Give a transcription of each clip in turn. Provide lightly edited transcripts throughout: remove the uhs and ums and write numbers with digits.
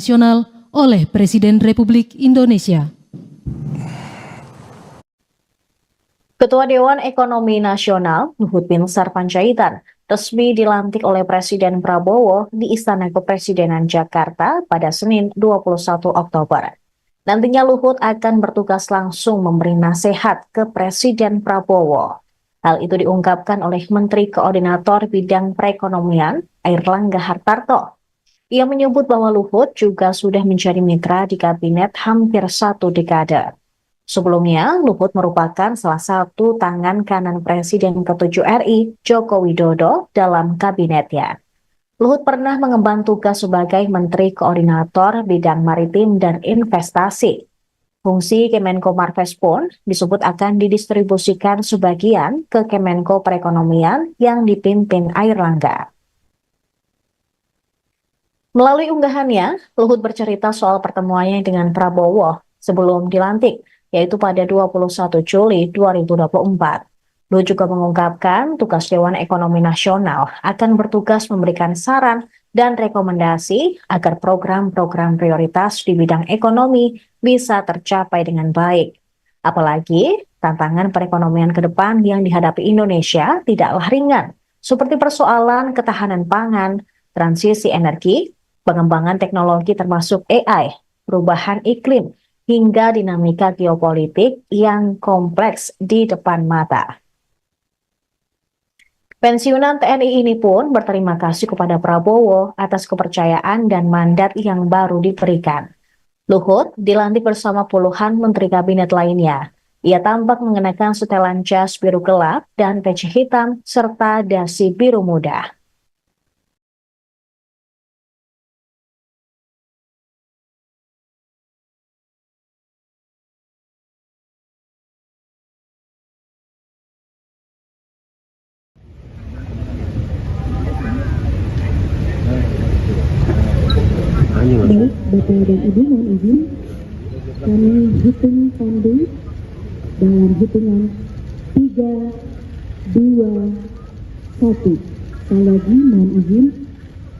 nasional oleh Presiden Republik Indonesia. Ketua Dewan Ekonomi Nasional Luhut Binsar Panjaitan resmi dilantik oleh Presiden Prabowo di Istana Kepresidenan Jakarta pada Senin 21 Oktober. Nantinya Luhut akan bertugas langsung memberi nasihat ke Presiden Prabowo. Hal itu diungkapkan oleh Menteri Koordinator Bidang Perekonomian Airlangga Hartarto. Ia menyebut bahwa Luhut juga sudah menjadi mitra di kabinet hampir 1 dekade. Sebelumnya, Luhut merupakan salah satu tangan kanan Presiden ke-7 RI, Joko Widodo, dalam kabinetnya. Luhut pernah mengemban tugas sebagai Menteri Koordinator Bidang Maritim dan Investasi. Fungsi Kemenko Marves pun disebut akan didistribusikan sebagian ke Kemenko Perekonomian yang dipimpin Airlangga. Melalui unggahannya, Luhut bercerita soal pertemuannya dengan Prabowo sebelum dilantik, yaitu pada 21 Juli 2024. Luhut juga mengungkapkan tugas Dewan Ekonomi Nasional akan bertugas memberikan saran dan rekomendasi agar program-program prioritas di bidang ekonomi bisa tercapai dengan baik. Apalagi tantangan perekonomian ke depan yang dihadapi Indonesia tidaklah ringan, seperti persoalan ketahanan pangan, transisi energi, pengembangan teknologi termasuk AI, perubahan iklim, hingga dinamika geopolitik yang kompleks di depan mata. Pensiunan TNI ini pun berterima kasih kepada Prabowo atas kepercayaan dan mandat yang baru diberikan. Luhut dilantik bersama puluhan menteri kabinet lainnya. Ia tampak mengenakan setelan jas biru gelap dan peci hitam serta dasi biru muda. Baik, Bapak dan Ibu, mohon izin kami hitung tandu dalam hitungan 3, 2, 1. Sekali lagi mohon izin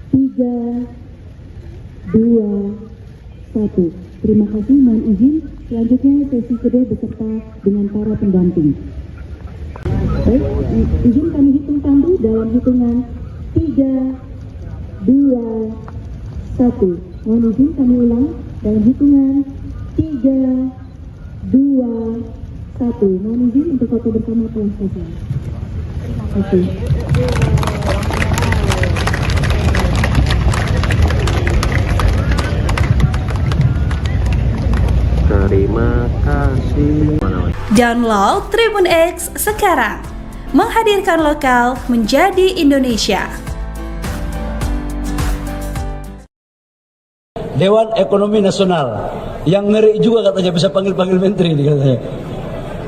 3, 2, 1. Terima kasih, mohon izin. Selanjutnya sesi kedua beserta dengan para pendamping. Baik, izin kami hitung tandu dalam hitungan 3, 2, 1. Mohon izin kami ulang dalam hitungan 3, 2, 1. Mohon izin untuk foto bersama telah selesai. Terima kasih. Terima kasih. Download Tribun X sekarang. Menghadirkan lokal menjadi Indonesia. Dewan Ekonomi Nasional yang ngeri juga katanya bisa panggil-panggil menteri nih katanya.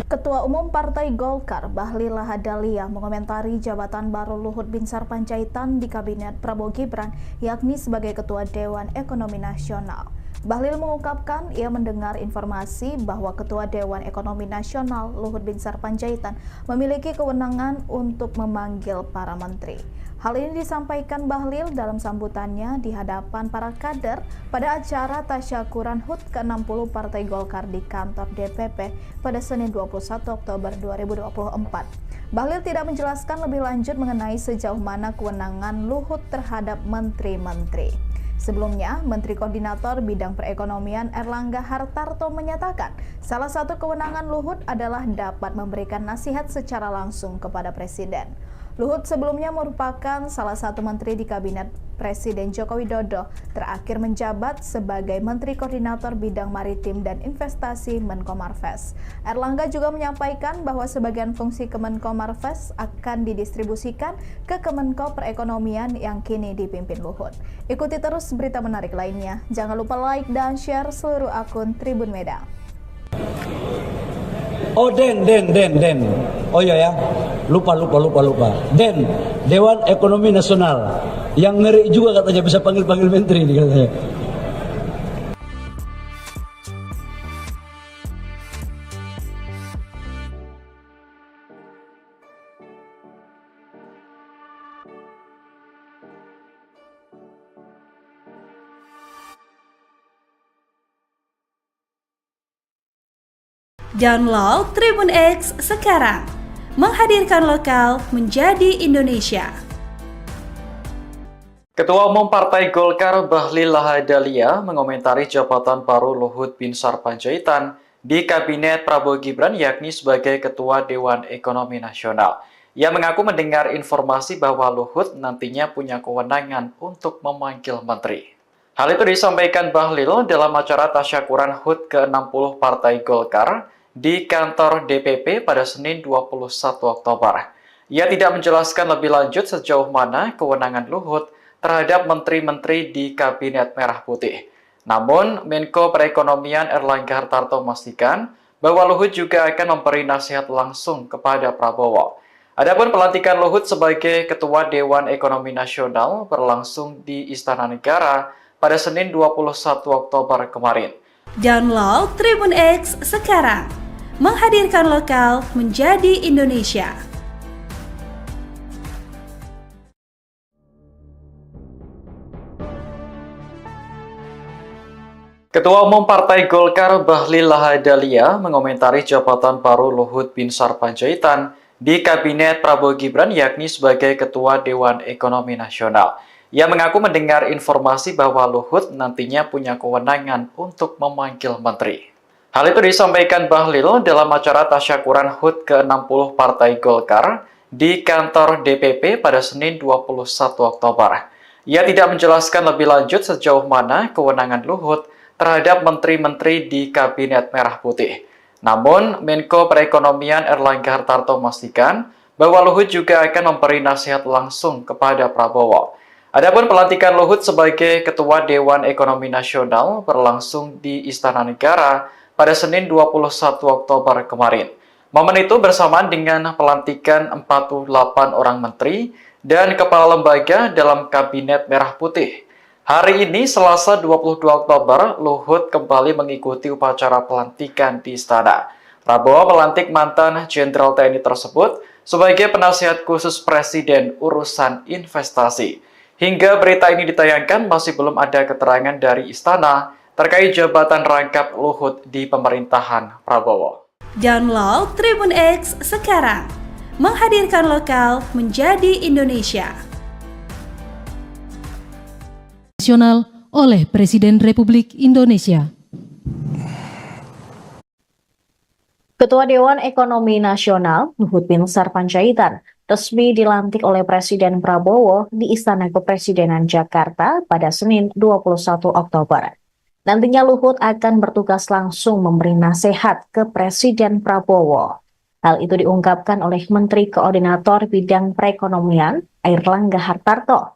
Ketua Umum Partai Golkar Bahlil Lahadalia mengomentari jabatan baru Luhut Binsar Panjaitan di Kabinet Prabowo Gibran, yakni sebagai Ketua Dewan Ekonomi Nasional. Bahlil mengungkapkan ia mendengar informasi bahwa Ketua Dewan Ekonomi Nasional Luhut Binsar Panjaitan memiliki kewenangan untuk memanggil para menteri. Hal ini disampaikan Bahlil dalam sambutannya di hadapan para kader pada acara tasyakuran HUT ke-60 Partai Golkar di kantor DPP pada Senin 21 Oktober 2024. Bahlil tidak menjelaskan lebih lanjut mengenai sejauh mana kewenangan Luhut terhadap menteri-menteri. Sebelumnya, Menteri Koordinator Bidang Perekonomian Airlangga Hartarto menyatakan salah satu kewenangan Luhut adalah dapat memberikan nasihat secara langsung kepada Presiden. Luhut sebelumnya merupakan salah satu menteri di Kabinet Presiden Joko Widodo, terakhir menjabat sebagai Menteri Koordinator Bidang Maritim dan Investasi Menko Marves. Airlangga juga menyampaikan bahwa sebagian fungsi Kemenko Marves akan didistribusikan ke Kemenko Perekonomian yang kini dipimpin Luhut. Ikuti terus berita menarik lainnya. Jangan lupa like dan share seluruh akun Tribun Medan. Oh Den. Oh iya ya, lupa. Den, Dewan Ekonomi Nasional yang ngeri juga katanya bisa panggil-panggil menteri nih katanya. Download Tribun X sekarang, menghadirkan lokal menjadi Indonesia. Ketua Umum Partai Golkar Bahlil Lahadalia mengomentari jabatan baru Luhut Binsar Panjaitan di Kabinet Prabowo Gibran yakni sebagai Ketua Dewan Ekonomi Nasional. Ia mengaku mendengar informasi bahwa Luhut nantinya punya kewenangan untuk memanggil menteri. Hal itu disampaikan Bahlil dalam acara tasyakuran HUT ke-60 Partai Golkar di kantor DPP pada Senin 21 Oktober. Ia tidak menjelaskan lebih lanjut sejauh mana kewenangan Luhut terhadap menteri-menteri di Kabinet Merah Putih. Namun, Menko Perekonomian Erlangga Hartarto memastikan bahwa Luhut juga akan memberi nasihat langsung kepada Prabowo. Adapun pelantikan Luhut sebagai Ketua Dewan Ekonomi Nasional berlangsung di Istana Negara pada Senin 21 Oktober kemarin. Download Tribun X sekarang, menghadirkan lokal menjadi Indonesia. Ketua Umum Partai Golkar Bahlil Lahadalia mengomentari jabatan baru Luhut Binsar Panjaitan di Kabinet Prabowo Gibran yakni sebagai Ketua Dewan Ekonomi Nasional. Ia mengaku mendengar informasi bahwa Luhut nantinya punya kewenangan untuk memanggil menteri. Hal itu disampaikan Bahlil dalam acara tasyakuran HUT ke-60 Partai Golkar di kantor DPP pada Senin 21 Oktober. Ia tidak menjelaskan lebih lanjut sejauh mana kewenangan Luhut terhadap menteri-menteri di Kabinet Merah Putih. Namun, Menko Perekonomian Erlangga Hartarto memastikan bahwa Luhut juga akan memberi nasihat langsung kepada Prabowo. Adapun pelantikan Luhut sebagai Ketua Dewan Ekonomi Nasional berlangsung di Istana Negara pada Senin 21 Oktober kemarin. Momen itu bersamaan dengan pelantikan 48 orang menteri dan kepala lembaga dalam Kabinet Merah Putih. Hari ini, Selasa 22 Oktober, Luhut kembali mengikuti upacara pelantikan di Istana. Prabowo melantik mantan Jenderal TNI tersebut sebagai penasihat khusus Presiden urusan investasi. Hingga berita ini ditayangkan, masih belum ada keterangan dari Istana terkait jabatan rangkap Luhut di pemerintahan Prabowo. Download Tribun X sekarang, menghadirkan lokal menjadi Indonesia. Nasional oleh Presiden Republik Indonesia. Ketua Dewan Ekonomi Nasional Luhut Binsar Panjaitan resmi dilantik oleh Presiden Prabowo di Istana Kepresidenan Jakarta pada Senin 21 Oktober. Nantinya Luhut akan bertugas langsung memberi nasihat ke Presiden Prabowo. Hal itu diungkapkan oleh Menteri Koordinator Bidang Perekonomian Erlangga Hartarto.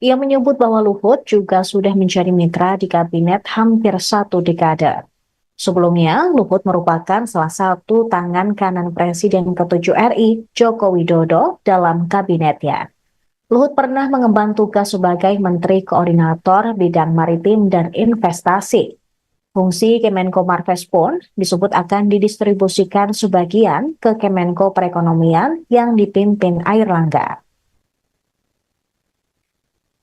Ia menyebut bahwa Luhut juga sudah menjadi mitra di kabinet hampir 1 dekade. Sebelumnya, Luhut merupakan salah satu tangan kanan Presiden ke-7 RI, Joko Widodo, dalam kabinetnya. Luhut pernah mengemban tugas sebagai Menteri Koordinator Bidang Maritim dan Investasi. Fungsi Kemenko Marves pun disebut akan didistribusikan sebagian ke Kemenko Perekonomian yang dipimpin Airlangga.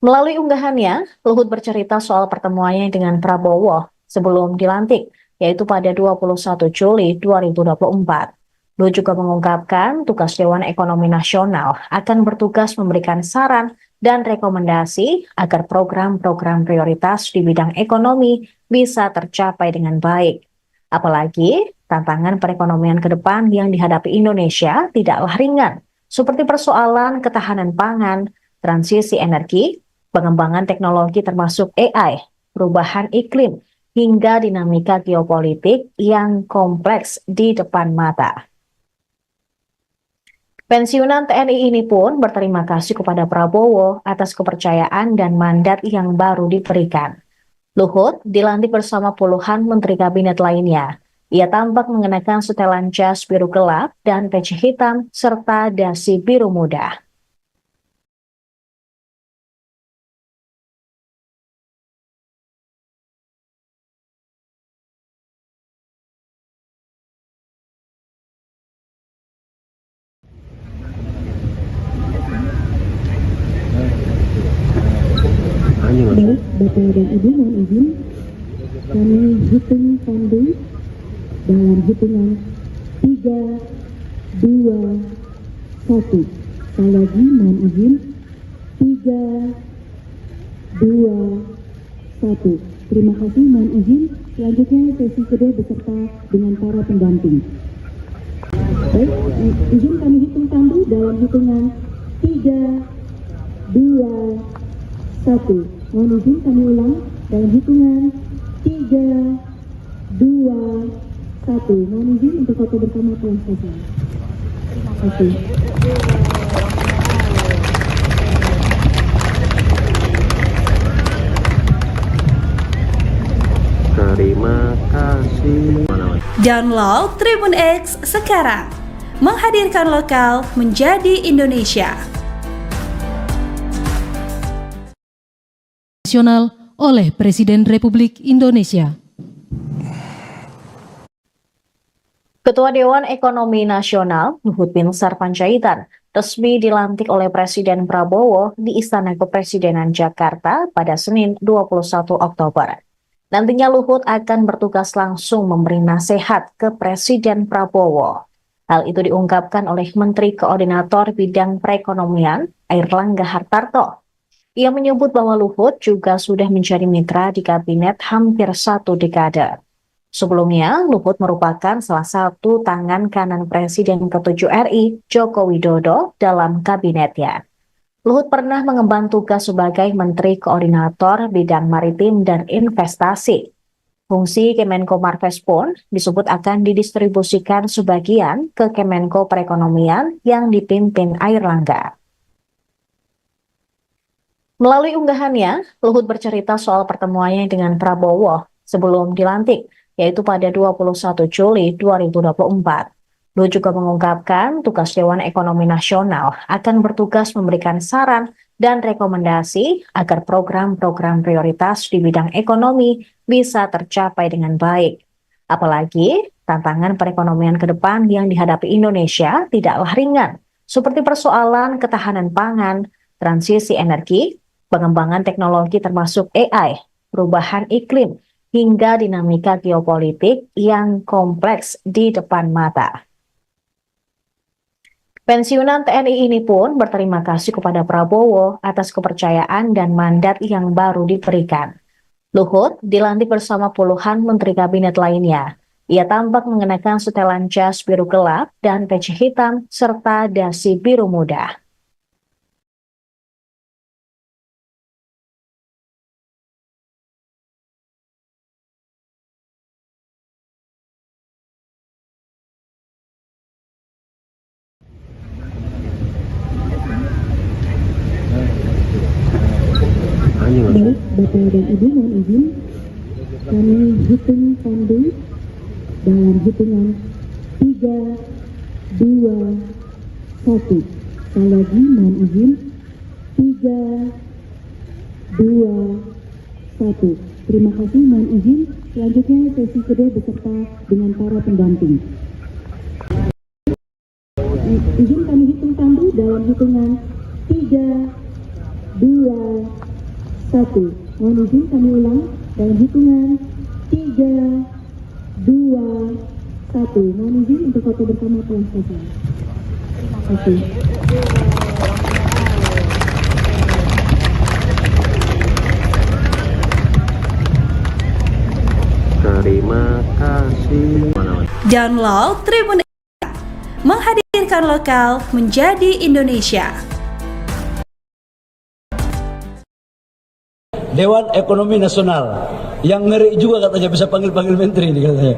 Melalui unggahannya, Luhut bercerita soal pertemuannya dengan Prabowo sebelum dilantik, yaitu pada 21 Juli 2024. Luhut juga mengungkapkan tugas Dewan Ekonomi Nasional akan bertugas memberikan saran dan rekomendasi agar program-program prioritas di bidang ekonomi bisa tercapai dengan baik. Apalagi tantangan perekonomian ke depan yang dihadapi Indonesia tidaklah ringan, seperti persoalan ketahanan pangan, transisi energi, pengembangan teknologi termasuk AI, perubahan iklim, hingga dinamika geopolitik yang kompleks di depan mata. Pensiunan TNI ini pun berterima kasih kepada Prabowo atas kepercayaan dan mandat yang baru diberikan. Luhut dilantik bersama puluhan menteri kabinet lainnya. Ia tampak mengenakan setelan jas biru gelap dan peci hitam serta dasi biru muda. Baik, Bapak dan Ibu, mohon izin kami hitung pandu dalam hitungan 3, 2, 1. Sekali lagi mohon izin. 3, 2, 1. Terima kasih, mohon izin. Selanjutnya sesi kedua beserta dengan para pendamping. Baik, izin kami hitung tandu dalam hitungan 3, 2, 1. Mohon izin kami ulang dalam hitungan 3, 2, 1. Mohon izin untuk foto bersama telah selesai. Terima kasih. Terima kasih. Download Tribun X sekarang. Menghadirkan lokal menjadi Indonesia. Nasional oleh Presiden Republik Indonesia. Ketua Dewan Ekonomi Nasional Luhut Binsar Panjaitan resmi dilantik oleh Presiden Prabowo di Istana Kepresidenan Jakarta pada Senin 21 Oktober. Nantinya Luhut akan bertugas langsung memberi nasihat ke Presiden Prabowo. Hal itu diungkapkan oleh Menteri Koordinator Bidang Perekonomian Airlangga Hartarto. Ia menyebut bahwa Luhut juga sudah menjadi mitra di kabinet hampir 1 dekade. Sebelumnya, Luhut merupakan salah satu tangan kanan Presiden ke-7 RI, Joko Widodo, dalam kabinetnya. Luhut pernah mengemban tugas sebagai Menteri Koordinator Bidang Maritim dan Investasi. Fungsi Kemenko Marves pun disebut akan didistribusikan sebagian ke Kemenko Perekonomian yang dipimpin Airlangga. Melalui unggahannya, Luhut bercerita soal pertemuannya dengan Prabowo sebelum dilantik, yaitu pada 21 Juli 2024. Luhut juga mengungkapkan tugas Dewan Ekonomi Nasional akan bertugas memberikan saran dan rekomendasi agar program-program prioritas di bidang ekonomi bisa tercapai dengan baik. Apalagi tantangan perekonomian ke depan yang dihadapi Indonesia tidaklah ringan, seperti persoalan ketahanan pangan, transisi energi, pengembangan teknologi termasuk AI, perubahan iklim, hingga dinamika geopolitik yang kompleks di depan mata. Pensiunan TNI ini pun berterima kasih kepada Prabowo atas kepercayaan dan mandat yang baru diberikan. Luhut dilantik bersama puluhan menteri kabinet lainnya. Ia tampak mengenakan setelan jas biru gelap dan peci hitam serta dasi biru muda. Baik, Bapak dan Ibu mohon izin kami hitung tandu dalam hitungan 3, 2, 1. Sekali lagi mohon izin. 3, 2, 1. Terima kasih, mohon izin. Selanjutnya sesi kedua beserta dengan para pendamping. Izin kami hitung tandu dalam hitungan 3, 2, 1. Mohon izin kami ulang dalam hitungan 3, 2, 1. Mohon izin untuk foto bersama telah selesai. Terima kasih. Terima kasih. Download Tribun X, menghadirkan lokal menjadi Indonesia. Dewan Ekonomi Nasional yang ngeri juga katanya bisa panggil-panggil menteri nih katanya.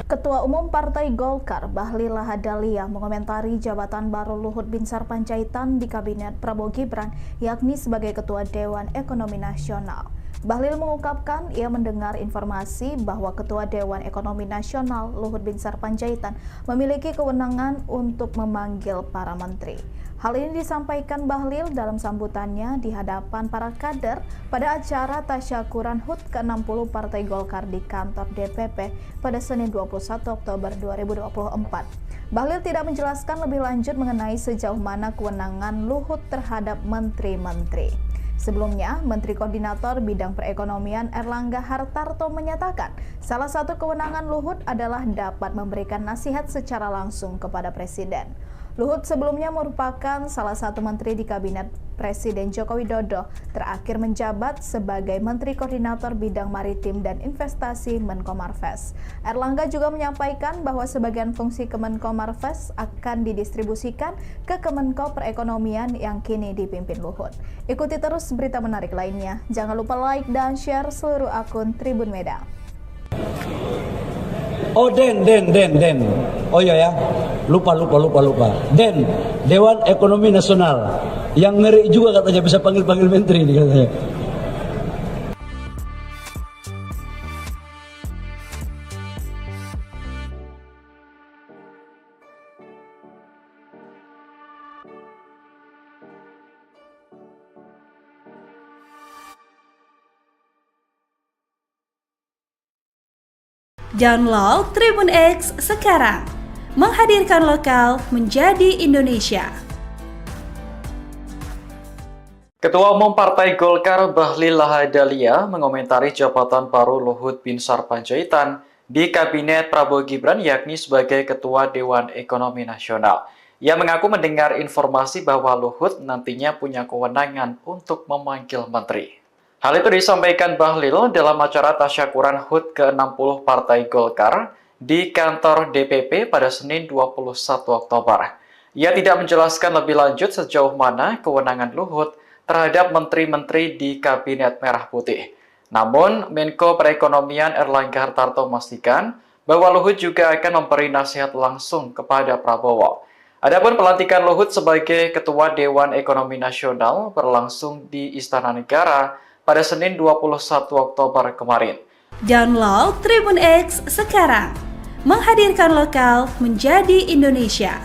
Ketua Umum Partai Golkar Bahlil Lahadalia mengomentari jabatan baru Luhut Binsar Panjaitan di Kabinet Prabowo Gibran, yakni sebagai Ketua Dewan Ekonomi Nasional. Bahlil mengungkapkan ia mendengar informasi bahwa Ketua Dewan Ekonomi Nasional Luhut Binsar Panjaitan memiliki kewenangan untuk memanggil para menteri. Hal ini disampaikan Bahlil dalam sambutannya di hadapan para kader pada acara tasyakuran HUT ke-60 Partai Golkar di kantor DPP pada Senin 21 Oktober 2024. Bahlil tidak menjelaskan lebih lanjut mengenai sejauh mana kewenangan Luhut terhadap menteri-menteri. Sebelumnya, Menteri Koordinator Bidang Perekonomian Erlangga Hartarto menyatakan salah satu kewenangan Luhut adalah dapat memberikan nasihat secara langsung kepada Presiden. Luhut sebelumnya merupakan salah satu menteri di Kabinet Presiden Joko Widodo, terakhir menjabat sebagai Menteri Koordinator Bidang Maritim dan Investasi Menko Marves. Erlangga juga menyampaikan bahwa sebagian fungsi Kemenko Marves akan didistribusikan ke Kemenko Perekonomian yang kini dipimpin Luhut. Ikuti terus berita menarik lainnya. Jangan lupa like dan share seluruh akun Tribun Medan. Oh Den. Oh iya ya, lupa. Den, Dewan Ekonomi Nasional. Yang ngeri juga katanya bisa panggil menteri nih katanya. Download Tribun X sekarang, menghadirkan lokal menjadi Indonesia. Ketua Umum Partai Golkar Bahlil Lahadalia mengomentari jabatan baru Luhut Binsar Panjaitan di Kabinet Prabowo Gibran yakni sebagai Ketua Dewan Ekonomi Nasional. Ia mengaku mendengar informasi bahwa Luhut nantinya punya kewenangan untuk memanggil menteri. Hal itu disampaikan Bahlil dalam acara tasyakuran HUT ke-60 Partai Golkar di kantor DPP pada Senin 21 Oktober. Ia tidak menjelaskan lebih lanjut sejauh mana kewenangan Luhut terhadap menteri-menteri di Kabinet Merah Putih. Namun, Menko Perekonomian Erlangga Hartarto memastikan bahwa Luhut juga akan memberi nasihat langsung kepada Prabowo. Adapun pelantikan Luhut sebagai Ketua Dewan Ekonomi Nasional berlangsung di Istana Negara pada Senin 21 Oktober kemarin. Download Tribun X sekarang, menghadirkan lokal menjadi Indonesia.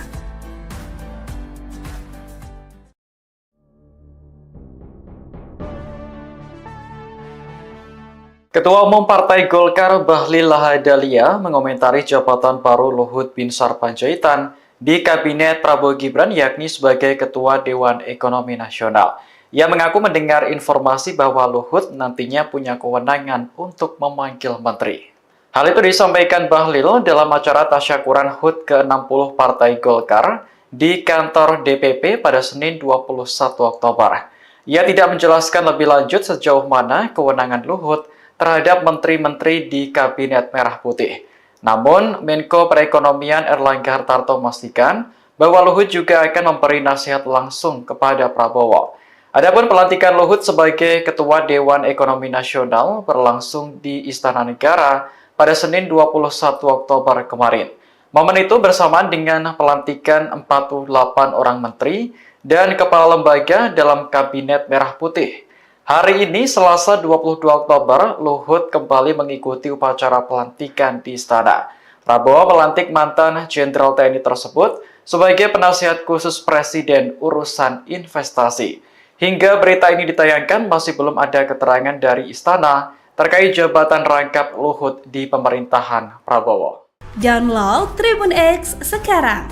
Ketua Umum Partai Golkar Bahlil Lahadalia mengomentari jabatan baru Luhut Binsar Panjaitan di Kabinet Prabowo Gibran yakni sebagai Ketua Dewan Ekonomi Nasional. Ia mengaku mendengar informasi bahwa Luhut nantinya punya kewenangan untuk memanggil menteri. Hal itu disampaikan Bahlil dalam acara tasyakuran HUT ke-60 Partai Golkar di kantor DPP pada Senin 21 Oktober. Ia tidak menjelaskan lebih lanjut sejauh mana kewenangan Luhut terhadap menteri-menteri di Kabinet Merah Putih. Namun, Menko Perekonomian Erlangga Hartarto memastikan bahwa Luhut juga akan memberi nasihat langsung kepada Prabowo. Adapun pelantikan Luhut sebagai Ketua Dewan Ekonomi Nasional berlangsung di Istana Negara pada Senin 21 Oktober kemarin. Momen itu bersamaan dengan pelantikan 48 orang menteri dan kepala lembaga dalam Kabinet Merah Putih. Hari ini, Selasa 22 Oktober, Luhut kembali mengikuti upacara pelantikan di Istana. Prabowo melantik mantan Jenderal TNI tersebut sebagai penasihat khusus Presiden urusan investasi. Hingga berita ini ditayangkan, masih belum ada keterangan dari Istana terkait jabatan rangkap Luhut di pemerintahan Prabowo. Download Tribun X sekarang,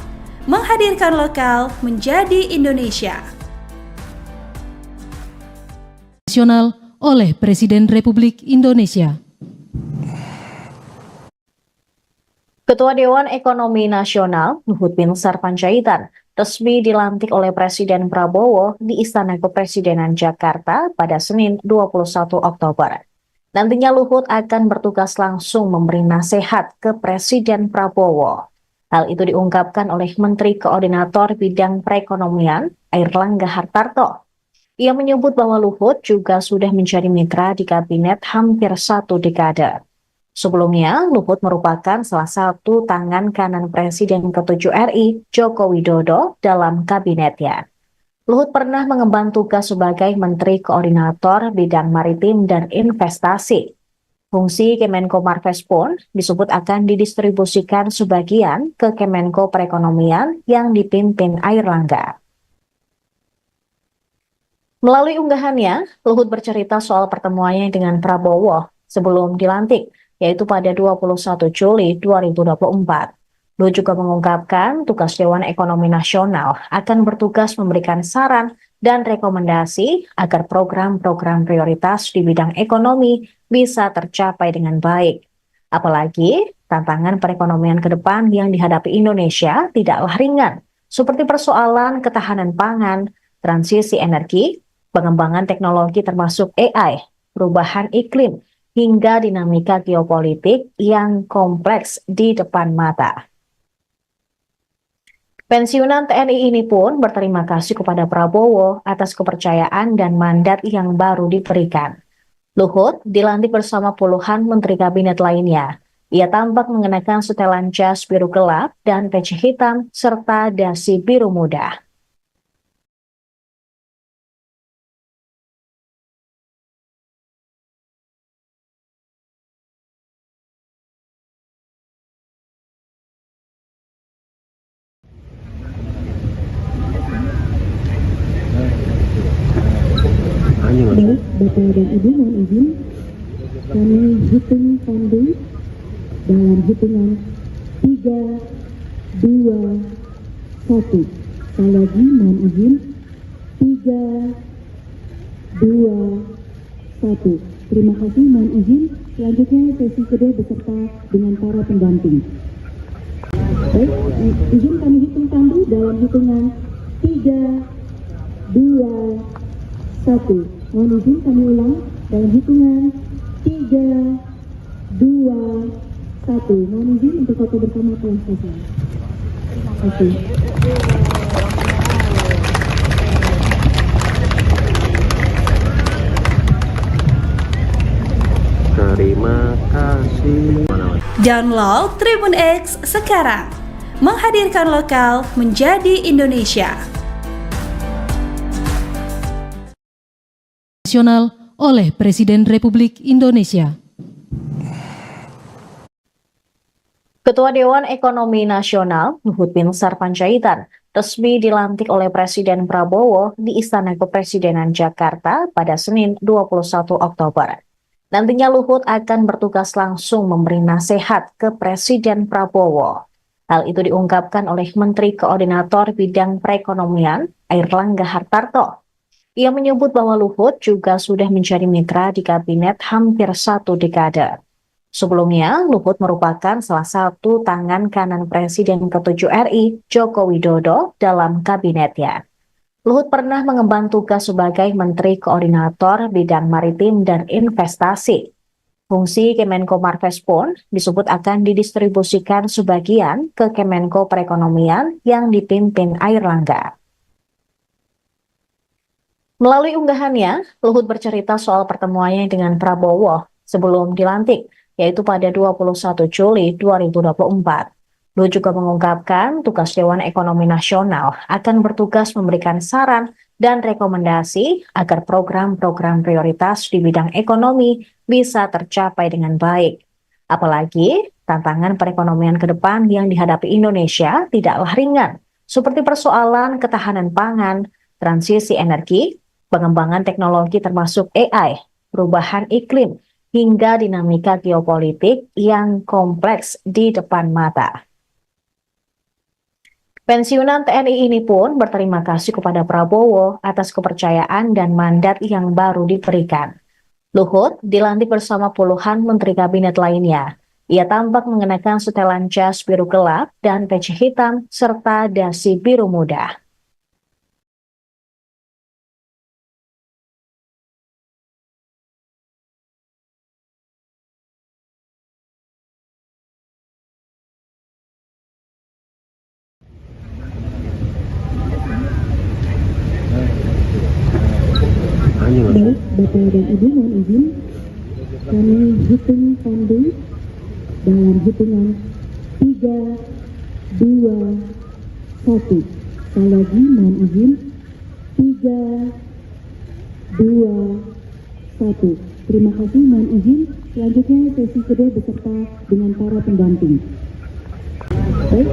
menghadirkan lokal menjadi Indonesia. Nasional oleh Presiden Republik Indonesia. Ketua Dewan Ekonomi Nasional Luhut Binsar Panjaitan resmi dilantik oleh Presiden Prabowo di Istana Kepresidenan Jakarta pada Senin 21 Oktober. Nantinya Luhut akan bertugas langsung memberi nasihat ke Presiden Prabowo. Hal itu diungkapkan oleh Menteri Koordinator Bidang Perekonomian Erlangga Hartarto. Ia menyebut bahwa Luhut juga sudah menjadi mitra di kabinet hampir 1 dekade. Sebelumnya, Luhut merupakan salah satu tangan kanan Presiden ke-7 RI, Joko Widodo, dalam kabinetnya. Luhut pernah mengemban tugas sebagai Menteri Koordinator Bidang Maritim dan Investasi. Fungsi Kemenko Marves pun disebut akan didistribusikan sebagian ke Kemenko Perekonomian yang dipimpin Erlangga. Melalui unggahannya, Luhut bercerita soal pertemuannya dengan Prabowo sebelum dilantik, yaitu pada 21 Juli 2024. Luhut juga mengungkapkan tugas Dewan Ekonomi Nasional akan bertugas memberikan saran dan rekomendasi agar program-program prioritas di bidang ekonomi bisa tercapai dengan baik. Apalagi tantangan perekonomian ke depan yang dihadapi Indonesia tidaklah ringan, seperti persoalan ketahanan pangan, transisi energi, pengembangan teknologi termasuk AI, perubahan iklim, hingga dinamika geopolitik yang kompleks di depan mata. Pensiunan TNI ini pun berterima kasih kepada Prabowo atas kepercayaan dan mandat yang baru diberikan. Luhut dilantik bersama puluhan menteri kabinet lainnya. Ia tampak mengenakan setelan jas biru gelap dan peci hitam serta dasi biru muda. Baik, Bapak dan Ibu mohon izin, kami hitung tandu dalam hitungan 3, 2, 1. Sekali lagi mohon izin, 3, 2, 1. Terima kasih, mohon izin. Selanjutnya sesi kedua beserta dengan para pendamping. Baik, izin kami hitung tandu dalam hitungan 3, 2, 1. Mohon izin kami ulang dalam hitungan 3, 2, 1. Mohon izin untuk foto bersama telah selesai. Terima kasih. Terima kasih. Download Tribun X sekarang. Menghadirkan lokal menjadi Indonesia. Nasional oleh Presiden Republik Indonesia. Ketua Dewan Ekonomi Nasional Luhut Binsar Panjaitan resmi dilantik oleh Presiden Prabowo di Istana Kepresidenan Jakarta pada Senin 21 Oktober. Nantinya Luhut akan bertugas langsung memberi nasihat ke Presiden Prabowo. Hal itu diungkapkan oleh Menteri Koordinator Bidang Perekonomian Airlangga Hartarto. Ia menyebut bahwa Luhut juga sudah menjadi mitra di kabinet hampir 1 dekade. Sebelumnya, Luhut merupakan salah satu tangan kanan Presiden ke-7 RI, Joko Widodo, dalam kabinetnya. Luhut pernah mengemban tugas sebagai Menteri Koordinator Bidang Maritim dan Investasi. Fungsi Kemenko Marves pun disebut akan didistribusikan sebagian ke Kemenko Perekonomian yang dipimpin Airlangga. Melalui unggahannya, Luhut bercerita soal pertemuannya dengan Prabowo sebelum dilantik, yaitu pada 21 Juli 2024. Luhut juga mengungkapkan tugas Dewan Ekonomi Nasional akan bertugas memberikan saran dan rekomendasi agar program-program prioritas di bidang ekonomi bisa tercapai dengan baik. Apalagi tantangan perekonomian ke depan yang dihadapi Indonesia tidaklah ringan, seperti persoalan ketahanan pangan, transisi energi, pengembangan teknologi termasuk AI, perubahan iklim, hingga dinamika geopolitik yang kompleks di depan mata. Pensiunan TNI ini pun berterima kasih kepada Prabowo atas kepercayaan dan mandat yang baru diberikan. Luhut dilantik bersama puluhan menteri kabinet lainnya. Ia tampak mengenakan setelan jas biru gelap dan peci hitam serta dasi biru muda. Baik, Bapak dan Ibu mohon izin, kami hitung tandu dalam hitungan 3, 2, 1. Sekali lagi mohon izin, 3, 2, 1. Terima kasih, mohon izin. Selanjutnya sesi kedua beserta dengan para pendamping. Baik,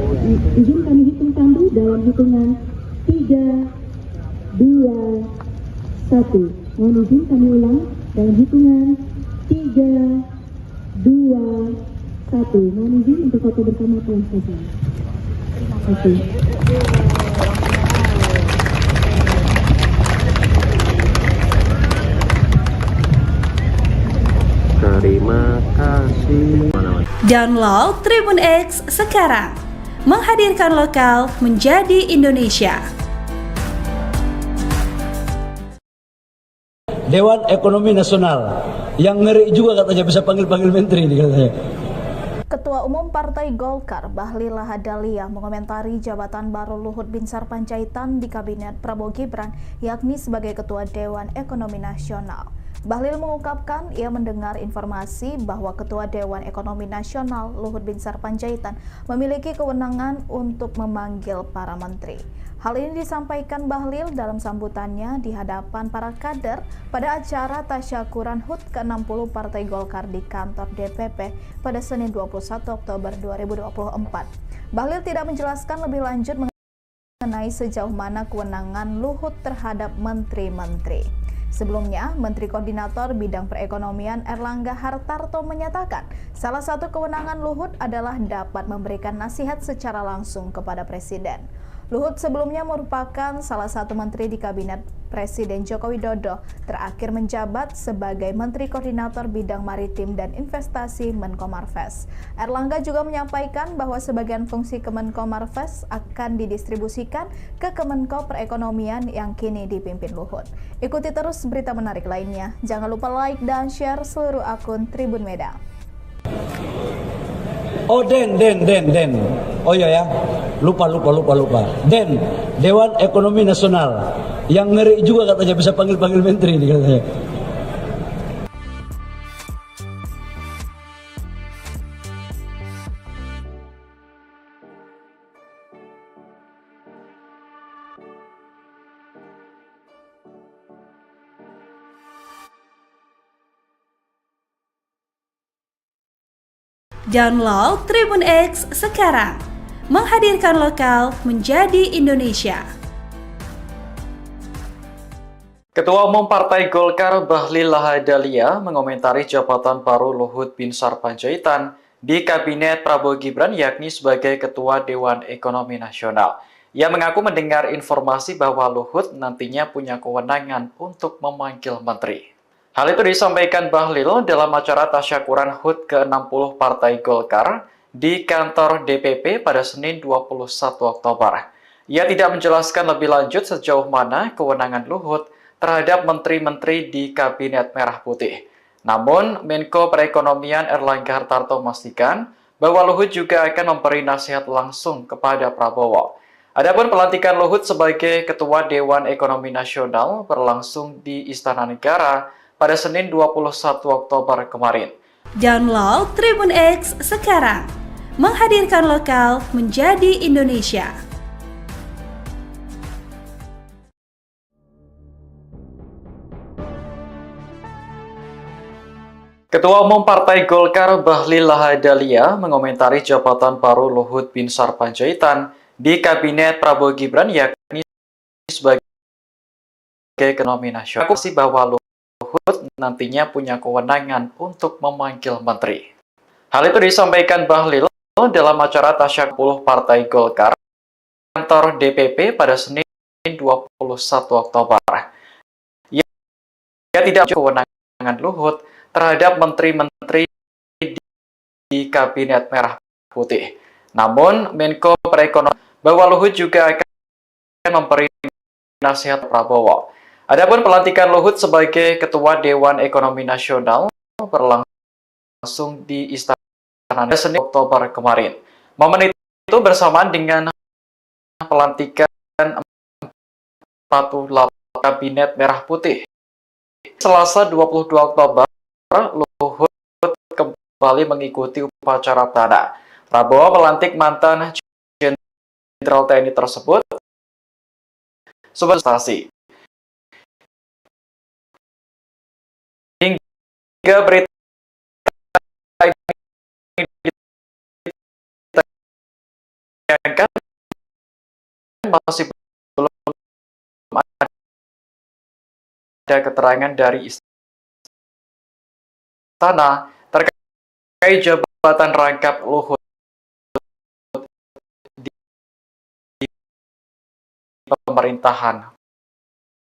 izin kami hitung tandu dalam hitungan 3, 2, 1. Mohon izin kami ulang dalam hitungan 3, 2, 1. Mohon izin untuk foto bersama telah selesai. Terima kasih. Terima kasih. Download Tribun X sekarang. Menghadirkan lokal menjadi Indonesia. Dewan Ekonomi Nasional yang ngeri juga katanya bisa panggil-panggil menteri nih katanya. Ketua Umum Partai Golkar Bahlil Lahadalia mengomentari jabatan baru Luhut Binsar Panjaitan di Kabinet Prabowo Gibran, yakni sebagai Ketua Dewan Ekonomi Nasional. Bahlil mengungkapkan ia mendengar informasi bahwa Ketua Dewan Ekonomi Nasional Luhut Binsar Panjaitan memiliki kewenangan untuk memanggil para menteri. Hal ini disampaikan Bahlil dalam sambutannya di hadapan para kader pada acara tasyakuran HUT ke-60 Partai Golkar di kantor DPP pada Senin 21 Oktober 2024. Bahlil tidak menjelaskan lebih lanjut mengenai sejauh mana kewenangan Luhut terhadap menteri-menteri. Sebelumnya, Menteri Koordinator Bidang Perekonomian Erlangga Hartarto menyatakan salah satu kewenangan Luhut adalah dapat memberikan nasihat secara langsung kepada Presiden. Luhut sebelumnya merupakan salah satu menteri di Kabinet Presiden Joko Widodo, terakhir menjabat sebagai Menteri Koordinator Bidang Maritim dan Investasi Menko Marves. Erlangga juga menyampaikan bahwa sebagian fungsi Kemenko Marves akan didistribusikan ke Kemenko Perekonomian yang kini dipimpin Luhut. Ikuti terus berita menarik lainnya. Jangan lupa like dan share seluruh akun Tribun Medan. Oh Den. Oh iya ya, lupa. Den, Dewan Ekonomi Nasional yang ngeri juga katanya bisa panggil-panggil menteri nih katanya. Download Tribun X sekarang. Menghadirkan lokal menjadi Indonesia. Ketua Umum Partai Golkar Bahlil Lahadalia mengomentari jabatan baru Luhut Binsar Panjaitan di Kabinet Prabowo Gibran, yakni sebagai Ketua Dewan Ekonomi Nasional. Ia mengaku mendengar informasi bahwa Luhut nantinya punya kewenangan untuk memanggil menteri. Hal itu disampaikan Bahlil dalam acara tasyakuran HUT ke-60 Partai Golkar di kantor DPP pada Senin 21 Oktober. Ia tidak menjelaskan lebih lanjut sejauh mana kewenangan Luhut terhadap menteri-menteri di Kabinet Merah Putih. Namun, Menko Perekonomian Erlangga Hartarto memastikan bahwa Luhut juga akan memberi nasihat langsung kepada Prabowo. Adapun pelantikan Luhut sebagai Ketua Dewan Ekonomi Nasional berlangsung di Istana Negara pada Senin 21 Oktober kemarin. Download Tribun X sekarang. Menghadirkan lokal menjadi Indonesia. Ketua Umum Partai Golkar Bahlil Lahadalia mengomentari jabatan baru Luhut Binsar Panjaitan di Kabinet Prabowo Gibran, yakni sebagai Ekonomi Nasional. Bahwa Luhut nantinya punya kewenangan untuk memanggil menteri. Hal itu disampaikan Bahlil dalam acara tasyakuran Partai Golkar kantor DPP pada Senin 21 Oktober. Ia tidak kewenangan Luhut terhadap menteri-menteri di Kabinet Merah Putih. Namun, Menko Perekonomian bahwa Luhut juga akan memberi nasihat Prabowo. Adapun pelantikan Luhut sebagai Ketua Dewan Ekonomi Nasional berlangsung di Istana Senin Oktober kemarin. Momen itu bersamaan dengan pelantikan 48 Kabinet Merah Putih. Selasa 22 Oktober, Luhut kembali mengikuti upacara perdana. Prabowo melantik mantan Jenderal TNI tersebut sebagai prestasi. Hingga berita ini masih belum ada keterangan dari istana terkait jabatan rangkap Luhut di pemerintahan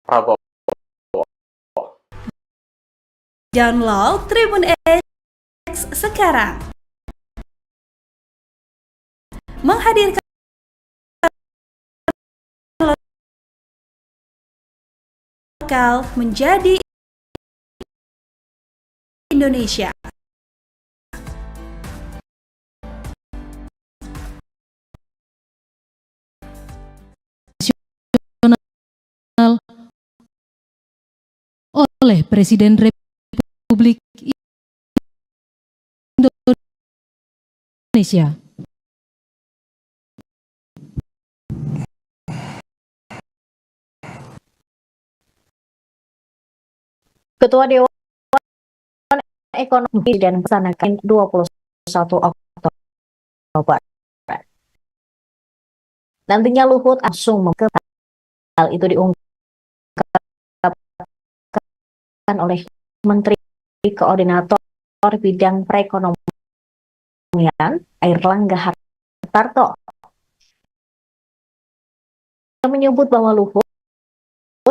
Prabowo. Download Tribun X sekarang. Menghadirkan lokal menjadi Indonesia. Oleh Presiden Republik Indonesia. Ketua Dewan Ekonomi dan Peternakan 21 Oktober. Nantinya Luhut langsung mengungkapkan hal itu diungkapkan oleh Menteri Koordinator Bidang Perekonomian Airlangga Hartarto. Yang menyebut bahwa Luhut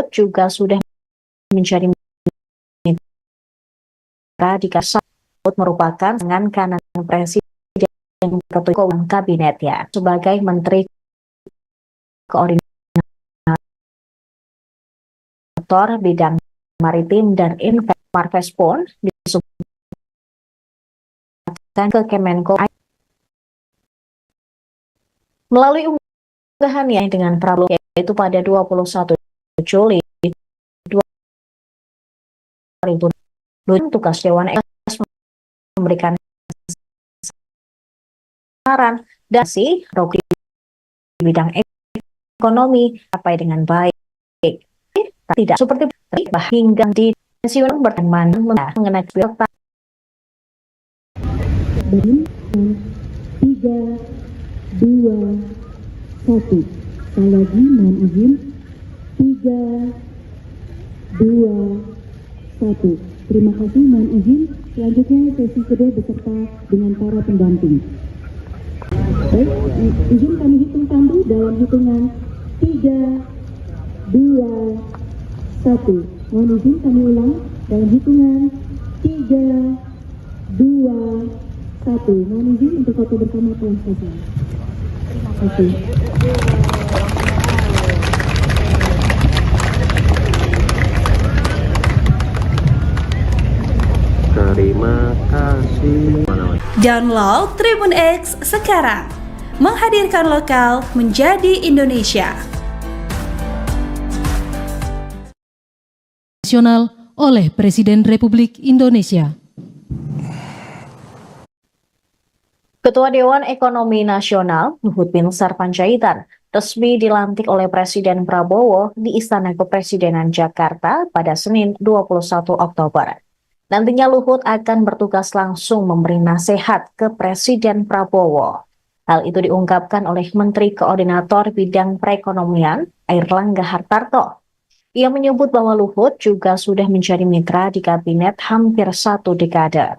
juga sudah menjadi mitra di Luhut merupakan tangan kanan Presiden Ketua Kabinetnya sebagai Menteri Koordinator Bidang Maritim dan Investasi. Marves pun disebutkan ke Kemenko melalui unggahannya dengan Prabowo, yaitu pada 21 Juli 2020, tugas Dewan Ekonomi memberikan saran dan rogi di bidang ekonomi sampai dengan baik. Tidak seperti hingga di pensiun berteman mengenai pilkada. 3, 2, 1. Sekali lagi mohon izin. 3, 2, 1. Terima kasih, mohon izin. Selanjutnya sesi kedua beserta dengan para pendamping. Baik, izin kami hitung tandu dalam hitungan 3, 2, 1. Mohon izin kami ulang dalam hitungan 3, 2, 1. Mohon izin untuk foto bersama telah selesai. Terima kasih. Terima kasih. Download Tribun X sekarang. Menghadirkan lokal menjadi Indonesia. Nasional oleh Presiden Republik Indonesia. Ketua Dewan Ekonomi Nasional Luhut Binsar Panjaitan resmi dilantik oleh Presiden Prabowo di Istana Kepresidenan Jakarta pada Senin 21 Oktober. Nantinya Luhut akan bertugas langsung memberi nasihat ke Presiden Prabowo. Hal itu diungkapkan oleh Menteri Koordinator Bidang Perekonomian Airlangga Hartarto. Ia menyebut bahwa Luhut juga sudah menjadi mitra di kabinet hampir 1 dekade.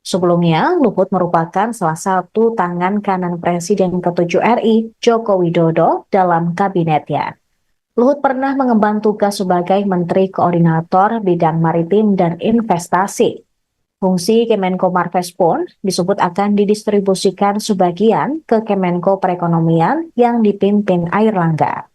Sebelumnya, Luhut merupakan salah satu tangan kanan Presiden ke-7 RI, Joko Widodo, dalam kabinetnya. Luhut pernah mengemban tugas sebagai Menteri Koordinator Bidang Maritim dan Investasi. Fungsi Kemenko Marves pun disebut akan didistribusikan sebagian ke Kemenko Perekonomian yang dipimpin Airlangga.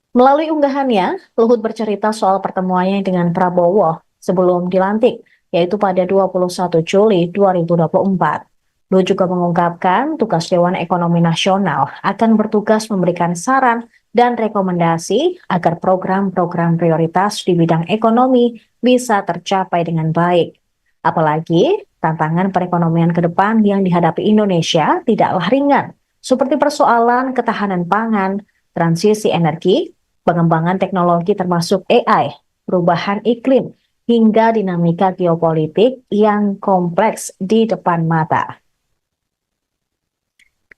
Melalui unggahannya, Luhut bercerita soal pertemuannya dengan Prabowo sebelum dilantik, yaitu pada 21 Juli 2024. Luhut juga mengungkapkan tugas Dewan Ekonomi Nasional akan bertugas memberikan saran dan rekomendasi agar program-program prioritas di bidang ekonomi bisa tercapai dengan baik. Apalagi tantangan perekonomian ke depan yang dihadapi Indonesia tidaklah ringan, seperti persoalan ketahanan pangan, transisi energi, pengembangan teknologi termasuk AI, perubahan iklim, hingga dinamika geopolitik yang kompleks di depan mata.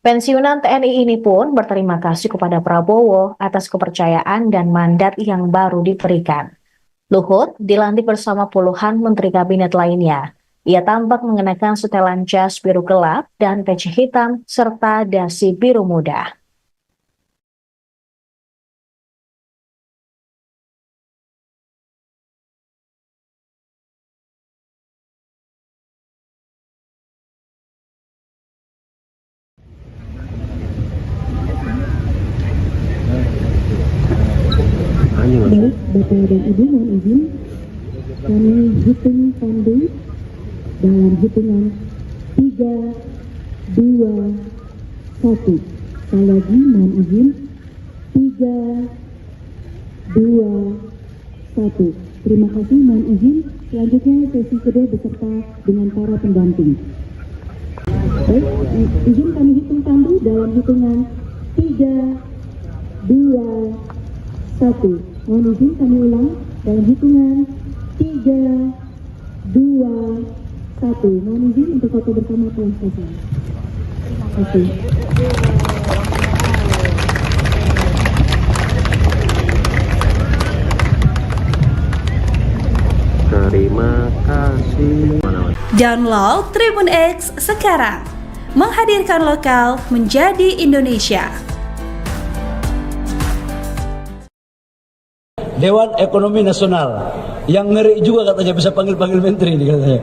Pensiunan TNI ini pun berterima kasih kepada Prabowo atas kepercayaan dan mandat yang baru diberikan. Luhut dilantik bersama puluhan menteri kabinet lainnya. Ia tampak mengenakan setelan jas biru gelap dan peci hitam serta dasi biru muda. Bapak dan Ibu mohon izin kami hitung tandu dalam hitungan 3, 2, 1. Sekali lagi mohon izin 3, 2, 1. Terima kasih, mohon izin. Selanjutnya sesi kedua beserta dengan para pendamping. Baik, izin kami hitung tandu dalam hitungan 3, 2, 1. Mohon izin kami ulang dalam hitungan 3, 2, 1. Mohon izin untuk foto bersama telah selesai. Terima kasih. Terima kasih. Download Tribun X sekarang. Menghadirkan lokal menjadi Indonesia. Dewan Ekonomi Nasional yang ngeri juga katanya bisa panggil-panggil menteri nih katanya.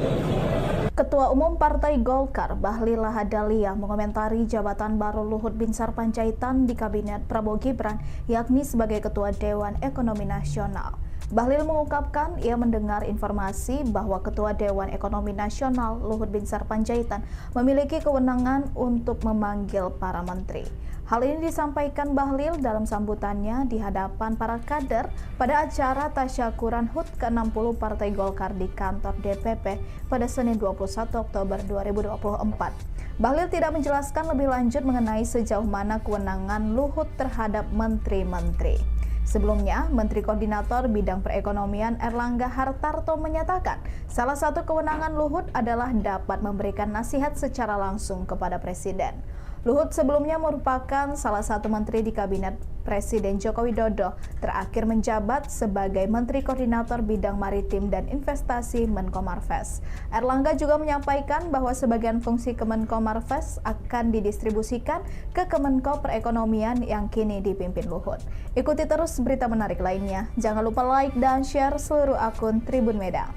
Ketua Umum Partai Golkar Bahlil Lahadalia mengomentari jabatan baru Luhut Binsar Panjaitan di Kabinet Prabowo Gibran, yakni sebagai Ketua Dewan Ekonomi Nasional. Bahlil mengungkapkan ia mendengar informasi bahwa Ketua Dewan Ekonomi Nasional Luhut Binsar Panjaitan memiliki kewenangan untuk memanggil para menteri. Hal ini disampaikan Bahlil dalam sambutannya di hadapan para kader pada acara tasyakuran HUT ke-60 Partai Golkar di kantor DPP pada Senin 21 Oktober 2024. Bahlil tidak menjelaskan lebih lanjut mengenai sejauh mana kewenangan Luhut terhadap menteri-menteri. Sebelumnya, Menteri Koordinator Bidang Perekonomian Erlangga Hartarto menyatakan salah satu kewenangan Luhut adalah dapat memberikan nasihat secara langsung kepada Presiden. Luhut sebelumnya merupakan salah satu menteri di Kabinet Presiden Joko Widodo, terakhir menjabat sebagai Menteri Koordinator Bidang Maritim dan Investasi Menko Marves. Erlangga juga menyampaikan bahwa sebagian fungsi Kemenko Marves akan didistribusikan ke Kemenko Perekonomian yang kini dipimpin Luhut. Ikuti terus berita menarik lainnya. Jangan lupa like dan share seluruh akun Tribun Medan.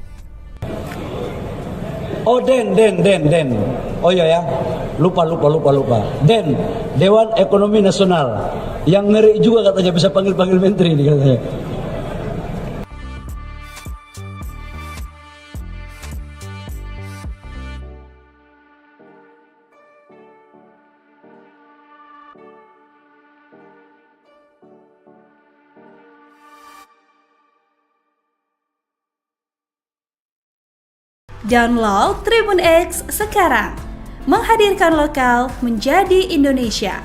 Oh Den. Oh iya ya, lupa. Den, Dewan Ekonomi Nasional yang ngeri juga katanya bisa panggil-panggil menteri nih katanya. Download Tribun X sekarang. Menghadirkan lokal menjadi Indonesia.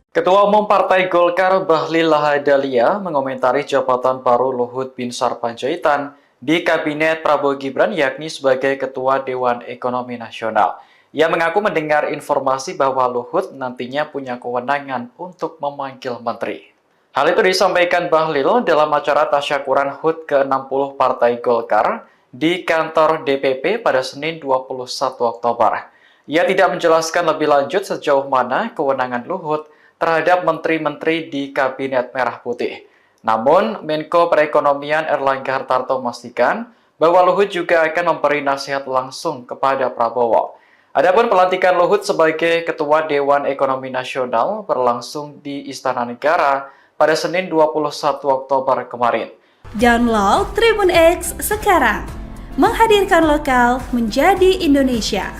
Ketua Umum Partai Golkar Bahlil Lahadalia mengomentari jabatan baru Luhut Binsar Panjaitan di Kabinet Prabowo Gibran, yakni sebagai Ketua Dewan Ekonomi Nasional. Ia mengaku mendengar informasi bahwa Luhut nantinya punya kewenangan untuk memanggil menteri. Hal itu disampaikan Bahlil dalam acara tasyakuran HUT ke-60 Partai Golkar di kantor DPP pada Senin 21 Oktober. Ia tidak menjelaskan lebih lanjut sejauh mana kewenangan Luhut terhadap menteri-menteri di Kabinet Merah Putih. Namun, Menko Perekonomian Erlangga Hartarto memastikan bahwa Luhut juga akan memberi nasihat langsung kepada Prabowo. Adapun pelantikan Luhut sebagai Ketua Dewan Ekonomi Nasional berlangsung di Istana Negara pada Senin 21 Oktober kemarin. Download Tribun X sekarang. Menghadirkan lokal menjadi Indonesia.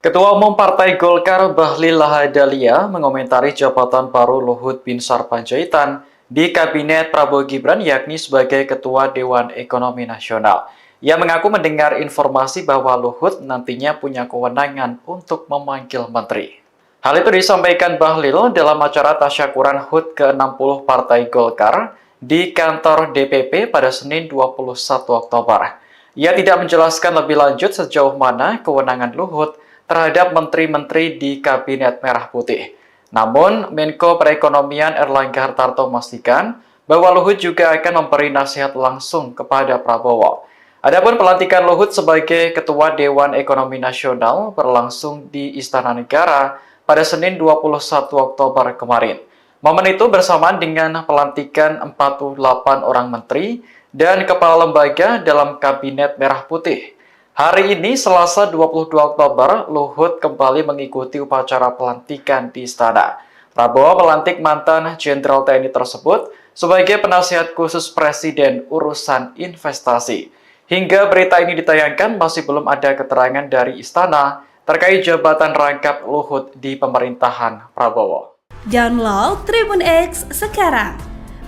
Ketua Umum Partai Golkar Bahlil Lahadalia mengomentari jabatan baru Luhut Binsar Panjaitan di Kabinet Prabowo Gibran, yakni sebagai Ketua Dewan Ekonomi Nasional. Ia mengaku mendengar informasi bahwa Luhut nantinya punya kewenangan untuk memanggil menteri. Hal itu disampaikan Bahlil dalam acara tasyakuran HUT ke-60 Partai Golkar di kantor DPP pada Senin 21 Oktober. Ia tidak menjelaskan lebih lanjut sejauh mana kewenangan Luhut terhadap menteri-menteri di Kabinet Merah Putih. Namun, Menko Perekonomian Erlangga Hartarto memastikan bahwa Luhut juga akan memberi nasihat langsung kepada Prabowo. Adapun pelantikan Luhut sebagai Ketua Dewan Ekonomi Nasional berlangsung di Istana Negara pada Senin 21 Oktober kemarin. Momen itu bersamaan dengan pelantikan 48 orang menteri dan kepala lembaga dalam Kabinet Merah Putih. Hari ini, Selasa 22 Oktober, Luhut kembali mengikuti upacara pelantikan di Istana. Prabowo melantik mantan Jenderal TNI tersebut sebagai penasihat khusus Presiden urusan investasi. Hingga berita ini ditayangkan, masih belum ada keterangan dari Istana terkait jabatan rangkap Luhut di pemerintahan Prabowo. Download Tribun X sekarang,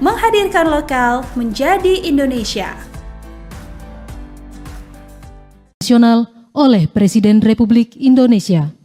menghadirkan lokal menjadi Indonesia. Nasional oleh Presiden Republik Indonesia.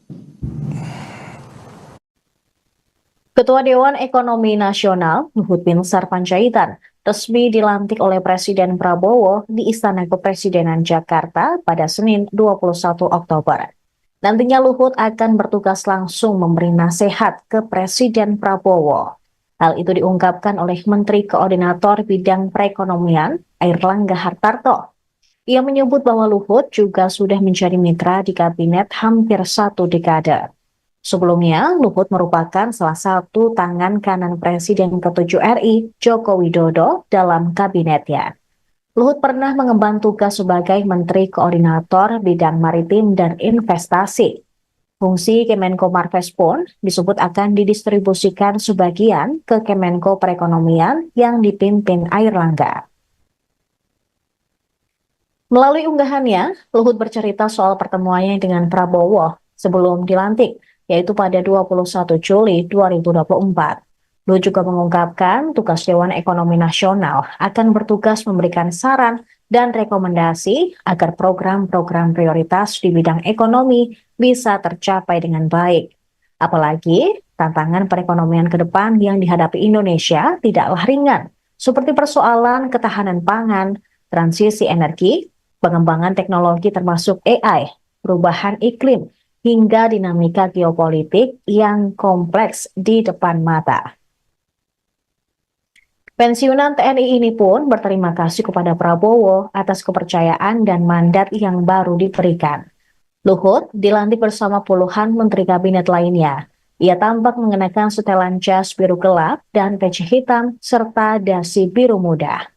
Ketua Dewan Ekonomi Nasional Luhut Binsar Panjaitan resmi dilantik oleh Presiden Prabowo di Istana Kepresidenan Jakarta pada Senin 21 Oktober. Nantinya Luhut akan bertugas langsung memberi nasihat ke Presiden Prabowo. Hal itu diungkapkan oleh Menteri Koordinator Bidang Perekonomian Airlangga Hartarto. Ia menyebut bahwa Luhut juga sudah menjadi mitra di kabinet hampir 1 dekade. Sebelumnya, Luhut merupakan salah satu tangan kanan Presiden ke-7 RI, Joko Widodo, dalam kabinetnya. Luhut pernah mengemban tugas sebagai Menteri Koordinator Bidang Maritim dan Investasi. Fungsi Kemenko Marves pun disebut akan didistribusikan sebagian ke Kemenko Perekonomian yang dipimpin Airlangga. Melalui unggahannya, Luhut bercerita soal pertemuannya dengan Prabowo sebelum dilantik, yaitu pada 21 Juli 2024. Luhut juga mengungkapkan tugas Dewan Ekonomi Nasional akan bertugas memberikan saran dan rekomendasi agar program-program prioritas di bidang ekonomi bisa tercapai dengan baik. Apalagi, tantangan perekonomian ke depan yang dihadapi Indonesia tidaklah ringan, seperti persoalan ketahanan pangan, transisi energi, pengembangan teknologi termasuk AI, perubahan iklim, hingga dinamika geopolitik yang kompleks di depan mata. Pensiunan TNI ini pun berterima kasih kepada Prabowo atas kepercayaan dan mandat yang baru diberikan. Luhut dilantik bersama puluhan menteri kabinet lainnya. Ia tampak mengenakan setelan jas biru gelap dan peci hitam serta dasi biru muda.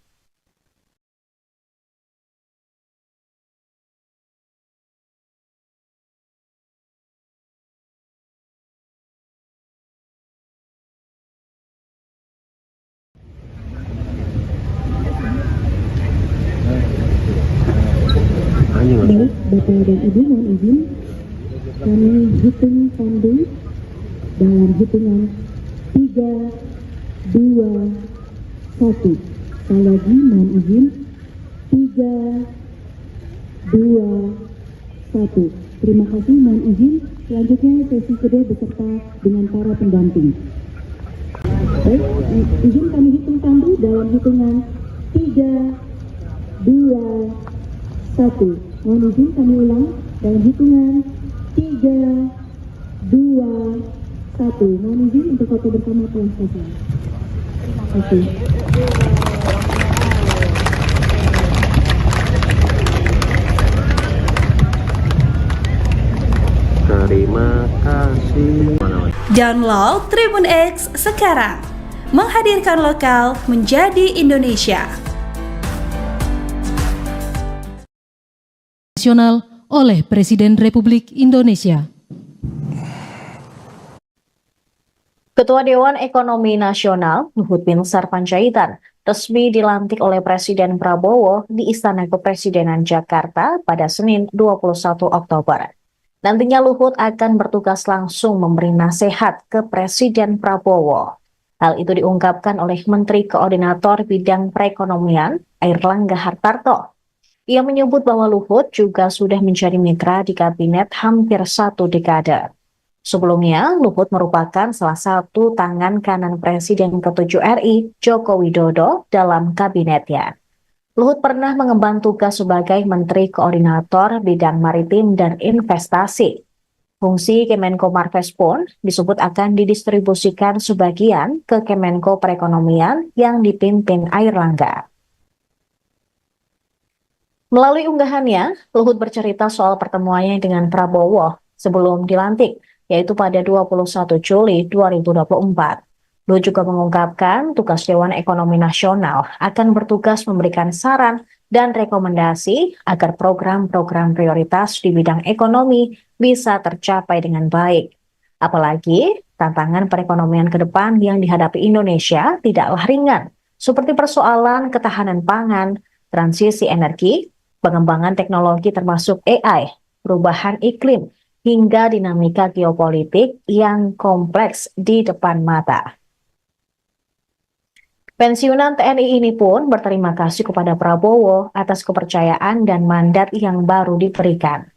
Baik, Bapak dan Ibu, mohon izin kami hitung pandu dalam hitungan 3, 2, 1. Sekali lagi mohon izin 3, 2, 1. Terima kasih, mohon izin. Selanjutnya sesi kedua beserta dengan para pendamping. Baik, izin kami hitung pandu dalam hitungan 3, 2, 1. Mohon izin kami ulang dalam hitungan 3, 2, 1. Mohon izin untuk foto bersama telah selesai. Terima kasih. Terima kasih. Download Tribun X sekarang, menghadirkan lokal menjadi Indonesia. Nasional oleh Presiden Republik Indonesia. Ketua Dewan Ekonomi Nasional Luhut Binsar Panjaitan resmi dilantik oleh Presiden Prabowo di Istana Kepresidenan Jakarta pada Senin 21 Oktober. Nantinya Luhut akan bertugas langsung memberi nasihat ke Presiden Prabowo. Hal itu diungkapkan oleh Menteri Koordinator Bidang Perekonomian Airlangga Hartarto. Ia menyebut bahwa Luhut juga sudah menjadi mitra di kabinet hampir 1 dekade. Sebelumnya, Luhut merupakan salah satu tangan kanan Presiden ke-7 RI, Joko Widodo, dalam kabinetnya. Luhut pernah mengemban tugas sebagai Menteri Koordinator Bidang Maritim dan Investasi. Fungsi Kemenko Marves pun disebut akan didistribusikan sebagian ke Kemenko Perekonomian yang dipimpin Airlangga. Melalui unggahannya, Luhut bercerita soal pertemuannya dengan Prabowo sebelum dilantik, yaitu pada 21 Juli 2024. Luhut juga mengungkapkan tugas Dewan Ekonomi Nasional akan bertugas memberikan saran dan rekomendasi agar program-program prioritas di bidang ekonomi bisa tercapai dengan baik. Apalagi tantangan perekonomian ke depan yang dihadapi Indonesia tidaklah ringan, seperti persoalan ketahanan pangan, transisi energi, pengembangan teknologi termasuk AI, perubahan iklim, hingga dinamika geopolitik yang kompleks di depan mata. Pensiunan TNI ini pun berterima kasih kepada Prabowo atas kepercayaan dan mandat yang baru diberikan.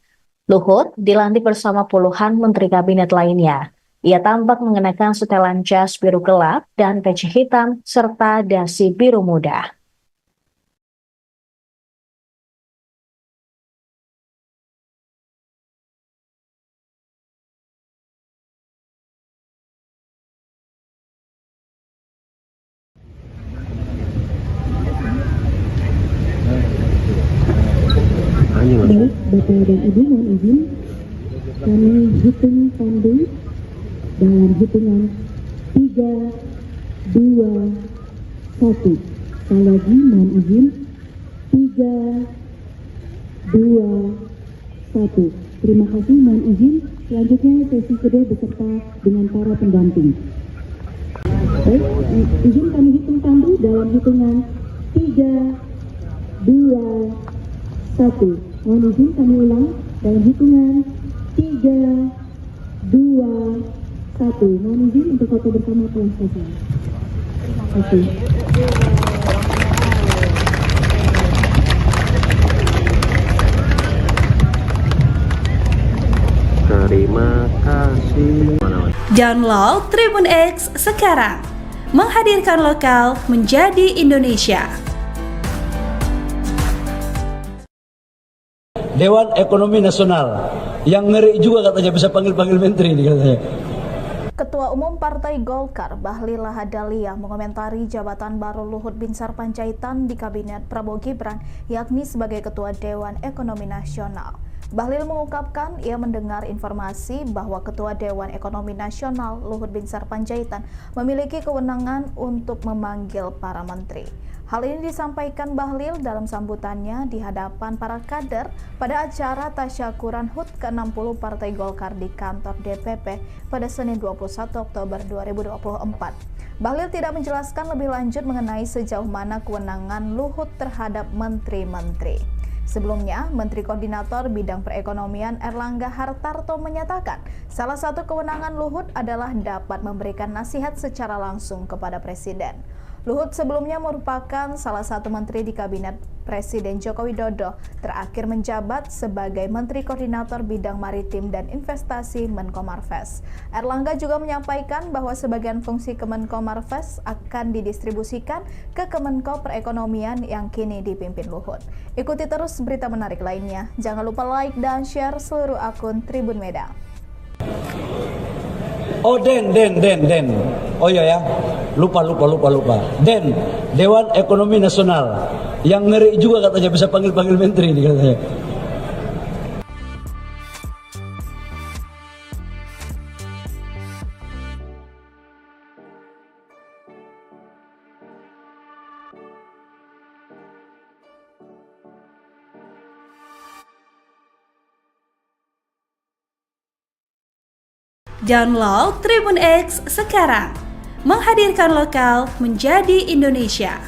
Luhut dilantik bersama puluhan menteri kabinet lainnya. Ia tampak mengenakan setelan jas biru gelap dan peci hitam serta dasi biru muda. Baik, Bapak dan Ibu, mohon izin kami hitung pandu dalam hitungan 3, 2, 1. Sekali lagi mohon izin 3, 2, 1. Terima kasih, mohon izin. Selanjutnya sesi kedua beserta dengan para pendamping. Baik, izin kami hitung pandu dalam hitungan 3, 2, 1. Mohon izin kami ulang dalam hitungan 3, 2, 1. Mohon izin untuk foto bersama telah selesai. Terima kasih. Terima kasih. Download Tribun X sekarang. Menghadirkan lokal menjadi Indonesia. Dewan Ekonomi Nasional yang ngeri juga katanya bisa panggil-panggil menteri nih katanya. Ketua Umum Partai Golkar Bahlil Lahadalia mengomentari jabatan baru Luhut Binsar Panjaitan di Kabinet Prabowo Gibran, yakni sebagai Ketua Dewan Ekonomi Nasional. Bahlil mengungkapkan ia mendengar informasi bahwa Ketua Dewan Ekonomi Nasional Luhut Binsar Panjaitan memiliki kewenangan untuk memanggil para menteri. Hal ini disampaikan Bahlil dalam sambutannya di hadapan para kader pada acara tasyakuran HUT ke-60 Partai Golkar di kantor DPP pada Senin 21 Oktober 2024. Bahlil tidak menjelaskan lebih lanjut mengenai sejauh mana kewenangan Luhut terhadap menteri-menteri. Sebelumnya, Menteri Koordinator Bidang Perekonomian Erlangga Hartarto menyatakan salah satu kewenangan Luhut adalah dapat memberikan nasihat secara langsung kepada Presiden. Luhut sebelumnya merupakan salah satu menteri di Kabinet Presiden Joko Widodo, terakhir menjabat sebagai Menteri Koordinator Bidang Maritim dan Investasi Menko Marves. Erlangga juga menyampaikan bahwa sebagian fungsi Kemenko Marves akan didistribusikan ke Kemenko Perekonomian yang kini dipimpin Luhut. Ikuti terus berita menarik lainnya. Jangan lupa like dan share seluruh akun Tribun Medan. Oh Den. Oh iya ya, lupa. Den, Dewan Ekonomi Nasional yang ngeri juga katanya bisa panggil-panggil menteri nih katanya. Download Tribun X sekarang. Menghadirkan lokal menjadi Indonesia.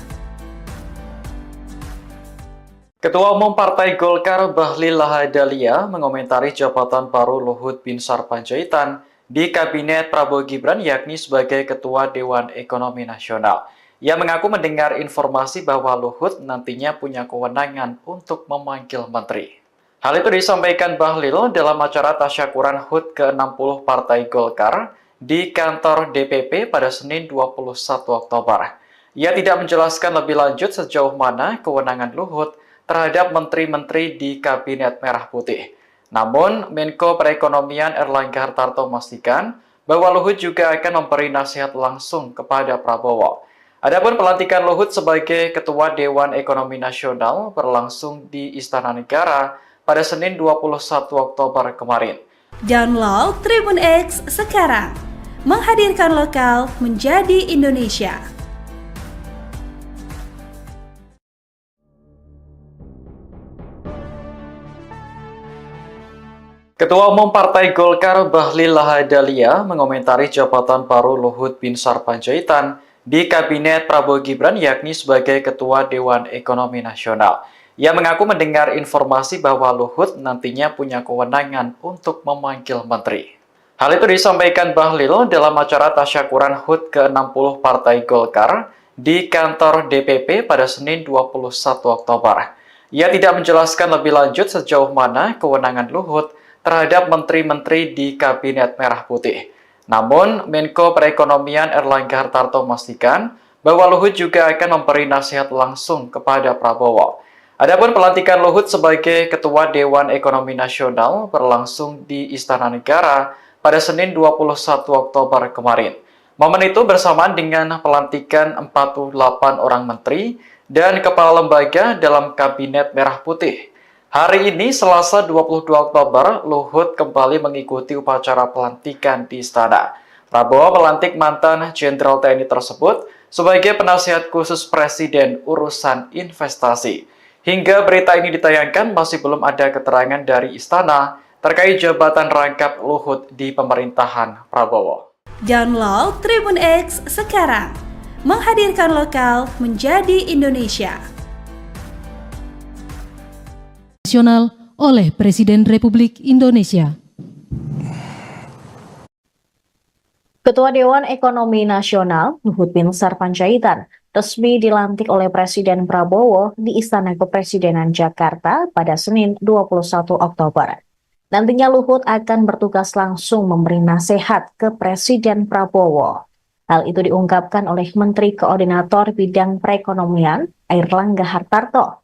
Ketua Umum Partai Golkar Bahlil Lahadalia mengomentari jabatan baru Luhut Binsar Panjaitan di Kabinet Prabowo Gibran, yakni sebagai Ketua Dewan Ekonomi Nasional. Ia mengaku mendengar informasi bahwa Luhut nantinya punya kewenangan untuk memanggil menteri. Hal itu disampaikan Bahlil dalam acara tasyakuran HUT ke-60 Partai Golkar di kantor DPP pada Senin 21 Oktober. Ia tidak menjelaskan lebih lanjut sejauh mana kewenangan Luhut terhadap menteri-menteri di Kabinet Merah Putih. Namun, Menko Perekonomian Erlangga Hartarto memastikan bahwa Luhut juga akan memberi nasihat langsung kepada Prabowo. Adapun pelantikan Luhut sebagai Ketua Dewan Ekonomi Nasional berlangsung di Istana Negara pada Senin 21 Oktober kemarin. Download Tribun X sekarang. Menghadirkan lokal menjadi Indonesia. Ketua Umum Partai Golkar Bahlil Lahadalia mengomentari jabatan baru Luhut Binsar Panjaitan di Kabinet Prabowo Gibran yakni sebagai Ketua Dewan Ekonomi Nasional. Ia mengaku mendengar informasi bahwa Luhut nantinya punya kewenangan untuk memanggil menteri. Hal itu disampaikan Bahlil dalam acara tasyakuran HUT ke-60 Partai Golkar di kantor DPP pada Senin 21 Oktober. Ia tidak menjelaskan lebih lanjut sejauh mana kewenangan Luhut terhadap menteri-menteri di Kabinet Merah Putih. Namun, Menko Perekonomian Erlangga Hartarto memastikan bahwa Luhut juga akan memberi nasihat langsung kepada Prabowo. Adapun pelantikan Luhut sebagai Ketua Dewan Ekonomi Nasional berlangsung di Istana Negara pada Senin 21 Oktober kemarin. Momen itu bersamaan dengan pelantikan 48 orang menteri dan kepala lembaga dalam Kabinet Merah Putih. Hari ini, Selasa 22 Oktober, Luhut kembali mengikuti upacara pelantikan di Istana. Prabowo melantik mantan Jenderal TNI tersebut sebagai penasihat khusus Presiden urusan investasi. Hingga berita ini ditayangkan, masih belum ada keterangan dari Istana terkait jabatan rangkap Luhut di pemerintahan Prabowo. Download Tribun X sekarang, menghadirkan lokal menjadi Indonesia. Nasional oleh Presiden Republik Indonesia. Ketua Dewan Ekonomi Nasional Luhut Binsar Panjaitan resmi dilantik oleh Presiden Prabowo di Istana Kepresidenan Jakarta pada Senin 21 Oktober. Nantinya Luhut akan bertugas langsung memberi nasihat ke Presiden Prabowo. Hal itu diungkapkan oleh Menteri Koordinator Bidang Perekonomian Erlangga Hartarto.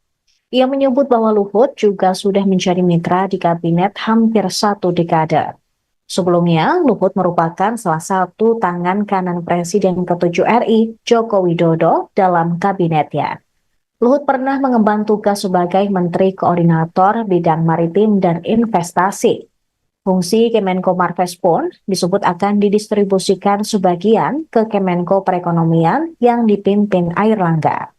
Ia menyebut bahwa Luhut juga sudah menjadi mitra di kabinet hampir 1 dekade. Sebelumnya, Luhut merupakan salah satu tangan kanan Presiden ke-7 RI, Joko Widodo, dalam kabinetnya. Luhut pernah mengemban tugas sebagai Menteri Koordinator Bidang Maritim dan Investasi. Fungsi Kemenko Marves pun disebut akan didistribusikan sebagian ke Kemenko Perekonomian yang dipimpin Airlangga.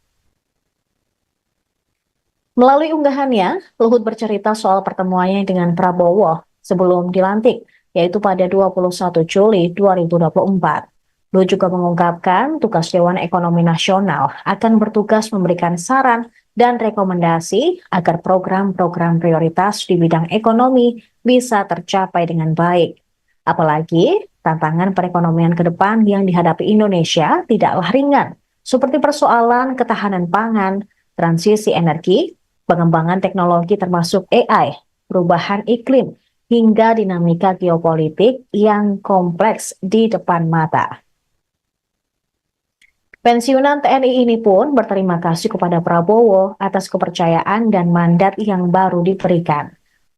Melalui unggahannya, Luhut bercerita soal pertemuannya dengan Prabowo sebelum dilantik, yaitu pada 21 Juli 2024. Luhut juga mengungkapkan tugas Dewan Ekonomi Nasional akan bertugas memberikan saran dan rekomendasi agar program-program prioritas di bidang ekonomi bisa tercapai dengan baik. Apalagi, tantangan perekonomian ke depan yang dihadapi Indonesia tidaklah ringan, seperti persoalan ketahanan pangan, transisi energi, pengembangan teknologi termasuk AI, perubahan iklim, hingga dinamika geopolitik yang kompleks di depan mata. Pensiunan TNI ini pun berterima kasih kepada Prabowo atas kepercayaan dan mandat yang baru diberikan.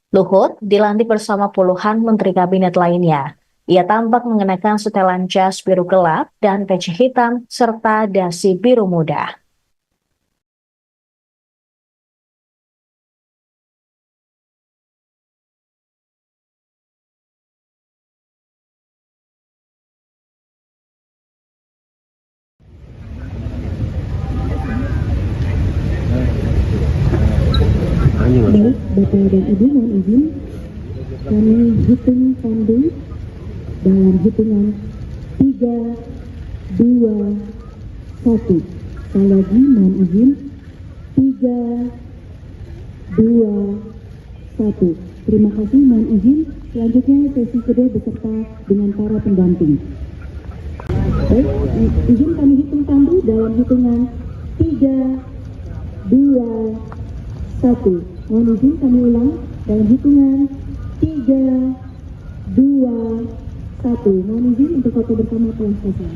Luhut dilantik bersama puluhan menteri kabinet lainnya. Ia tampak mengenakan setelan jas biru gelap dan peci hitam serta dasi biru muda. Baik, Bapak dan Ibu, mohon izin kami hitung pandu dalam hitungan 3, 2, 1. Sekali lagi mohon izin 3, 2, 1. Terima kasih, mohon izin. Selanjutnya sesi kedua beserta dengan para pendamping. Baik, izin kami hitung pandu dalam hitungan 3, 2, 1. Mohon izin kami ulang dalam hitungan 3, 2, 1. Mohon izin untuk foto bersama telah selesai.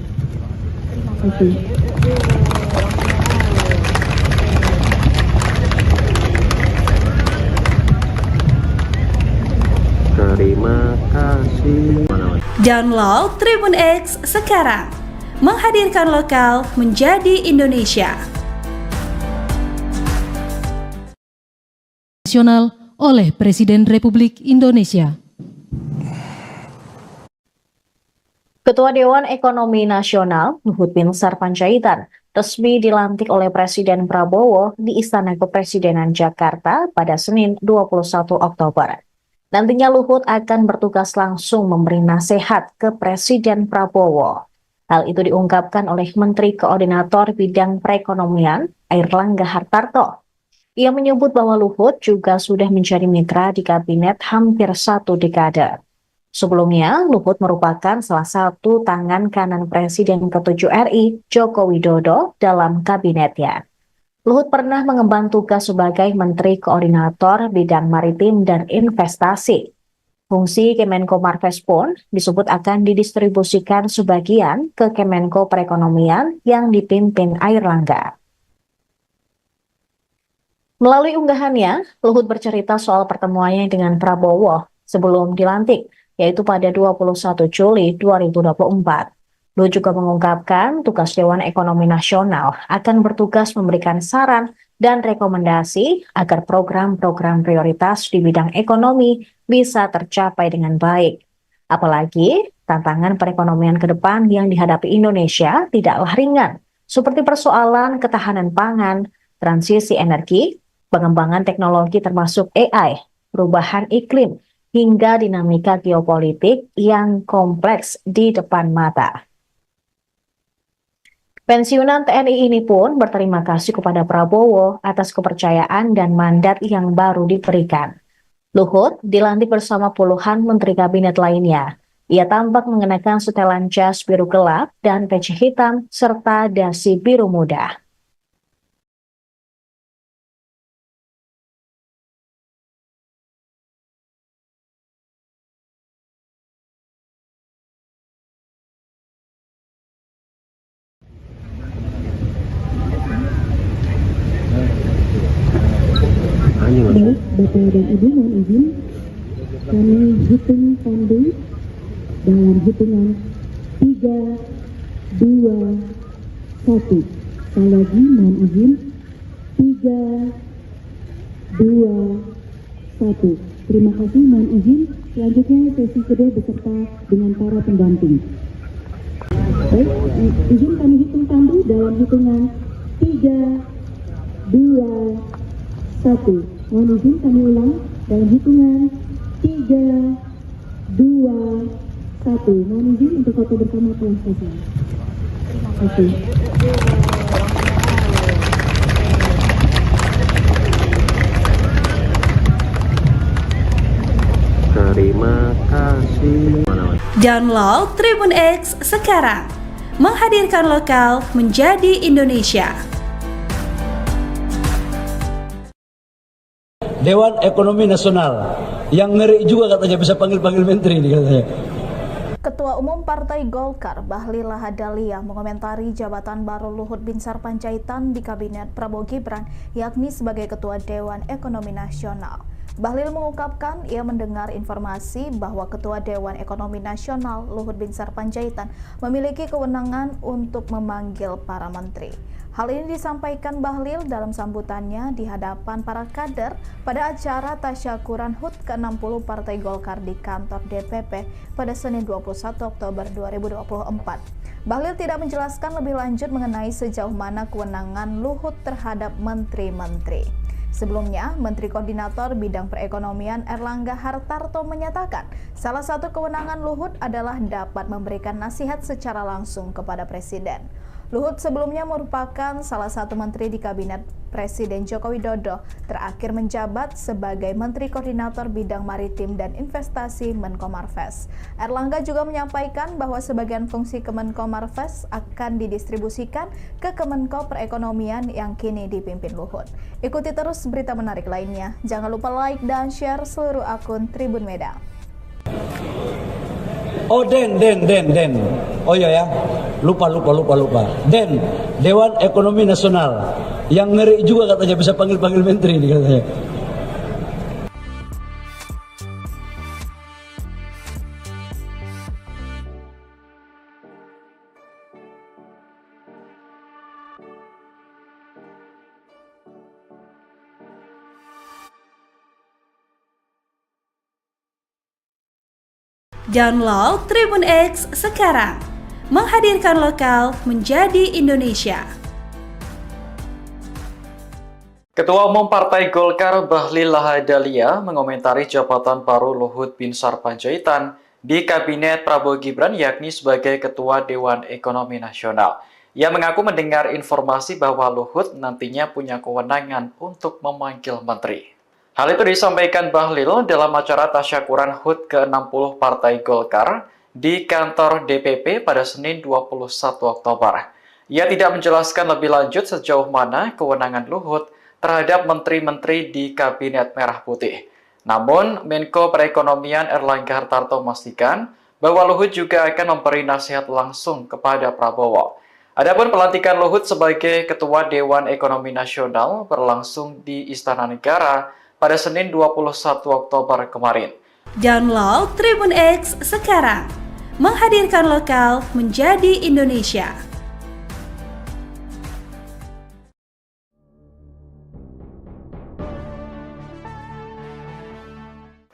Terima kasih. Terima kasih. Download Tribun X sekarang, menghadirkan lokal menjadi Indonesia. Nasional oleh Presiden Republik Indonesia. Ketua Dewan Ekonomi Nasional Luhut Binsar Panjaitan resmi dilantik oleh Presiden Prabowo di Istana Kepresidenan Jakarta pada Senin 21 Oktober. Nantinya Luhut akan bertugas langsung memberi nasihat ke Presiden Prabowo. Hal itu diungkapkan oleh Menteri Koordinator Bidang Perekonomian, Airlangga Hartarto. Ia menyebut bahwa Luhut juga sudah menjadi mitra di kabinet hampir 1 dekade. Sebelumnya, Luhut merupakan salah satu tangan kanan Presiden ke-7 RI, Joko Widodo, dalam kabinetnya. Luhut pernah mengemban tugas sebagai Menteri Koordinator Bidang Maritim dan Investasi. Fungsi Kemenko Marves pun disebut akan didistribusikan sebagian ke Kemenko Perekonomian yang dipimpin Airlangga. Melalui unggahannya, Luhut bercerita soal pertemuannya dengan Prabowo sebelum dilantik, yaitu pada 21 Juli 2024. Luhut juga mengungkapkan tugas Dewan Ekonomi Nasional akan bertugas memberikan saran dan rekomendasi agar program-program prioritas di bidang ekonomi bisa tercapai dengan baik. Apalagi tantangan perekonomian ke depan yang dihadapi Indonesia tidaklah ringan, seperti persoalan ketahanan pangan, transisi energi, pengembangan teknologi termasuk AI, perubahan iklim, hingga dinamika geopolitik yang kompleks di depan mata. Pensiunan TNI ini pun berterima kasih kepada Prabowo atas kepercayaan dan mandat yang baru diberikan. Luhut dilantik bersama puluhan menteri kabinet lainnya. Ia tampak mengenakan setelan jas biru gelap dan peci hitam serta dasi biru muda. Baik, Bapak dan Ibu, mohon izin kami hitung pandu dalam hitungan 3, 2, 1. Sekali lagi mohon izin 3, 2, 1. Terima kasih, mohon izin. Selanjutnya sesi kedua beserta dengan para pendamping. Baik, izin kami hitung pandu dalam hitungan 3, 2, 1. Mohon izin kami ulang dalam hitungan 3, 2, 1. Mohon izin untuk foto bersama telah selesai. Terima kasih. Terima kasih. Download Tribun X sekarang. Menghadirkan lokal menjadi Indonesia. Dewan Ekonomi Nasional yang ngeri juga katanya bisa panggil-panggil menteri ini katanya. Ketua Umum Partai Golkar, Bahlil Lahadalia, mengomentari jabatan baru Luhut Binsar Panjaitan di Kabinet Prabowo Gibran, yakni sebagai Ketua Dewan Ekonomi Nasional. Bahlil mengungkapkan ia mendengar informasi bahwa Ketua Dewan Ekonomi Nasional Luhut Binsar Panjaitan memiliki kewenangan untuk memanggil para menteri. Hal ini disampaikan Bahlil dalam sambutannya di hadapan para kader pada acara tasyakuran HUT ke-60 Partai Golkar di kantor DPP pada Senin 21 Oktober 2024. Bahlil tidak menjelaskan lebih lanjut mengenai sejauh mana kewenangan Luhut terhadap menteri-menteri. Sebelumnya, Menteri Koordinator Bidang Perekonomian Airlangga Hartarto menyatakan salah satu kewenangan Luhut adalah dapat memberikan nasihat secara langsung kepada Presiden. Luhut sebelumnya merupakan salah satu menteri di Kabinet Presiden Joko Widodo, terakhir menjabat sebagai Menteri Koordinator Bidang Maritim dan Investasi Menko Marves. Airlangga juga menyampaikan bahwa sebagian fungsi Kemenko Marves akan didistribusikan ke Kemenko Perekonomian yang kini dipimpin Luhut. Ikuti terus berita menarik lainnya. Jangan lupa like dan share seluruh akun Tribun Medan. Oh Den. Oh iya ya, lupa. Den, Dewan Ekonomi Nasional yang ngeri juga katanya bisa panggil-panggil menteri ini katanya. Download Tribun X sekarang. Menghadirkan lokal menjadi Indonesia. Ketua Umum Partai Golkar Bahlil Lahadalia mengomentari jabatan baru Luhut Binsar Panjaitan di Kabinet Prabowo Gibran yakni sebagai Ketua Dewan Ekonomi Nasional. Ia mengaku mendengar informasi bahwa Luhut nantinya punya kewenangan untuk memanggil menteri. Hal itu disampaikan Bahlil dalam acara tasyakuran HUT ke-60 Partai Golkar di kantor DPP pada Senin 21 Oktober. Ia tidak menjelaskan lebih lanjut sejauh mana kewenangan Luhut terhadap menteri-menteri di Kabinet Merah Putih. Namun, Menko Perekonomian Erlangga Hartarto memastikan bahwa Luhut juga akan memberi nasihat langsung kepada Prabowo. Adapun pelantikan Luhut sebagai Ketua Dewan Ekonomi Nasional berlangsung di Istana Negara pada Senin 21 Oktober kemarin. Download Tribun X sekarang, menghadirkan lokal menjadi Indonesia.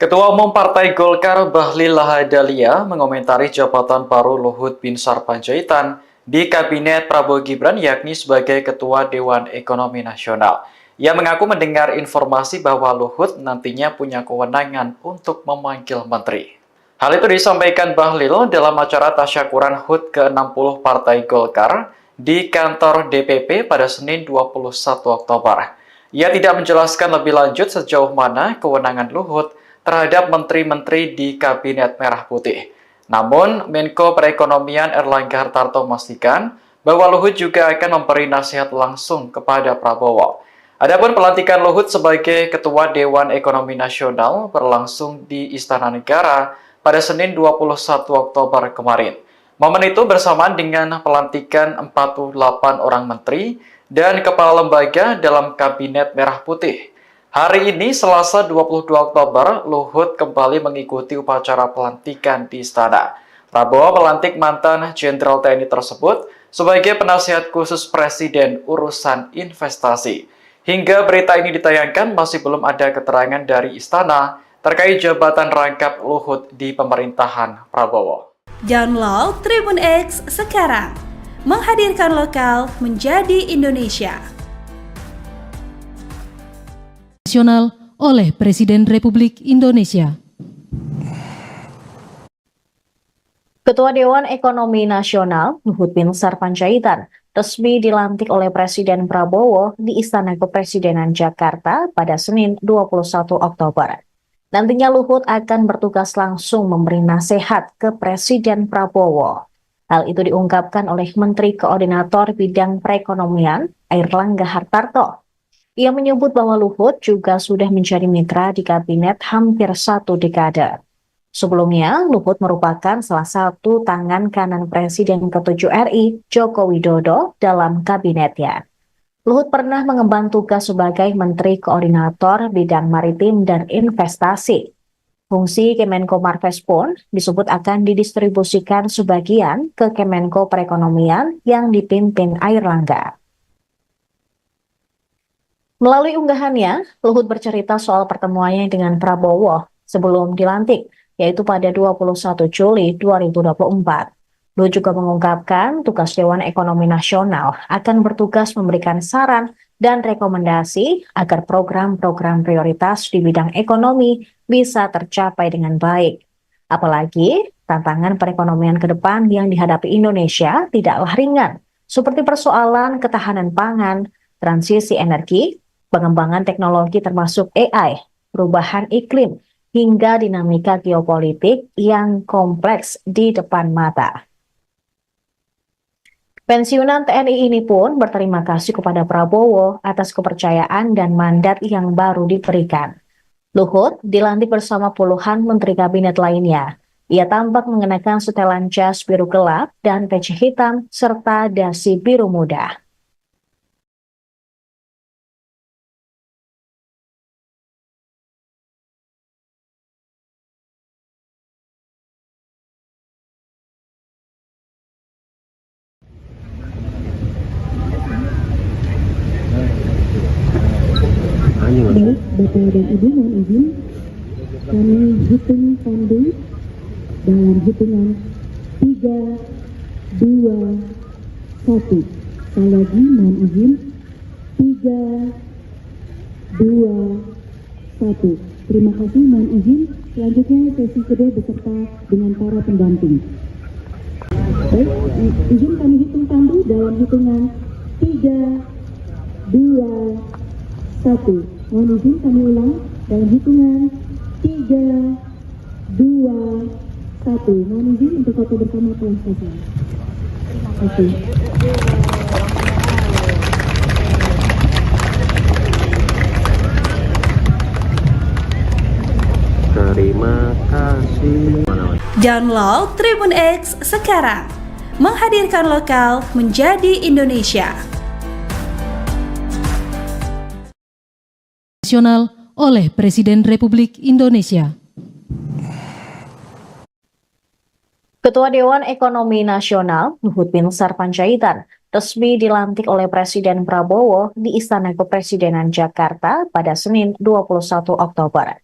Ketua Umum Partai Golkar Bahlil Lahadalia mengomentari jabatan baru Luhut Binsar Panjaitan di Kabinet Prabowo Gibran yakni sebagai Ketua Dewan Ekonomi Nasional. Ia mengaku mendengar informasi bahwa Luhut nantinya punya kewenangan untuk memanggil menteri. Hal itu disampaikan Bahlil dalam acara tasyakuran HUT ke-60 Partai Golkar di kantor DPP pada Senin 21 Oktober. Ia tidak menjelaskan lebih lanjut sejauh mana kewenangan Luhut terhadap menteri-menteri di Kabinet Merah Putih. Namun, Menko Perekonomian Erlangga Hartarto memastikan bahwa Luhut juga akan memberi nasihat langsung kepada Prabowo. Adapun pelantikan Luhut sebagai Ketua Dewan Ekonomi Nasional berlangsung di Istana Negara pada Senin 21 Oktober kemarin. Momen itu bersamaan dengan pelantikan 48 orang menteri dan kepala lembaga dalam Kabinet Merah Putih. Hari ini, Selasa 22 Oktober, Luhut kembali mengikuti upacara pelantikan di Istana. Prabowo melantik mantan Jenderal TNI tersebut sebagai penasihat khusus Presiden urusan investasi. Hingga berita ini ditayangkan, masih belum ada keterangan dari Istana terkait jabatan rangkap Luhut di pemerintahan Prabowo. Download Tribun X sekarang, menghadirkan lokal menjadi Indonesia. Nasional oleh Presiden Republik Indonesia. Ketua Dewan Ekonomi Nasional Luhut Binsar Panjaitan resmi dilantik oleh Presiden Prabowo di Istana Kepresidenan Jakarta pada Senin 21 Oktober. Nantinya Luhut akan bertugas langsung memberi nasihat ke Presiden Prabowo. Hal itu diungkapkan oleh Menteri Koordinator Bidang Perekonomian Erlangga Hartarto. Ia menyebut bahwa Luhut juga sudah menjadi mitra di kabinet hampir 1 dekade. Sebelumnya, Luhut merupakan salah satu tangan kanan Presiden ke-7 RI, Joko Widodo, dalam kabinetnya. Luhut pernah mengemban tugas sebagai Menteri Koordinator Bidang Maritim dan Investasi. Fungsi Kemenko Marves pun disebut akan didistribusikan sebagian ke Kemenko Perekonomian yang dipimpin Airlangga. Melalui unggahannya, Luhut bercerita soal pertemuannya dengan Prabowo sebelum dilantik, yaitu pada 21 Juli 2024. Luhut juga mengungkapkan tugas Dewan Ekonomi Nasional akan bertugas memberikan saran dan rekomendasi agar program-program prioritas di bidang ekonomi bisa tercapai dengan baik. Apalagi tantangan perekonomian ke depan yang dihadapi Indonesia tidaklah ringan, seperti persoalan ketahanan pangan, transisi energi, pengembangan teknologi termasuk AI, perubahan iklim, hingga dinamika geopolitik yang kompleks di depan mata. Pensiunan TNI ini pun berterima kasih kepada Prabowo atas kepercayaan dan mandat yang baru diberikan. Luhut dilantik bersama puluhan menteri kabinet lainnya. Ia tampak mengenakan setelan jas biru gelap dan peci hitam serta dasi biru muda. Baik, Bapak dan Ibu, mohon izin kami hitung pandu dalam hitungan 3, 2, 1. Sekali lagi mohon izin 3, 1. Terima kasih, mohon izin. Selanjutnya sesi kedua beserta dengan para pendamping. Baik, izin kami hitung tandu dalam hitungan 3, 2, 1. Mohon izin kami ulang dalam hitungan 3, 2, 1. Mohon izin untuk foto bersama telah selesai. Terima kasih. Terima kasih. Download Tribun X sekarang. Menghadirkan lokal menjadi Indonesia. Nasional oleh Presiden Republik Indonesia. Ketua Dewan Ekonomi Nasional Luhut Binsar Panjaitan resmi dilantik oleh Presiden Prabowo di Istana Kepresidenan Jakarta pada Senin 21 Oktober.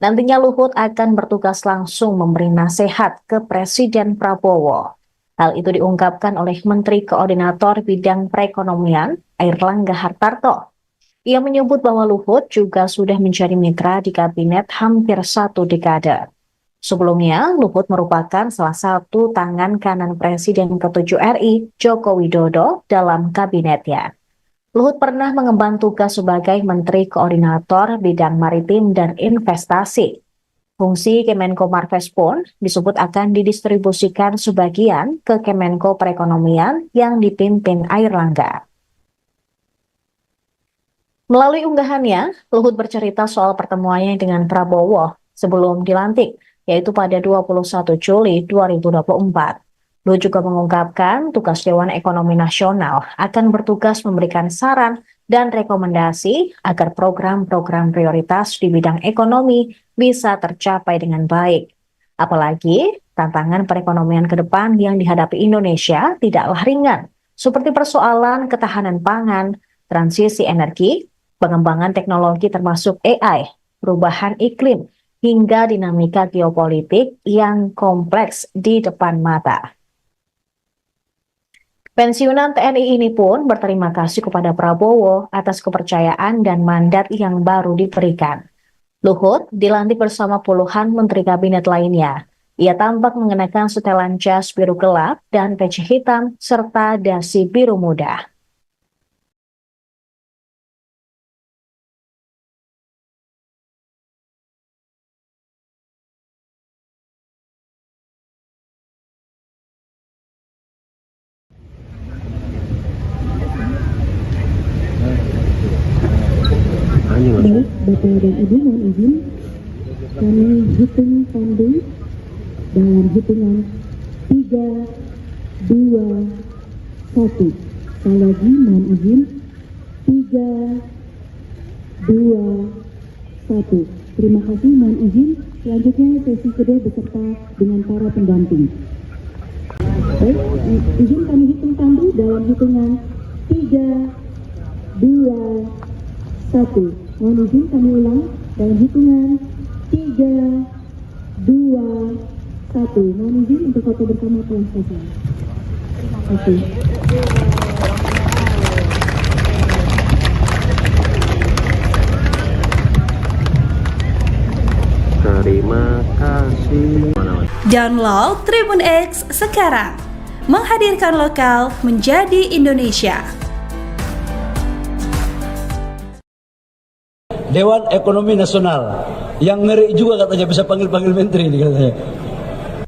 Nantinya Luhut akan bertugas langsung memberi nasihat ke Presiden Prabowo. Hal itu diungkapkan oleh Menteri Koordinator Bidang Perekonomian Airlangga Hartarto. Ia menyebut bahwa Luhut juga sudah menjadi mitra di kabinet hampir 1 dekade. Sebelumnya, Luhut merupakan salah satu tangan kanan Presiden ke-7 RI, Joko Widodo, dalam kabinetnya. Luhut pernah mengemban tugas sebagai Menteri Koordinator Bidang Maritim dan Investasi. Fungsi Kemenko Marves pun disebut akan didistribusikan sebagian ke Kemenko Perekonomian yang dipimpin Airlangga. Melalui unggahannya, Luhut bercerita soal pertemuannya dengan Prabowo sebelum dilantik, yaitu pada 21 Juli 2024. Luhut juga mengungkapkan tugas Dewan Ekonomi Nasional akan bertugas memberikan saran dan rekomendasi agar program-program prioritas di bidang ekonomi bisa tercapai dengan baik. Apalagi tantangan perekonomian ke depan yang dihadapi Indonesia tidaklah ringan, seperti persoalan ketahanan pangan, transisi energi, pengembangan teknologi termasuk AI, perubahan iklim, hingga dinamika geopolitik yang kompleks di depan mata. Pensiunan TNI ini pun berterima kasih kepada Prabowo atas kepercayaan dan mandat yang baru diberikan. Luhut dilantik bersama puluhan menteri kabinet lainnya. Ia tampak mengenakan setelan jas biru gelap dan peci hitam serta dasi biru muda. Baik, Bapak dan Ibu, mohon izin kami hitung tandu dalam hitungan 3, 2, 1. Sekali lagi mohon izin 3, 2, 1. Terima kasih, mohon izin. Selanjutnya sesi kedua beserta dengan para pendamping. Baik, izin kami hitung tandu dalam hitungan 3, 2, 1. Mohon izin kami ulang dalam hitungan 3, 2, 1. Mohon izin untuk foto bersama telah selesai. Terima kasih. Terima kasih. Download Tribun X sekarang. Menghadirkan lokal menjadi Indonesia. Dewan Ekonomi Nasional yang ngeri juga katanya bisa panggil-panggil menteri ini katanya.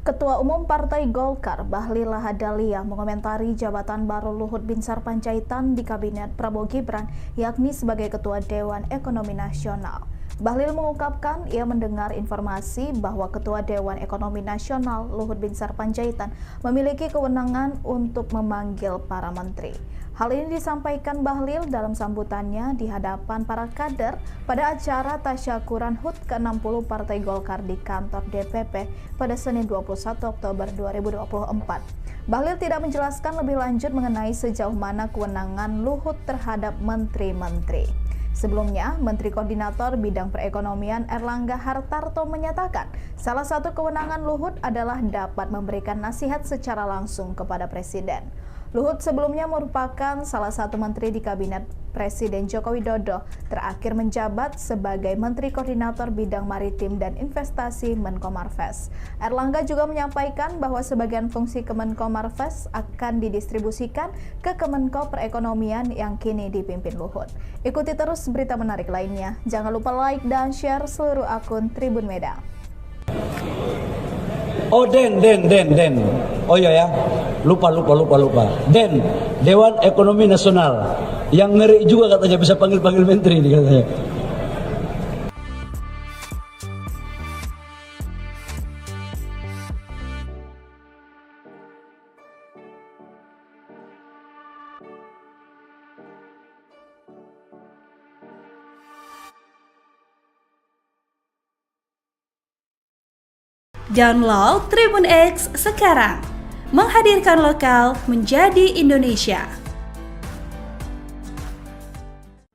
Ketua Umum Partai Golkar Bahlil Lahadalia mengomentari jabatan baru Luhut Binsar Panjaitan di Kabinet Prabowo Gibran, yakni sebagai Ketua Dewan Ekonomi Nasional. Bahlil mengungkapkan ia mendengar informasi bahwa Ketua Dewan Ekonomi Nasional Luhut Binsar Panjaitan memiliki kewenangan untuk memanggil para menteri. Hal ini disampaikan Bahlil dalam sambutannya di hadapan para kader pada acara tasyakuran HUT ke-60 Partai Golkar di kantor DPP pada Senin 21 Oktober 2024. Bahlil tidak menjelaskan lebih lanjut mengenai sejauh mana kewenangan Luhut terhadap menteri-menteri. Sebelumnya, Menteri Koordinator Bidang Perekonomian Airlangga Hartarto menyatakan salah satu kewenangan Luhut adalah dapat memberikan nasihat secara langsung kepada Presiden. Luhut sebelumnya merupakan salah satu menteri di Kabinet Presiden Joko Widodo, terakhir menjabat sebagai Menteri Koordinator Bidang Maritim dan Investasi Menko Marves. Erlangga juga menyampaikan bahwa sebagian fungsi Kemenko Marves akan didistribusikan ke Kemenko Perekonomian yang kini dipimpin Luhut. Ikuti terus berita menarik lainnya. Jangan lupa like dan share seluruh akun Tribun Medan. Oh Den. Oh iya ya, lupa. Den, Dewan Ekonomi Nasional. Yang ngeri juga katanya bisa panggil menteri nih katanya. Download Tribun X sekarang, menghadirkan lokal menjadi Indonesia.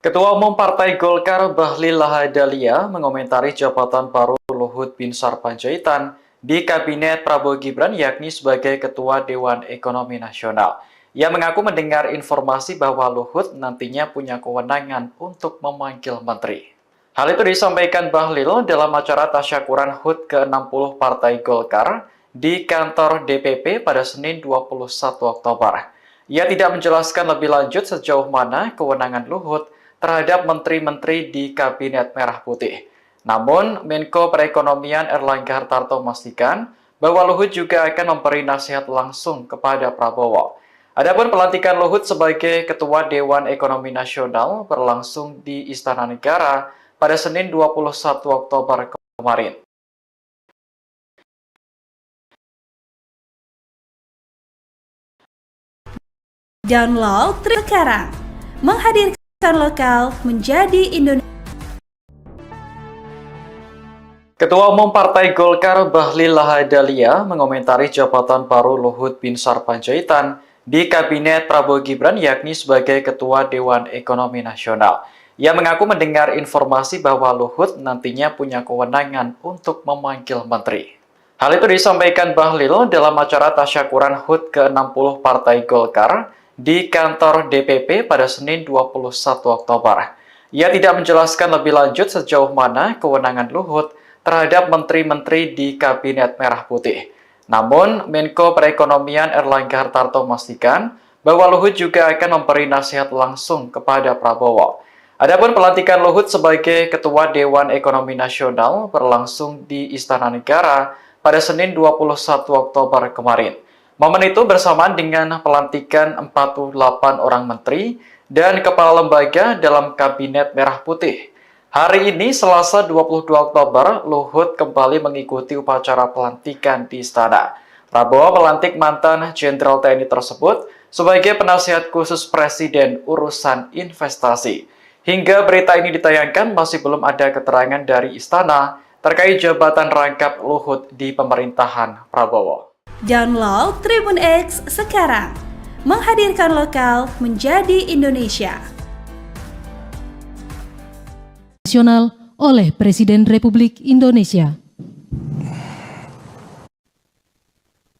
Ketua Umum Partai Golkar Bahlil Lahadalia mengomentari jabatan baru Luhut Binsar Panjaitan di Kabinet Prabowo Gibran yakni sebagai Ketua Dewan Ekonomi Nasional. Ia mengaku mendengar informasi bahwa Luhut nantinya punya kewenangan untuk memanggil menteri. Hal itu disampaikan Bahlil dalam acara tasyakuran HUT ke-60 Partai Golkar di kantor DPP pada Senin 21 Oktober. Ia tidak menjelaskan lebih lanjut sejauh mana kewenangan Luhut terhadap menteri-menteri di Kabinet Merah Putih. Namun, Menko Perekonomian Erlangga Hartarto memastikan bahwa Luhut juga akan memberi nasihat langsung kepada Prabowo. Adapun pelantikan Luhut sebagai Ketua Dewan Ekonomi Nasional berlangsung di Istana Negara pada Senin 21 Oktober kemarin. Download sekarang, menghadirkan lokal menjadi Indonesia. Ketua Umum Partai Golkar Bahlil Lahadalia mengomentari jabatan baru Luhut Binsar Panjaitan di Kabinet Prabowo Gibran yakni sebagai Ketua Dewan Ekonomi Nasional. Ia mengaku mendengar informasi bahwa Luhut nantinya punya kewenangan untuk memanggil menteri. Hal itu disampaikan Bahlil dalam acara tasyakuran HUT ke-60 Partai Golkar di kantor DPP pada Senin 21 Oktober. Ia tidak menjelaskan lebih lanjut sejauh mana kewenangan Luhut terhadap menteri-menteri di Kabinet Merah Putih. Namun, Menko Perekonomian Erlangga Hartarto memastikan bahwa Luhut juga akan memberi nasihat langsung kepada Prabowo. Adapun pelantikan Luhut sebagai Ketua Dewan Ekonomi Nasional berlangsung di Istana Negara pada Senin 21 Oktober kemarin. Momen itu bersamaan dengan pelantikan 48 orang menteri dan kepala lembaga dalam Kabinet Merah Putih. Hari ini, Selasa 22 Oktober, Luhut kembali mengikuti upacara pelantikan di Istana. Prabowo melantik mantan Jenderal TNI tersebut sebagai penasihat khusus Presiden urusan investasi. Hingga berita ini ditayangkan, masih belum ada keterangan dari Istana terkait jabatan rangkap Luhut di pemerintahan Prabowo. Download Tribun X sekarang, menghadirkan lokal menjadi Indonesia. Nasional oleh Presiden Republik Indonesia.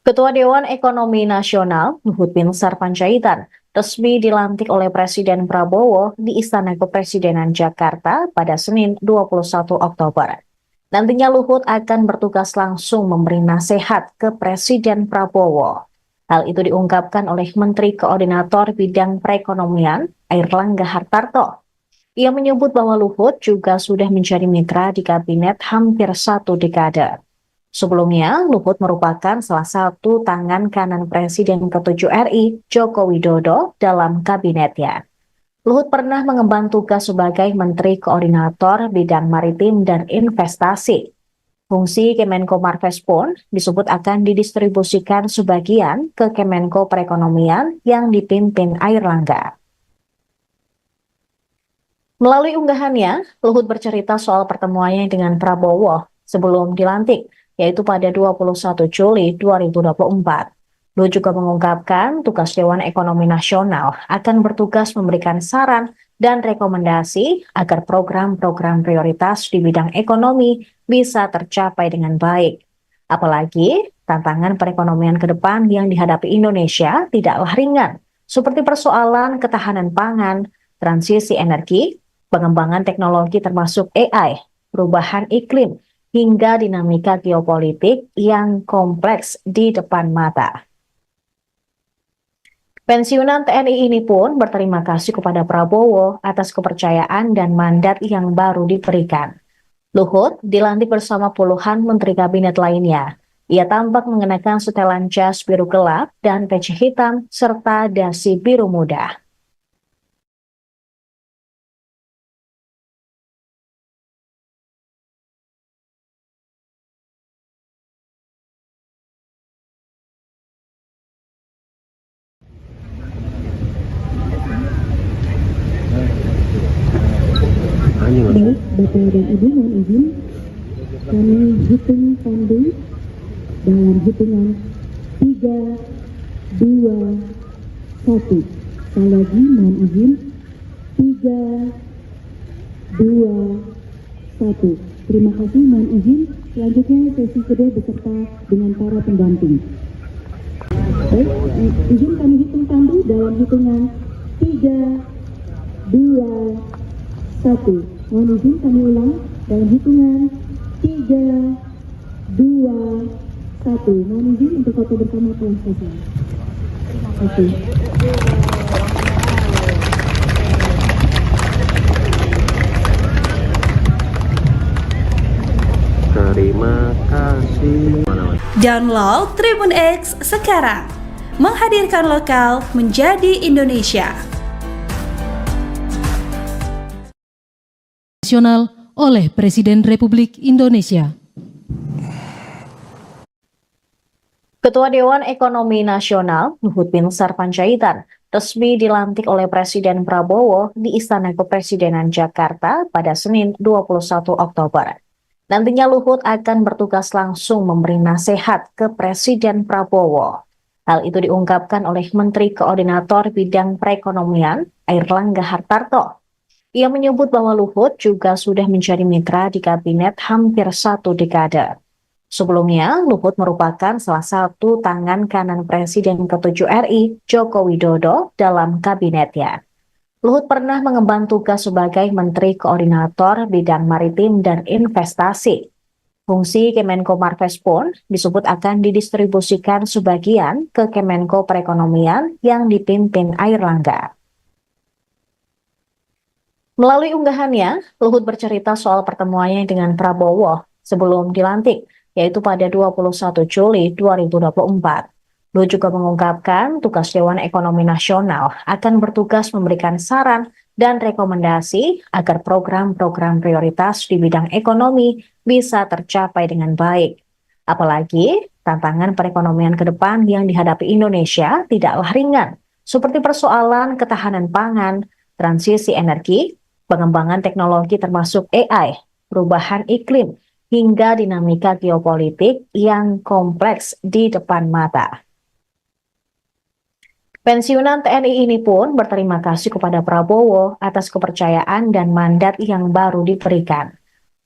Ketua Dewan Ekonomi Nasional Luhut Binsar Panjaitan resmi dilantik oleh Presiden Prabowo di Istana Kepresidenan Jakarta pada Senin 21 Oktober. Nantinya Luhut akan bertugas langsung memberi nasihat ke Presiden Prabowo. Hal itu diungkapkan oleh Menteri Koordinator Bidang Perekonomian Erlangga Hartarto. Ia menyebut bahwa Luhut juga sudah menjadi mitra di kabinet hampir 1 dekade. Sebelumnya, Luhut merupakan salah satu tangan kanan Presiden ke-7 RI, Joko Widodo, dalam kabinetnya. Luhut pernah mengemban tugas sebagai Menteri Koordinator Bidang Maritim dan Investasi. Fungsi Kemenko Marves pun disebut akan didistribusikan sebagian ke Kemenko Perekonomian yang dipimpin Airlangga. Melalui unggahannya, Luhut bercerita soal pertemuannya dengan Prabowo sebelum dilantik, yaitu pada 21 Juli 2024. Luhut juga mengungkapkan tugas Dewan Ekonomi Nasional akan bertugas memberikan saran dan rekomendasi agar program-program prioritas di bidang ekonomi bisa tercapai dengan baik. Apalagi tantangan perekonomian ke depan yang dihadapi Indonesia tidaklah ringan, seperti persoalan ketahanan pangan, transisi energi, pengembangan teknologi termasuk AI, perubahan iklim, hingga dinamika geopolitik yang kompleks di depan mata. Pensiunan TNI ini pun berterima kasih kepada Prabowo atas kepercayaan dan mandat yang baru diberikan. Luhut dilantik bersama puluhan menteri kabinet lainnya. Ia tampak mengenakan setelan jas biru gelap dan peci hitam serta dasi biru muda. Baik, Bapak dan Ibu, mohon izin kami hitung pandu dalam hitungan 3, 2, 1. Sekali lagi mohon izin 3, 2, 1. Terima kasih, mohon izin. Selanjutnya sesi kedua beserta dengan para pendamping. Baik, izin kami hitung pandu dalam hitungan 3, 2, 1. Mohon izin kami ulang dalam hitungan 3, 2, 1. Mohon izin untuk foto bersama telah selesai. Terima kasih. Terima kasih. Download Tribun X sekarang. Menghadirkan lokal menjadi Indonesia. Nasional oleh Presiden Republik Indonesia. Ketua Dewan Ekonomi Nasional Luhut Binsar Panjaitan resmi dilantik oleh Presiden Prabowo di Istana Kepresidenan Jakarta pada Senin 21 Oktober. Nantinya Luhut akan bertugas langsung memberi nasihat ke Presiden Prabowo. Hal itu diungkapkan oleh Menteri Koordinator Bidang Perekonomian Airlangga Hartarto. Ia menyebut bahwa Luhut juga sudah menjadi mitra di kabinet hampir 1 dekade. Sebelumnya, Luhut merupakan salah satu tangan kanan Presiden ke-7 RI, Joko Widodo, dalam kabinetnya. Luhut pernah mengemban tugas sebagai Menteri Koordinator Bidang Maritim dan Investasi. Fungsi Kemenko Marves pun disebut akan didistribusikan sebagian ke Kemenko Perekonomian yang dipimpin Airlangga. Melalui unggahannya, Luhut bercerita soal pertemuannya dengan Prabowo sebelum dilantik, yaitu pada 21 Juli 2024. Luhut juga mengungkapkan tugas Dewan Ekonomi Nasional akan bertugas memberikan saran dan rekomendasi agar program-program prioritas di bidang ekonomi bisa tercapai dengan baik. Apalagi tantangan perekonomian ke depan yang dihadapi Indonesia tidaklah ringan, seperti persoalan ketahanan pangan, transisi energi, pengembangan teknologi termasuk AI, perubahan iklim, hingga dinamika geopolitik yang kompleks di depan mata. Pensiunan TNI ini pun berterima kasih kepada Prabowo atas kepercayaan dan mandat yang baru diberikan.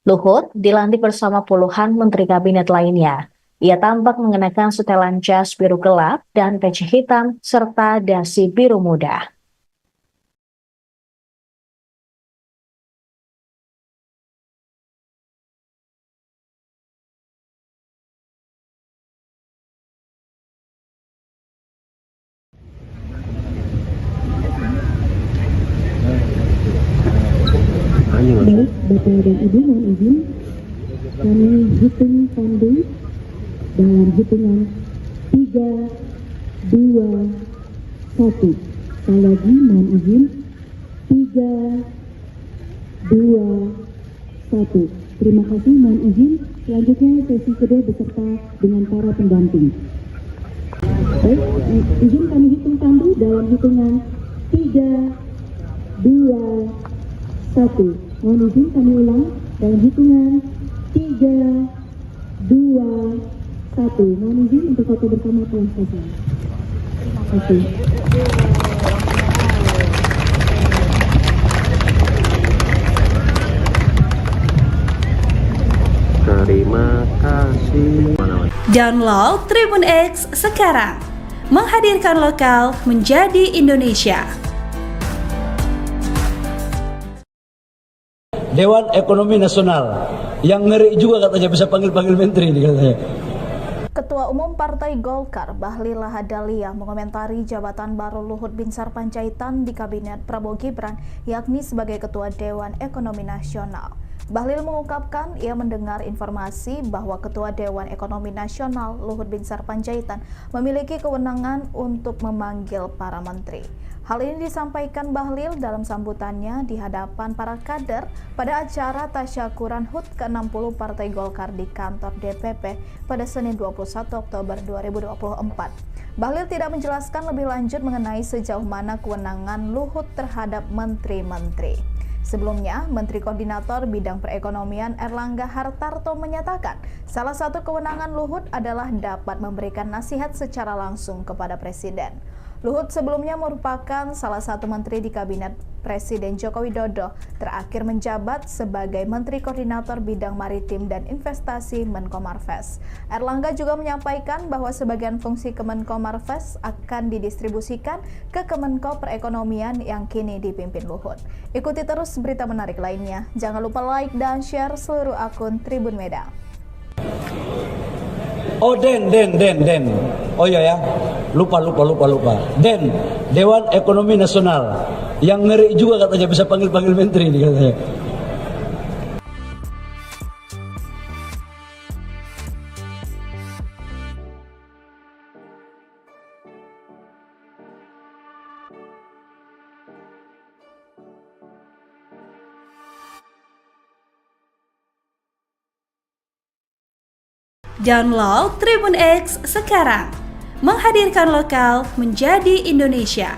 Luhut dilantik bersama puluhan menteri kabinet lainnya. Ia tampak mengenakan setelan jas biru gelap dan peci hitam serta dasi biru muda. Baik, Bapak dan Ibu, mohon izin kami hitung pandu dalam hitungan 3, 2, 1. Sekali lagi mohon izin 3, 2, 1. Terima kasih, mohon izin. Selanjutnya sesi kedua beserta dengan para pendamping. Baik, izin kami hitung pandu dalam hitungan 3, 2, 1. Mohon izin kami ulang dalam hitungan 3, 2, 1. Mohon izin untuk foto bersama telah selesai. Terima kasih. Terima kasih. Download Tribun X sekarang. menghadirkan lokal menjadi Indonesia. Dewan Ekonomi Nasional yang ngeri juga katanya bisa panggil-panggil menteri ini katanya. Ketua Umum Partai Golkar Bahlil Lahadalia mengomentari jabatan baru Luhut Binsar Panjaitan di Kabinet Prabowo Gibran, yakni sebagai Ketua Dewan Ekonomi Nasional. Bahlil mengungkapkan ia mendengar informasi bahwa Ketua Dewan Ekonomi Nasional Luhut Binsar Panjaitan memiliki kewenangan untuk memanggil para menteri. Hal ini disampaikan Bahlil dalam sambutannya di hadapan para kader pada acara tasyakuran HUT ke-60 Partai Golkar di kantor DPP pada Senin 21 Oktober 2024. Bahlil tidak menjelaskan lebih lanjut mengenai sejauh mana kewenangan Luhut terhadap menteri-menteri. Sebelumnya, Menteri Koordinator Bidang Perekonomian Erlangga Hartarto menyatakan salah satu kewenangan Luhut adalah dapat memberikan nasihat secara langsung kepada Presiden. Luhut sebelumnya merupakan salah satu menteri di Kabinet Presiden Joko Widodo, terakhir menjabat sebagai Menteri Koordinator Bidang Maritim dan Investasi Menko Marves. Erlangga juga menyampaikan bahwa sebagian fungsi Kemenko Marves akan didistribusikan ke Kemenko Perekonomian yang kini dipimpin Luhut. Ikuti terus berita menarik lainnya. Jangan lupa like dan share seluruh akun Tribun Medan. Oh Den. Oh iya ya, lupa. Den, Dewan Ekonomi Nasional yang ngeri juga katanya bisa panggil-panggil menteri ini katanya. Download Tribun X sekarang, menghadirkan lokal menjadi Indonesia.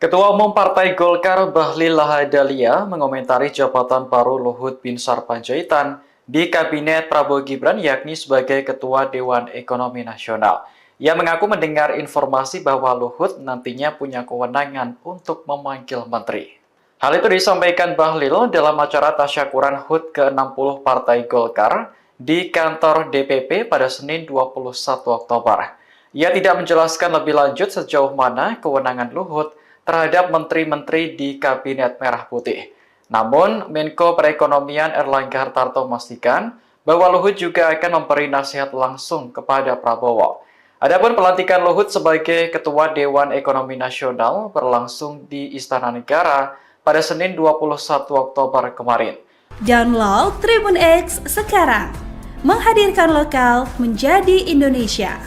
Ketua Umum Partai Golkar Bahlil Lahadalia mengomentari jabatan baru Luhut Binsar Panjaitan di Kabinet Prabowo Gibran, yakni sebagai Ketua Dewan Ekonomi Nasional. Ia mengaku mendengar informasi bahwa Luhut nantinya punya kewenangan untuk memanggil menteri. Hal itu disampaikan Bahlil dalam acara tasyakuran HUT ke-60 Partai Golkar di kantor DPP pada Senin 21 Oktober. Ia tidak menjelaskan lebih lanjut sejauh mana kewenangan Luhut terhadap menteri-menteri di Kabinet Merah Putih. Namun, Menko Perekonomian Erlangga Hartarto memastikan bahwa Luhut juga akan memberi nasihat langsung kepada Prabowo. Adapun pelantikan Luhut sebagai Ketua Dewan Ekonomi Nasional berlangsung di Istana Negara pada Senin 21 Oktober kemarin. Download Tribun X sekarang, menghadirkan lokal menjadi Indonesia.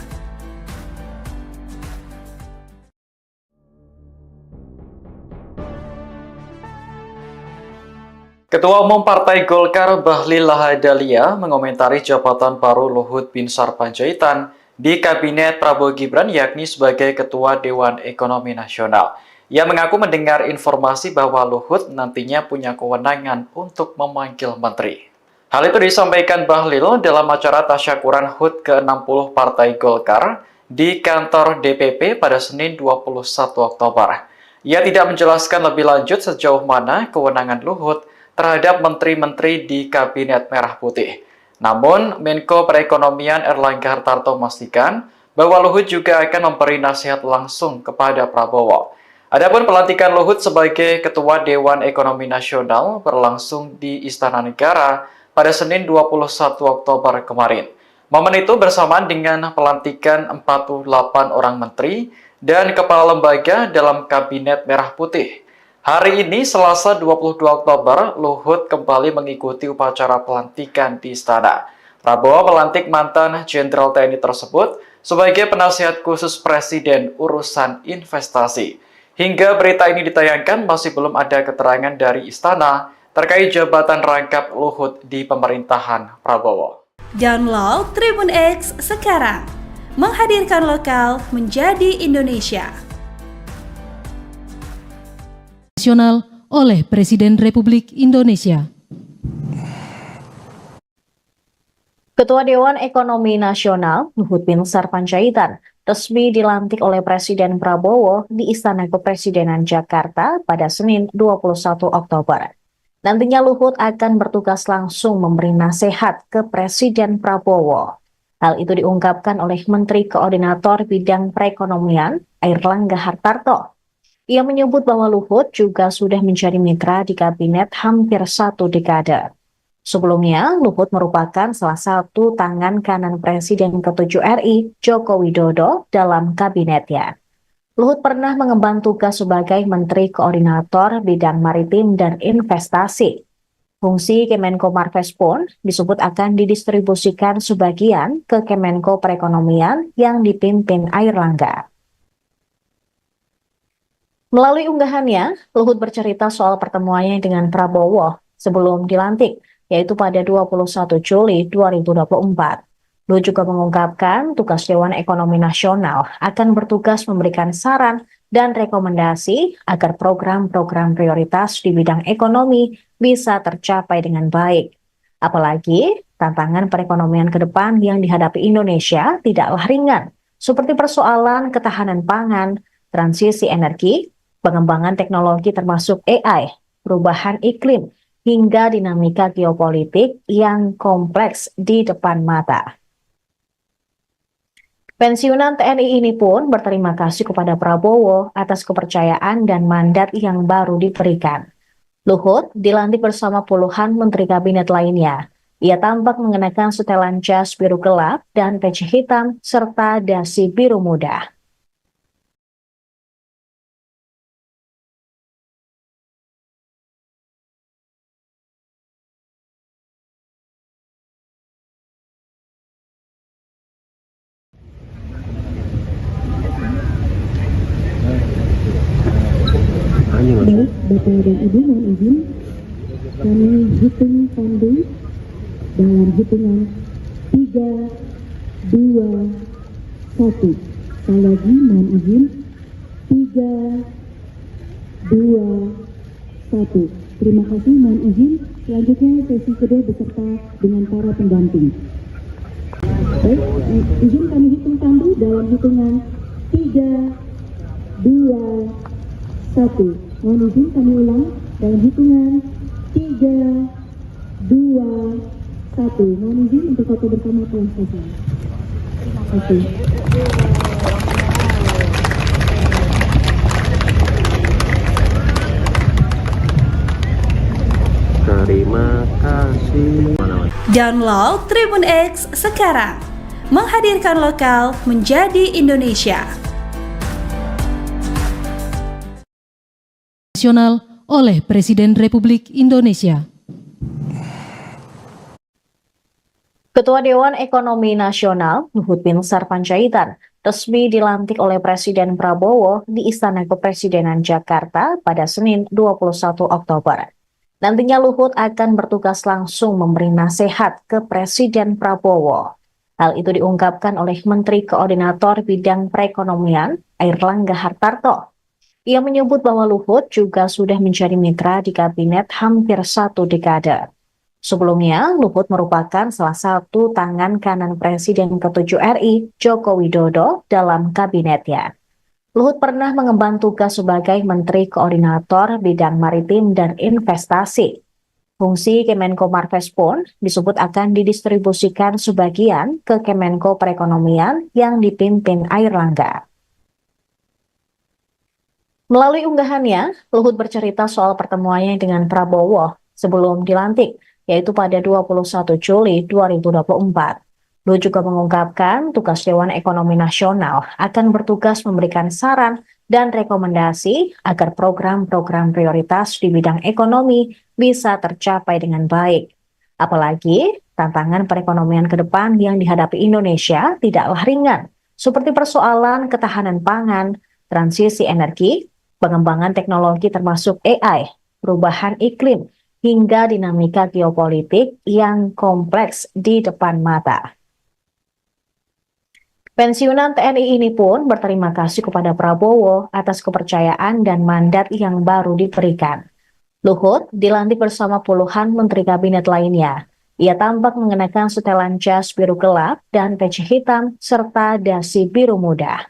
Ketua Umum Partai Golkar Bahlil Lahadalia mengomentari jabatan baru Luhut Binsar Panjaitan di Kabinet Prabowo Gibran, yakni sebagai Ketua Dewan Ekonomi Nasional. Ia mengaku mendengar informasi bahwa Luhut nantinya punya kewenangan untuk memanggil menteri. Hal itu disampaikan Bahlil dalam acara tasyakuran HUT ke-60 Partai Golkar di kantor DPP pada Senin 21 Oktober. Ia tidak menjelaskan lebih lanjut sejauh mana kewenangan Luhut terhadap menteri-menteri di Kabinet Merah Putih. Namun, Menko Perekonomian Erlangga Hartarto memastikan bahwa Luhut juga akan memberi nasihat langsung kepada Prabowo. Adapun pelantikan Luhut sebagai Ketua Dewan Ekonomi Nasional berlangsung di Istana Negara pada Senin 21 Oktober kemarin. Momen itu bersamaan dengan pelantikan 48 orang menteri dan kepala lembaga dalam Kabinet Merah Putih. Hari ini, Selasa 22 Oktober, Luhut kembali mengikuti upacara pelantikan di Istana. Prabowo melantik mantan Jenderal TNI tersebut sebagai penasihat khusus Presiden urusan investasi. Hingga berita ini ditayangkan, masih belum ada keterangan dari Istana terkait jabatan rangkap Luhut di pemerintahan Prabowo. Download Tribun X sekarang, menghadirkan lokal menjadi Indonesia. Nasional oleh Presiden Republik Indonesia. Ketua Dewan Ekonomi Nasional Luhut Binsar Panjaitan resmi dilantik oleh Presiden Prabowo di Istana Kepresidenan Jakarta pada Senin 21 Oktober. Nantinya Luhut akan bertugas langsung memberi nasihat ke Presiden Prabowo. Hal itu diungkapkan oleh Menteri Koordinator Bidang Perekonomian, Airlangga Hartarto. Ia menyebut bahwa Luhut juga sudah menjadi mitra di kabinet hampir 1 dekade. Sebelumnya, Luhut merupakan salah satu tangan kanan Presiden ke-7 RI, Joko Widodo, dalam kabinetnya. Luhut pernah mengemban tugas sebagai Menteri Koordinator Bidang Maritim dan Investasi. Fungsi Kemenko Marves pun disebut akan didistribusikan sebagian ke Kemenko Perekonomian yang dipimpin Airlangga. Melalui unggahannya, Luhut bercerita soal pertemuannya dengan Prabowo sebelum dilantik, yaitu pada 21 Juli 2024. Luhut juga mengungkapkan tugas Dewan Ekonomi Nasional akan bertugas memberikan saran dan rekomendasi agar program-program prioritas di bidang ekonomi bisa tercapai dengan baik. Apalagi tantangan perekonomian ke depan yang dihadapi Indonesia tidaklah ringan, seperti persoalan ketahanan pangan, transisi energi, pengembangan teknologi termasuk AI, perubahan iklim, hingga dinamika geopolitik yang kompleks di depan mata. Pensiunan TNI ini pun berterima kasih kepada Prabowo atas kepercayaan dan mandat yang baru diberikan. Luhut dilantik bersama puluhan menteri kabinet lainnya. Ia tampak mengenakan setelan jas biru gelap dan peci hitam serta dasi biru muda. Baik, Bapak dan Ibu mohon izin kami hitung pandu dalam hitungan 3, 2, 1. Sekali lagi mohon izin 3, 2, 1. Terima kasih, mohon izin. Selanjutnya sesi kedua beserta dengan para pendamping. Baik, izin kami hitung pandu dalam hitungan 3, 2, 1. Mohon izin kami ulang dalam hitungan 3, 2, 1. Mohon izin untuk foto bersama telah selesai. Terima kasih. Terima kasih. Download Tribun X sekarang. Menghadirkan lokal menjadi Indonesia. Nasional oleh Presiden Republik Indonesia. Ketua Dewan Ekonomi Nasional, Luhut Binsar Panjaitan, resmi dilantik oleh Presiden Prabowo di Istana Kepresidenan Jakarta pada Senin 21 Oktober. Nantinya Luhut akan bertugas langsung memberi nasihat ke Presiden Prabowo. Hal itu diungkapkan oleh Menteri Koordinator Bidang Perekonomian, Airlangga Hartarto. Ia menyebut bahwa Luhut juga sudah menjadi mitra di kabinet hampir 1 dekade. Sebelumnya, Luhut merupakan salah satu tangan kanan Presiden ke-7 RI, Joko Widodo, dalam kabinetnya. Luhut pernah mengemban tugas sebagai Menteri Koordinator Bidang Maritim dan Investasi. Fungsi Kemenko Marves pun disebut akan didistribusikan sebagian ke Kemenko Perekonomian yang dipimpin Airlangga. Melalui unggahannya, Luhut bercerita soal pertemuannya dengan Prabowo sebelum dilantik, yaitu pada 21 Juli 2024. Luhut juga mengungkapkan tugas Dewan Ekonomi Nasional akan bertugas memberikan saran dan rekomendasi agar program-program prioritas di bidang ekonomi bisa tercapai dengan baik. Apalagi tantangan perekonomian ke depan yang dihadapi Indonesia tidaklah ringan, seperti persoalan ketahanan pangan, transisi energi, pengembangan teknologi termasuk AI, perubahan iklim, hingga dinamika geopolitik yang kompleks di depan mata. Pensiunan TNI ini pun berterima kasih kepada Prabowo atas kepercayaan dan mandat yang baru diberikan. Luhut dilantik bersama puluhan menteri kabinet lainnya. Ia tampak mengenakan setelan jas biru gelap dan peci hitam serta dasi biru muda.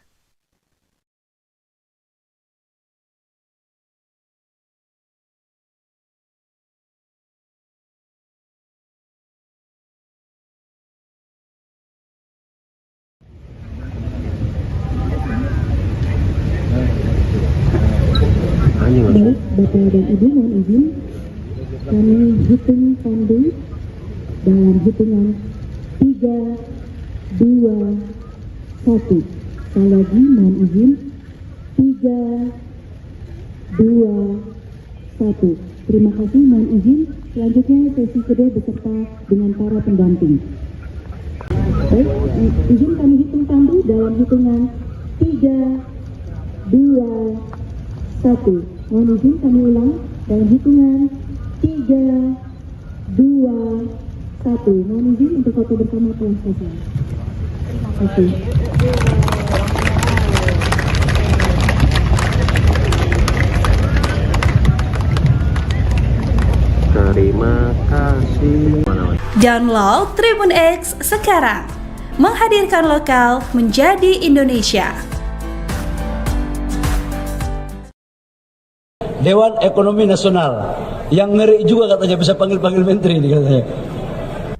Baik, Bapak dan Ibu mohon izin kami hitung tandu dalam hitungan 3, 2, 1. Sekali lagi mohon izin 3, 2, 1. Terima kasih, mohon izin. Selanjutnya sesi kedua beserta dengan para pendamping. Baik, izin kami hitung tandu dalam hitungan 3, 2, 1. Mohon izin kami ulang dalam hitungan 3, 2, 1. Mohon izin untuk foto bersama telah selesai. Terima kasih. Terima kasih. Download Tribun X sekarang. Menghadirkan lokal menjadi Indonesia. Dewan Ekonomi Nasional yang ngeri juga katanya bisa panggil-panggil menteri ini katanya.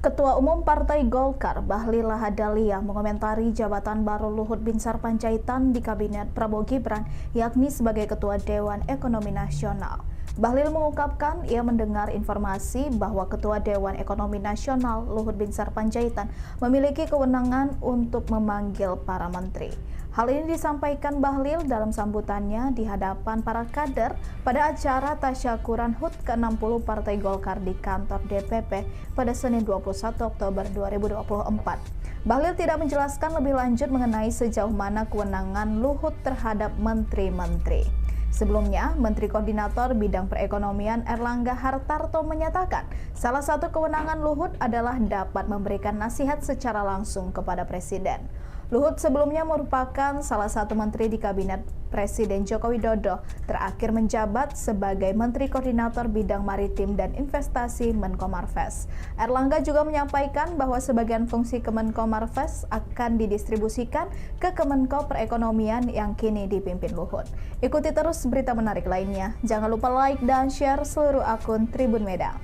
Ketua Umum Partai Golkar Bahlil Lahadalia mengomentari jabatan baru Luhut Binsar Panjaitan di Kabinet Prabowo Gibran, yakni sebagai Ketua Dewan Ekonomi Nasional. Bahlil mengungkapkan ia mendengar informasi bahwa Ketua Dewan Ekonomi Nasional Luhut Binsar Panjaitan memiliki kewenangan untuk memanggil para menteri. Hal ini disampaikan Bahlil dalam sambutannya di hadapan para kader pada acara tasyakuran HUT ke-60 Partai Golkar di kantor DPP pada Senin 21 Oktober 2024. Bahlil tidak menjelaskan lebih lanjut mengenai sejauh mana kewenangan Luhut terhadap menteri-menteri. Sebelumnya, Menteri Koordinator Bidang Perekonomian Erlangga Hartarto menyatakan salah satu kewenangan Luhut adalah dapat memberikan nasihat secara langsung kepada Presiden. Luhut sebelumnya merupakan salah satu menteri di Kabinet Presiden Joko Widodo, terakhir menjabat sebagai Menteri Koordinator Bidang Maritim dan Investasi Menko Marves. Erlangga juga menyampaikan bahwa sebagian fungsi Kemenko Marves akan didistribusikan ke Kemenko Perekonomian yang kini dipimpin Luhut. Ikuti terus berita menarik lainnya. Jangan lupa like dan share seluruh akun Tribun Medan.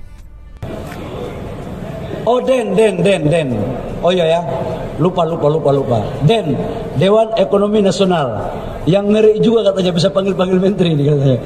Oh Den. Oh iya ya, lupa. Den, Dewan Ekonomi Nasional yang ngeri juga katanya bisa panggil-panggil menteri ini katanya.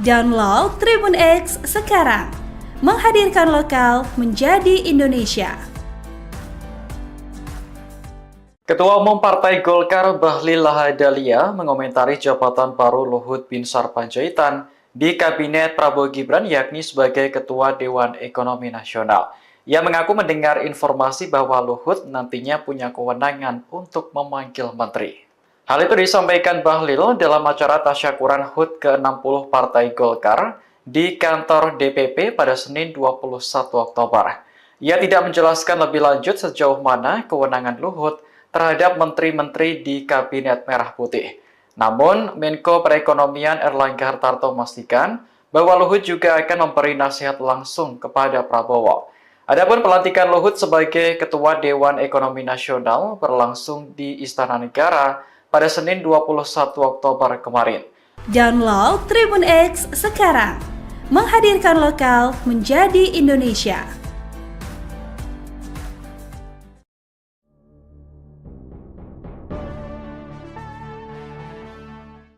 Download Tribun X sekarang. Menghadirkan lokal menjadi Indonesia. Ketua Umum Partai Golkar Bahlil Lahadalia mengomentari jabatan baru Luhut Binsar Panjaitan di Kabinet Prabowo Gibran, yakni sebagai Ketua Dewan Ekonomi Nasional. Ia mengaku mendengar informasi bahwa Luhut nantinya punya kewenangan untuk memanggil menteri. Hal itu disampaikan Bahlil dalam acara tasyakuran HUT ke-60 Partai Golkar di kantor DPP pada Senin 21 Oktober. Ia tidak menjelaskan lebih lanjut sejauh mana kewenangan Luhut terhadap menteri-menteri di Kabinet Merah Putih. Namun, Menko Perekonomian Erlangga Hartarto memastikan bahwa Luhut juga akan memberi nasihat langsung kepada Prabowo. Adapun pelantikan Luhut sebagai Ketua Dewan Ekonomi Nasional berlangsung di Istana Negara pada Senin 21 Oktober kemarin. Download Tribun X sekarang. Menghadirkan lokal menjadi Indonesia.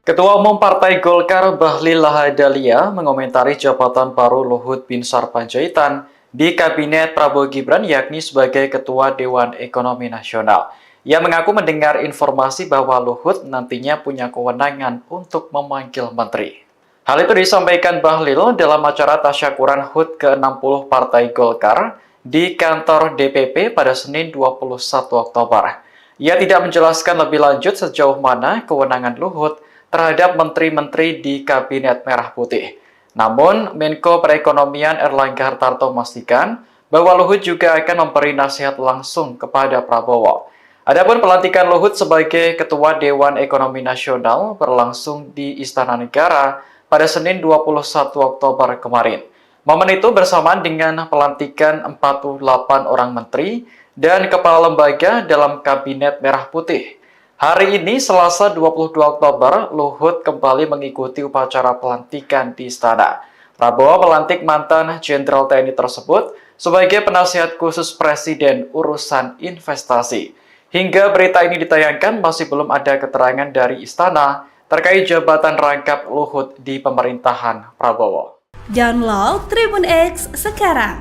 Ketua Umum Partai Golkar Bahlil Lahadalia mengomentari jabatan baru Luhut Binsar Panjaitan di Kabinet Prabowo Gibran, yakni sebagai Ketua Dewan Ekonomi Nasional. Ia mengaku mendengar informasi bahwa Luhut nantinya punya kewenangan untuk memanggil menteri. Hal itu disampaikan Bahlil dalam acara tasyakuran HUT ke-60 Partai Golkar di kantor DPP pada Senin 21 Oktober. Ia tidak menjelaskan lebih lanjut sejauh mana kewenangan Luhut terhadap menteri-menteri di Kabinet Merah Putih. Namun, Menko Perekonomian Erlangga Hartarto memastikan bahwa Luhut juga akan memberi nasihat langsung kepada Prabowo. Adapun pelantikan Luhut sebagai Ketua Dewan Ekonomi Nasional berlangsung di Istana Negara pada Senin 21 Oktober kemarin. Momen itu bersamaan dengan pelantikan 48 orang menteri dan kepala lembaga dalam Kabinet Merah Putih. Hari ini, Selasa 22 Oktober, Luhut kembali mengikuti upacara pelantikan di Istana. Prabowo melantik mantan Jenderal TNI tersebut sebagai penasihat khusus Presiden urusan investasi. Hingga berita ini ditayangkan, masih belum ada keterangan dari Istana terkait jabatan rangkap Luhut di pemerintahan Prabowo. Download Tribun X sekarang,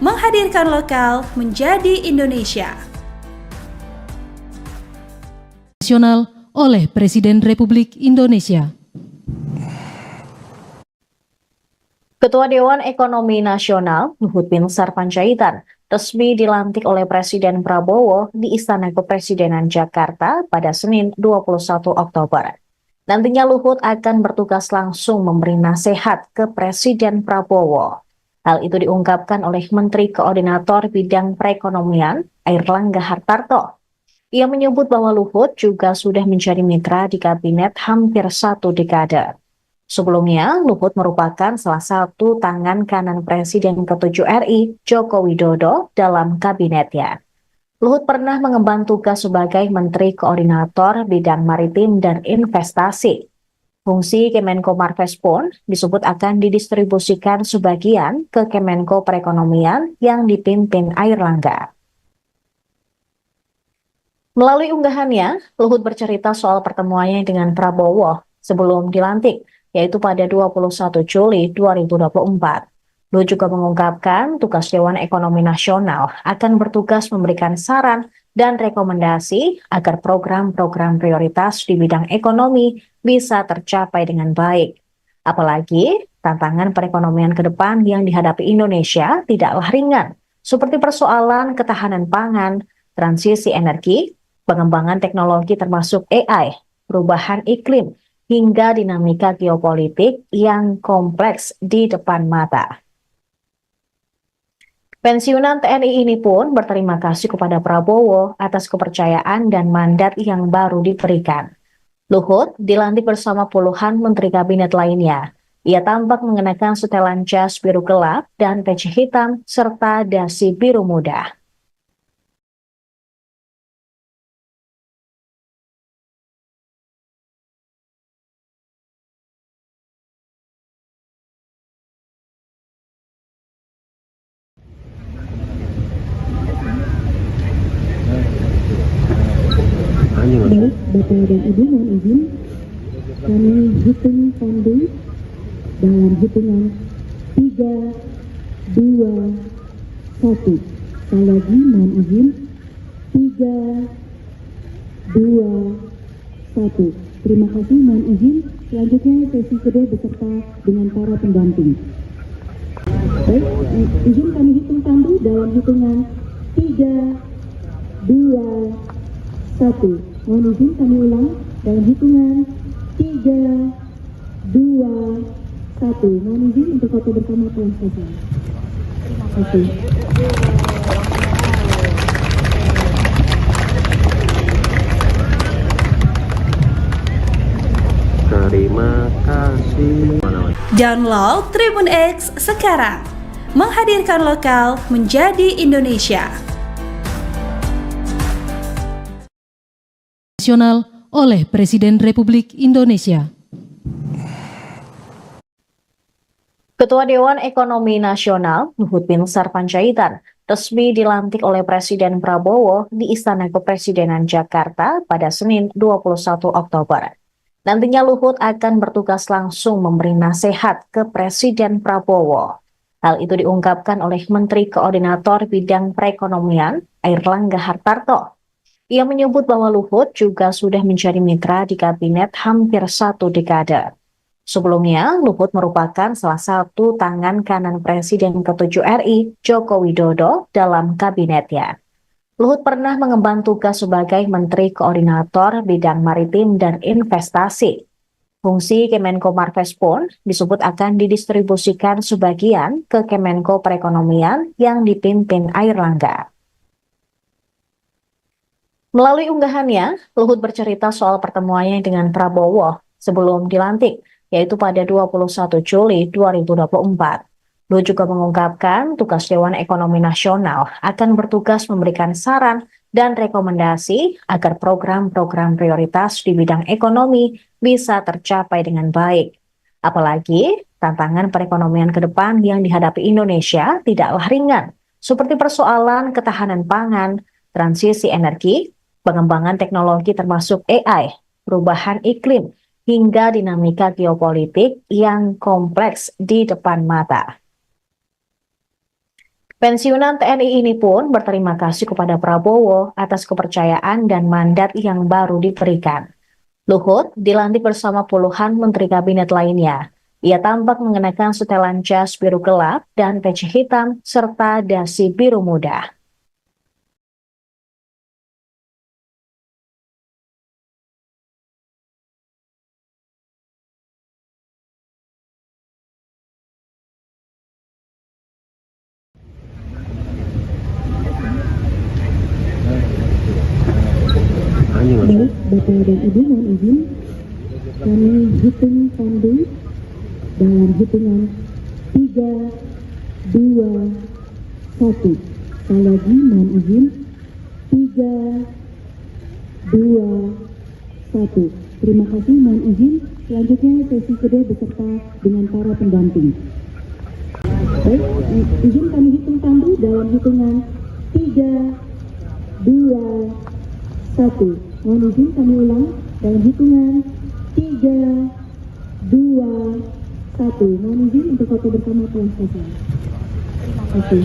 menghadirkan lokal menjadi Indonesia. Nasional oleh Presiden Republik Indonesia. Ketua Dewan Ekonomi Nasional Luhut Binsar Panjaitan resmi dilantik oleh Presiden Prabowo di Istana Kepresidenan Jakarta pada Senin 21 Oktober. Nantinya Luhut akan bertugas langsung memberi nasihat ke Presiden Prabowo. Hal itu diungkapkan oleh Menteri Koordinator Bidang Perekonomian Airlangga Hartarto. Ia menyebut bahwa Luhut juga sudah menjadi mitra di kabinet hampir 1 dekade. Sebelumnya, Luhut merupakan salah satu tangan kanan Presiden ke-7 RI, Joko Widodo, dalam kabinetnya. Luhut pernah mengemban tugas sebagai Menteri Koordinator Bidang Maritim dan Investasi. Fungsi Kemenko Marves pun disebut akan didistribusikan sebagian ke Kemenko Perekonomian yang dipimpin Airlangga. Melalui unggahannya, Luhut bercerita soal pertemuannya dengan Prabowo sebelum dilantik, yaitu pada 21 Juli 2024. Luhut juga mengungkapkan tugas Dewan Ekonomi Nasional akan bertugas memberikan saran dan rekomendasi agar program-program prioritas di bidang ekonomi bisa tercapai dengan baik. Apalagi tantangan perekonomian ke depan yang dihadapi Indonesia tidaklah ringan, seperti persoalan ketahanan pangan, transisi energi, pengembangan teknologi termasuk AI, perubahan iklim, hingga dinamika geopolitik yang kompleks di depan mata. Pensiunan TNI ini pun berterima kasih kepada Prabowo atas kepercayaan dan mandat yang baru diberikan. Luhut dilantik bersama puluhan menteri kabinet lainnya. Ia tampak mengenakan setelan jas biru gelap dan peci hitam serta dasi biru muda. Baik, Bapak dan Ibu, mohon izin kami hitung pandu dalam hitungan 3, 2, 1. Sekali lagi mohon izin 3, 2, 1. Terima kasih, mohon izin. Selanjutnya sesi kedua beserta dengan para pendamping. Baik, izin kami hitung pandu dalam hitungan 3, 2, 1. Mohon izin kami ulang dalam hitungan 3, 2, 1. Mohon izin untuk foto bersama telah selesai. Terima kasih. Terima kasih. Download Tribun X sekarang, menghadirkan lokal menjadi Indonesia. Nasional oleh Presiden Republik Indonesia. Ketua Dewan Ekonomi Nasional Luhut Binsar Panjaitan resmi dilantik oleh Presiden Prabowo di Istana Kepresidenan Jakarta pada Senin 21 Oktober. Nantinya Luhut akan bertugas langsung memberi nasihat ke Presiden Prabowo. Hal itu diungkapkan oleh Menteri Koordinator Bidang Perekonomian Airlangga Hartarto. Ia menyebut bahwa Luhut juga sudah menjadi mitra di kabinet hampir 1 dekade. Sebelumnya, Luhut merupakan salah satu tangan kanan Presiden ke-7 RI, Joko Widodo, dalam kabinetnya. Luhut pernah mengemban tugas sebagai Menteri Koordinator Bidang Maritim dan Investasi. Fungsi Kemenko Marves pun disebut akan didistribusikan sebagian ke Kemenko Perekonomian yang dipimpin Airlangga. Melalui unggahannya, Luhut bercerita soal pertemuannya dengan Prabowo sebelum dilantik, yaitu pada 21 Juli 2024. Luhut juga mengungkapkan tugas Dewan Ekonomi Nasional akan bertugas memberikan saran dan rekomendasi agar program-program prioritas di bidang ekonomi bisa tercapai dengan baik. Apalagi tantangan perekonomian ke depan yang dihadapi Indonesia tidaklah ringan, seperti persoalan ketahanan pangan, transisi energi, pengembangan teknologi termasuk AI, perubahan iklim, hingga dinamika geopolitik yang kompleks di depan mata. Pensiunan TNI ini pun berterima kasih kepada Prabowo atas kepercayaan dan mandat yang baru diberikan. Luhut dilantik bersama puluhan menteri kabinet lainnya. Ia tampak mengenakan setelan jas biru gelap dan peci hitam serta dasi biru muda. Baik, Bapak dan Ibu, mohon izin kami hitung tandu dalam hitungan 3, 2, 1. Sekali lagi mohon izin 3, 2, 1. Terima kasih, mohon izin. Selanjutnya sesi kedua beserta dengan para pendamping. Baik, izin kami hitung tandu dalam hitungan 3, 2, 1. Mohon izin kami ulang dalam hitungan 3, 2, 1. Mohon izin untuk foto bersama telah selesai. Terima kasih.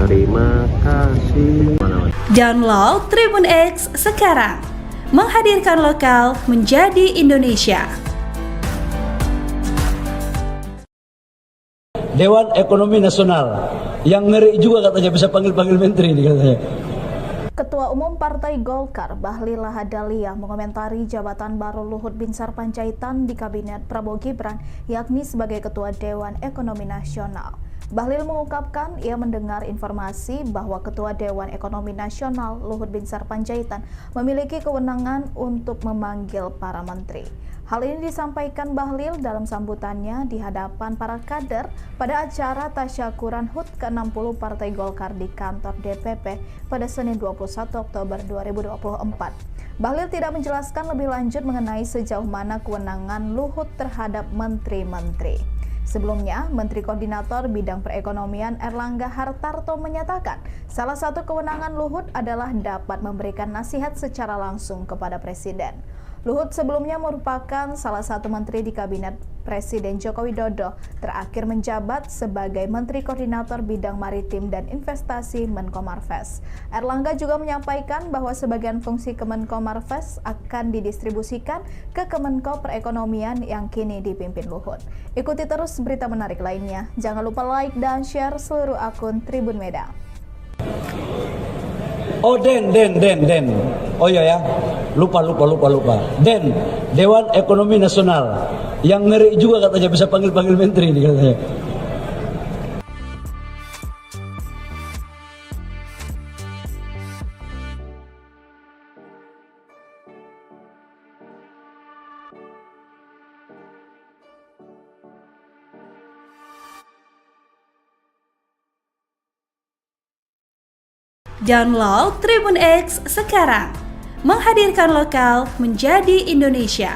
Terima kasih. Download Tribun X sekarang. Menghadirkan lokal menjadi Indonesia. Dewan Ekonomi Nasional yang ngeri juga katanya bisa panggil-panggil menteri nih katanya. Ketua Umum Partai Golkar Bahlil Lahadalia mengomentari jabatan baru Luhut Binsar Panjaitan di Kabinet Prabowo Gibran, yakni sebagai Ketua Dewan Ekonomi Nasional. Bahlil mengungkapkan ia mendengar informasi bahwa Ketua Dewan Ekonomi Nasional Luhut Binsar Panjaitan memiliki kewenangan untuk memanggil para menteri. Hal ini disampaikan Bahlil dalam sambutannya di hadapan para kader pada acara tasyakuran HUT ke-60 Partai Golkar di kantor DPP pada Senin 21 Oktober 2024. Bahlil tidak menjelaskan lebih lanjut mengenai sejauh mana kewenangan Luhut terhadap menteri-menteri. Sebelumnya, Menteri Koordinator Bidang Perekonomian Erlangga Hartarto menyatakan salah satu kewenangan Luhut adalah dapat memberikan nasihat secara langsung kepada Presiden. Luhut sebelumnya merupakan salah satu menteri di Kabinet Presiden Joko Widodo, terakhir menjabat sebagai Menteri Koordinator Bidang Maritim dan Investasi Menko Marves. Erlangga juga menyampaikan bahwa sebagian fungsi Kemenko Marves akan didistribusikan ke Kemenko Perekonomian yang kini dipimpin Luhut. Ikuti terus berita menarik lainnya. Jangan lupa like dan share seluruh akun Tribun Medan. Oh Den. Oh iya ya, lupa. Den, Dewan Ekonomi Nasional yang ngeri juga katanya bisa panggil-panggil menteri nih katanya. Download Tribun X sekarang. Menghadirkan lokal menjadi Indonesia.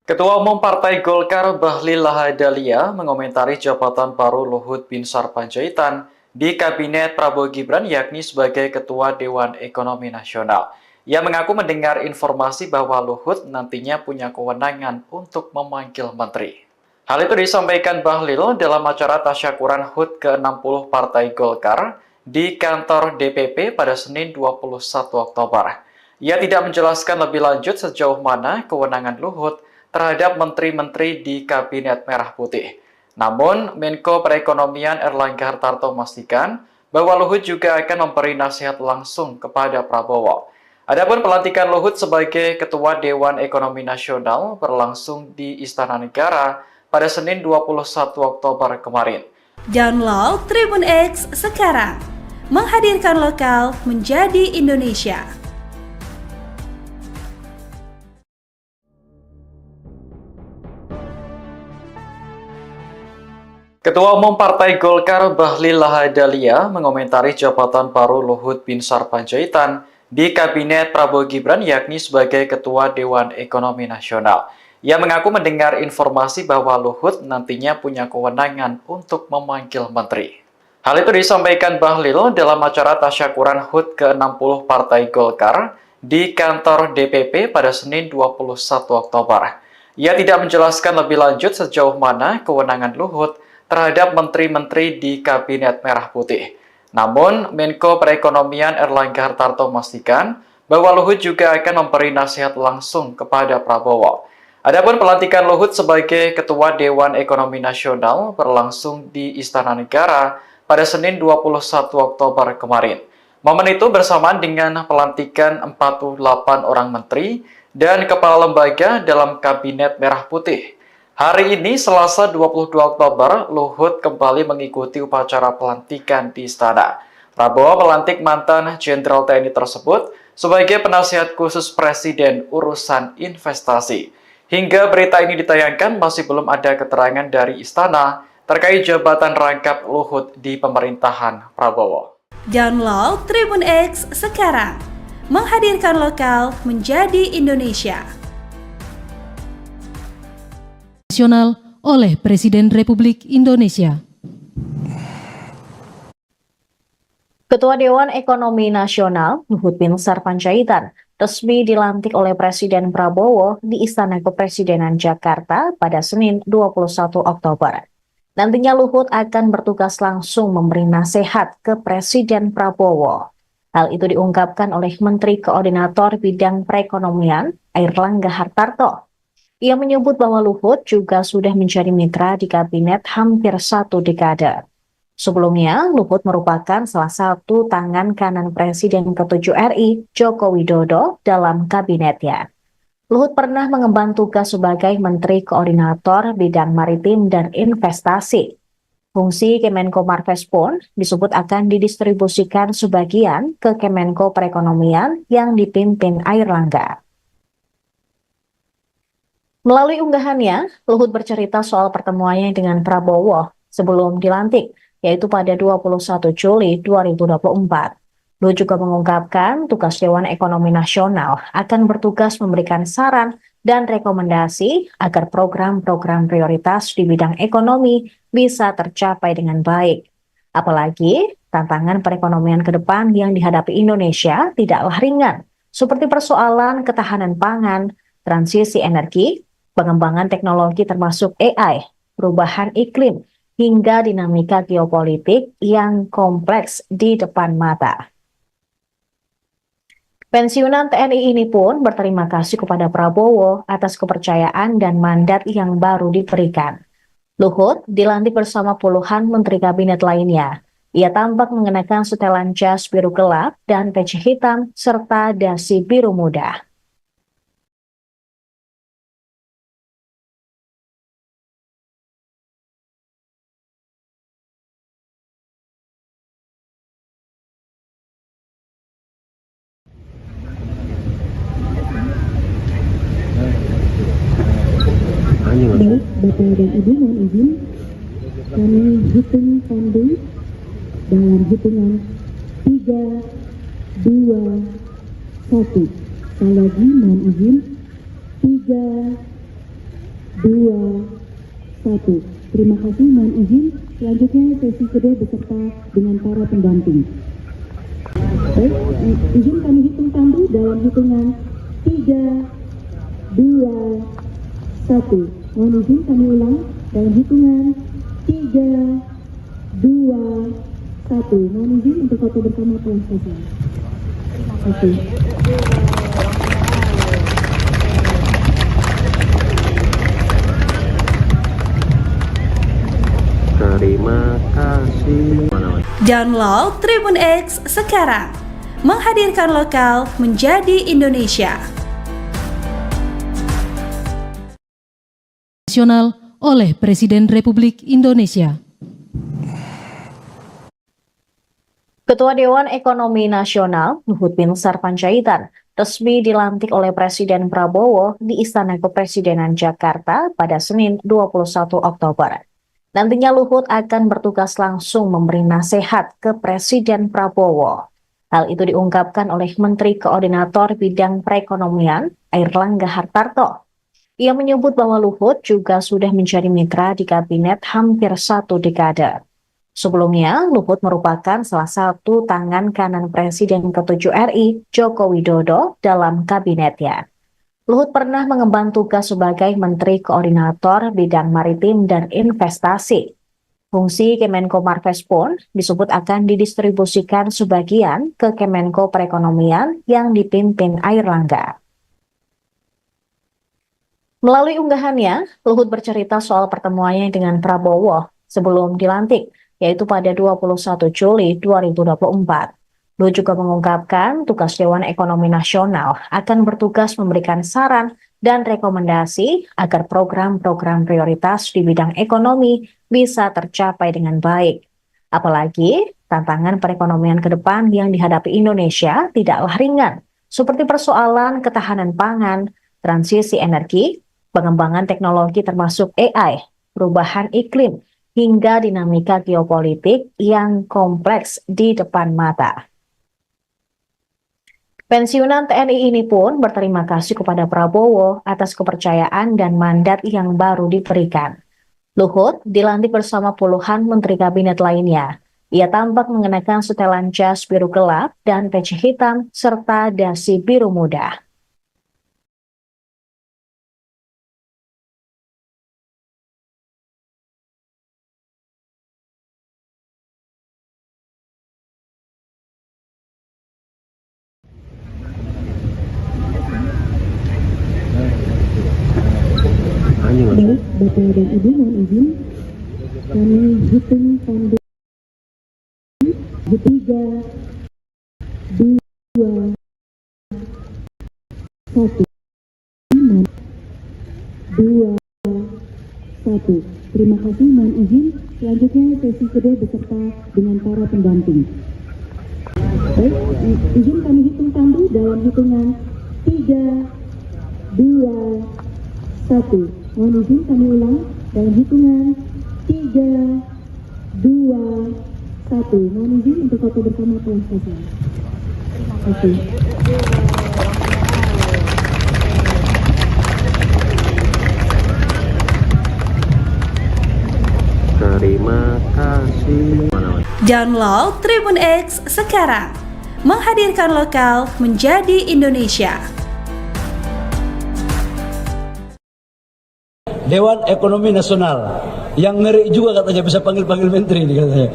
Ketua Umum Partai Golkar Bahlil Lahadalia mengomentari jabatan baru Luhut Binsar Panjaitan di Kabinet Prabowo Gibran, yakni sebagai Ketua Dewan Ekonomi Nasional. Ia mengaku mendengar informasi bahwa Luhut nantinya punya kewenangan untuk memanggil menteri. Hal itu disampaikan Bahlil dalam acara tasyakuran HUT ke-60 Partai Golkar di kantor DPP pada Senin 21 Oktober. Ia tidak menjelaskan lebih lanjut sejauh mana kewenangan Luhut terhadap menteri-menteri di Kabinet Merah Putih. Namun, Menko Perekonomian Erlangga Hartarto memastikan bahwa Luhut juga akan memberi nasihat langsung kepada Prabowo. Adapun pelantikan Luhut sebagai Ketua Dewan Ekonomi Nasional berlangsung di Istana Negara pada Senin 21 Oktober kemarin. Download Tribun X sekarang. Menghadirkan lokal menjadi Indonesia. Ketua Umum Partai Golkar Bahlil Lahadalia mengomentari jabatan baru Luhut Binsar Panjaitan di Kabinet Prabowo Gibran yakni sebagai Ketua Dewan Ekonomi Nasional. Ia mengaku mendengar informasi bahwa Luhut nantinya punya kewenangan untuk memanggil menteri. Hal itu disampaikan Bahlil dalam acara tasyakuran HUT ke-60 Partai Golkar di kantor DPP pada Senin 21 Oktober. Ia tidak menjelaskan lebih lanjut sejauh mana kewenangan Luhut terhadap menteri-menteri di Kabinet Merah Putih. Namun, Menko Perekonomian Erlangga Hartarto memastikan bahwa Luhut juga akan memberi nasihat langsung kepada Prabowo. Adapun pelantikan Luhut sebagai Ketua Dewan Ekonomi Nasional berlangsung di Istana Negara pada Senin 21 Oktober kemarin. Momen itu bersamaan dengan pelantikan 48 orang menteri dan kepala lembaga dalam Kabinet Merah Putih. Hari ini, Selasa 22 Oktober, Luhut kembali mengikuti upacara pelantikan di Istana. Prabowo melantik mantan Jenderal TNI tersebut sebagai penasihat khusus Presiden urusan investasi. Hingga berita ini ditayangkan, masih belum ada keterangan dari Istana terkait jabatan rangkap Luhut di pemerintahan Prabowo. Download Tribun X sekarang, menghadirkan lokal menjadi Indonesia. Nasional oleh Presiden Republik Indonesia. Ketua Dewan Ekonomi Nasional Luhut Binsar Panjaitan resmi dilantik oleh Presiden Prabowo di Istana Kepresidenan Jakarta pada Senin 21 Oktober. Nantinya Luhut akan bertugas langsung memberi nasihat ke Presiden Prabowo. Hal itu diungkapkan oleh Menteri Koordinator Bidang Perekonomian Airlangga Hartarto. Ia menyebut bahwa Luhut juga sudah menjadi mitra di kabinet hampir 1 dekade. Sebelumnya, Luhut merupakan salah satu tangan kanan Presiden ke-7 RI, Joko Widodo, dalam kabinetnya. Luhut pernah mengemban tugas sebagai Menteri Koordinator Bidang Maritim dan Investasi. Fungsi Kemenko Marves pun disebut akan didistribusikan sebagian ke Kemenko Perekonomian yang dipimpin Airlangga. Melalui unggahannya, Luhut bercerita soal pertemuannya dengan Prabowo sebelum dilantik, yaitu pada 21 Juli 2024. Luhut juga mengungkapkan tugas Dewan Ekonomi Nasional akan bertugas memberikan saran dan rekomendasi agar program-program prioritas di bidang ekonomi bisa tercapai dengan baik. Apalagi tantangan perekonomian ke depan yang dihadapi Indonesia tidaklah ringan, seperti persoalan ketahanan pangan, transisi energi, pengembangan teknologi termasuk AI, perubahan iklim, hingga dinamika geopolitik yang kompleks di depan mata. Pensiunan TNI ini pun berterima kasih kepada Prabowo atas kepercayaan dan mandat yang baru diberikan. Luhut dilantik bersama puluhan menteri kabinet lainnya. Ia tampak mengenakan setelan jas biru gelap dan peci hitam serta dasi biru muda. Baik, Bapak dan Ibu, mohon izin kami hitung pandu dalam hitungan 3, 2, 1. Sekali lagi mohon izin 3, 2, 1. Terima kasih, mohon izin. Selanjutnya sesi kedua beserta dengan para pendamping. Baik, izin kami hitung pandu dalam hitungan 3, 2, 1. Mohon izin kami ulang dalam hitungan 3, 2, 1. Mohon izin untuk foto bersama telah selesai. Terima kasih. Terima kasih. Download Tribun X sekarang, menghadirkan lokal menjadi Indonesia. Nasional oleh Presiden Republik Indonesia. Ketua Dewan Ekonomi Nasional Luhut Binsar Panjaitan resmi dilantik oleh Presiden Prabowo di Istana Kepresidenan Jakarta pada Senin 21 Oktober. Nantinya Luhut akan bertugas langsung memberi nasihat ke Presiden Prabowo. Hal itu diungkapkan oleh Menteri Koordinator Bidang Perekonomian, Airlangga Hartarto. Ia menyebut bahwa Luhut juga sudah menjadi mitra di kabinet hampir 1 dekade. Sebelumnya, Luhut merupakan salah satu tangan kanan Presiden ke-7 RI, Joko Widodo, dalam kabinetnya. Luhut pernah mengemban tugas sebagai Menteri Koordinator Bidang Maritim dan Investasi. Fungsi Kemenko Marves pun disebut akan didistribusikan sebagian ke Kemenko Perekonomian yang dipimpin Airlangga. Melalui unggahannya, Luhut bercerita soal pertemuannya dengan Prabowo sebelum dilantik, yaitu pada 21 Juli 2024. Luhut juga mengungkapkan tugas Dewan Ekonomi Nasional akan bertugas memberikan saran dan rekomendasi agar program-program prioritas di bidang ekonomi bisa tercapai dengan baik. Apalagi tantangan perekonomian ke depan yang dihadapi Indonesia tidaklah ringan, seperti persoalan ketahanan pangan, transisi energi, pengembangan teknologi termasuk AI, perubahan iklim, hingga dinamika geopolitik yang kompleks di depan mata. Pensiunan TNI ini pun berterima kasih kepada Prabowo atas kepercayaan dan mandat yang baru diberikan. Luhut dilantik bersama puluhan menteri kabinet lainnya. Ia tampak mengenakan setelan jas biru gelap dan peci hitam serta dasi biru muda. Baik, Bapak dan Ibu, mohon izin kami hitung sambil 3, 2, 1. 2, 1. Terima kasih, mohon izin. Selanjutnya sesi kedua beserta dengan para pendamping. Baik, izin kami hitung sambil dalam hitungan 3, 2, 1. Mohon izin kami ulang dalam hitungan 3, 2, 1. Mohon izin untuk foto bersama telah selesai. Terima kasih. Terima kasih. Download Tribun X sekarang. Menghadirkan lokal menjadi Indonesia. Dewan Ekonomi Nasional yang ngeri juga katanya bisa panggil-panggil menteri nih katanya.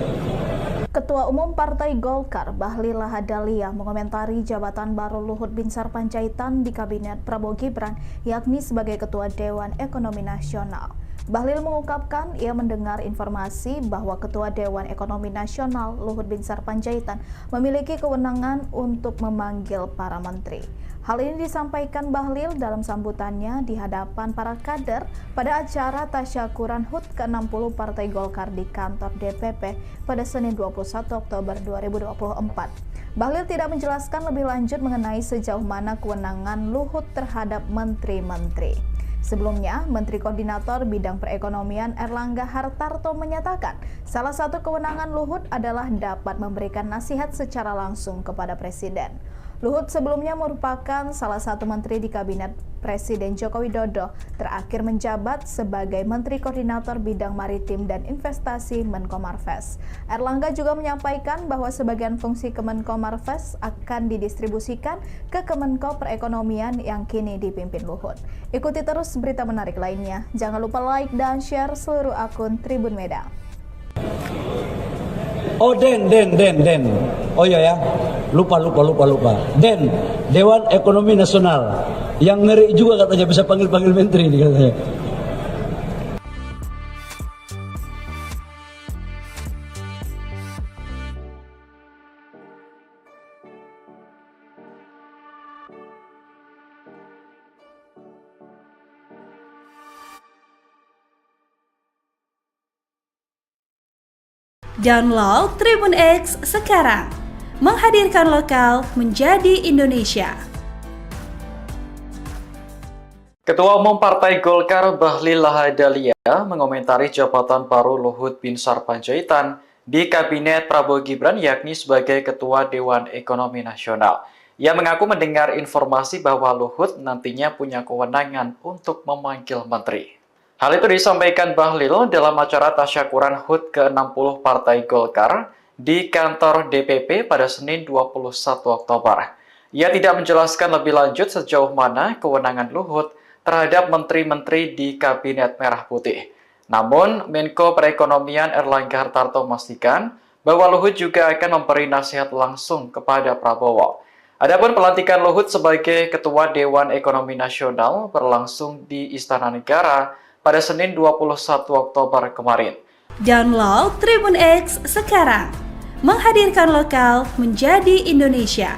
Ketua Umum Partai Golkar, Bahlil Lahadalia, mengomentari jabatan baru Luhut Binsar Panjaitan di Kabinet Prabowo Gibran, yakni sebagai Ketua Dewan Ekonomi Nasional. Bahlil mengungkapkan ia mendengar informasi bahwa Ketua Dewan Ekonomi Nasional Luhut Binsar Panjaitan memiliki kewenangan untuk memanggil para menteri. Hal ini disampaikan Bahlil dalam sambutannya di hadapan para kader pada acara tasyakuran HUT ke-60 Partai Golkar di kantor DPP pada Senin 21 Oktober 2024. Bahlil tidak menjelaskan lebih lanjut mengenai sejauh mana kewenangan Luhut terhadap menteri-menteri. Sebelumnya, Menteri Koordinator Bidang Perekonomian Airlangga Hartarto menyatakan salah satu kewenangan Luhut adalah dapat memberikan nasihat secara langsung kepada Presiden. Luhut sebelumnya merupakan salah satu menteri di Kabinet Presiden Joko Widodo, terakhir menjabat sebagai Menteri Koordinator Bidang Maritim dan Investasi Menko Marves. Airlangga juga menyampaikan bahwa sebagian fungsi Kemenko Marves akan didistribusikan ke Kemenko Perekonomian yang kini dipimpin Luhut. Ikuti terus berita menarik lainnya. Jangan lupa like dan share seluruh akun Tribun Medan. Oh Den. Oh iya ya, lupa. Den, Dewan Ekonomi Nasional yang ngeri juga katanya bisa panggil-panggil menteri nih katanya. Download Tribun X sekarang. Menghadirkan lokal menjadi Indonesia. Ketua Umum Partai Golkar Bahlil Lahadalia mengomentari jabatan baru Luhut Binsar Panjaitan di Kabinet Prabowo Gibran yakni sebagai Ketua Dewan Ekonomi Nasional. Ia mengaku mendengar informasi bahwa Luhut nantinya punya kewenangan untuk memanggil menteri. Hal itu disampaikan Bahlil dalam acara tasyakuran HUT ke-60 Partai Golkar di kantor DPP pada Senin 21 Oktober. Ia tidak menjelaskan lebih lanjut sejauh mana kewenangan Luhut terhadap menteri-menteri di Kabinet Merah Putih. Namun, Menko Perekonomian Erlangga Hartarto memastikan bahwa Luhut juga akan memberi nasihat langsung kepada Prabowo. Adapun pelantikan Luhut sebagai Ketua Dewan Ekonomi Nasional berlangsung di Istana Negara pada Senin 21 Oktober kemarin. Download Tribun X sekarang, menghadirkan lokal menjadi Indonesia.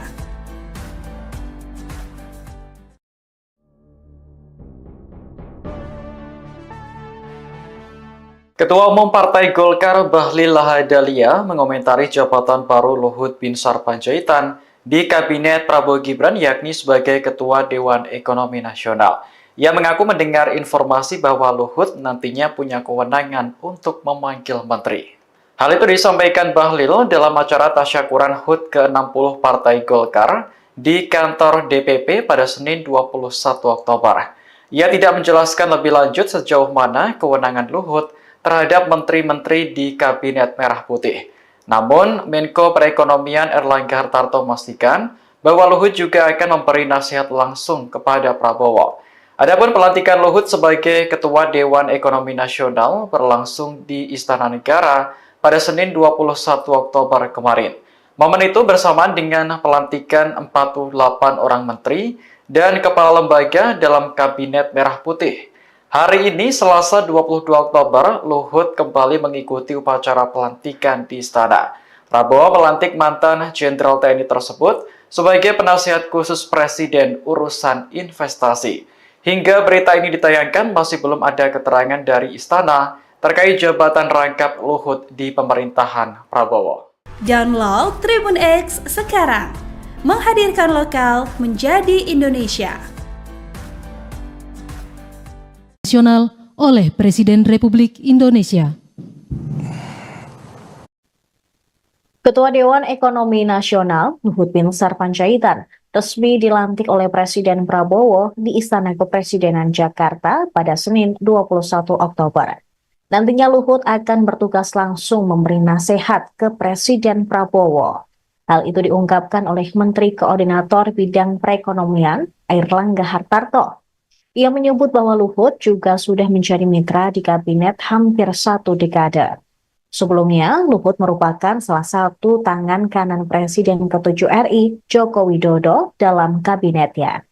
Ketua Umum Partai Golkar Bahlil Lahadalia mengomentari jabatan baru Luhut Binsar Panjaitan di Kabinet Prabowo Gibran yakni sebagai Ketua Dewan Ekonomi Nasional. Ia mengaku mendengar informasi bahwa Luhut nantinya punya kewenangan untuk memanggil menteri. Hal itu disampaikan Bahlil dalam acara tasyakuran HUT ke-60 Partai Golkar di kantor DPP pada Senin 21 Oktober. Ia tidak menjelaskan lebih lanjut sejauh mana kewenangan Luhut terhadap menteri-menteri di Kabinet Merah Putih. Namun, Menko Perekonomian Erlangga Hartarto memastikan bahwa Luhut juga akan memberi nasihat langsung kepada Prabowo. Adapun pelantikan Luhut sebagai Ketua Dewan Ekonomi Nasional berlangsung di Istana Negara pada Senin 21 Oktober kemarin. Momen itu bersamaan dengan pelantikan 48 orang menteri dan kepala lembaga dalam Kabinet Merah Putih. Hari ini, Selasa 22 Oktober, Luhut kembali mengikuti upacara pelantikan di Istana. Prabowo melantik mantan Jenderal TNI tersebut sebagai penasihat khusus Presiden urusan investasi. Hingga berita ini ditayangkan, masih belum ada keterangan dari Istana terkait jabatan rangkap Luhut di pemerintahan Prabowo. Download Tribun X sekarang, menghadirkan lokal menjadi Indonesia. Nasional oleh Presiden Republik Indonesia. Ketua Dewan Ekonomi Nasional Luhut Binsar Panjaitan resmi dilantik oleh Presiden Prabowo di Istana Kepresidenan Jakarta pada Senin 21 Oktober. Nantinya Luhut akan bertugas langsung memberi nasihat ke Presiden Prabowo. Hal itu diungkapkan oleh Menteri Koordinator Bidang Perekonomian Erlangga Hartarto. Ia menyebut bahwa Luhut juga sudah menjadi mitra di kabinet hampir 1 dekade. Sebelumnya, Luhut merupakan salah satu tangan kanan Presiden ke-7 RI, Joko Widodo, dalam kabinetnya.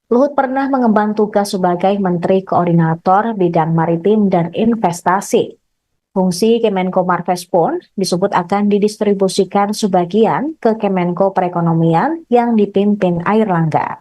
Luhut pernah mengemban tugas sebagai Menteri Koordinator Bidang Maritim dan Investasi. Fungsi Kemenko Marves pun disebut akan didistribusikan sebagian ke Kemenko Perekonomian yang dipimpin Airlangga.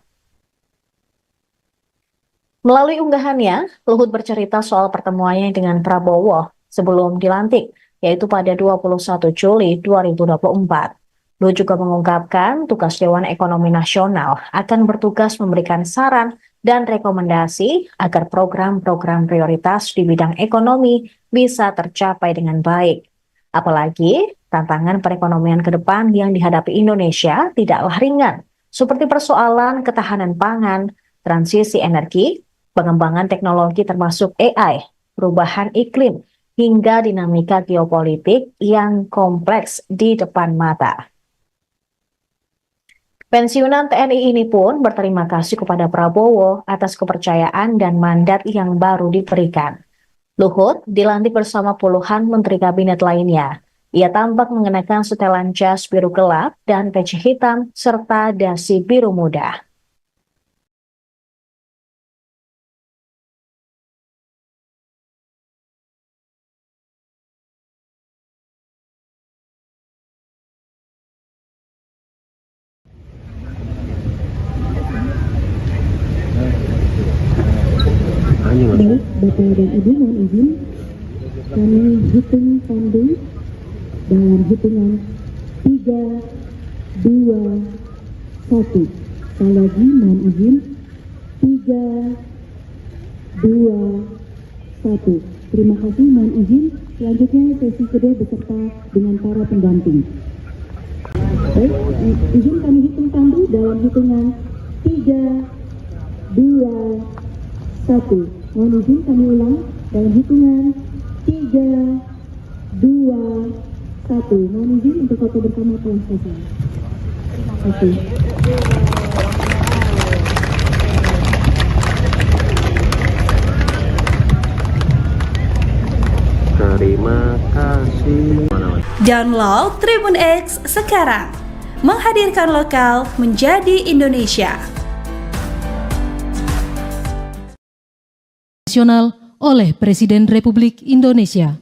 Melalui unggahannya, Luhut bercerita soal pertemuannya dengan Prabowo sebelum dilantik, yaitu pada 21 Juli 2024. Luhut juga mengungkapkan tugas Dewan Ekonomi Nasional akan bertugas memberikan saran dan rekomendasi agar program-program prioritas di bidang ekonomi bisa tercapai dengan baik. Apalagi tantangan perekonomian ke depan yang dihadapi Indonesia tidaklah ringan, seperti persoalan ketahanan pangan, transisi energi, pengembangan teknologi termasuk AI, perubahan iklim, hingga dinamika geopolitik yang kompleks di depan mata. Pensiunan TNI ini pun berterima kasih kepada Prabowo atas kepercayaan dan mandat yang baru diberikan. Luhut dilantik bersama puluhan menteri kabinet lainnya. Ia tampak mengenakan setelan jas biru gelap dan peci hitam serta dasi biru muda. Baik, Bapak dan Ibu, mohon izin kami hitung pandu dalam hitungan 3, 2, 1. Sekali lagi mohon izin 3, 1. Terima kasih, mohon izin. Selanjutnya sesi kedua beserta dengan para pendamping. Baik, izin kami hitung tandu dalam hitungan 3, 2, 1. Mohon izin kami ulang dalam hitungan 3, 2, 1. Mohon izin untuk foto bersama telah selesai. Terima kasih. Terima kasih. Download Tribun X sekarang. Menghadirkan lokal menjadi Indonesia. Nasional oleh Presiden Republik Indonesia.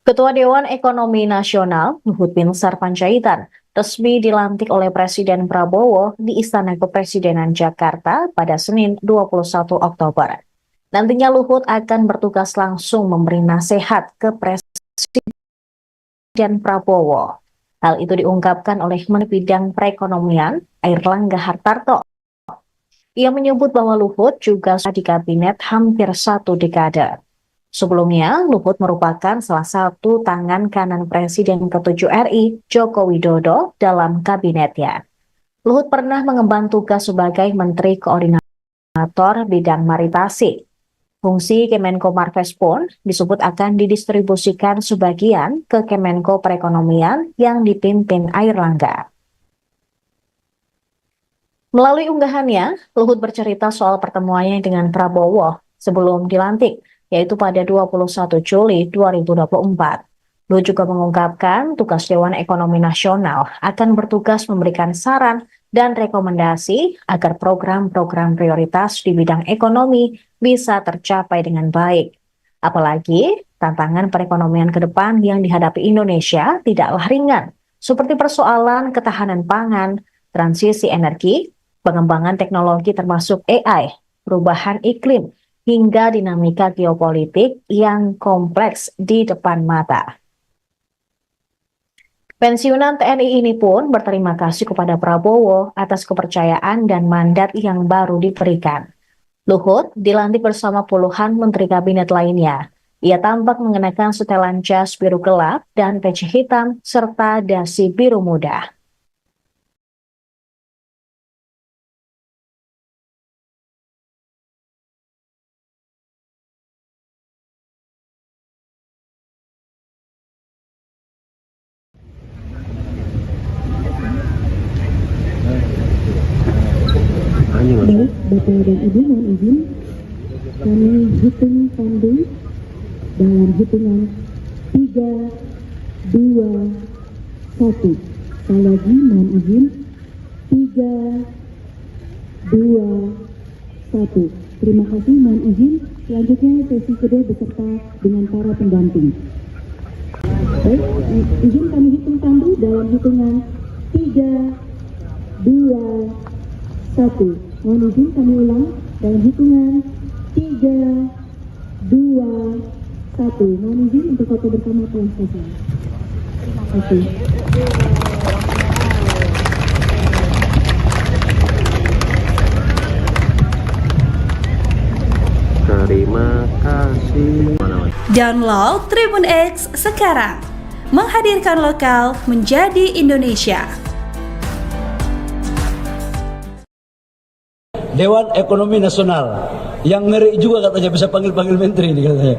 Ketua Dewan Ekonomi Nasional Luhut Binsar Panjaitan resmi dilantik oleh Presiden Prabowo di Istana Kepresidenan Jakarta pada Senin 21 Oktober. Nantinya Luhut akan bertugas langsung memberi nasihat ke Presiden Prabowo. Hal itu diungkapkan oleh Menteri Bidang Perekonomian Airlangga Hartarto. Ia menyebut bahwa Luhut juga sudah di kabinet hampir 1 dekade. Sebelumnya, Luhut merupakan salah satu tangan kanan Presiden ke-7 RI, Joko Widodo, dalam kabinetnya. Luhut pernah mengemban tugas sebagai Menteri Koordinator Bidang Maritasi. Fungsi Kemenko Marves pun disebut akan didistribusikan sebagian ke Kemenko Perekonomian yang dipimpin Airlangga. Melalui unggahannya, Luhut bercerita soal pertemuannya dengan Prabowo sebelum dilantik, yaitu pada 21 Juli 2024. Luhut juga mengungkapkan tugas Dewan Ekonomi Nasional akan bertugas memberikan saran dan rekomendasi agar program-program prioritas di bidang ekonomi bisa tercapai dengan baik. Apalagi tantangan perekonomian ke depan yang dihadapi Indonesia tidaklah ringan, seperti persoalan ketahanan pangan, transisi energi, pengembangan teknologi termasuk AI, perubahan iklim, hingga dinamika geopolitik yang kompleks di depan mata. Pensiunan TNI ini pun berterima kasih kepada Prabowo atas kepercayaan dan mandat yang baru diberikan. Luhut dilantik bersama puluhan menteri kabinet lainnya. Ia tampak mengenakan setelan jas biru gelap dan peci hitam serta dasi biru muda. Baik, Bapak dan Ibu, mohon izin kami hitung tandu dalam hitungan 3, 2, 1. Sekali lagi mohon izin 3, 2, 1. Terima kasih, mohon izin. Selanjutnya sesi kedua beserta dengan para pendamping. Baik, izin kami hitung tandu dalam hitungan 3, 2, 1. Mohon izin kami ulang dalam hitungan 3, 2, 1. Mohon izin untuk foto bersama telah selesai. Terima kasih. Terima kasih. Download Tribun X sekarang. Menghadirkan lokal menjadi Indonesia. Dewan Ekonomi Nasional yang ngeri juga katanya bisa panggil-panggil menteri nih katanya.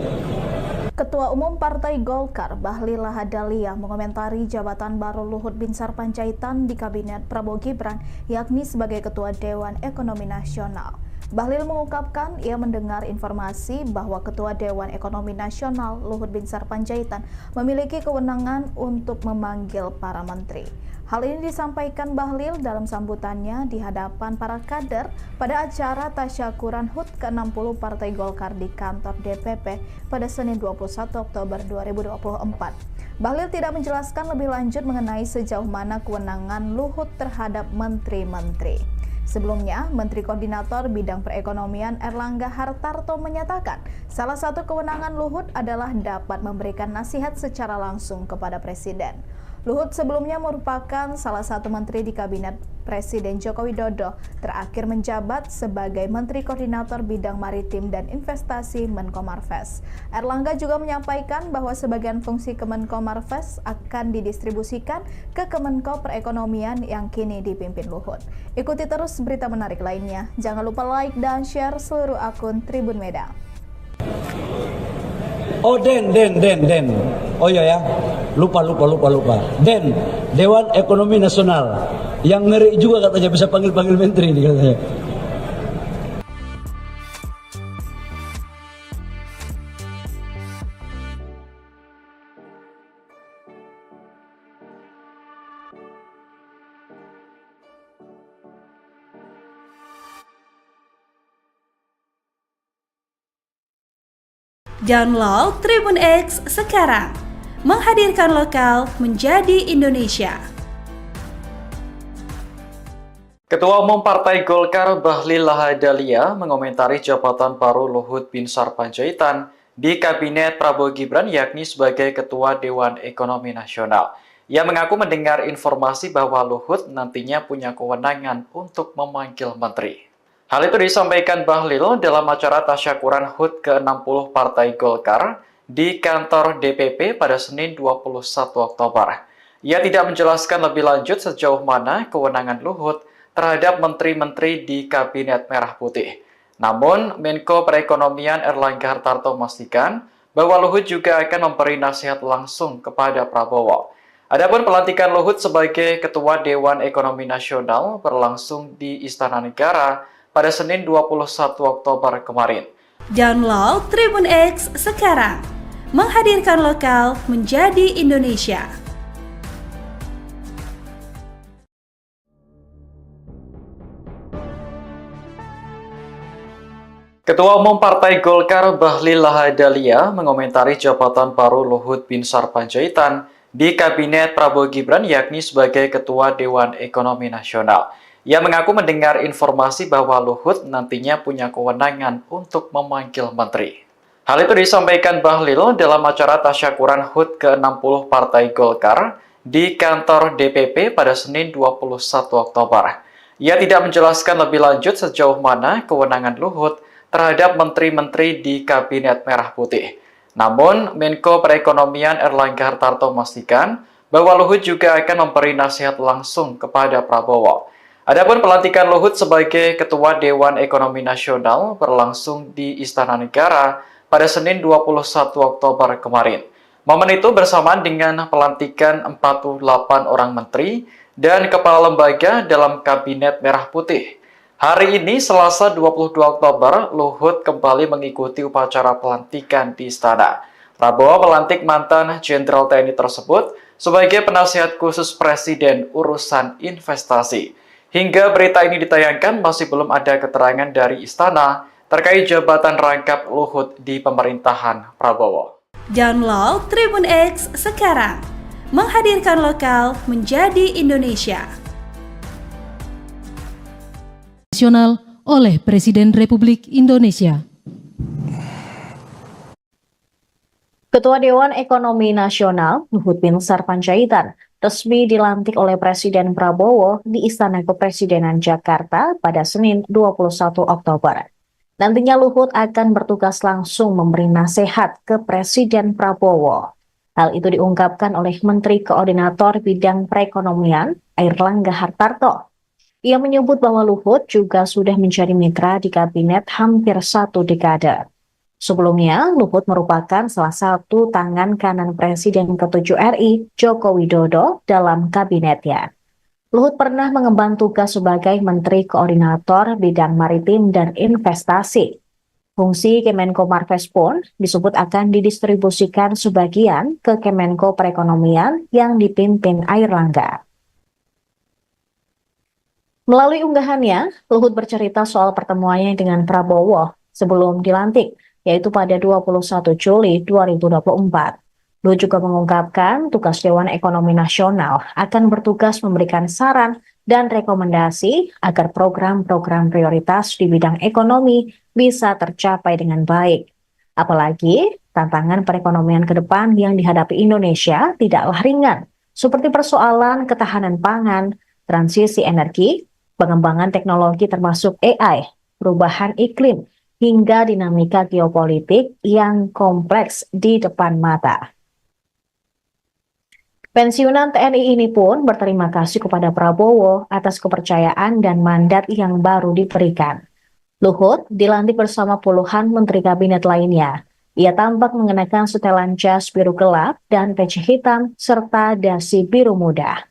Ketua Umum Partai Golkar Bahlil Lahadalia mengomentari jabatan baru Luhut Binsar Panjaitan di Kabinet Prabowo Gibran, yakni sebagai Ketua Dewan Ekonomi Nasional. Bahlil mengungkapkan ia mendengar informasi bahwa Ketua Dewan Ekonomi Nasional Luhut Binsar Panjaitan memiliki kewenangan untuk memanggil para menteri. Hal ini disampaikan Bahlil dalam sambutannya di hadapan para kader pada acara tasyakuran HUT ke-60 Partai Golkar di kantor DPP pada Senin 21 Oktober 2024. Bahlil tidak menjelaskan lebih lanjut mengenai sejauh mana kewenangan Luhut terhadap menteri-menteri. Sebelumnya, Menteri Koordinator Bidang Perekonomian Airlangga Hartarto menyatakan salah satu kewenangan Luhut adalah dapat memberikan nasihat secara langsung kepada Presiden. Luhut sebelumnya merupakan salah satu menteri di Kabinet Presiden Joko Widodo terakhir menjabat sebagai Menteri Koordinator Bidang Maritim dan Investasi Menko Marves. Erlangga juga menyampaikan bahwa sebagian fungsi Kemenko Marves akan didistribusikan ke Kemenko Perekonomian yang kini dipimpin Luhut. Ikuti terus berita menarik lainnya. Jangan lupa like dan share seluruh akun Tribun Medan. Oh Den. Oh iya ya, lupa. Den, Dewan Ekonomi Nasional. Yang ngeri juga katanya bisa panggil menteri ini katanya. Download Tribun X sekarang, menghadirkan lokal menjadi Indonesia. Ketua Umum Partai Golkar Bahlil Lahadalia mengomentari jabatan baru Luhut Binsar Panjaitan di Kabinet Prabowo Gibran yakni sebagai Ketua Dewan Ekonomi Nasional. Ia mengaku mendengar informasi bahwa Luhut nantinya punya kewenangan untuk memanggil menteri. Hal itu disampaikan Bahlil dalam acara tasyakuran HUT ke-60 Partai Golkar di kantor DPP pada Senin 21 Oktober. Ia tidak menjelaskan lebih lanjut sejauh mana kewenangan Luhut terhadap menteri-menteri di Kabinet Merah Putih. Namun, Menko Perekonomian Erlangga Hartarto memastikan bahwa Luhut juga akan memberi nasihat langsung kepada Prabowo. Adapun pelantikan Luhut sebagai Ketua Dewan Ekonomi Nasional berlangsung di Istana Negara pada Senin 21 Oktober kemarin. Download Tribun X sekarang, menghadirkan lokal menjadi Indonesia. Ketua Umum Partai Golkar Bahlil Lahadalia mengomentari jabatan baru Luhut Binsar Panjaitan di Kabinet Prabowo Gibran yakni sebagai Ketua Dewan Ekonomi Nasional. Ia mengaku mendengar informasi bahwa Luhut nantinya punya kewenangan untuk memanggil menteri. Hal itu disampaikan Bahlil dalam acara tasyakuran HUT ke-60 Partai Golkar di kantor DPP pada Senin 21 Oktober. Ia tidak menjelaskan lebih lanjut sejauh mana kewenangan Luhut terhadap menteri-menteri di Kabinet Merah Putih. Namun, Menko Perekonomian Erlangga Hartarto memastikan bahwa Luhut juga akan memberi nasihat langsung kepada Prabowo. Adapun pelantikan Luhut sebagai Ketua Dewan Ekonomi Nasional berlangsung di Istana Negara pada Senin 21 Oktober kemarin. Momen itu bersamaan dengan pelantikan 48 orang menteri dan kepala lembaga dalam Kabinet Merah Putih. Hari ini, Selasa 22 Oktober, Luhut kembali mengikuti upacara pelantikan di Istana. Prabowo melantik mantan Jenderal TNI tersebut sebagai penasihat khusus Presiden urusan investasi. Hingga berita ini ditayangkan, masih belum ada keterangan dari Istana terkait jabatan rangkap Luhut di pemerintahan Prabowo. Download Tribun X sekarang, menghadirkan lokal menjadi Indonesia. Nasional oleh Presiden Republik Indonesia. Ketua Dewan Ekonomi Nasional Luhut Binsar Panjaitan resmi dilantik oleh Presiden Prabowo di Istana Kepresidenan Jakarta pada Senin 21 Oktober. Nantinya Luhut akan bertugas langsung memberi nasihat ke Presiden Prabowo. Hal itu diungkapkan oleh Menteri Koordinator Bidang Perekonomian Erlangga Hartarto. Ia menyebut bahwa Luhut juga sudah menjadi mitra di kabinet hampir 1 dekade. Sebelumnya, Luhut merupakan salah satu tangan kanan Presiden ke-7 RI, Joko Widodo, dalam kabinetnya. Luhut pernah mengemban tugas sebagai Menteri Koordinator Bidang Maritim dan Investasi. Fungsi Kemenko Marves pun disebut akan didistribusikan sebagian ke Kemenko Perekonomian yang dipimpin Erlangga. Melalui unggahannya, Luhut bercerita soal pertemuannya dengan Prabowo sebelum dilantik, yaitu pada 21 Juli 2024. Luhut juga mengungkapkan tugas Dewan Ekonomi Nasional akan bertugas memberikan saran dan rekomendasi agar program-program prioritas di bidang ekonomi bisa tercapai dengan baik. Apalagi tantangan perekonomian ke depan yang dihadapi Indonesia tidaklah ringan, seperti persoalan ketahanan pangan, transisi energi, pengembangan teknologi termasuk AI, perubahan iklim, hingga dinamika geopolitik yang kompleks di depan mata. Pensiunan TNI ini pun berterima kasih kepada Prabowo atas kepercayaan dan mandat yang baru diberikan. Luhut dilantik bersama puluhan menteri kabinet lainnya. Ia tampak mengenakan setelan jas biru gelap dan peci hitam serta dasi biru muda.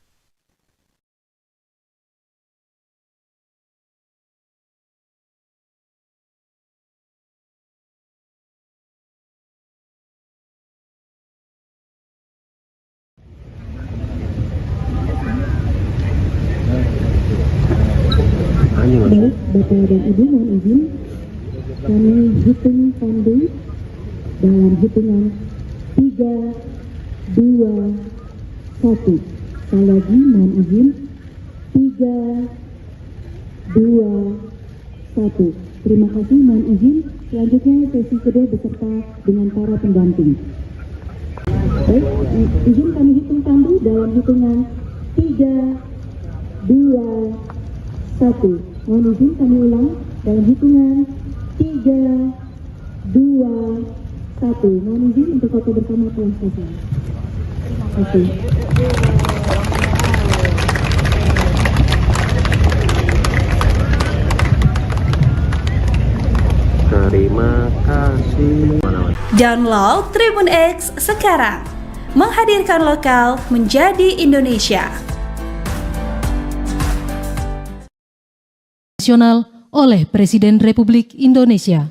Baik, Bapak dan Ibu mohon izin kami hitung tandu dalam hitungan 3, 2, 1. Sekali lagi mohon izin 3, 2, 1. Terima kasih, mohon izin. Selanjutnya sesi kedua beserta dengan para pendamping. Baik, izin kami hitung tandu dalam hitungan 3, 2, 1. Mohon izin kami ulang dalam hitungan 3, 2, 1. Mohon izin untuk foto bersama telah selesai. Terima kasih. Terima kasih. Download Tribun X sekarang. Menghadirkan lokal menjadi Indonesia. Nasional oleh Presiden Republik Indonesia.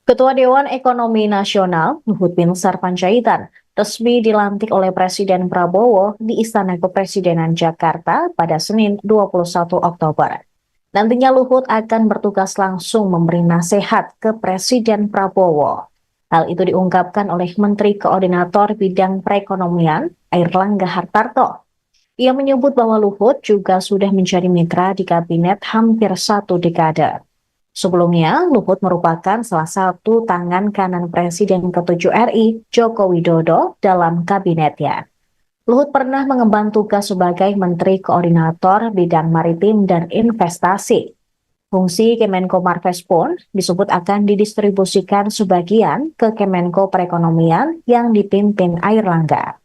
Ketua Dewan Ekonomi Nasional Luhut Binsar Panjaitan resmi dilantik oleh Presiden Prabowo di Istana Kepresidenan Jakarta pada Senin 21 Oktober. Nantinya Luhut akan bertugas langsung memberi nasihat ke Presiden Prabowo. Hal itu diungkapkan oleh Menteri Koordinator Bidang Perekonomian Airlangga Hartarto. Ia menyebut bahwa Luhut juga sudah menjadi mitra di kabinet hampir 1 dekade. Sebelumnya, Luhut merupakan salah satu tangan kanan Presiden ke-7 RI, Joko Widodo, dalam kabinetnya. Luhut pernah mengemban tugas sebagai Menteri Koordinator Bidang Maritim dan Investasi. Fungsi Kemenko Marves pun disebut akan didistribusikan sebagian ke Kemenko Perekonomian yang dipimpin Airlangga.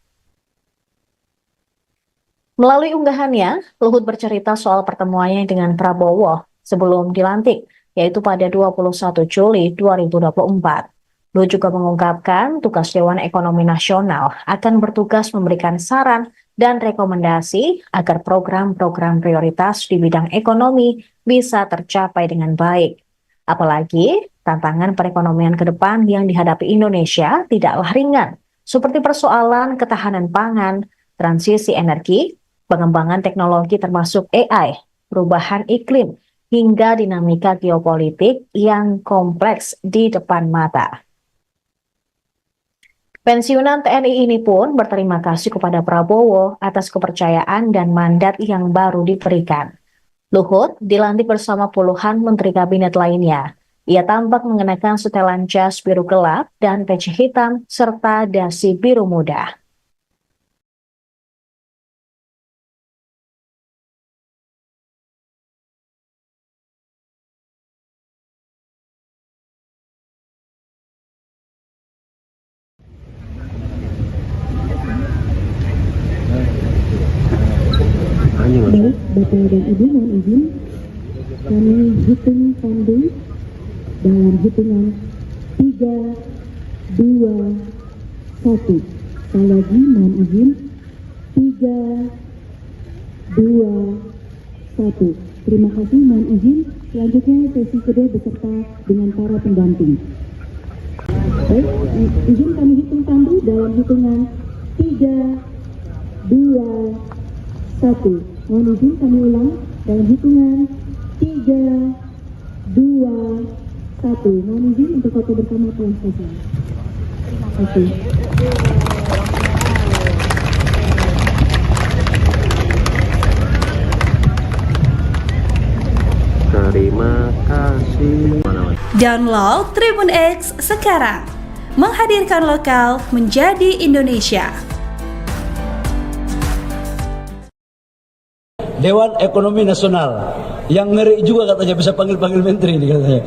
Melalui unggahannya, Luhut bercerita soal pertemuannya dengan Prabowo sebelum dilantik, yaitu pada 21 Juli 2024. Luhut juga mengungkapkan tugas Dewan Ekonomi Nasional akan bertugas memberikan saran dan rekomendasi agar program-program prioritas di bidang ekonomi bisa tercapai dengan baik. Apalagi tantangan perekonomian ke depan yang dihadapi Indonesia tidaklah ringan, seperti persoalan ketahanan pangan, transisi energi, pengembangan teknologi termasuk AI, perubahan iklim, hingga dinamika geopolitik yang kompleks di depan mata. Pensiunan TNI ini pun berterima kasih kepada Prabowo atas kepercayaan dan mandat yang baru diberikan. Luhut dilantik bersama puluhan menteri kabinet lainnya. Ia tampak mengenakan setelan jas biru gelap dan peci hitam serta dasi biru muda. Baik, Bapak dan Ibu mohon izin kami hitung tandu dalam hitungan 3, 2, 1. Sekali lagi mohon izin 3, 2, 1. Terima kasih, mohon izin. Selanjutnya sesi kedua beserta dengan para pendamping. Baik, izin kami hitung tandu dalam hitungan 3, 2, 1. Mohon izin kami ulang dalam hitungan 3, 2, 1. Mohon izin untuk foto bersama telah selesai. Terima kasih. Terima kasih. Download Tribun X sekarang. Menghadirkan lokal menjadi Indonesia. Dewan Ekonomi Nasional. Yang ngeri juga katanya bisa panggil-panggil menteri ini katanya.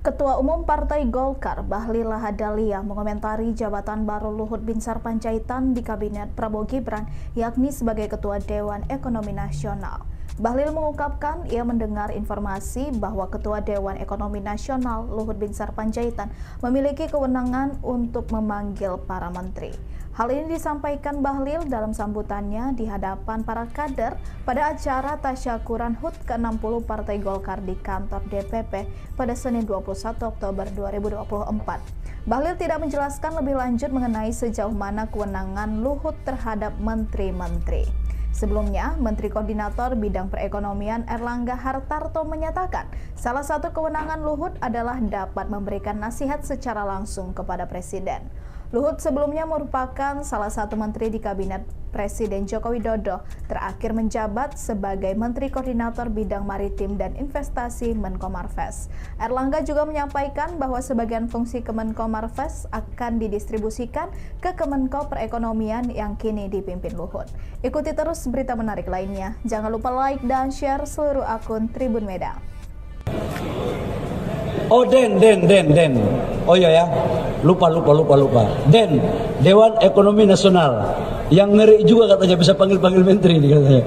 Ketua Umum Partai Golkar Bahlil Lahadalia mengomentari jabatan baru Luhut Binsar Panjaitan di Kabinet Prabowo Gibran, yakni sebagai Ketua Dewan Ekonomi Nasional. Bahlil mengungkapkan ia mendengar informasi bahwa Ketua Dewan Ekonomi Nasional Luhut Binsar Panjaitan memiliki kewenangan untuk memanggil para menteri. Hal ini disampaikan Bahlil dalam sambutannya di hadapan para kader pada acara tasyakuran HUT ke-60 Partai Golkar di kantor DPP pada Senin 21 Oktober 2024. Bahlil tidak menjelaskan lebih lanjut mengenai sejauh mana kewenangan Luhut terhadap menteri-menteri. Sebelumnya, Menteri Koordinator Bidang Perekonomian Erlangga Hartarto menyatakan salah satu kewenangan Luhut adalah dapat memberikan nasihat secara langsung kepada Presiden. Luhut sebelumnya merupakan salah satu menteri di Kabinet Presiden Joko Widodo, terakhir menjabat sebagai Menteri Koordinator Bidang Maritim dan Investasi Menko Marves. Erlangga juga menyampaikan bahwa sebagian fungsi Kemenko Marves akan didistribusikan ke Kemenko Perekonomian yang kini dipimpin Luhut. Ikuti terus berita menarik lainnya. Jangan lupa like dan share seluruh akun Tribun Medan. Oh Den. Oh iya ya, lupa. Den, Dewan Ekonomi Nasional. Yang ngeri juga katanya bisa panggil-panggil menteri ini katanya.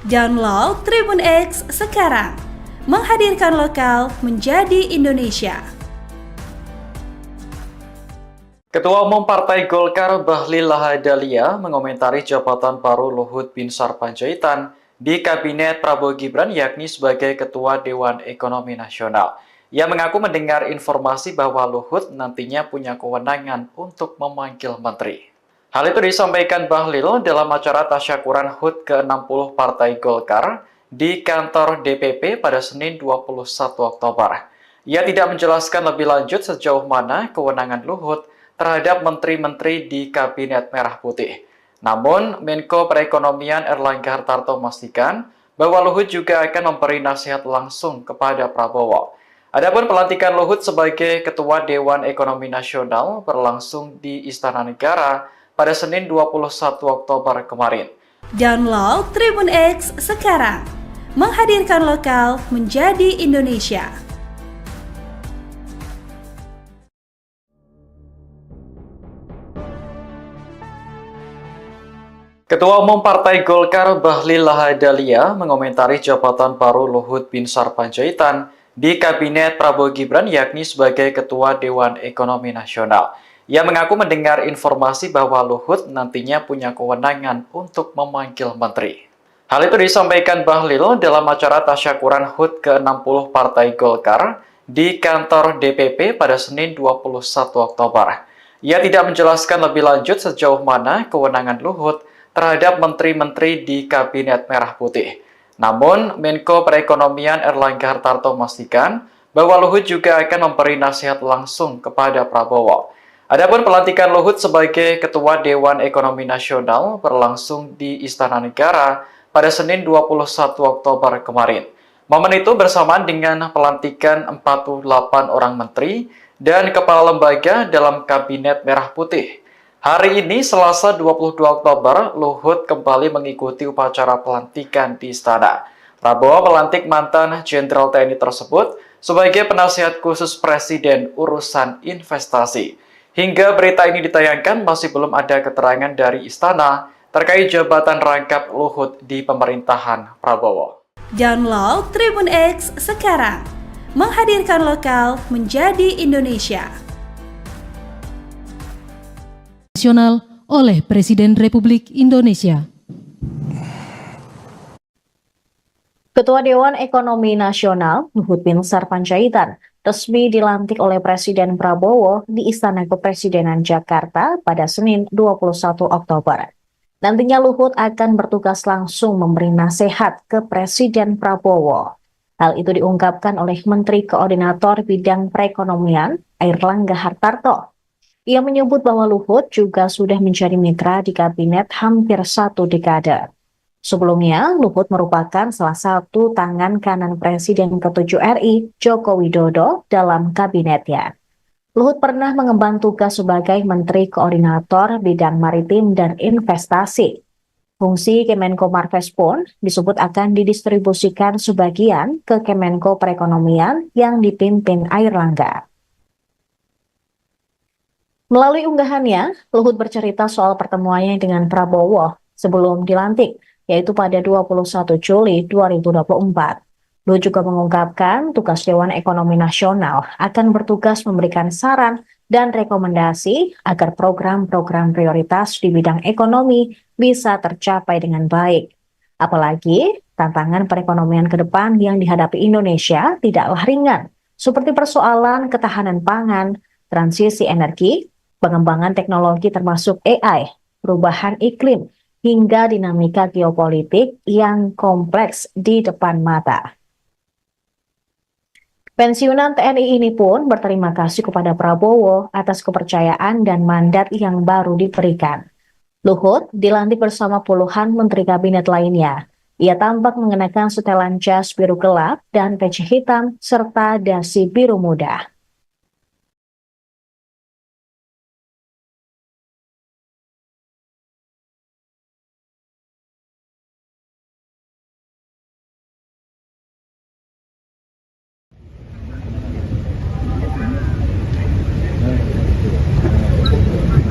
Download Tribun X sekarang, menghadirkan lokal menjadi Indonesia. Ketua Umum Partai Golkar Bahlil Lahadalia mengomentari jabatan baru Luhut Binsar Panjaitan di Kabinet Prabowo Gibran, yakni sebagai Ketua Dewan Ekonomi Nasional. Ia mengaku mendengar informasi bahwa Luhut nantinya punya kewenangan untuk memanggil menteri. Hal itu disampaikan Bahlil dalam acara tasyakuran HUT ke-60 Partai Golkar di kantor DPP pada Senin 21 Oktober. Ia tidak menjelaskan lebih lanjut sejauh mana kewenangan Luhut terhadap menteri-menteri di Kabinet Merah Putih. Namun, Menko Perekonomian Erlangga Hartarto memastikan bahwa Luhut juga akan memberi nasihat langsung kepada Prabowo. Adapun pelantikan Luhut sebagai Ketua Dewan Ekonomi Nasional berlangsung di Istana Negara pada Senin 21 Oktober kemarin. Download Tribun X sekarang, menghadirkan lokal menjadi Indonesia. Ketua Umum Partai Golkar Bahlil Lahadalia mengomentari jabatan baru Luhut Binsar Panjaitan di Kabinet Prabowo Gibran, yakni sebagai Ketua Dewan Ekonomi Nasional. Ia mengaku mendengar informasi bahwa Luhut nantinya punya kewenangan untuk memanggil menteri. Hal itu disampaikan Bahlil dalam acara tasyakuran HUT ke-60 Partai Golkar di kantor DPP pada Senin 21 Oktober. Ia tidak menjelaskan lebih lanjut sejauh mana kewenangan Luhut terhadap menteri-menteri di Kabinet Merah Putih. Namun, Menko Perekonomian Erlangga Hartarto memastikan bahwa Luhut juga akan memberi nasihat langsung kepada Prabowo. Adapun pelantikan Luhut sebagai Ketua Dewan Ekonomi Nasional berlangsung di Istana Negara pada Senin 21 Oktober kemarin. Momen itu bersamaan dengan pelantikan 48 orang menteri dan kepala lembaga dalam Kabinet Merah Putih. Hari ini, Selasa 22 Oktober, Luhut kembali mengikuti upacara pelantikan di Istana. Prabowo melantik mantan Jenderal TNI tersebut sebagai penasihat khusus Presiden urusan investasi. Hingga berita ini ditayangkan, masih belum ada keterangan dari Istana terkait jabatan rangkap Luhut di pemerintahan Prabowo. Download Tribun X sekarang, menghadirkan lokal menjadi Indonesia. Nasional oleh Presiden Republik Indonesia. Ketua Dewan Ekonomi Nasional Luhut Binsar Panjaitan resmi dilantik oleh Presiden Prabowo di Istana Kepresidenan Jakarta pada Senin 21 Oktober. Nantinya Luhut akan bertugas langsung memberi nasihat ke Presiden Prabowo. Hal itu diungkapkan oleh Menteri Koordinator Bidang Perekonomian Erlangga Hartarto. Ia menyebut bahwa Luhut juga sudah menjadi mitra di kabinet hampir 1 dekade. Sebelumnya, Luhut merupakan salah satu tangan kanan Presiden ke-7 RI, Joko Widodo, dalam kabinetnya. Luhut pernah mengemban tugas sebagai Menteri Koordinator Bidang Maritim dan Investasi. Fungsi Kemenko Marves pun disebut akan didistribusikan sebagian ke Kemenko Perekonomian yang dipimpin Airlangga. Melalui unggahannya, Luhut bercerita soal pertemuannya dengan Prabowo sebelum dilantik, yaitu pada 21 Juli 2024. Luhut juga mengungkapkan tugas Dewan Ekonomi Nasional akan bertugas memberikan saran dan rekomendasi agar program-program prioritas di bidang ekonomi bisa tercapai dengan baik. Apalagi, tantangan perekonomian ke depan yang dihadapi Indonesia tidaklah ringan, seperti persoalan ketahanan pangan, transisi energi, pengembangan teknologi termasuk AI, perubahan iklim, hingga dinamika geopolitik yang kompleks di depan mata. Pensiunan TNI ini pun berterima kasih kepada Prabowo atas kepercayaan dan mandat yang baru diberikan. Luhut dilantik bersama puluhan menteri kabinet lainnya. Ia tampak mengenakan setelan jas biru gelap dan peci hitam serta dasi biru muda.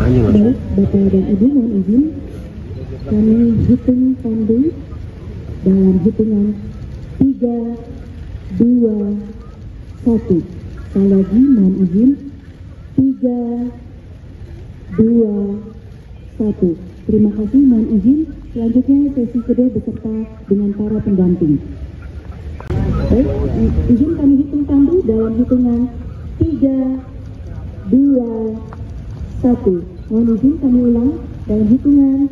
Baik, Bapak dan Ibu mohon izin kami hitung tandu dalam hitungan 3, 2, 1. Sekali lagi mohon izin 3, 2, 1. Terima kasih, mohon izin. Selanjutnya sesi kedua beserta dengan para pendamping. Baik, izin kami hitung tandu dalam hitungan 3, 2, 1. Mohon izin kami ulang dalam hitungan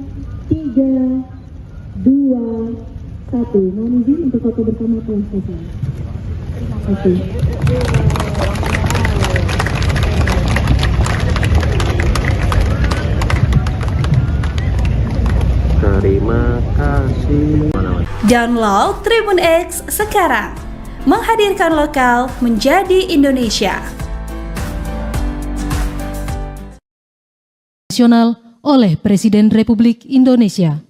3, 2, 1. Mohon izin untuk foto bersama telah selesai. Terima kasih. Terima kasih. Download Tribun X sekarang. Menghadirkan lokal menjadi Indonesia. Nasional oleh Presiden Republik Indonesia.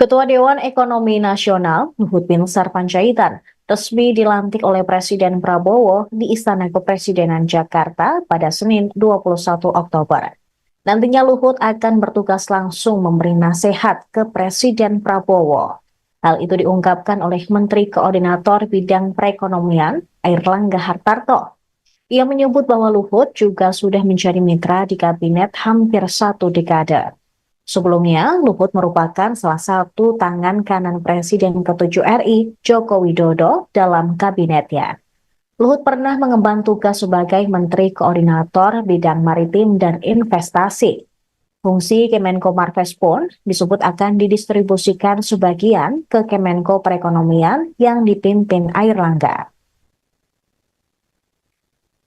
Ketua Dewan Ekonomi Nasional, Luhut Binsar Panjaitan, resmi dilantik oleh Presiden Prabowo di Istana Kepresidenan Jakarta pada Senin 21 Oktober. Nantinya Luhut akan bertugas langsung memberi nasihat ke Presiden Prabowo. Hal itu diungkapkan oleh Menteri Koordinator Bidang Perekonomian, Airlangga Hartarto. Ia menyebut bahwa Luhut juga sudah menjadi mitra di kabinet hampir 1 dekade. Sebelumnya, Luhut merupakan salah satu tangan kanan Presiden ke-7 RI, Joko Widodo, dalam kabinetnya. Luhut pernah mengemban tugas sebagai Menteri Koordinator Bidang Maritim dan Investasi. Fungsi Kemenko Marves pun disebut akan didistribusikan sebagian ke Kemenko Perekonomian yang dipimpin Airlangga.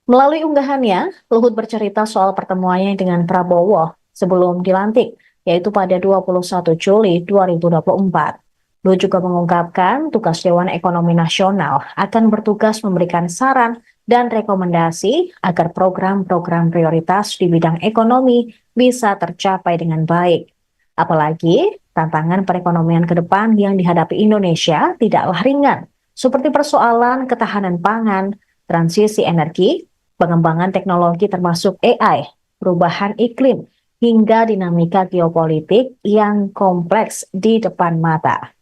Melalui unggahannya, Luhut bercerita soal pertemuannya dengan Prabowo sebelum dilantik, yaitu pada 21 Juli 2024. Luhut juga mengungkapkan tugas Dewan Ekonomi Nasional akan bertugas memberikan saran dan rekomendasi agar program-program prioritas di bidang ekonomi bisa tercapai dengan baik. Apalagi, tantangan perekonomian ke depan yang dihadapi Indonesia tidaklah ringan, seperti persoalan ketahanan pangan, transisi energi, pengembangan teknologi termasuk AI, perubahan iklim, hingga dinamika geopolitik yang kompleks di depan mata.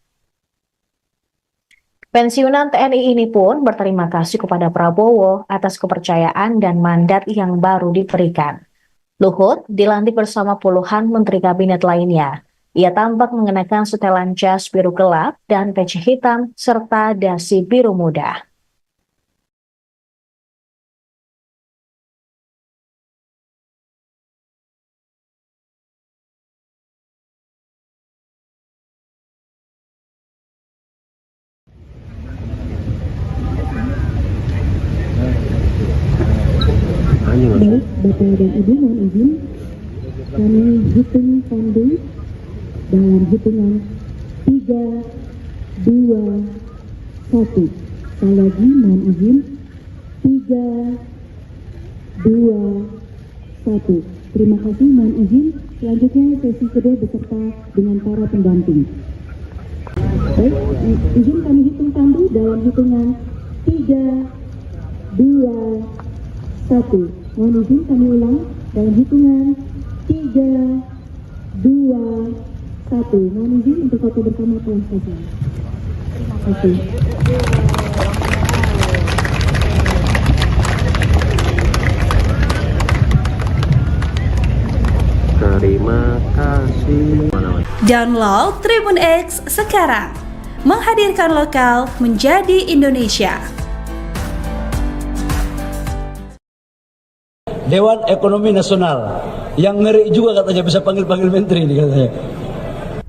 Pensiunan TNI ini pun berterima kasih kepada Prabowo atas kepercayaan dan mandat yang baru diberikan. Luhut dilantik bersama puluhan menteri kabinet lainnya. Ia tampak mengenakan setelan jas biru gelap dan peci hitam serta dasi biru muda. Baik, Bapak dan Ibu mohon izin kami hitung tandu dalam hitungan 3, 2, 1. Sekali lagi mohon izin 3, 2, 1. Terima kasih, mohon izin. Selanjutnya sesi kedua beserta dengan para pendamping. Baik, izin kami hitung tandu dalam hitungan 3, 2, 1. Mohon izin kami ulang dalam hitungan 3, 2, 1. Mohon izin untuk foto bersama telah selesai. Terima kasih. Terima kasih. Download Tribun X sekarang. Menghadirkan lokal menjadi Indonesia. Dewan Ekonomi Nasional yang ngeri juga katanya bisa panggil-panggil menteri nih katanya.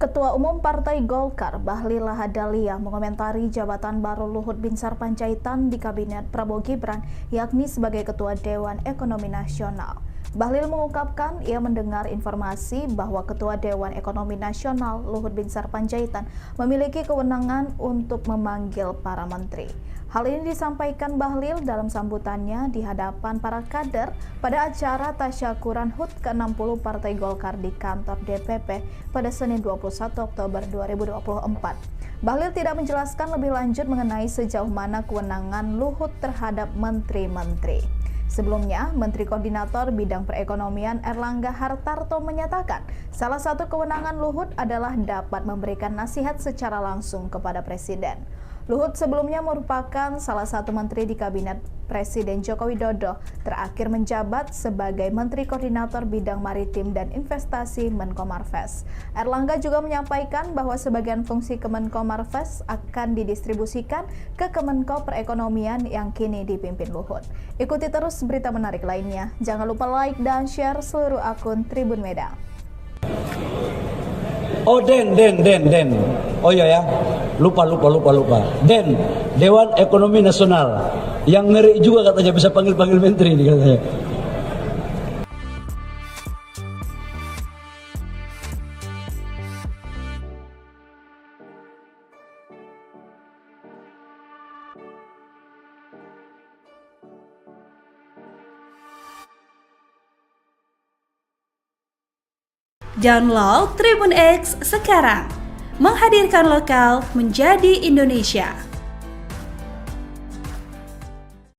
Ketua Umum Partai Golkar Bahlil Lahadalia mengomentari jabatan baru Luhut Binsar Panjaitan di Kabinet Prabowo Gibran, yakni sebagai Ketua Dewan Ekonomi Nasional. Bahlil mengungkapkan ia mendengar informasi bahwa Ketua Dewan Ekonomi Nasional Luhut Binsar Panjaitan memiliki kewenangan untuk memanggil para menteri. Hal ini disampaikan Bahlil dalam sambutannya di hadapan para kader pada acara tasyakuran HUT ke-60 Partai Golkar di kantor DPP pada Senin 21 Oktober 2024. Bahlil tidak menjelaskan lebih lanjut mengenai sejauh mana kewenangan Luhut terhadap menteri-menteri. Sebelumnya, Menteri Koordinator Bidang Perekonomian Erlangga Hartarto menyatakan salah satu kewenangan Luhut adalah dapat memberikan nasihat secara langsung kepada Presiden. Luhut sebelumnya merupakan salah satu menteri di Kabinet Presiden Joko Widodo, terakhir menjabat sebagai Menteri Koordinator Bidang Maritim dan Investasi Menko Marves. Erlangga juga menyampaikan bahwa sebagian fungsi Kemenko Marves akan didistribusikan ke Kemenko Perekonomian yang kini dipimpin Luhut. Ikuti terus berita menarik lainnya. Jangan lupa like dan share seluruh akun Tribun Medan. Oh Den. Oh iya ya, lupa. Den, Dewan Ekonomi Nasional yang ngeri juga katanya bisa panggil-panggil menteri nih katanya. Download Tribun X sekarang. Menghadirkan lokal menjadi Indonesia.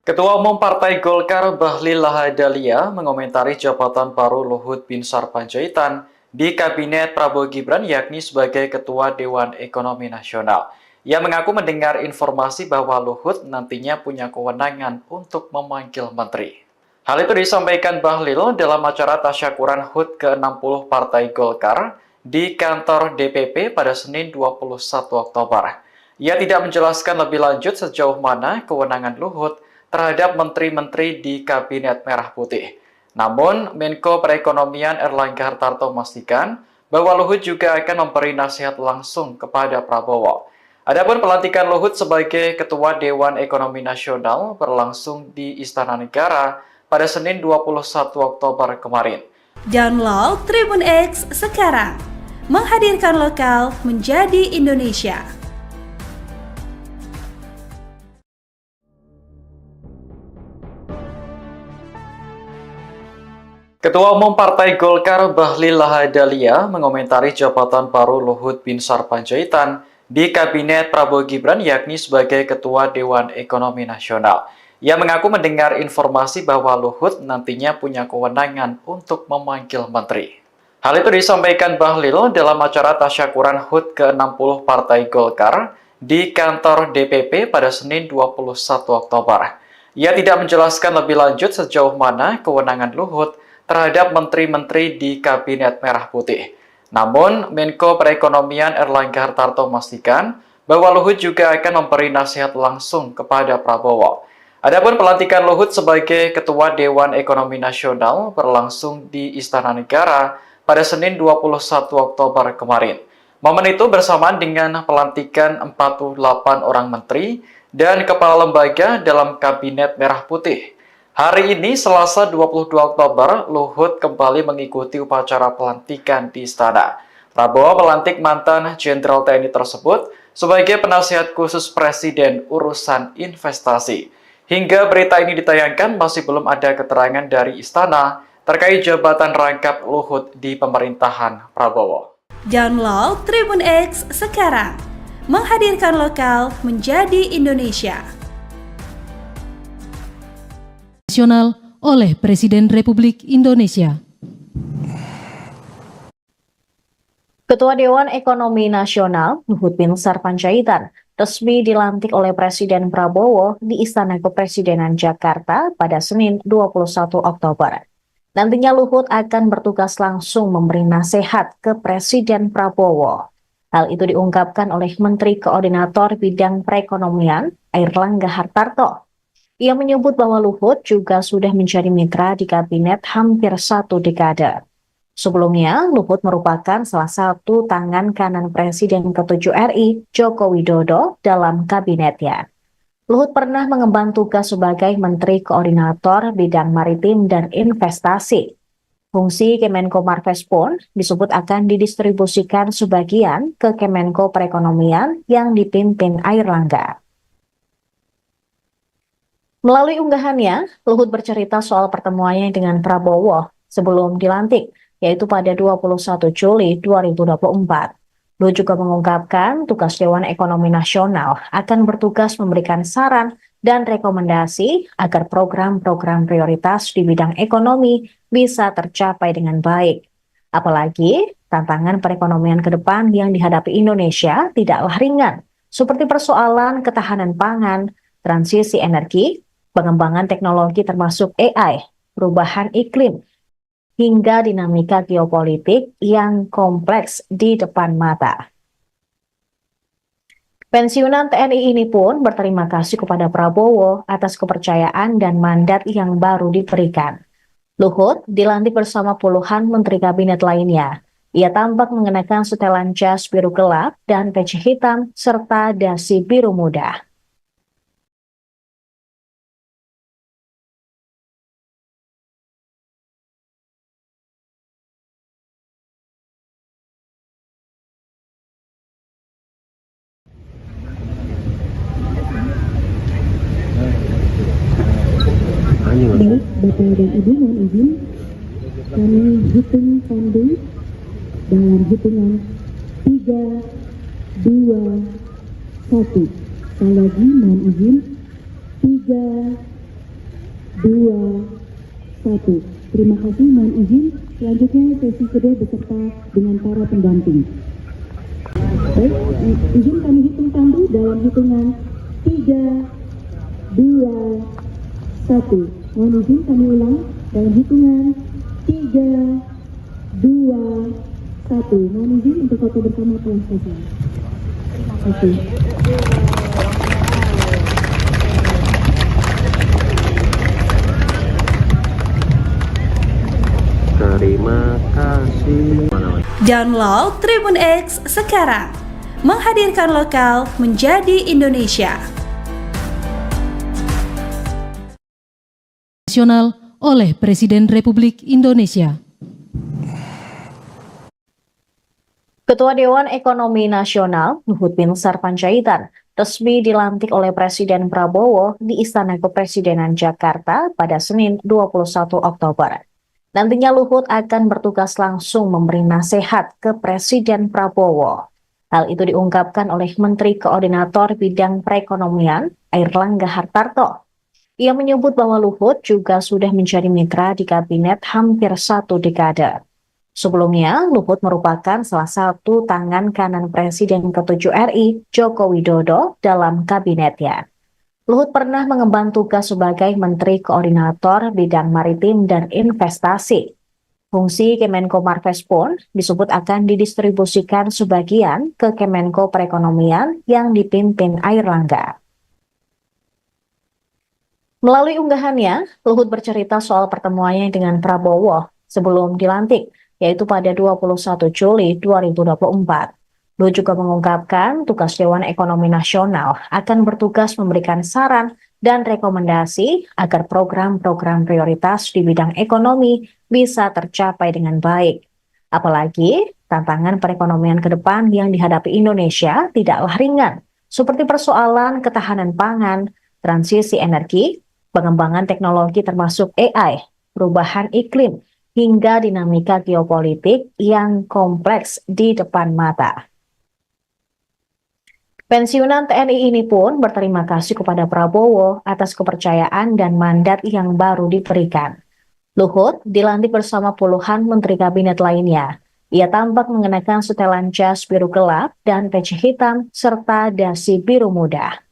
Ketua Umum Partai Golkar Bahlil Lahadalia mengomentari jabatan baru Luhut Binsar Panjaitan di Kabinet Prabowo Gibran, yakni sebagai Ketua Dewan Ekonomi Nasional. Ia mengaku mendengar informasi bahwa Luhut nantinya punya kewenangan untuk memanggil menteri. Hal itu disampaikan Bahlil dalam acara tasyakuran HUT ke-60 Partai Golkar di kantor DPP pada Senin 21 Oktober. Ia tidak menjelaskan lebih lanjut sejauh mana kewenangan Luhut terhadap menteri-menteri di Kabinet Merah Putih. Namun, Menko Perekonomian Erlangga Hartarto memastikan bahwa Luhut juga akan memberi nasihat langsung kepada Prabowo. Adapun pelantikan Luhut sebagai Ketua Dewan Ekonomi Nasional berlangsung di Istana Negara pada Senin 21 Oktober kemarin. Download Tribun X sekarang. Menghadirkan lokal menjadi Indonesia. Ketua Umum Partai Golkar Bahlil Lahadalia mengomentari jabatan baru Luhut Binsar Panjaitan di Kabinet Prabowo Gibran, yakni sebagai Ketua Dewan Ekonomi Nasional. Ia mengaku mendengar informasi bahwa Luhut nantinya punya kewenangan untuk memanggil menteri. Hal itu disampaikan Bahlil dalam acara tasyakuran HUT ke-60 Partai Golkar di kantor DPP pada Senin 21 Oktober. Ia tidak menjelaskan lebih lanjut sejauh mana kewenangan Luhut terhadap menteri-menteri di Kabinet Merah Putih. Namun, Menko Perekonomian Erlangga Hartarto memastikan bahwa Luhut juga akan memberi nasihat langsung kepada Prabowo. Adapun pelantikan Luhut sebagai Ketua Dewan Ekonomi Nasional berlangsung di Istana Negara pada Senin 21 Oktober kemarin. Momen itu bersamaan dengan pelantikan 48 orang menteri dan kepala lembaga dalam Kabinet Merah Putih. Hari ini, Selasa 22 Oktober, Luhut kembali mengikuti upacara pelantikan di Istana. Prabowo melantik mantan Jenderal TNI tersebut sebagai penasihat khusus Presiden urusan investasi. Hingga berita ini ditayangkan, masih belum ada keterangan dari Istana terkait jabatan rangkap Luhut di pemerintahan Prabowo. Download Tribun X sekarang, menghadirkan lokal menjadi Indonesia. Nasional oleh Presiden Republik Indonesia. Ketua Dewan Ekonomi Nasional Luhut Binsar Panjaitan resmi dilantik oleh Presiden Prabowo di Istana Kepresidenan Jakarta pada Senin 21 Oktober. Nantinya Luhut akan bertugas langsung memberi nasihat ke Presiden Prabowo. Hal itu diungkapkan oleh Menteri Koordinator Bidang Perekonomian Airlangga Hartarto. Ia menyebut bahwa Luhut juga sudah menjadi mitra di kabinet hampir 1 dekade. Sebelumnya, Luhut merupakan salah satu tangan kanan Presiden ke-7 RI, Joko Widodo, dalam kabinetnya. Luhut pernah mengemban tugas sebagai Menteri Koordinator Bidang Maritim dan Investasi. Fungsi Kemenko Marves pun disebut akan didistribusikan sebagian ke Kemenko Perekonomian yang dipimpin Airlangga. Melalui unggahannya, Luhut bercerita soal pertemuannya dengan Prabowo sebelum dilantik, yaitu pada 21 Juli 2024. Luhut juga mengungkapkan tugas Dewan Ekonomi Nasional akan bertugas memberikan saran dan rekomendasi agar program-program prioritas di bidang ekonomi bisa tercapai dengan baik. Apalagi, tantangan perekonomian ke depan yang dihadapi Indonesia tidaklah ringan, seperti persoalan ketahanan pangan, transisi energi, pengembangan teknologi termasuk AI, perubahan iklim, hingga dinamika geopolitik yang kompleks di depan mata. Pensiunan TNI ini pun berterima kasih kepada Prabowo atas kepercayaan dan mandat yang baru diberikan. Luhut dilantik bersama puluhan menteri kabinet lainnya. Ia tampak mengenakan setelan jas biru gelap dan peci hitam serta dasi biru muda. Baik, Bapak dan Ibu, mohon izin kami hitung pandu dalam hitungan 3, 2, 1. Sekali lagi mohon izin 3, 2, 1. Terima kasih, mohon izin. Selanjutnya sesi kedua beserta dengan para pendamping. Baik, izin kami hitung pandu dalam hitungan 3, 2, 1. Mohon izin kami ulang dalam hitungan 3, 2, 1. Mohon izin untuk foto bersama telah selesai. Terima kasih. Terima kasih. Download Tribun X sekarang, menghadirkan lokal menjadi Indonesia. Nasional oleh Presiden Republik Indonesia. Ketua Dewan Ekonomi Nasional Luhut Binsar Panjaitan resmi dilantik oleh Presiden Prabowo di Istana Kepresidenan Jakarta pada Senin 21 Oktober. Nantinya Luhut akan bertugas langsung memberi nasihat ke Presiden Prabowo. Hal itu diungkapkan oleh Menteri Koordinator Bidang Perekonomian Airlangga Hartarto. Ia menyebut bahwa Luhut juga sudah menjadi mitra di kabinet hampir 1 dekade. Sebelumnya, Luhut merupakan salah satu tangan kanan Presiden ke-7 RI, Joko Widodo, dalam kabinetnya. Luhut pernah mengemban tugas sebagai Menteri Koordinator Bidang Maritim dan Investasi. Fungsi Kemenko Marves pun disebut akan didistribusikan sebagian ke Kemenko Perekonomian yang dipimpin Airlangga. Melalui unggahannya, Luhut bercerita soal pertemuannya dengan Prabowo sebelum dilantik, yaitu pada 21 Juli 2024. Luhut juga mengungkapkan tugas Dewan Ekonomi Nasional akan bertugas memberikan saran dan rekomendasi agar program-program prioritas di bidang ekonomi bisa tercapai dengan baik. Apalagi tantangan perekonomian ke depan yang dihadapi Indonesia tidaklah ringan, seperti persoalan ketahanan pangan, transisi energi, pengembangan teknologi termasuk AI, perubahan iklim, hingga dinamika geopolitik yang kompleks di depan mata. Pensiunan TNI ini pun berterima kasih kepada Prabowo atas kepercayaan dan mandat yang baru diberikan. Luhut dilantik bersama puluhan menteri kabinet lainnya. Ia tampak mengenakan setelan jas biru gelap dan peci hitam serta dasi biru muda.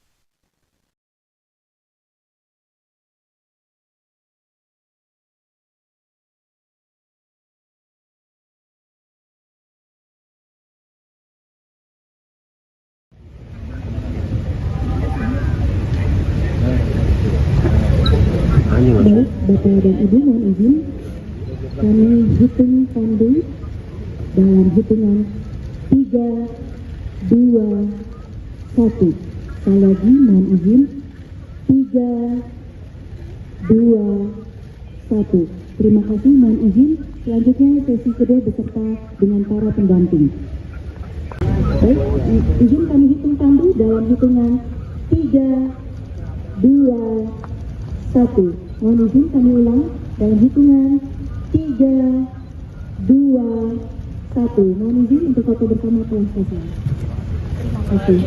Baik, Bapak dan Ibu, mohon izin kami hitung pandu dalam hitungan 3, 2, 1. Sekali lagi mohon izin 3, 2, 1. Terima kasih, mohon izin. Selanjutnya sesi kedua beserta dengan para pendamping. Baik, izin kami hitung pandu dalam hitungan 3, 2, 1. Mohon izin kami ulang dalam hitungan 3, 2, 1. Mohon izin untuk foto bersama telah selesai. Terima kasih.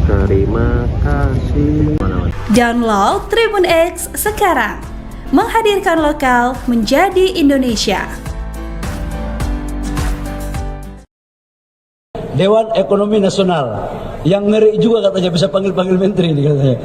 Terima kasih. Download Tribun X sekarang. Menghadirkan lokal menjadi Indonesia. Dewan Ekonomi Nasional yang ngeri juga katanya bisa panggil-panggil menteri nih katanya.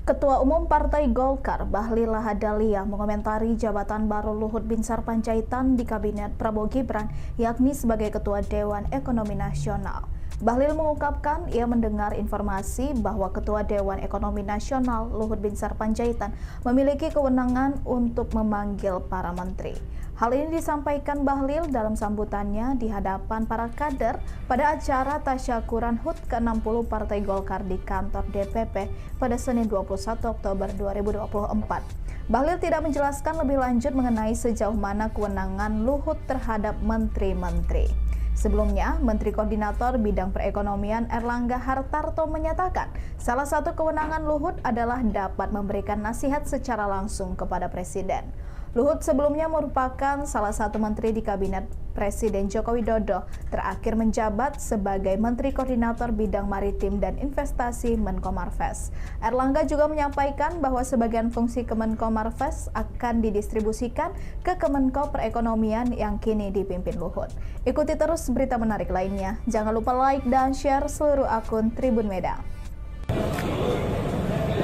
Ketua Umum Partai Golkar Bahlil Lahadalia mengomentari jabatan baru Luhut Binsar Panjaitan di Kabinet Prabowo Gibran, yakni sebagai Ketua Dewan Ekonomi Nasional. Bahlil mengungkapkan ia mendengar informasi bahwa Ketua Dewan Ekonomi Nasional Luhut Binsar Panjaitan memiliki kewenangan untuk memanggil para menteri. Hal ini disampaikan Bahlil dalam sambutannya di hadapan para kader pada acara tasyakuran HUT ke-60 Partai Golkar di kantor DPP pada Senin 21 Oktober 2024. Bahlil tidak menjelaskan lebih lanjut mengenai sejauh mana kewenangan Luhut terhadap menteri-menteri. Sebelumnya, Menteri Koordinator Bidang Perekonomian Erlangga Hartarto menyatakan salah satu kewenangan Luhut adalah dapat memberikan nasihat secara langsung kepada Presiden. Luhut sebelumnya merupakan salah satu menteri di Kabinet Presiden Joko Widodo, terakhir menjabat sebagai Menteri Koordinator Bidang Maritim dan Investasi Menko Marves. Erlangga juga menyampaikan bahwa sebagian fungsi Kemenko Marves akan didistribusikan ke Kemenko Perekonomian yang kini dipimpin Luhut. Ikuti terus berita menarik lainnya. Jangan lupa like dan share seluruh akun Tribun Medan.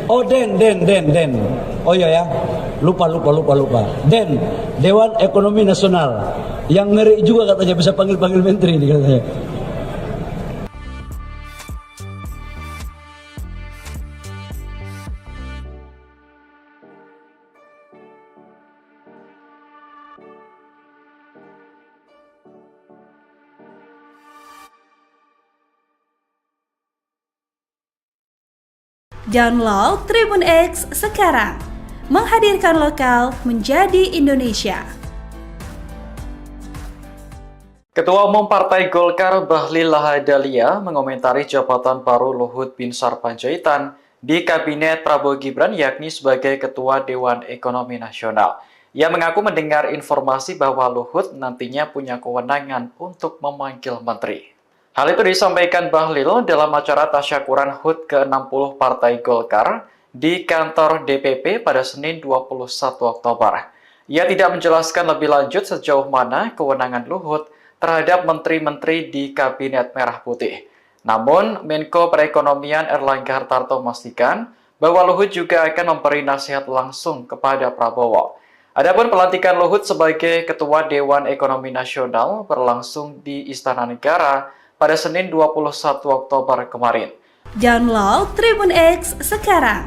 Oh Den. Oh iya ya, lupa. Den, Dewan Ekonomi Nasional yang ngeri juga katanya bisa panggil-panggil menteri nih katanya. Download Tribun X sekarang. Menghadirkan lokal menjadi Indonesia. Ketua Umum Partai Golkar Bahlil Lahadalia mengomentari jabatan baru Luhut Binsar Panjaitan di Kabinet Prabowo Gibran, yakni sebagai Ketua Dewan Ekonomi Nasional. Ia mengaku mendengar informasi bahwa Luhut nantinya punya kewenangan untuk memanggil menteri. Hal itu disampaikan Bahlil dalam acara tasyakuran HUT ke-60 Partai Golkar di kantor DPP pada Senin 21 Oktober. Ia tidak menjelaskan lebih lanjut sejauh mana kewenangan Luhut terhadap menteri-menteri di Kabinet Merah Putih. Namun, Menko Perekonomian Erlangga Hartarto memastikan bahwa Luhut juga akan memberi nasihat langsung kepada Prabowo. Adapun pelantikan Luhut sebagai Ketua Dewan Ekonomi Nasional berlangsung di Istana Negara pada Senin 21 Oktober kemarin. Download Tribun X sekarang.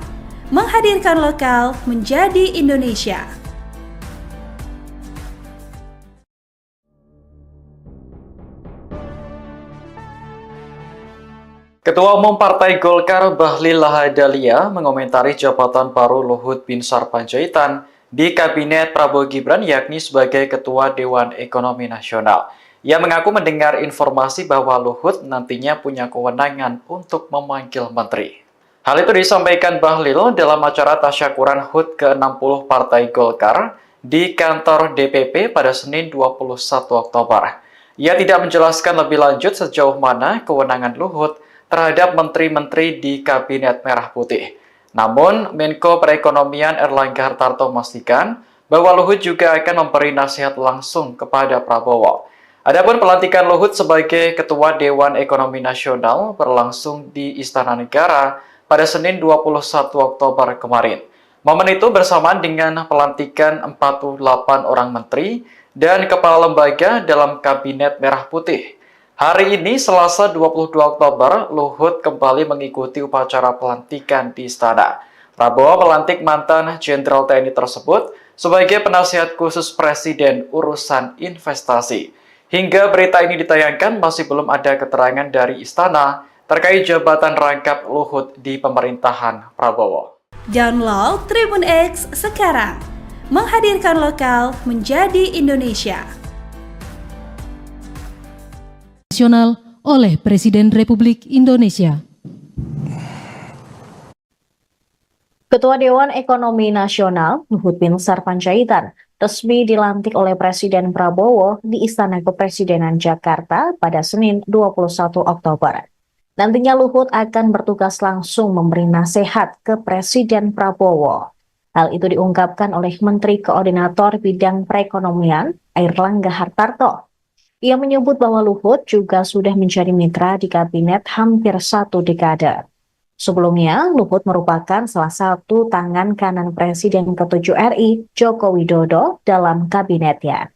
menghadirkan lokal menjadi Indonesia. Ketua Umum Partai Golkar Bahlil Lahadalia mengomentari jabatan baru Luhut Binsar Panjaitan di Kabinet Prabowo Gibran yakni sebagai Ketua Dewan Ekonomi Nasional. Ia mengaku mendengar informasi bahwa Luhut nantinya punya kewenangan untuk memanggil menteri. Hal itu disampaikan Bahlil dalam acara tasyakuran HUT ke-60 Partai Golkar di kantor DPP pada Senin 21 Oktober. Ia tidak menjelaskan lebih lanjut sejauh mana kewenangan Luhut terhadap menteri-menteri di Kabinet Merah Putih. Namun, Menko Perekonomian Erlangga Hartarto memastikan bahwa Luhut juga akan memberi nasihat langsung kepada Prabowo. Adapun pelantikan Luhut sebagai Ketua Dewan Ekonomi Nasional berlangsung di Istana Negara pada Senin 21 Oktober kemarin. Momen itu bersamaan dengan pelantikan 48 orang menteri dan kepala lembaga dalam Kabinet Merah Putih. Hari ini, Selasa 22 Oktober, Luhut kembali mengikuti upacara pelantikan di Istana. Prabowo melantik mantan Jenderal TNI tersebut sebagai penasihat khusus Presiden urusan investasi. Hingga berita ini ditayangkan, masih belum ada keterangan dari Istana terkait jabatan rangkap Luhut di pemerintahan Prabowo. Download Tribun X sekarang, menghadirkan lokal menjadi Indonesia. Nasional oleh Presiden Republik Indonesia. Ketua Dewan Ekonomi Nasional Luhut Binsar Panjaitan resmi dilantik oleh Presiden Prabowo di Istana Kepresidenan Jakarta pada Senin 21 Oktober. Nantinya Luhut akan bertugas langsung memberi nasihat ke Presiden Prabowo. Hal itu diungkapkan oleh Menteri Koordinator Bidang Perekonomian Airlangga Hartarto. Ia menyebut bahwa Luhut juga sudah menjadi mitra di kabinet hampir 1 dekade. Sebelumnya, Luhut merupakan salah satu tangan kanan Presiden ke-7 RI, Joko Widodo, dalam kabinetnya.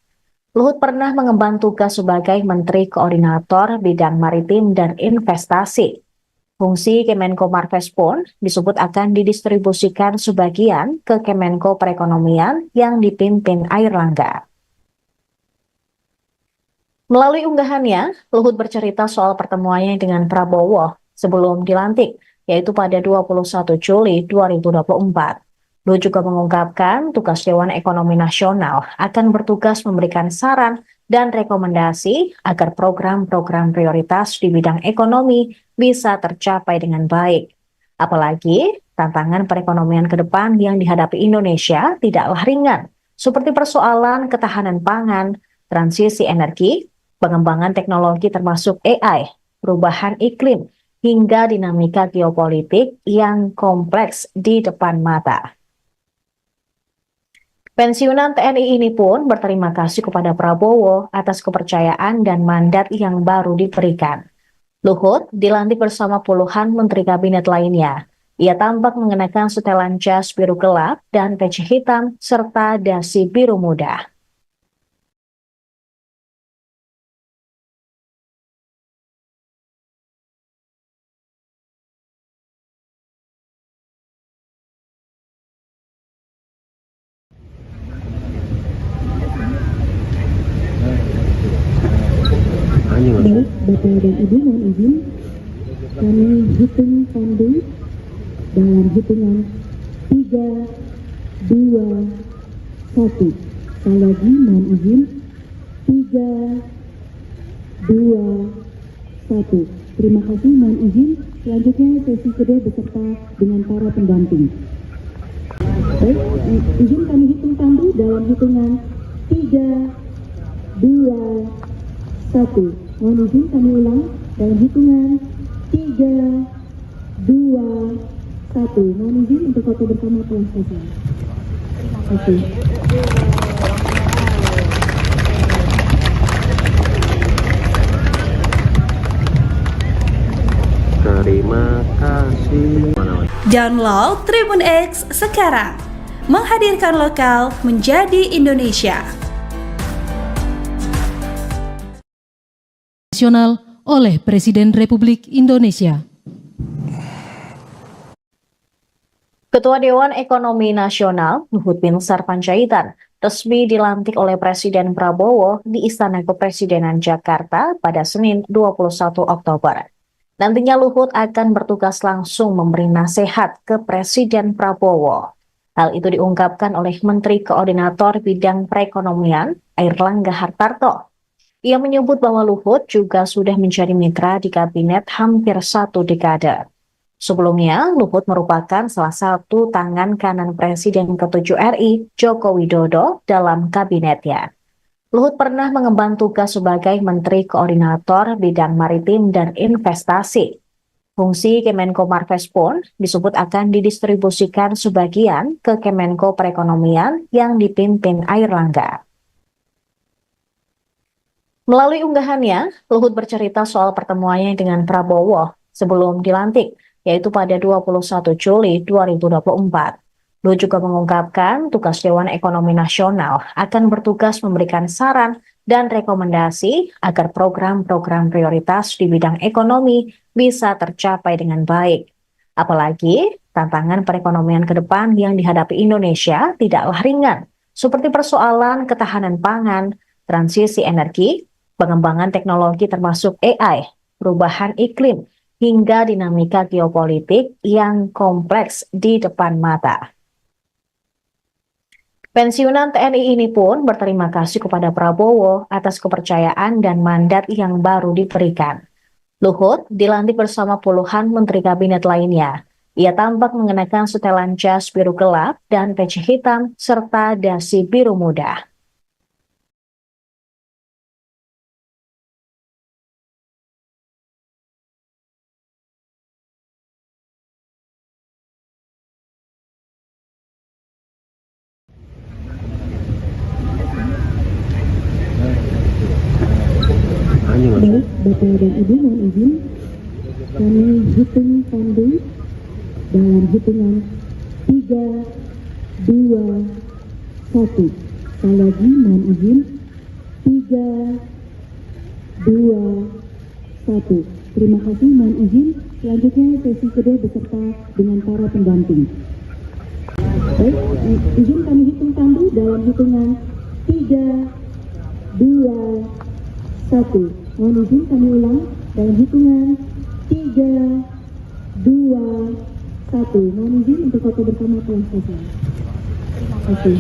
Luhut pernah mengemban tugas sebagai Menteri Koordinator Bidang Maritim dan Investasi. Fungsi Kemenko Marves pun disebut akan didistribusikan sebagian ke Kemenko Perekonomian yang dipimpin Airlangga. Melalui unggahannya, Luhut bercerita soal pertemuannya dengan Prabowo sebelum dilantik, yaitu pada 21 Juli 2024. Luhut juga mengungkapkan tugas Dewan Ekonomi Nasional akan bertugas memberikan saran dan rekomendasi agar program-program prioritas di bidang ekonomi bisa tercapai dengan baik. Apalagi tantangan perekonomian ke depan yang dihadapi Indonesia tidaklah ringan, seperti persoalan ketahanan pangan, transisi energi, pengembangan teknologi termasuk AI, perubahan iklim, hingga dinamika geopolitik yang kompleks di depan mata. Pensiunan TNI ini pun berterima kasih kepada Prabowo atas kepercayaan dan mandat yang baru diberikan. Luhut dilantik bersama puluhan menteri kabinet lainnya. Ia tampak mengenakan setelan jas biru gelap dan peci hitam serta dasi biru muda. Baik, Bapak dan Ibu, mohon izin kami hitung pandu dalam hitungan 3, 2, 1. Sekali lagi mohon izin 3, 2, 1. Terima kasih, mohon izin. Selanjutnya sesi kedua beserta dengan para pendamping. Baik, izin kami hitung pandu dalam hitungan 3, 2, 1. Mohon izin kami ulang dalam hitungan 3, 2, 1. Mohon izin untuk foto bersama telah selesai. Terima kasih. Terima kasih. Download Tribun X sekarang, menghadirkan lokal menjadi Indonesia. Nasional oleh Presiden Republik Indonesia. Ketua Dewan Ekonomi Nasional Luhut Binsar Panjaitan resmi dilantik oleh Presiden Prabowo di Istana Kepresidenan Jakarta pada Senin 21 Oktober. Nantinya Luhut akan bertugas langsung memberi nasihat ke Presiden Prabowo. Hal itu diungkapkan oleh Menteri Koordinator Bidang Perekonomian Airlangga Hartarto. Ia menyebut bahwa Luhut juga sudah menjadi mitra di kabinet hampir 1 dekade. Sebelumnya, Luhut merupakan salah satu tangan kanan Presiden ke-7 RI, Joko Widodo, dalam kabinetnya. Luhut pernah mengemban tugas sebagai Menteri Koordinator Bidang Maritim dan Investasi. Fungsi Kemenko Marves pun disebut akan didistribusikan sebagian ke Kemenko Perekonomian yang dipimpin Airlangga. Melalui unggahannya, Luhut bercerita soal pertemuannya dengan Prabowo sebelum dilantik, yaitu pada 21 Juli 2024. Luhut juga mengungkapkan tugas Dewan Ekonomi Nasional akan bertugas memberikan saran dan rekomendasi agar program-program prioritas di bidang ekonomi bisa tercapai dengan baik. Apalagi tantangan perekonomian ke depan yang dihadapi Indonesia tidaklah ringan, seperti persoalan ketahanan pangan, transisi energi, pengembangan teknologi termasuk AI, perubahan iklim, hingga dinamika geopolitik yang kompleks di depan mata. Pensiunan TNI ini pun berterima kasih kepada Prabowo atas kepercayaan dan mandat yang baru diberikan. Luhut dilantik bersama puluhan menteri kabinet lainnya. Ia tampak mengenakan setelan jas biru gelap dan peci hitam serta dasi biru muda. Baik, Bapak dan Ibu mohon izin kami hitung pandu dalam hitungan 3, 2, 1. Sekali lagi mohon izin 3, 2, 1. Terima kasih, mohon izin. Selanjutnya sesi kedua beserta dengan para pendamping. Baik, izin kami hitung pandu dalam hitungan 3, 2, 1. Mohon izin kami ulang dalam hitungan 3, 2, 1. Mohon izin untuk foto bersama telah selesai. Terima kasih.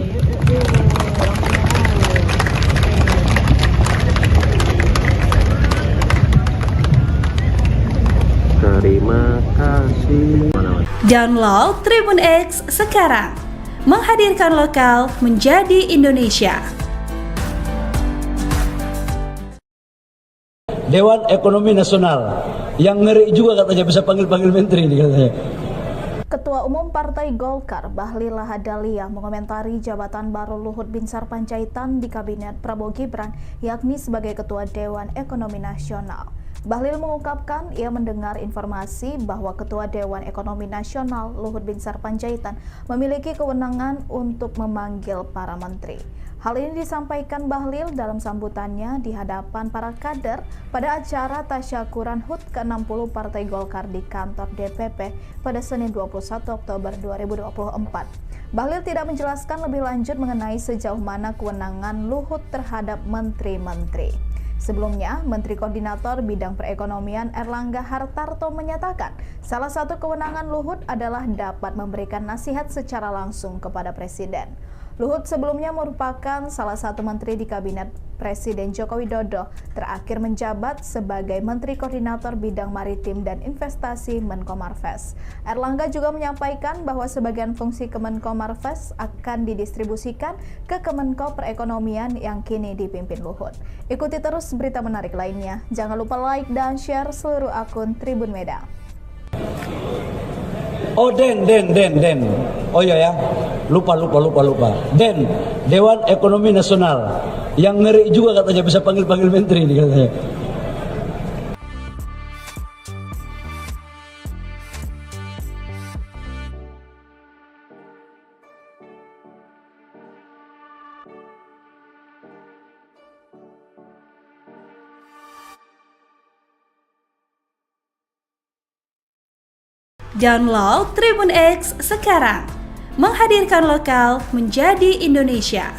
Terima kasih. Download Tribun X sekarang. Menghadirkan lokal menjadi Indonesia. Dewan Ekonomi Nasional yang ngeri juga katanya bisa panggil-panggil menteri ini katanya. Ketua Umum Partai Golkar Bahlil Lahadalia mengomentari jabatan baru Luhut Binsar Panjaitan di Kabinet Prabowo Gibran, yakni sebagai Ketua Dewan Ekonomi Nasional. Bahlil mengungkapkan ia mendengar informasi bahwa Ketua Dewan Ekonomi Nasional Luhut Binsar Panjaitan memiliki kewenangan untuk memanggil para menteri. Hal ini disampaikan Bahlil dalam sambutannya di hadapan para kader pada acara tasyakuran HUT ke-60 Partai Golkar di kantor DPP pada Senin 21 Oktober 2024. Bahlil tidak menjelaskan lebih lanjut mengenai sejauh mana kewenangan Luhut terhadap menteri-menteri. Sebelumnya, Menteri Koordinator Bidang Perekonomian Airlangga Hartarto menyatakan salah satu kewenangan Luhut adalah dapat memberikan nasihat secara langsung kepada Presiden. Luhut sebelumnya merupakan salah satu menteri di Kabinet Presiden Joko Widodo, terakhir menjabat sebagai Menteri Koordinator Bidang Maritim dan Investasi Menko Marves. Airlangga juga menyampaikan bahwa sebagian fungsi Kemenko Marves akan didistribusikan ke Kemenko Perekonomian yang kini dipimpin Luhut. Ikuti terus berita menarik lainnya. Jangan lupa like dan share seluruh akun Tribun Medan. Oh Den. Oh iya ya, lupa. Den, Dewan Ekonomi Nasional yang ngeri juga katanya bisa panggil-panggil menteri ini katanya. Download Tribun X sekarang. Menghadirkan lokal menjadi Indonesia.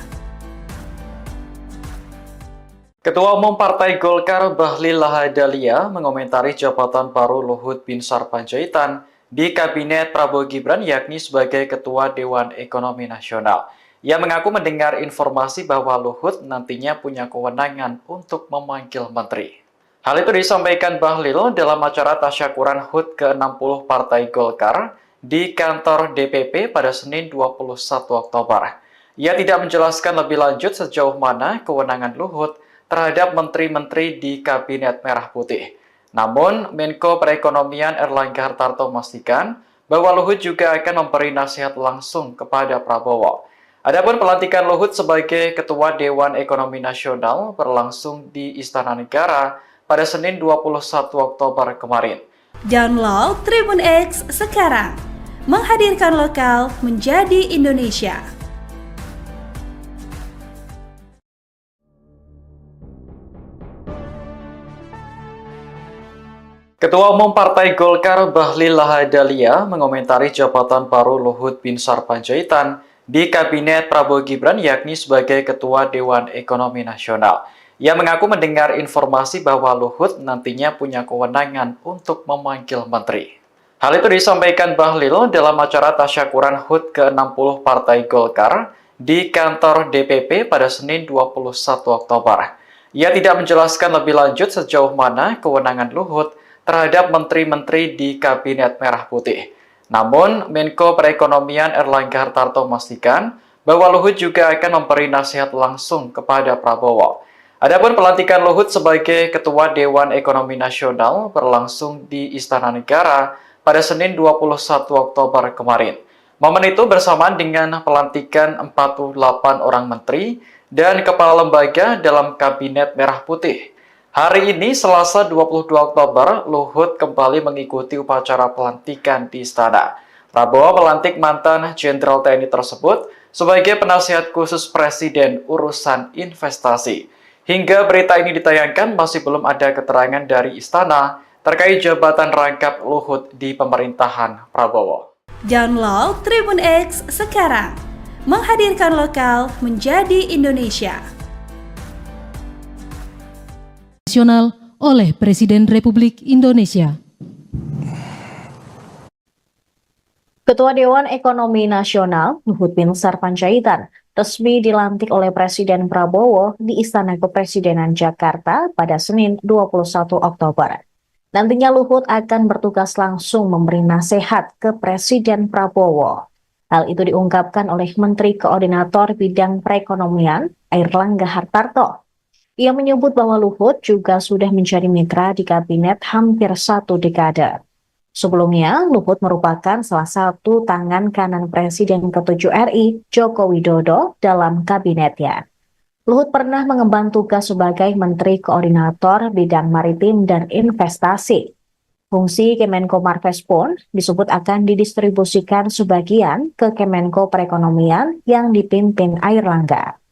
Ketua Umum Partai Golkar Bahlil Lahadalia mengomentari jabatan baru Luhut Binsar Panjaitan di Kabinet Prabowo Gibran yakni sebagai Ketua Dewan Ekonomi Nasional. Ia mengaku mendengar informasi bahwa Luhut nantinya punya kewenangan untuk memanggil menteri. Hal itu disampaikan Bahlil dalam acara tasyakuran HUT ke-60 Partai Golkar di kantor DPP pada Senin 21 Oktober. Ia tidak menjelaskan lebih lanjut sejauh mana kewenangan Luhut terhadap menteri-menteri di Kabinet Merah Putih. Namun, Menko Perekonomian Erlangga Hartarto memastikan bahwa Luhut juga akan memberi nasihat langsung kepada Prabowo. Adapun pelantikan Luhut sebagai Ketua Dewan Ekonomi Nasional berlangsung di Istana Negara pada Senin 21 Oktober kemarin. Download Tribun X sekarang. Menghadirkan lokal menjadi Indonesia. Ketua Umum Partai Golkar Bahlil Lahadalia mengomentari jabatan baru Luhut Binsar Panjaitan di Kabinet Prabowo Gibran yakni sebagai Ketua Dewan Ekonomi Nasional. Ia mengaku mendengar informasi bahwa Luhut nantinya punya kewenangan untuk memanggil menteri. Hal itu disampaikan Bahlil dalam acara tasyakuran HUT ke-60 Partai Golkar di kantor DPP pada Senin 21 Oktober. Ia tidak menjelaskan lebih lanjut sejauh mana kewenangan Luhut terhadap menteri-menteri di Kabinet Merah Putih. Namun, Menko Perekonomian Erlangga Hartarto memastikan bahwa Luhut juga akan memberi nasihat langsung kepada Prabowo. Adapun pelantikan Luhut sebagai Ketua Dewan Ekonomi Nasional berlangsung di Istana Negara pada Senin 21 Oktober kemarin. Momen itu bersamaan dengan pelantikan 48 orang menteri dan kepala lembaga dalam Kabinet Merah Putih. Hari ini, Selasa 22 Oktober, Luhut kembali mengikuti upacara pelantikan di Istana. Prabowo melantik mantan Jenderal TNI tersebut sebagai penasihat khusus Presiden urusan investasi. Hingga berita ini ditayangkan, masih belum ada keterangan dari Istana terkait jabatan rangkap Luhut di pemerintahan Prabowo. Download Tribun X sekarang. Menghadirkan lokal menjadi Indonesia. Nasional oleh Presiden Republik Indonesia. Ketua Dewan Ekonomi Nasional Luhut Binsar Panjaitan resmi dilantik oleh Presiden Prabowo di Istana Kepresidenan Jakarta pada Senin 21 Oktober. Nantinya Luhut akan bertugas langsung memberi nasihat ke Presiden Prabowo. Hal itu diungkapkan oleh Menteri Koordinator Bidang Perekonomian Erlangga Hartarto. Ia menyebut bahwa Luhut juga sudah menjadi mitra di kabinet hampir 1 dekade. Sebelumnya, Luhut merupakan salah satu tangan kanan Presiden ke-7 RI, Joko Widodo, dalam kabinetnya. Luhut pernah mengemban tugas sebagai Menteri Koordinator Bidang Maritim dan Investasi. Fungsi Kemenko Marves pun disebut akan didistribusikan sebagian ke Kemenko Perekonomian yang dipimpin Airlangga.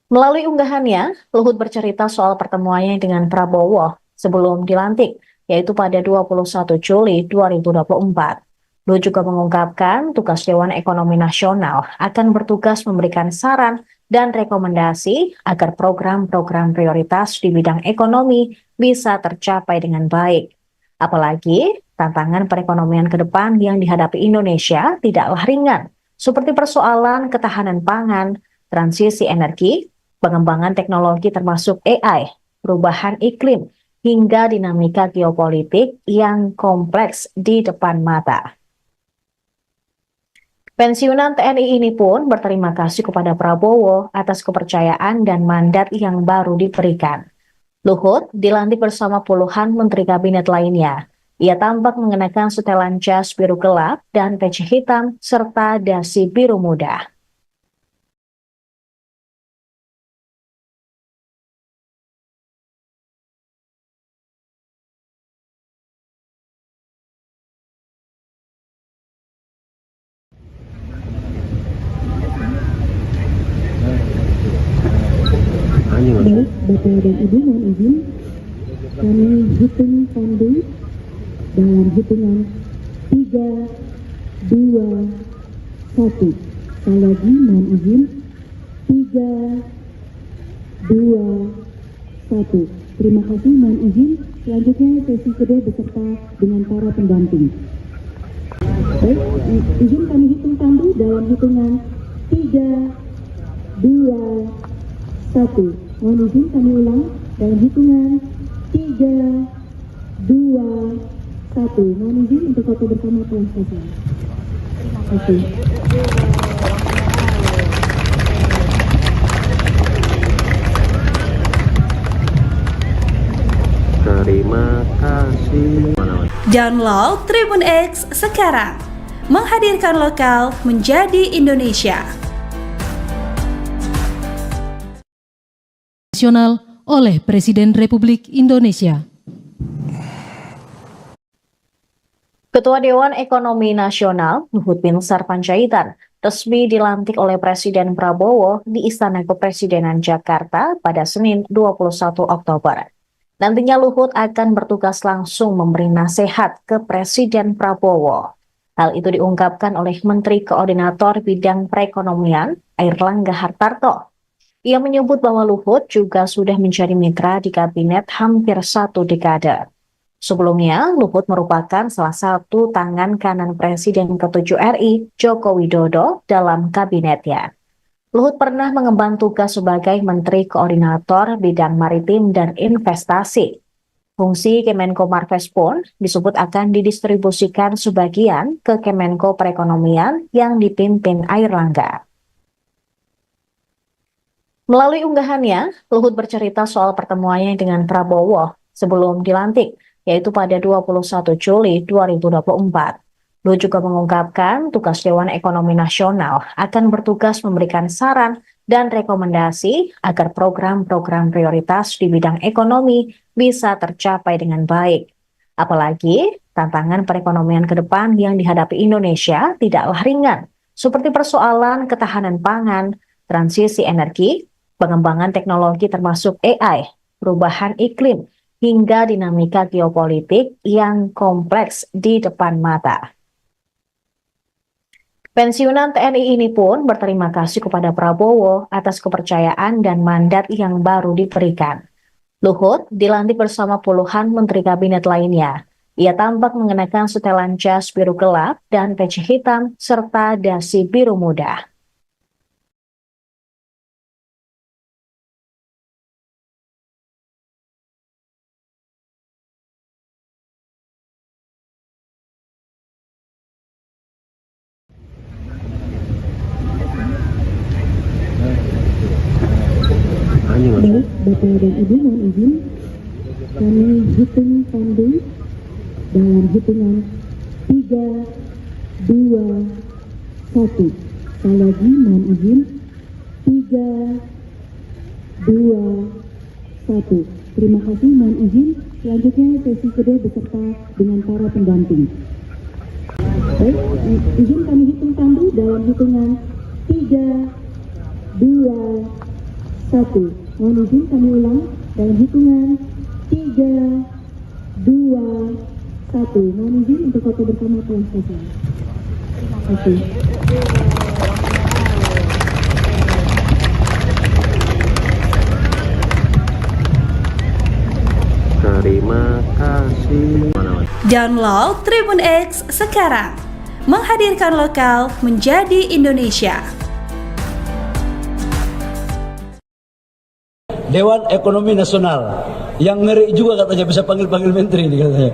Melalui unggahannya, Luhut bercerita soal pertemuannya dengan Prabowo sebelum dilantik, yaitu pada 21 Juli 2024. Luhut juga mengungkapkan tugas Dewan Ekonomi Nasional akan bertugas memberikan saran dan rekomendasi agar program-program prioritas di bidang ekonomi bisa tercapai dengan baik. Apalagi tantangan perekonomian ke depan yang dihadapi Indonesia tidaklah ringan, seperti persoalan ketahanan pangan, transisi energi, pengembangan teknologi termasuk AI, perubahan iklim, hingga dinamika geopolitik yang kompleks di depan mata. Pensiunan TNI ini pun berterima kasih kepada Prabowo atas kepercayaan dan mandat yang baru diberikan. Luhut dilantik bersama puluhan menteri kabinet lainnya. Ia tampak mengenakan setelan jas biru gelap dan peci hitam serta dasi biru muda. Baik, Bapak dan Ibu mohon izin kami hitung pandu dalam hitungan 3, 2, 1. Sekali lagi mohon izin 3, 2, 1. Terima kasih, mohon izin. Selanjutnya sesi kedua beserta dengan para pendamping. Baik, izin kami hitung tandu dalam hitungan 3, 2, 1. Mohon izin kami ulang dalam hitungan 3, 2, 1. Mohon izin untuk foto bersama telah selesai. Terima kasih. Terima kasih. Download Tribun X sekarang. Menghadirkan lokal menjadi Indonesia. Nasional oleh Presiden Republik Indonesia. Ketua Dewan Ekonomi Nasional Luhut Binsar Panjaitan resmi dilantik oleh Presiden Prabowo di Istana Kepresidenan Jakarta pada Senin 21 Oktober. Nantinya Luhut akan bertugas langsung memberi nasihat ke Presiden Prabowo. Hal itu diungkapkan oleh Menteri Koordinator Bidang Perekonomian Airlangga Hartarto. Ia menyebut bahwa Luhut juga sudah menjadi mitra di kabinet hampir 1 dekade. Sebelumnya, Luhut merupakan salah satu tangan kanan Presiden ke-7 RI, Joko Widodo, dalam kabinetnya. Luhut pernah mengemban tugas sebagai Menteri Koordinator Bidang Maritim dan Investasi. Fungsi Kemenko Marves pun disebut akan didistribusikan sebagian ke Kemenko Perekonomian yang dipimpin Airlangga. Melalui unggahannya, Luhut bercerita soal pertemuannya dengan Prabowo sebelum dilantik, yaitu pada 21 Juli 2024. Luhut juga mengungkapkan tugas Dewan Ekonomi Nasional akan bertugas memberikan saran dan rekomendasi agar program-program prioritas di bidang ekonomi bisa tercapai dengan baik. Apalagi tantangan perekonomian ke depan yang dihadapi Indonesia tidaklah ringan, seperti persoalan ketahanan pangan, transisi energi, pengembangan teknologi termasuk AI, perubahan iklim, hingga dinamika geopolitik yang kompleks di depan mata. Pensiunan TNI ini pun berterima kasih kepada Prabowo atas kepercayaan dan mandat yang baru diberikan. Luhut dilantik bersama puluhan menteri kabinet lainnya. Ia tampak mengenakan setelan jas biru gelap dan peci hitam serta dasi biru muda. Baik, Bapak dan Ibu mohon izin kami hitung tandu dalam hitungan 3, 2, 1. Sekali lagi mohon izin 3, 2, 1. Terima kasih, mohon izin. Selanjutnya sesi kedua beserta dengan para pendamping. Baik, izin kami hitung tandu dalam hitungan 3, 2, 1. Mohon izin kami ulang dalam hitungan 3, 2, 1. Mohon izin untuk foto bersama telah selesai. Terima kasih. Terima kasih. Download Tribun X sekarang. Menghadirkan lokal menjadi Indonesia. Dewan Ekonomi Nasional yang ngeri juga katanya bisa panggil-panggil menteri ini katanya.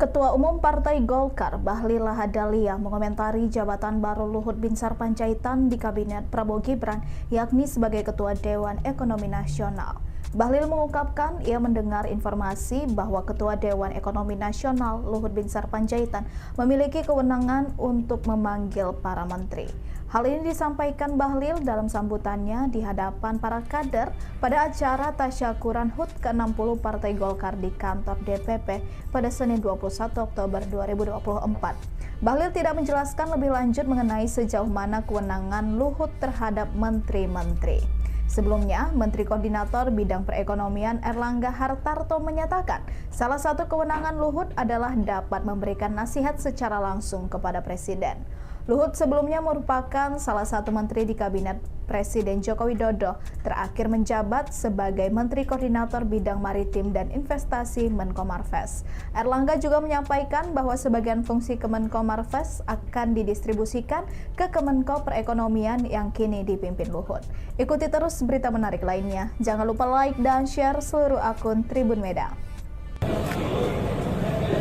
Ketua Umum Partai Golkar Bahlil Lahadalia mengomentari jabatan baru Luhut Binsar Panjaitan di Kabinet Prabowo Gibran, yakni sebagai Ketua Dewan Ekonomi Nasional. Bahlil mengungkapkan ia mendengar informasi bahwa Ketua Dewan Ekonomi Nasional Luhut Binsar Panjaitan memiliki kewenangan untuk memanggil para menteri. Hal ini disampaikan Bahlil dalam sambutannya di hadapan para kader pada acara tasyakuran HUT ke-60 Partai Golkar di kantor DPP pada Senin 21 Oktober 2024. Bahlil tidak menjelaskan lebih lanjut mengenai sejauh mana kewenangan Luhut terhadap menteri-menteri. Sebelumnya, Menteri Koordinator Bidang Perekonomian Erlangga Hartarto menyatakan salah satu kewenangan Luhut adalah dapat memberikan nasihat secara langsung kepada Presiden. Luhut sebelumnya merupakan salah satu menteri di Kabinet Presiden Joko Widodo, terakhir menjabat sebagai Menteri Koordinator Bidang Maritim dan Investasi Menko Marves. Erlangga juga menyampaikan bahwa sebagian fungsi Kemenko Marves akan didistribusikan ke Kemenko Perekonomian yang kini dipimpin Luhut. Ikuti terus berita menarik lainnya. Jangan lupa like dan share seluruh akun Tribun Medan.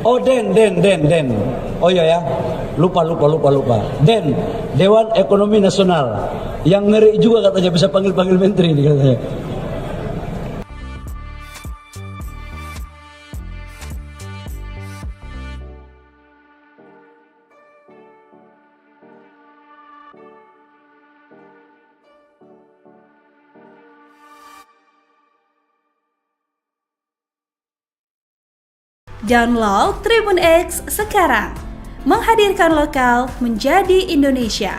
Oh Den. Oh iya ya, lupa. Den, Dewan Ekonomi Nasional. Yang ngeri juga katanya bisa panggil menteri nih katanya. Download Tribun X sekarang, menghadirkan lokal menjadi Indonesia.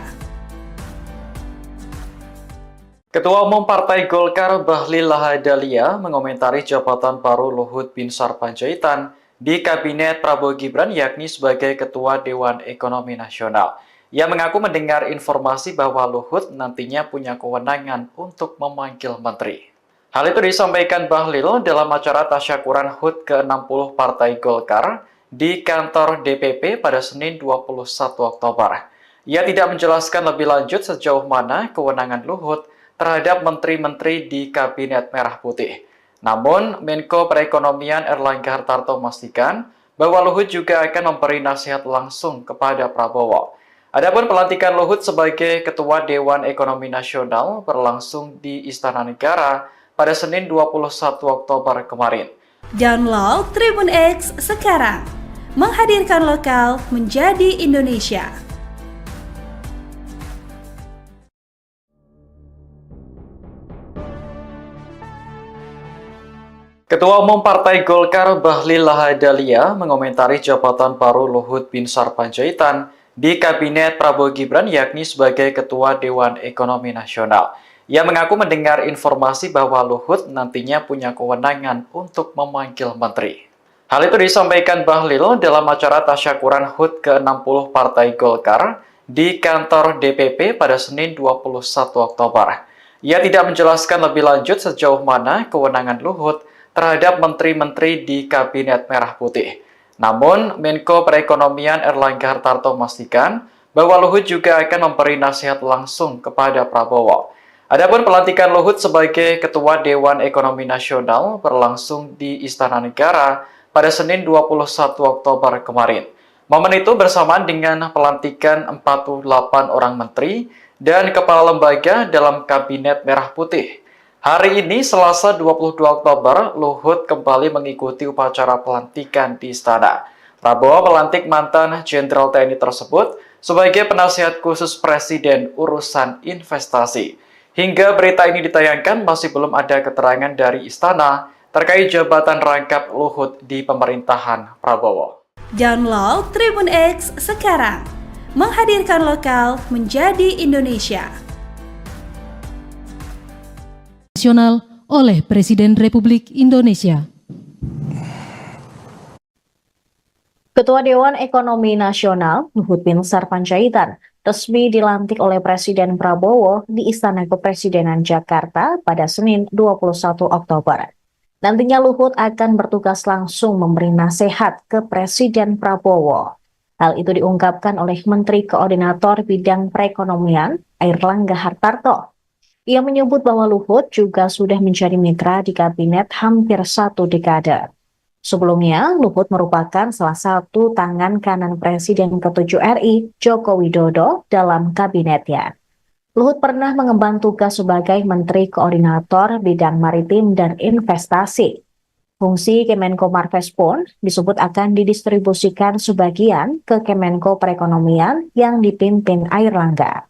Ketua Umum Partai Golkar Bahlil Lahadalia mengomentari jabatan baru Luhut Binsar Panjaitan di Kabinet Prabowo Gibran yakni sebagai Ketua Dewan Ekonomi Nasional. Ia mengaku mendengar informasi bahwa Luhut nantinya punya kewenangan untuk memanggil menteri. Hal itu disampaikan Bahlil dalam acara tasyakuran HUT ke-60 Partai Golkar di kantor DPP pada Senin 21 Oktober. Ia tidak menjelaskan lebih lanjut sejauh mana kewenangan Luhut terhadap menteri-menteri di Kabinet Merah Putih. Namun, Menko Perekonomian Erlangga Hartarto memastikan bahwa Luhut juga akan memberi nasihat langsung kepada Prabowo. Adapun pelantikan Luhut sebagai Ketua Dewan Ekonomi Nasional berlangsung di Istana Negara pada Senin 21 Oktober kemarin. Download Tribun X sekarang, menghadirkan lokal menjadi Indonesia. Ketua Umum Partai Golkar Bahlil Lahadalia mengomentari jabatan baru Luhut Binsar Panjaitan di Kabinet Prabowo Gibran yakni sebagai Ketua Dewan Ekonomi Nasional. Ia mengaku mendengar informasi bahwa Luhut nantinya punya kewenangan untuk memanggil menteri. Hal itu disampaikan Bahlil dalam acara tasyakuran HUT ke-60 Partai Golkar di kantor DPP pada Senin 21 Oktober. Ia tidak menjelaskan lebih lanjut sejauh mana kewenangan Luhut terhadap menteri-menteri di Kabinet Merah Putih. Namun, Menko Perekonomian Erlangga Hartarto memastikan bahwa Luhut juga akan memberi nasihat langsung kepada Prabowo. Adapun pelantikan Luhut sebagai Ketua Dewan Ekonomi Nasional berlangsung di Istana Negara pada Senin 21 Oktober kemarin. Momen itu bersamaan dengan pelantikan 48 orang menteri dan kepala lembaga dalam Kabinet Merah Putih. Hari ini, Selasa 22 Oktober, Luhut kembali mengikuti upacara pelantikan di Istana. Prabowo melantik mantan Jenderal TNI tersebut sebagai penasihat khusus Presiden urusan investasi. Hingga berita ini ditayangkan, masih belum ada keterangan dari Istana terkait jabatan rangkap Luhut di pemerintahan Prabowo. Download Tribun X sekarang, menghadirkan lokal menjadi Indonesia. Nasional oleh Presiden Republik Indonesia. Ketua Dewan Ekonomi Nasional Luhut Binsar Panjaitan resmi dilantik oleh Presiden Prabowo di Istana Kepresidenan Jakarta pada Senin 21 Oktober. Nantinya Luhut akan bertugas langsung memberi nasihat ke Presiden Prabowo. Hal itu diungkapkan oleh Menteri Koordinator Bidang Perekonomian Erlangga Hartarto. Ia menyebut bahwa Luhut juga sudah menjadi mitra di kabinet hampir 1 dekade. Sebelumnya, Luhut merupakan salah satu tangan kanan Presiden ke-7 RI, Joko Widodo, dalam kabinetnya. Luhut pernah mengemban tugas sebagai Menteri Koordinator Bidang Maritim dan Investasi. Fungsi Kemenko Marves pun disebut akan didistribusikan sebagian ke Kemenko Perekonomian yang dipimpin Erlangga.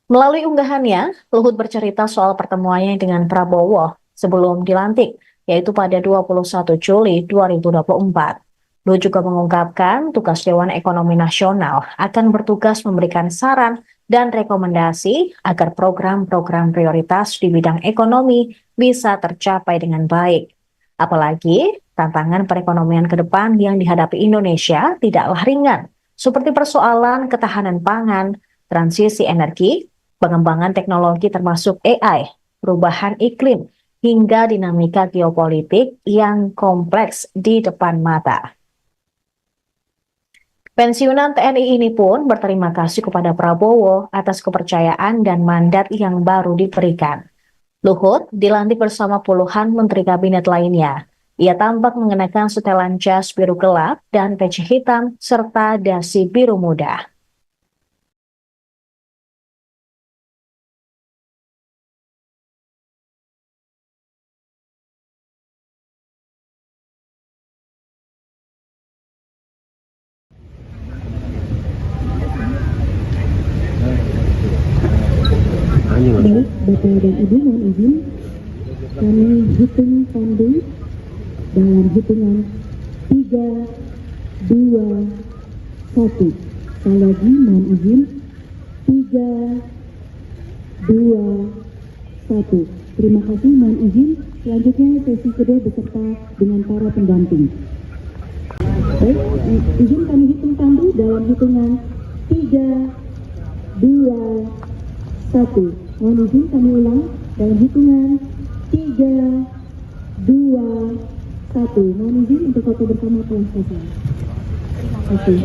Melalui unggahannya, Luhut bercerita soal pertemuannya dengan Prabowo sebelum dilantik, yaitu pada 21 Juli 2024. Luhut juga mengungkapkan tugas Dewan Ekonomi Nasional akan bertugas memberikan saran dan rekomendasi agar program-program prioritas di bidang ekonomi bisa tercapai dengan baik. Apalagi tantangan perekonomian ke depan yang dihadapi Indonesia tidaklah ringan, seperti persoalan ketahanan pangan, transisi energi, pengembangan teknologi termasuk AI, perubahan iklim, hingga dinamika geopolitik yang kompleks di depan mata. Pensiunan TNI ini pun berterima kasih kepada Prabowo atas kepercayaan dan mandat yang baru diberikan. Luhut dilantik bersama puluhan menteri kabinet lainnya. Ia tampak mengenakan setelan jas biru gelap dan peci hitam serta dasi biru muda. Baik, Bapak dan Ibu, mohon izin kami hitung tandu dalam hitungan 3, 2, 1. Sekali lagi mohon izin 3, 2, 1. Terima kasih, mohon izin. Selanjutnya sesi kedua beserta dengan para pendamping. Baik, izin kami hitung tandu dalam hitungan 3, 2, 1. Mohon izin kami ulang dalam hitungan 3, 2, 1. Mohon izin untuk foto bersama telah selesai. Terima kasih.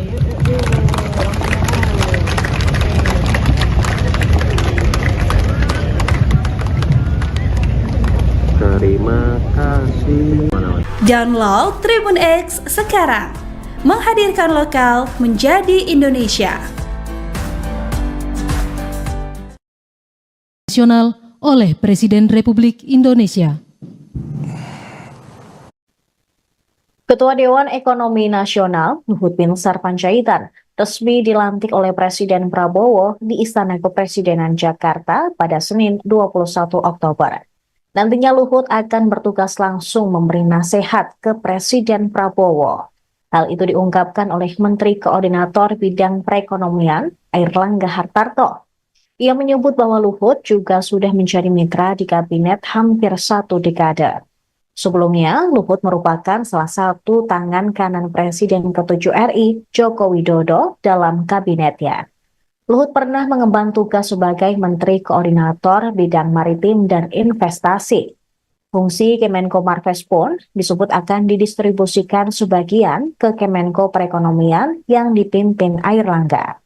Terima kasih. Download Tribun X sekarang. Menghadirkan lokal menjadi Indonesia. Nasional oleh Presiden Republik Indonesia. Ketua Dewan Ekonomi Nasional Luhut Binsar Panjaitan resmi dilantik oleh Presiden Prabowo di Istana Kepresidenan Jakarta pada Senin 21 Oktober. Nantinya Luhut akan bertugas langsung memberi nasihat ke Presiden Prabowo. Hal itu diungkapkan oleh Menteri Koordinator Bidang Perekonomian Airlangga Hartarto. Ia menyebut bahwa Luhut juga sudah menjadi mitra di kabinet hampir 1 dekade. Sebelumnya, Luhut merupakan salah satu tangan kanan Presiden ke-7 RI, Joko Widodo, dalam kabinetnya. Luhut pernah mengemban tugas sebagai Menteri Koordinator Bidang Maritim dan Investasi. Fungsi Kemenko Marves pun disebut akan didistribusikan sebagian ke Kemenko Perekonomian yang dipimpin Airlangga.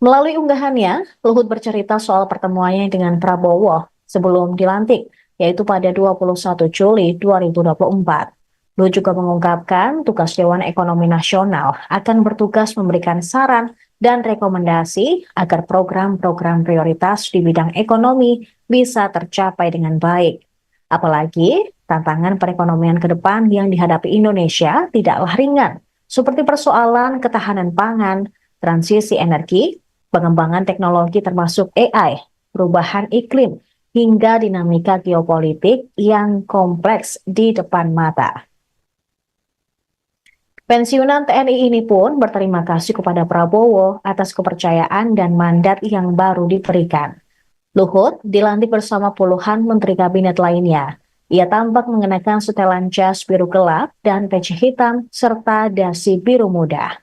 Melalui unggahannya, Luhut bercerita soal pertemuannya dengan Prabowo sebelum dilantik, yaitu pada 21 Juli 2024. Luhut juga mengungkapkan tugas Dewan Ekonomi Nasional akan bertugas memberikan saran dan rekomendasi agar program-program prioritas di bidang ekonomi bisa tercapai dengan baik. Apalagi tantangan perekonomian ke depan yang dihadapi Indonesia tidaklah ringan, seperti persoalan ketahanan pangan, transisi energi, pengembangan teknologi termasuk AI, perubahan iklim, hingga dinamika geopolitik yang kompleks di depan mata. Pensiunan TNI ini pun berterima kasih kepada Prabowo atas kepercayaan dan mandat yang baru diberikan. Luhut dilantik bersama puluhan menteri kabinet lainnya. Ia tampak mengenakan setelan jas biru gelap dan peci hitam serta dasi biru muda.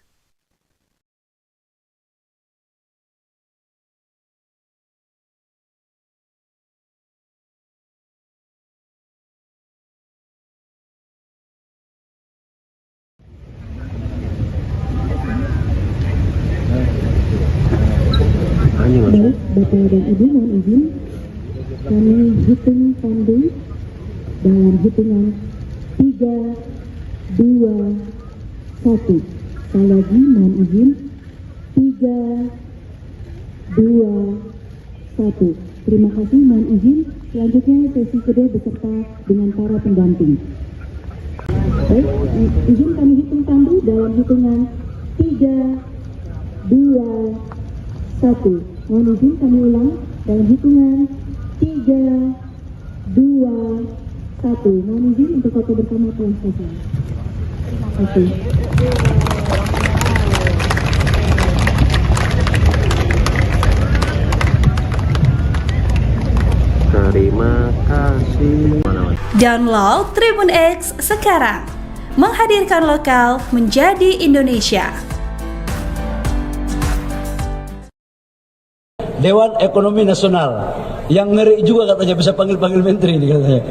Baik, Bapak dan Ibu, mohon izin kami hitung tandu dalam hitungan 3, 2, 1. Sekali lagi mohon izin 3, 2, 1. Terima kasih, mohon izin. Selanjutnya sesi kedua beserta dengan para pendamping. Baik, izin kami hitung tandu dalam hitungan 3, 2, 1. Mohon izin kami ulang dalam hitungan 3, 2, 1. Mohon izin untuk foto bersama telah selesai. kasih. Terima kasih. Download Tribun X sekarang. Menghadirkan lokal menjadi Indonesia. Dewan Ekonomi Nasional yang ngeri juga katanya bisa panggil-panggil menteri ini katanya.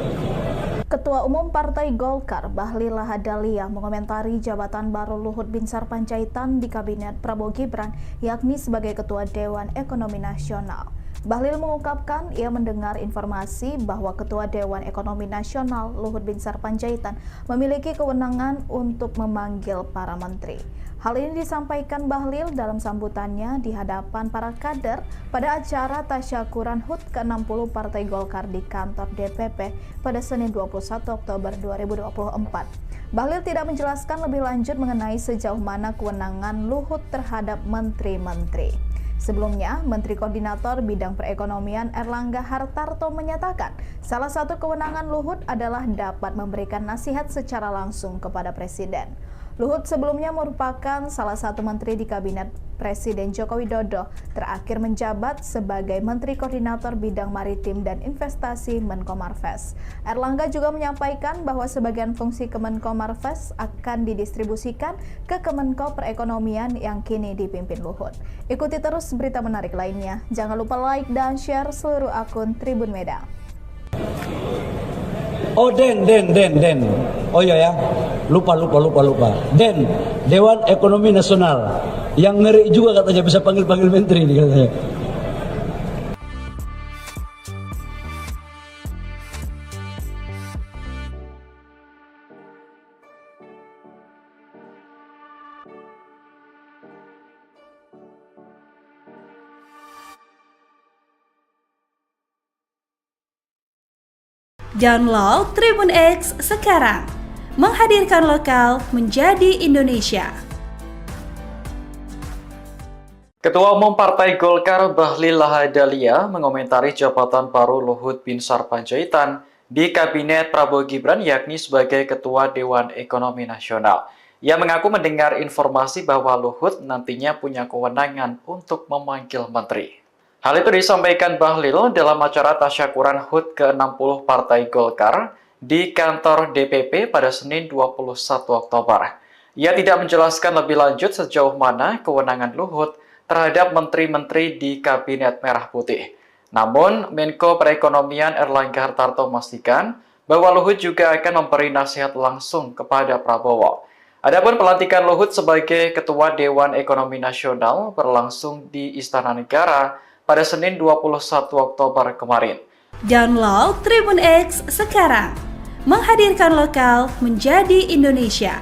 Ketua Umum Partai Golkar Bahlil Lahadalia mengomentari jabatan baru Luhut Binsar Panjaitan di Kabinet Prabowo Gibran, yakni sebagai Ketua Dewan Ekonomi Nasional. Bahlil mengungkapkan ia mendengar informasi bahwa Ketua Dewan Ekonomi Nasional Luhut Binsar Panjaitan memiliki kewenangan untuk memanggil para menteri. Hal ini disampaikan Bahlil dalam sambutannya di hadapan para kader pada acara tasyakuran HUT ke-60 Partai Golkar di kantor DPP pada Senin 21 Oktober 2024. Bahlil tidak menjelaskan lebih lanjut mengenai sejauh mana kewenangan Luhut terhadap menteri-menteri. Sebelumnya, Menteri Koordinator Bidang Perekonomian Erlangga Hartarto menyatakan salah satu kewenangan Luhut adalah dapat memberikan nasihat secara langsung kepada Presiden. Luhut sebelumnya merupakan salah satu menteri di Kabinet Presiden Joko Widodo, terakhir menjabat sebagai Menteri Koordinator Bidang Maritim dan Investasi Menko Marves. Erlangga juga menyampaikan bahwa sebagian fungsi Kemenko Marves akan didistribusikan ke Kemenko Perekonomian yang kini dipimpin Luhut. Ikuti terus berita menarik lainnya. Jangan lupa like dan share seluruh akun Tribun Medan. Oh Den. Oh iya ya, lupa. Den, Dewan Ekonomi Nasional yang ngeri juga katanya bisa panggil-panggil menteri ini katanya. Download Tribun X sekarang. Menghadirkan lokal menjadi Indonesia. Ketua Umum Partai Golkar Bahlil Lahadalia mengomentari jabatan baru Luhut Binsar Panjaitan di Kabinet Prabowo Gibran, yakni sebagai Ketua Dewan Ekonomi Nasional. Ia mengaku mendengar informasi bahwa Luhut nantinya punya kewenangan untuk memanggil menteri. Hal itu disampaikan Bahlil dalam acara tasyakuran HUT ke-60 Partai Golkar di kantor DPP pada Senin 21 Oktober. Ia tidak menjelaskan lebih lanjut sejauh mana kewenangan Luhut terhadap menteri-menteri di Kabinet Merah Putih. Namun, Menko Perekonomian Erlangga Hartarto memastikan bahwa Luhut juga akan memberi nasihat langsung kepada Prabowo. Adapun pelantikan Luhut sebagai Ketua Dewan Ekonomi Nasional berlangsung di Istana Negara pada Senin 21 Oktober kemarin. Download Tribun X sekarang. Menghadirkan lokal menjadi Indonesia.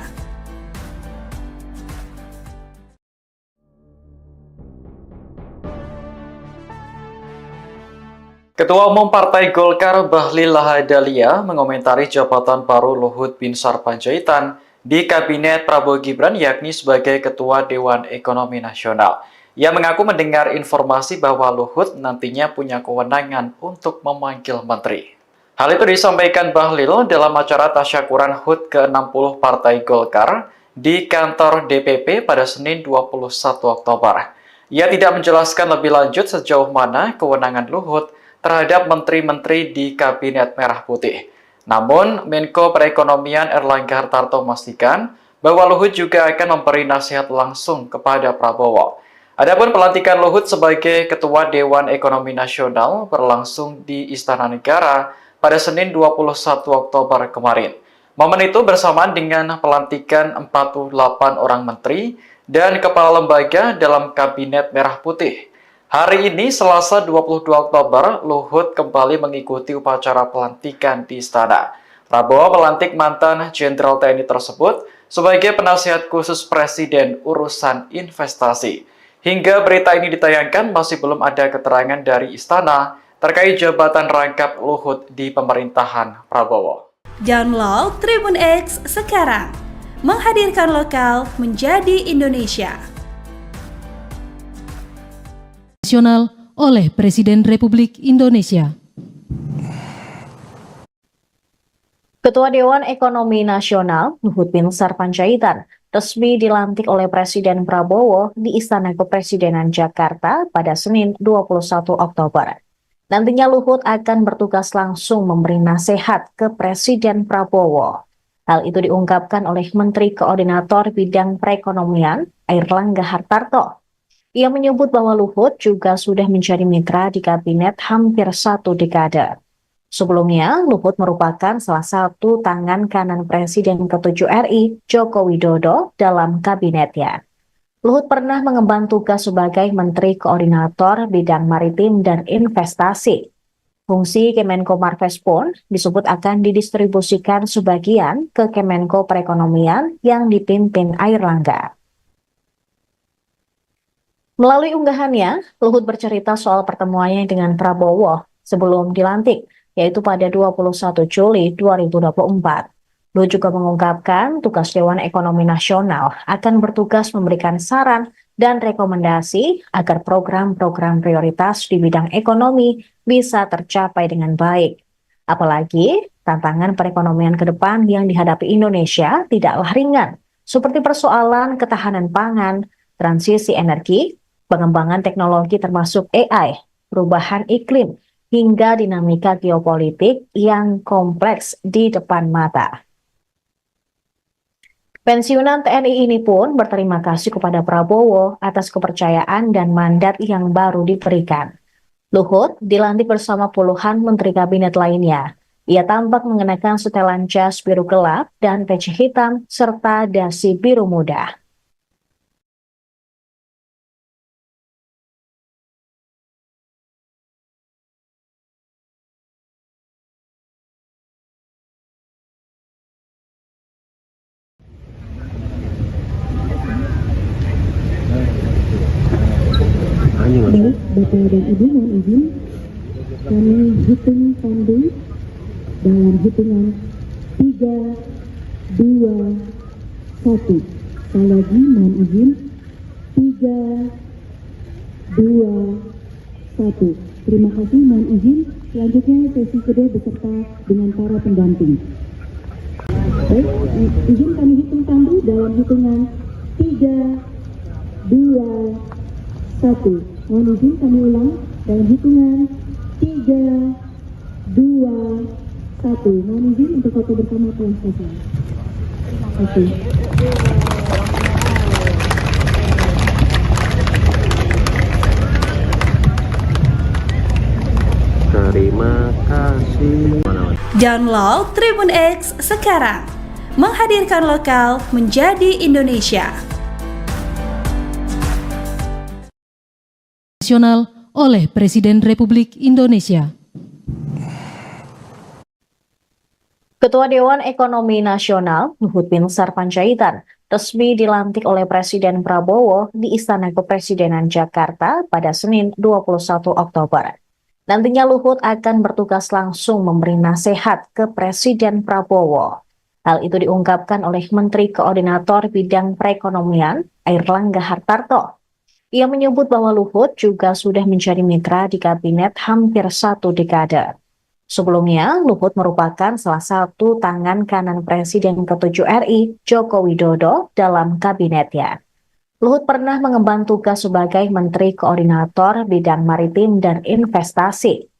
Ketua Umum Partai Golkar Bahlil Lahadalia mengomentari jabatan baru Luhut Binsar Panjaitan di Kabinet Prabowo Gibran, yakni sebagai Ketua Dewan Ekonomi Nasional. Ia mengaku mendengar informasi bahwa Luhut nantinya punya kewenangan untuk memanggil menteri. Hal itu disampaikan Bahlil dalam acara tasyakuran HUT ke-60 Partai Golkar di kantor DPP pada Senin 21 Oktober. Ia tidak menjelaskan lebih lanjut sejauh mana kewenangan Luhut terhadap menteri-menteri di Kabinet Merah Putih. Namun, Menko Perekonomian Erlangga Hartarto memastikan bahwa Luhut juga akan memberi nasihat langsung kepada Prabowo. Adapun pelantikan Luhut sebagai Ketua Dewan Ekonomi Nasional berlangsung di Istana Negara pada Senin 21 Oktober kemarin. Momen itu bersamaan dengan pelantikan 48 orang menteri dan kepala lembaga dalam Kabinet Merah Putih. Hari ini, Selasa 22 Oktober, Luhut kembali mengikuti upacara pelantikan di Istana. Prabowo melantik mantan Jenderal TNI tersebut sebagai penasihat khusus Presiden urusan investasi. Hingga berita ini ditayangkan, masih belum ada keterangan dari Istana terkait jabatan rangkap Luhut di pemerintahan Prabowo. Download Tribun X sekarang. Menghadirkan lokal menjadi Indonesia. Nasional oleh Presiden Republik Indonesia. Ketua Dewan Ekonomi Nasional Luhut Binsar Panjaitan resmi dilantik oleh Presiden Prabowo di Istana Kepresidenan Jakarta pada Senin 21 Oktober. Nantinya Luhut akan bertugas langsung memberi nasihat ke Presiden Prabowo. Hal itu diungkapkan oleh Menteri Koordinator Bidang Perekonomian Airlangga Hartarto. Ia menyebut bahwa Luhut juga sudah menjadi mitra di kabinet hampir 1 dekade. Sebelumnya, Luhut merupakan salah satu tangan kanan Presiden ke-7 RI, Joko Widodo, dalam kabinetnya. Luhut pernah mengemban tugas sebagai Menteri Koordinator Bidang Maritim dan Investasi. Fungsi Kemenko Marves pun disebut akan didistribusikan sebagian ke Kemenko Perekonomian yang dipimpin Airlangga. Melalui unggahannya, Luhut bercerita soal pertemuannya dengan Prabowo sebelum dilantik, yaitu pada 21 Juli 2024. Luhut juga mengungkapkan tugas Dewan Ekonomi Nasional akan bertugas memberikan saran dan rekomendasi agar program-program prioritas di bidang ekonomi bisa tercapai dengan baik. Apalagi tantangan perekonomian ke depan yang dihadapi Indonesia tidaklah ringan, seperti persoalan ketahanan pangan, transisi energi, pengembangan teknologi termasuk AI, perubahan iklim, hingga dinamika geopolitik yang kompleks di depan mata. Pensiunan TNI ini pun berterima kasih kepada Prabowo atas kepercayaan dan mandat yang baru diberikan. Luhut dilantik bersama puluhan menteri kabinet lainnya. Ia tampak mengenakan setelan jas biru gelap dan peci hitam serta dasi biru muda. Baik, Bapak dan Ibu mohon izin kami hitung pandu dalam hitungan 3, 2, 1. Sekali lagi mohon izin 3, 2, 1. Terima kasih, mohon izin. Selanjutnya sesi kedua beserta dengan para pendamping. Baik, izin kami hitung pandu dalam hitungan 3, 2, 1. Mohon izin kami ulang dalam hitungan 3, 2, 1. Mohon izin untuk foto bersama telah selesai. Terima kasih. Terima kasih. Download Tribun X sekarang. Menghadirkan lokal menjadi Indonesia. Nasional oleh Presiden Republik Indonesia. Ketua Dewan Ekonomi Nasional Luhut Binsar Panjaitan resmi dilantik oleh Presiden Prabowo di Istana Kepresidenan Jakarta pada Senin 21 Oktober. Nantinya Luhut akan bertugas langsung memberi nasihat ke Presiden Prabowo. Hal itu diungkapkan oleh Menteri Koordinator Bidang Perekonomian Airlangga Hartarto. Ia menyebut bahwa Luhut juga sudah menjadi mitra di kabinet hampir 1 dekade. Sebelumnya, Luhut merupakan salah satu tangan kanan Presiden ke-7 RI, Joko Widodo, dalam kabinetnya. Luhut pernah mengemban tugas sebagai Menteri Koordinator Bidang Maritim dan Investasi.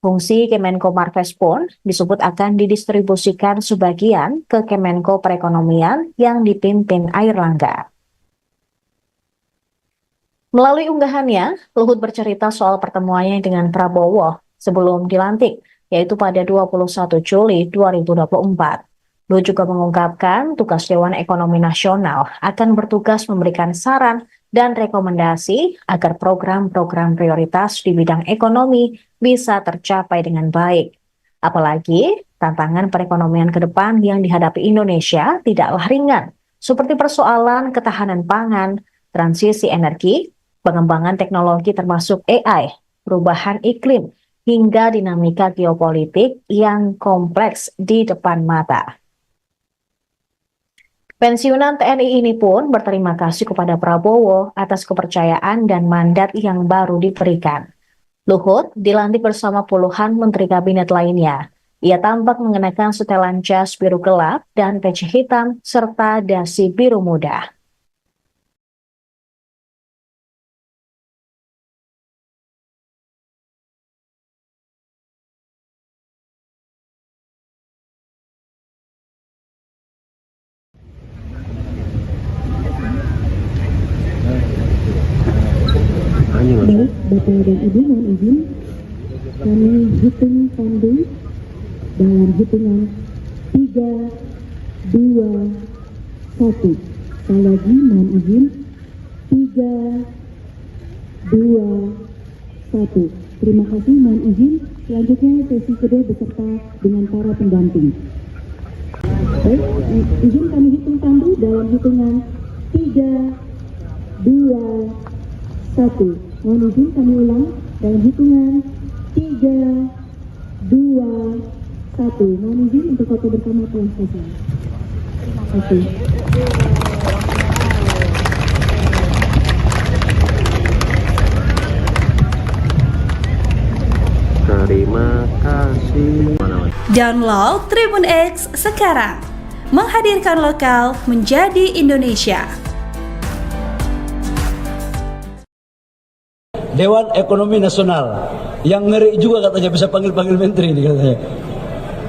Fungsi Kemenko Marves pun disebut akan didistribusikan sebagian ke Kemenko Perekonomian yang dipimpin Airlangga. Melalui unggahannya, Luhut bercerita soal pertemuannya dengan Prabowo sebelum dilantik, yaitu pada 21 Juli 2024. Luhut juga mengungkapkan tugas Dewan Ekonomi Nasional akan bertugas memberikan saran dan rekomendasi agar program-program prioritas di bidang ekonomi bisa tercapai dengan baik. Apalagi tantangan perekonomian ke depan yang dihadapi Indonesia tidaklah ringan, seperti persoalan ketahanan pangan, transisi energi, pengembangan teknologi termasuk AI, perubahan iklim, hingga dinamika geopolitik yang kompleks di depan mata. Pensiunan TNI ini pun berterima kasih kepada Prabowo atas kepercayaan dan mandat yang baru diberikan. Luhut dilantik bersama puluhan menteri kabinet lainnya. Ia tampak mengenakan setelan jas biru gelap dan peci hitam serta dasi biru muda. Baik, Bapak dan Ibu mohon izin kami hitung pandu dalam hitungan 3, 2, 1. Sekali lagi mohon izin 3, 2, 1. Terima kasih, mohon izin. Selanjutnya sesi kedua beserta dengan para pendamping. Baik, izin kami hitung pandu dalam hitungan 3, 2, 1. Mohon izin kami ulang dalam hitungan 3, 2, 1. Mohon izin untuk foto bersama telah selesai. Terima kasih. Terima kasih. Download Tribun X sekarang. Menghadirkan lokal menjadi Indonesia. Dewan Ekonomi Nasional yang ngeri juga katanya bisa panggil-panggil menteri nih katanya.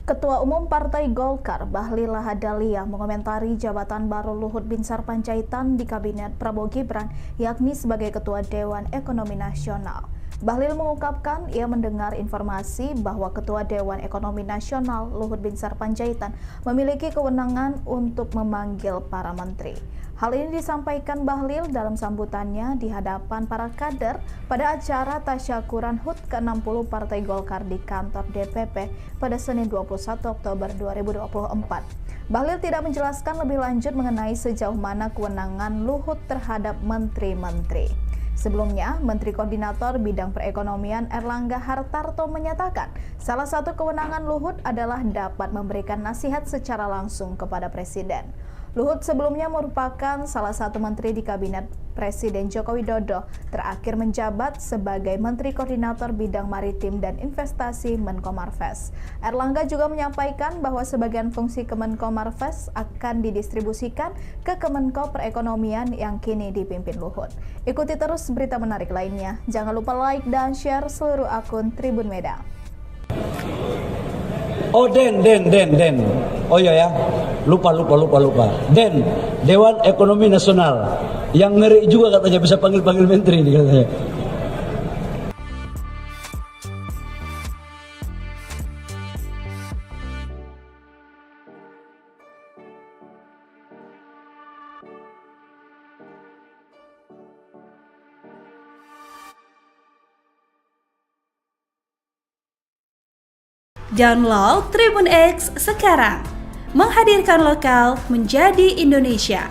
Ketua Umum Partai Golkar Bahlil Lahadalia mengomentari jabatan baru Luhut Binsar Panjaitan di Kabinet Prabowo Gibran, yakni sebagai Ketua Dewan Ekonomi Nasional. Bahlil mengungkapkan ia mendengar informasi bahwa Ketua Dewan Ekonomi Nasional Luhut Binsar Panjaitan memiliki kewenangan untuk memanggil para menteri. Hal ini disampaikan Bahlil dalam sambutannya di hadapan para kader pada acara tasyakuran HUT ke-60 Partai Golkar di kantor DPP pada Senin 21 Oktober 2024. Bahlil tidak menjelaskan lebih lanjut mengenai sejauh mana kewenangan Luhut terhadap menteri-menteri. Sebelumnya, Menteri Koordinator Bidang Perekonomian Erlangga Hartarto menyatakan salah satu kewenangan Luhut adalah dapat memberikan nasihat secara langsung kepada Presiden. Luhut sebelumnya merupakan salah satu menteri di Kabinet Presiden Joko Widodo, terakhir menjabat sebagai Menteri Koordinator Bidang Maritim dan Investasi Menko Marves. Erlangga juga menyampaikan bahwa sebagian fungsi Kemenko Marves akan didistribusikan ke Kemenko Perekonomian yang kini dipimpin Luhut. Ikuti terus berita menarik lainnya. Jangan lupa like dan share seluruh akun Tribun Medan. Oh Den. Oh iya ya, lupa. Den, Dewan Ekonomi Nasional yang ngeri juga katanya bisa panggil-panggil menteri nih katanya. Download Tribun X sekarang. Menghadirkan lokal menjadi Indonesia.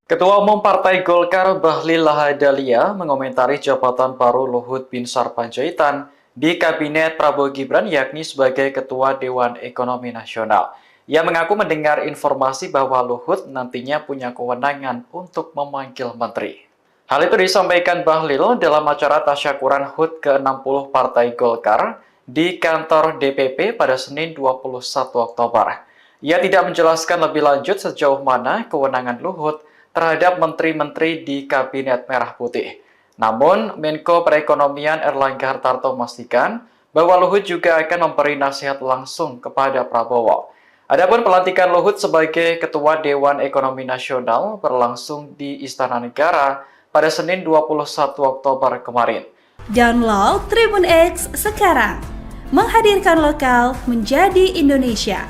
Ketua Umum Partai Golkar Bahlil Lahadalia mengomentari jabatan baru Luhut Binsar Panjaitan di Kabinet Prabowo Gibran, yakni sebagai Ketua Dewan Ekonomi Nasional. Ia mengaku mendengar informasi bahwa Luhut nantinya punya kewenangan untuk memanggil menteri. Hal itu disampaikan Bahlil dalam acara tasyakuran HUT ke-60 Partai Golkar di kantor DPP pada Senin 21 Oktober. Ia tidak menjelaskan lebih lanjut sejauh mana kewenangan Luhut terhadap menteri-menteri di Kabinet Merah Putih. Namun, Menko Perekonomian Erlangga Hartarto memastikan bahwa Luhut juga akan memberi nasihat langsung kepada Prabowo. Adapun pelantikan Luhut sebagai Ketua Dewan Ekonomi Nasional berlangsung di Istana Negara pada Senin 21 Oktober kemarin. Download Tribun X sekarang. Menghadirkan lokal menjadi Indonesia.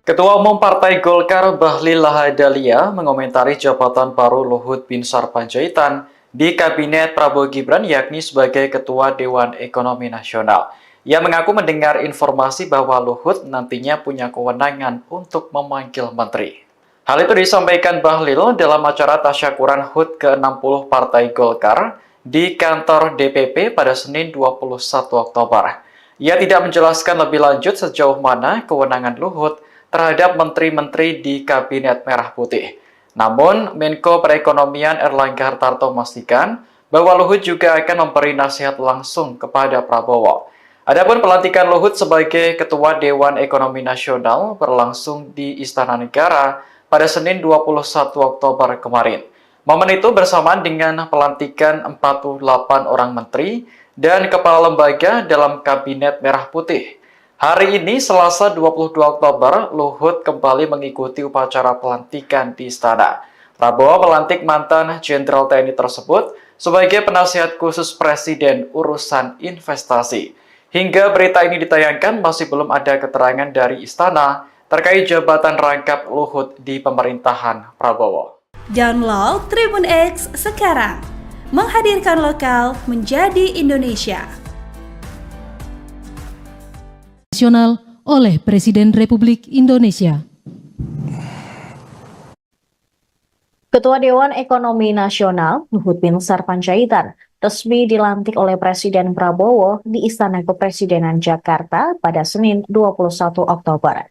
Ketua Umum Partai Golkar Bahlil Lahadalia mengomentari jabatan baru Luhut Binsar Panjaitan di Kabinet Prabowo Gibran, yakni sebagai Ketua Dewan Ekonomi Nasional. Ia mengaku mendengar informasi bahwa Luhut nantinya punya kewenangan untuk memanggil menteri. Hal itu disampaikan Bahlil dalam acara tasyakuran HUT ke-60 Partai Golkar di kantor DPP pada Senin 21 Oktober. Ia tidak menjelaskan lebih lanjut sejauh mana kewenangan Luhut terhadap menteri-menteri di Kabinet Merah Putih. Namun, Menko Perekonomian Erlangga Hartarto memastikan bahwa Luhut juga akan memberi nasihat langsung kepada Prabowo. Adapun pelantikan Luhut sebagai Ketua Dewan Ekonomi Nasional berlangsung di Istana Negara pada Senin 21 Oktober kemarin. Momen itu bersamaan dengan pelantikan 48 orang menteri dan kepala lembaga dalam Kabinet Merah Putih. Hari ini, Selasa 22 Oktober, Luhut kembali mengikuti upacara pelantikan di Istana. Prabowo melantik mantan Jenderal TNI tersebut sebagai penasihat khusus Presiden urusan investasi. Hingga berita ini ditayangkan, masih belum ada keterangan dari Istana terkait jabatan rangkap Luhut di pemerintahan Prabowo. Download Tribun X sekarang, menghadirkan lokal menjadi Indonesia. Nasional oleh Presiden Republik Indonesia. Ketua Dewan Ekonomi Nasional Luhut Binsar Panjaitan resmi dilantik oleh Presiden Prabowo di Istana Kepresidenan Jakarta pada Senin 21 Oktober.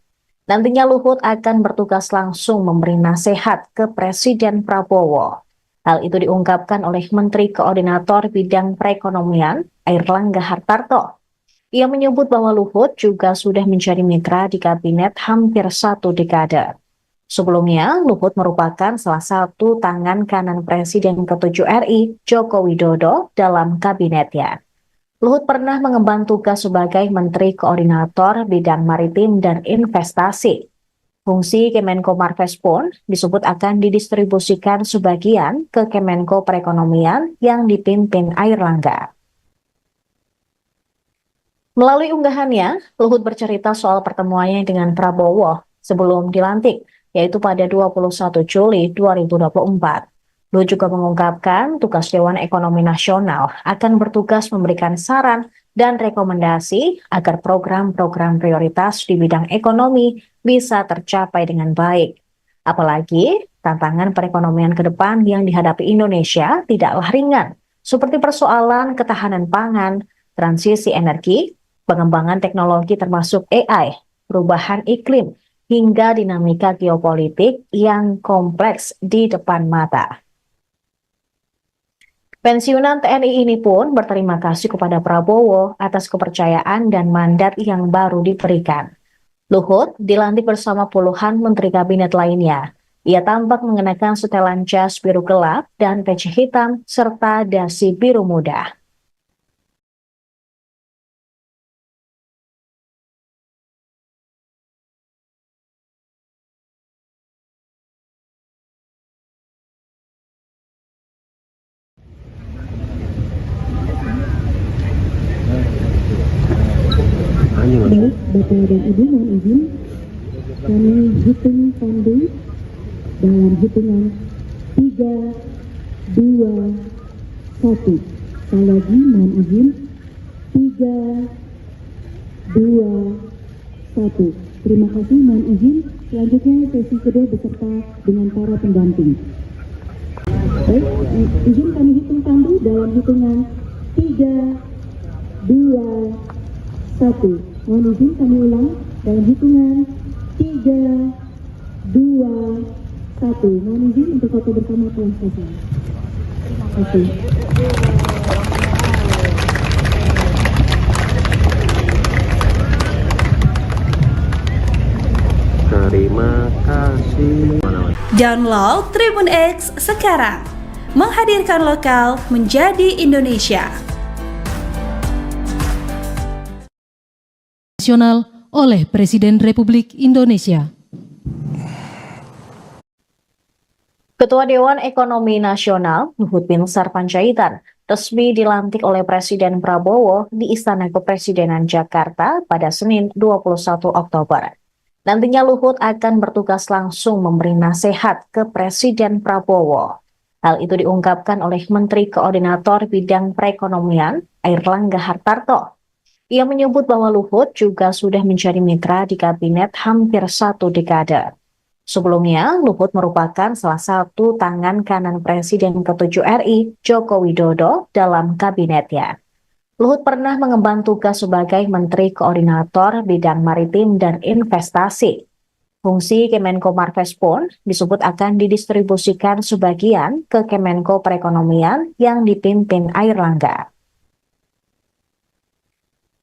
Nantinya Luhut akan bertugas langsung memberi nasihat ke Presiden Prabowo. Hal itu diungkapkan oleh Menteri Koordinator Bidang Perekonomian Airlangga Hartarto. Ia menyebut bahwa Luhut juga sudah menjadi mitra di kabinet hampir 1 dekade. Sebelumnya, Luhut merupakan salah satu tangan kanan Presiden ke-7 RI, Joko Widodo, dalam kabinetnya. Luhut pernah mengemban tugas sebagai Menteri Koordinator Bidang Maritim dan Investasi. Fungsi Kemenko Marves pun disebut akan didistribusikan sebagian ke Kemenko Perekonomian yang dipimpin Airlangga. Melalui unggahannya, Luhut bercerita soal pertemuannya dengan Prabowo sebelum dilantik, yaitu pada 21 Juli 2024. Luhut juga mengungkapkan tugas Dewan Ekonomi Nasional akan bertugas memberikan saran dan rekomendasi agar program-program prioritas di bidang ekonomi bisa tercapai dengan baik. Apalagi tantangan perekonomian ke depan yang dihadapi Indonesia tidaklah ringan, seperti persoalan ketahanan pangan, transisi energi, pengembangan teknologi termasuk AI, perubahan iklim, hingga dinamika geopolitik yang kompleks di depan mata. Pensiunan TNI ini pun berterima kasih kepada Prabowo atas kepercayaan dan mandat yang baru diberikan. Luhut dilantik bersama puluhan menteri kabinet lainnya. Ia tampak mengenakan setelan jas biru gelap dan peci hitam serta dasi biru muda. Baik, Bapak dan Ibu, mohon izin kami hitung tandu dalam hitungan 3, 2, 1. Sekali lagi mohon izin 3, 2, 1. Terima kasih, mohon izin. Selanjutnya sesi kedua beserta dengan para pendamping. Baik, izin kami hitung tandu dalam hitungan 3, 2, 1. Mohon izin kami ulang dalam hitungan 3, 2, 1. Mohon izin untuk foto bersama telah selesai. Terima kasih. Terima kasih. Download Tribun X sekarang, menghadirkan lokal menjadi Indonesia. Nasional oleh Presiden Republik Indonesia. Ketua Dewan Ekonomi Nasional Luhut Binsar Panjaitan resmi dilantik oleh Presiden Prabowo di Istana Kepresidenan Jakarta pada Senin 21 Oktober. Nantinya Luhut akan bertugas langsung memberi nasihat ke Presiden Prabowo. Hal itu diungkapkan oleh Menteri Koordinator Bidang Perekonomian Airlangga Hartarto. Ia menyebut bahwa Luhut juga sudah menjadi mitra di kabinet hampir 1 dekade. Sebelumnya, Luhut merupakan salah satu tangan kanan Presiden ke-7 RI, Joko Widodo, dalam kabinetnya. Luhut pernah mengemban tugas sebagai Menteri Koordinator Bidang Maritim dan Investasi. Fungsi Kemenko Marves pun disebut akan didistribusikan sebagian ke Kemenko Perekonomian yang dipimpin Airlangga.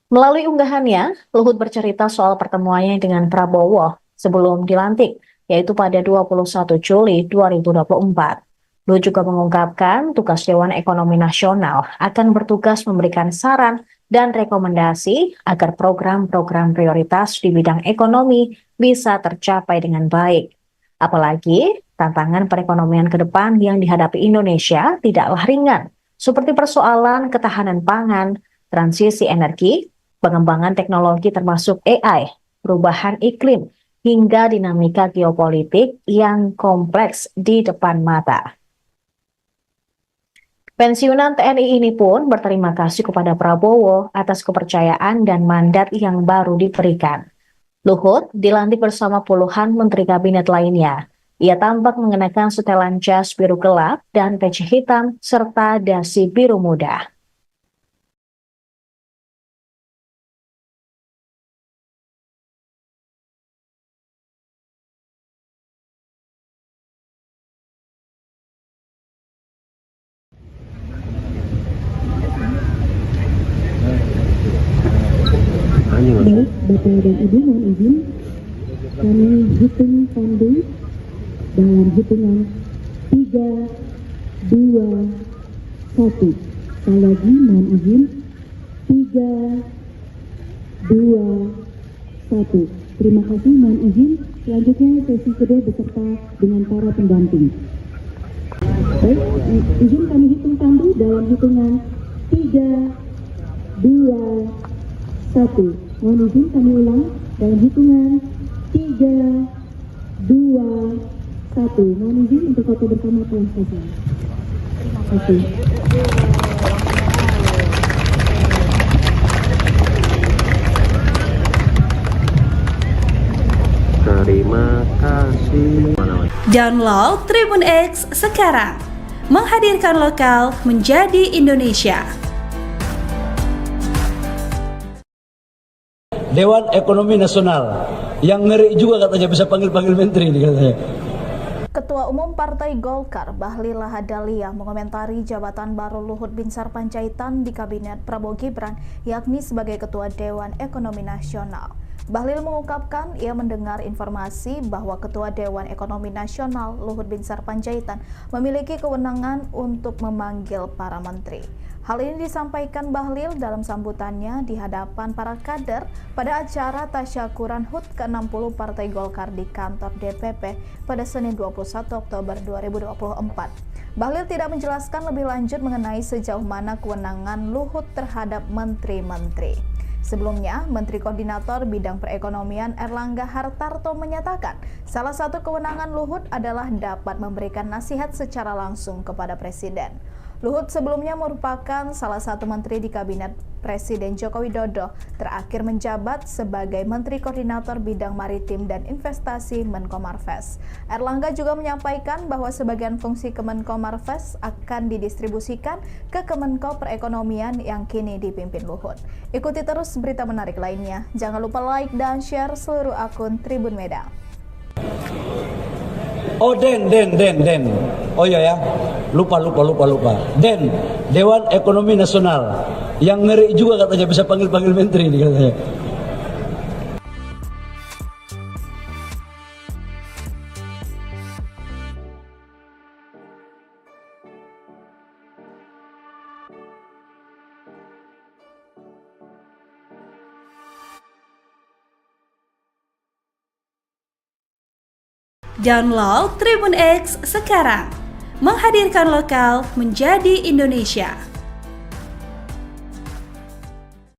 Melalui unggahannya, Luhut bercerita soal pertemuannya dengan Prabowo sebelum dilantik, yaitu pada 21 Juli 2024. Luhut juga mengungkapkan tugas Dewan Ekonomi Nasional akan bertugas memberikan saran dan rekomendasi agar program-program prioritas di bidang ekonomi bisa tercapai dengan baik. Apalagi tantangan perekonomian ke depan yang dihadapi Indonesia tidaklah ringan, seperti persoalan ketahanan pangan, transisi energi, pengembangan teknologi termasuk AI, perubahan iklim, hingga dinamika geopolitik yang kompleks di depan mata. Pensiunan TNI ini pun berterima kasih kepada Prabowo atas kepercayaan dan mandat yang baru diberikan. Luhut dilantik bersama puluhan menteri kabinet lainnya. Ia tampak mengenakan setelan jas biru gelap dan peci hitam serta dasi biru muda. Baik, Bapak dan Ibu, mohon izin kami hitung pandu dalam hitungan 3, 2, 1. Sekali lagi mohon izin 3, 2, 1. Terima kasih, mohon izin. Selanjutnya sesi kedua beserta dengan para pendamping. Baik, izin kami hitung pandu dalam hitungan 3, 2, 1. Mohon izin kami ulang dalam hitungan 3, 2, 1. Mohon izin untuk foto bersama telah selesai. Terima kasih. Terima kasih. Download Tribun X sekarang. Menghadirkan lokal menjadi Indonesia. Dewan Ekonomi Nasional yang ngeri juga katanya bisa panggil-panggil menteri nih katanya. Ketua Umum Partai Golkar Bahlil Lahadalia mengomentari jabatan baru Luhut Binsar Panjaitan di Kabinet Prabowo Gibran, yakni sebagai Ketua Dewan Ekonomi Nasional. Bahlil mengungkapkan ia mendengar informasi bahwa Ketua Dewan Ekonomi Nasional Luhut Binsar Panjaitan memiliki kewenangan untuk memanggil para menteri. Hal ini disampaikan Bahlil dalam sambutannya di hadapan para kader pada acara tasyakuran HUT ke-60 Partai Golkar di kantor DPP pada Senin 21 Oktober 2024. Bahlil tidak menjelaskan lebih lanjut mengenai sejauh mana kewenangan Luhut terhadap menteri-menteri. Sebelumnya, Menteri Koordinator Bidang Perekonomian Erlangga Hartarto menyatakan salah satu kewenangan Luhut adalah dapat memberikan nasihat secara langsung kepada Presiden. Luhut sebelumnya merupakan salah satu menteri di Kabinet Presiden Joko Widodo, terakhir menjabat sebagai Menteri Koordinator Bidang Maritim dan Investasi Menko Marves. Erlangga juga menyampaikan bahwa sebagian fungsi Kemenko Marves akan didistribusikan ke Kemenko Perekonomian yang kini dipimpin Luhut. Ikuti terus berita menarik lainnya. Jangan lupa like dan share seluruh akun Tribun Medan. Oh Den. Oh iya ya, lupa. Den, Dewan Ekonomi Nasional yang ngeri juga katanya bisa panggil-panggil menteri nih katanya. Download Tribun X sekarang. Menghadirkan lokal menjadi Indonesia.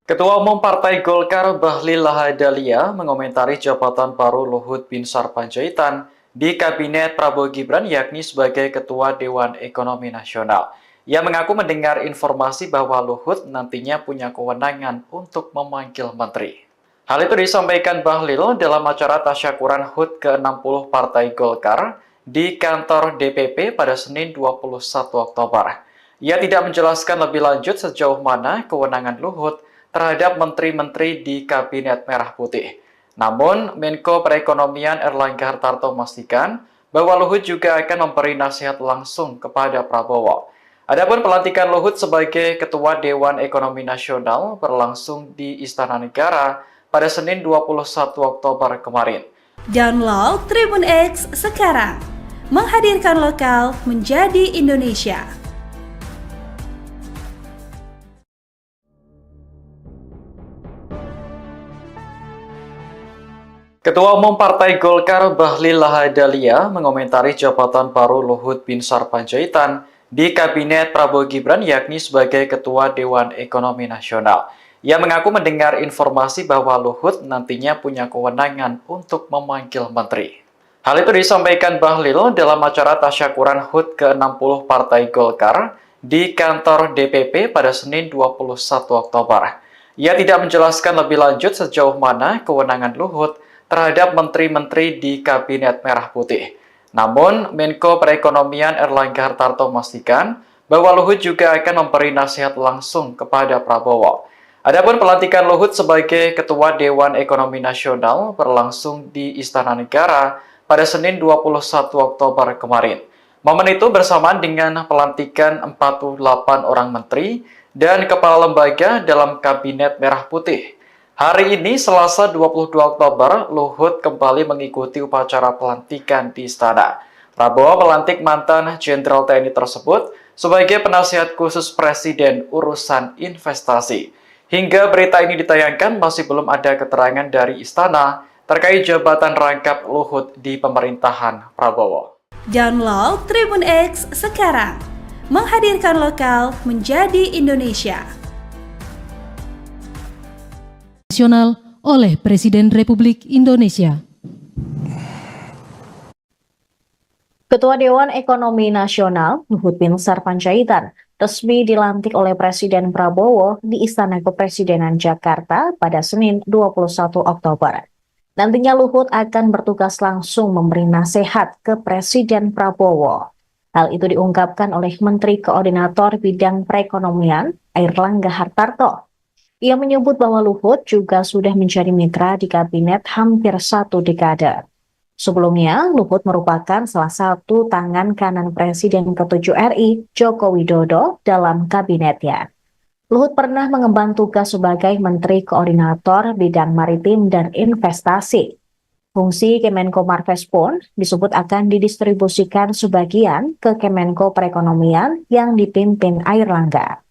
Ketua Umum Partai Golkar Bahlil Lahadalia mengomentari jabatan baru Luhut Binsar Panjaitan di Kabinet Prabowo Gibran, yakni sebagai Ketua Dewan Ekonomi Nasional. Ia mengaku mendengar informasi bahwa Luhut nantinya punya kewenangan untuk memanggil menteri. Hal itu disampaikan Bahlil dalam acara tasyakuran HUT ke-60 Partai Golkar di kantor DPP pada Senin 21 Oktober. Ia tidak menjelaskan lebih lanjut sejauh mana kewenangan Luhut terhadap menteri-menteri di Kabinet Merah Putih. Namun, Menko Perekonomian Erlangga Hartarto memastikan bahwa Luhut juga akan memberi nasihat langsung kepada Prabowo. Adapun pelantikan Luhut sebagai Ketua Dewan Ekonomi Nasional berlangsung di Istana Negara pada Senin 21 Oktober kemarin. Download Tribun X sekarang, menghadirkan lokal menjadi Indonesia. Ketua Umum Partai Golkar Bahlil Lahadalia mengomentari jabatan baru Luhut Binsar Panjaitan di Kabinet Prabowo Gibran yakni sebagai Ketua Dewan Ekonomi Nasional. Ia mengaku mendengar informasi bahwa Luhut nantinya punya kewenangan untuk memanggil menteri. Hal itu disampaikan Bahlil dalam acara tasyakuran HUT ke-60 Partai Golkar di kantor DPP pada Senin 21 Oktober. Ia tidak menjelaskan lebih lanjut sejauh mana kewenangan Luhut terhadap menteri-menteri di Kabinet Merah Putih. Namun, Menko Perekonomian Erlangga Hartarto memastikan bahwa Luhut juga akan memberi nasihat langsung kepada Prabowo. Adapun pelantikan Luhut sebagai Ketua Dewan Ekonomi Nasional berlangsung di Istana Negara pada Senin 21 Oktober kemarin. Momen itu bersamaan dengan pelantikan 48 orang menteri dan kepala lembaga dalam Kabinet Merah Putih. Hari ini, Selasa 22 Oktober, Luhut kembali mengikuti upacara pelantikan di Istana. Prabowo melantik mantan Jenderal TNI tersebut sebagai penasihat khusus Presiden urusan investasi. Hingga berita ini ditayangkan, masih belum ada keterangan dari Istana terkait jabatan rangkap Luhut di pemerintahan Prabowo. Download Tribun X sekarang, menghadirkan lokal menjadi Indonesia. Nasional oleh Presiden Republik Indonesia. Ketua Dewan Ekonomi Nasional Luhut Binsar Panjaitan resmi dilantik oleh Presiden Prabowo di Istana Kepresidenan Jakarta pada Senin 21 Oktober. Nantinya Luhut akan bertugas langsung memberi nasihat ke Presiden Prabowo. Hal itu diungkapkan oleh Menteri Koordinator Bidang Perekonomian Erlangga Hartarto. Ia menyebut bahwa Luhut juga sudah menjadi mitra di kabinet hampir 1 dekade. Sebelumnya, Luhut merupakan salah satu tangan kanan Presiden ke-7 RI, Joko Widodo, dalam kabinetnya. Luhut pernah mengemban tugas sebagai Menteri Koordinator Bidang Maritim dan Investasi. Fungsi Kemenko Marves pun disebut akan didistribusikan sebagian ke Kemenko Perekonomian yang dipimpin Airlangga.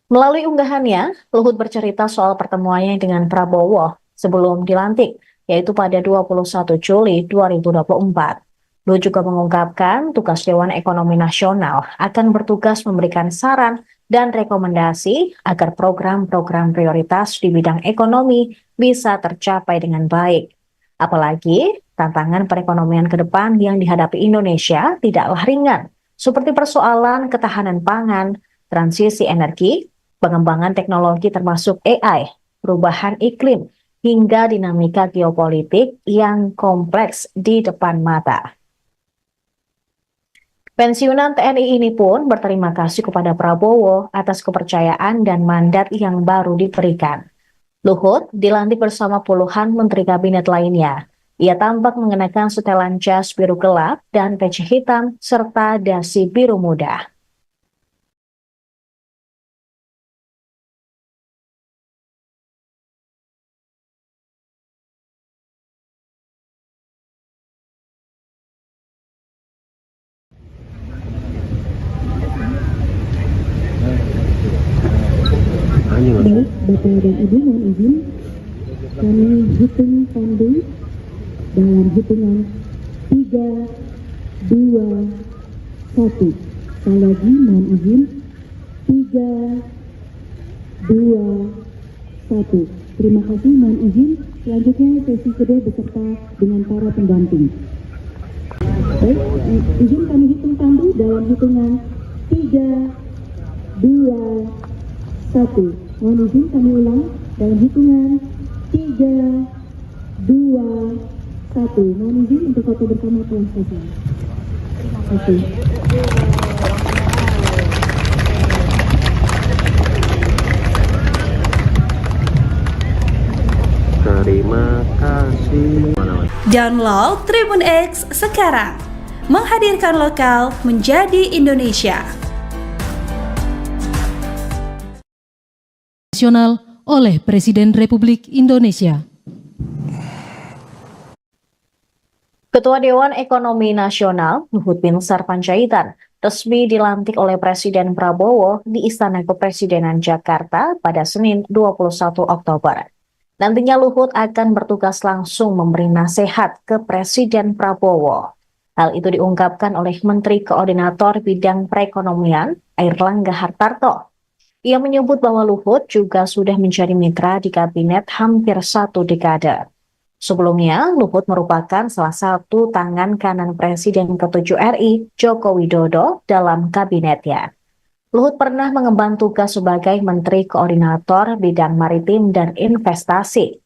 Melalui unggahannya, Luhut bercerita soal pertemuannya dengan Prabowo sebelum dilantik, yaitu pada 21 Juli 2024. Luhut juga mengungkapkan tugas Dewan Ekonomi Nasional akan bertugas memberikan saran dan rekomendasi agar program-program prioritas di bidang ekonomi bisa tercapai dengan baik. Apalagi, tantangan perekonomian ke depan yang dihadapi Indonesia tidaklah ringan, seperti persoalan ketahanan pangan, transisi energi, pengembangan teknologi termasuk AI, perubahan iklim, hingga dinamika geopolitik yang kompleks di depan mata. Pensiunan TNI ini pun berterima kasih kepada Prabowo atas kepercayaan dan mandat yang baru diberikan. Luhut dilantik bersama puluhan menteri kabinet lainnya. Ia tampak mengenakan setelan jas biru gelap dan peci hitam serta dasi biru muda. Baik, Bapak dan Ibu, mohon izin kami hitung tandu dalam hitungan 3, 2, 1. Sekali lagi mohon izin 3, 2, 1. Terima kasih, mohon izin. Selanjutnya sesi kedua beserta dengan para pendamping. Baik, izin kami hitung tandu dalam hitungan 3, 2, 1. Mohon izin kami ulang dalam hitungan 3, 2, 1. Mohon izin untuk foto bersama telah selesai. Terima kasih. Terima kasih. Download Tribun X sekarang. Menghadirkan lokal menjadi Indonesia. Nasional oleh Presiden Republik Indonesia. Ketua Dewan Ekonomi Nasional Luhut Binsar Panjaitan resmi dilantik oleh Presiden Prabowo di Istana Kepresidenan Jakarta pada Senin 21 Oktober. Nantinya Luhut akan bertugas langsung memberi nasihat ke Presiden Prabowo. Hal itu diungkapkan oleh Menteri Koordinator Bidang Perekonomian Airlangga Hartarto. Ia menyebut bahwa Luhut juga sudah menjadi mitra di kabinet hampir 1 dekade. Sebelumnya, Luhut merupakan salah satu tangan kanan Presiden ke-7 RI, Joko Widodo, dalam kabinetnya. Luhut pernah mengemban tugas sebagai Menteri Koordinator Bidang Maritim dan Investasi.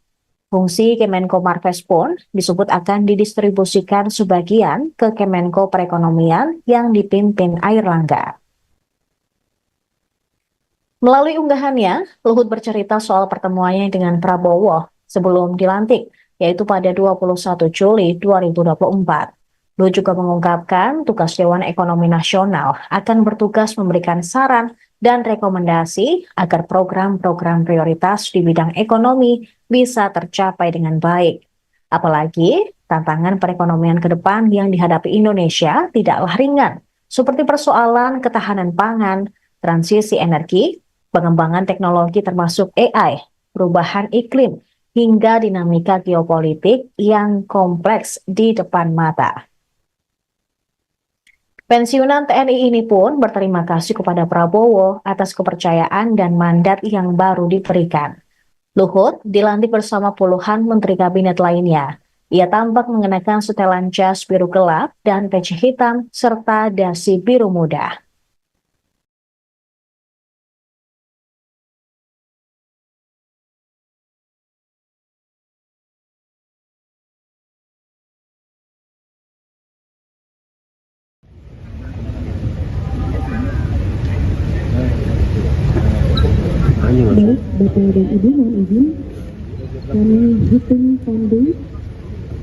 Fungsi Kemenko Marves pun disebut akan didistribusikan sebagian ke Kemenko Perekonomian yang dipimpin Airlangga. Melalui unggahannya, Luhut bercerita soal pertemuannya dengan Prabowo sebelum dilantik, yaitu pada 21 Juli 2024. Luhut juga mengungkapkan tugas Dewan Ekonomi Nasional akan bertugas memberikan saran dan rekomendasi agar program-program prioritas di bidang ekonomi bisa tercapai dengan baik. Apalagi tantangan perekonomian ke depan yang dihadapi Indonesia tidaklah ringan, seperti persoalan ketahanan pangan, transisi energi, pengembangan teknologi termasuk AI, perubahan iklim, hingga dinamika geopolitik yang kompleks di depan mata. Pensiunan TNI ini pun berterima kasih kepada Prabowo atas kepercayaan dan mandat yang baru diberikan. Luhut dilantik bersama puluhan menteri kabinet lainnya. Ia tampak mengenakan setelan jas biru gelap dan peci hitam serta dasi biru muda. Baik, Bapak dan Ibu, mohon izin kami hitung pandu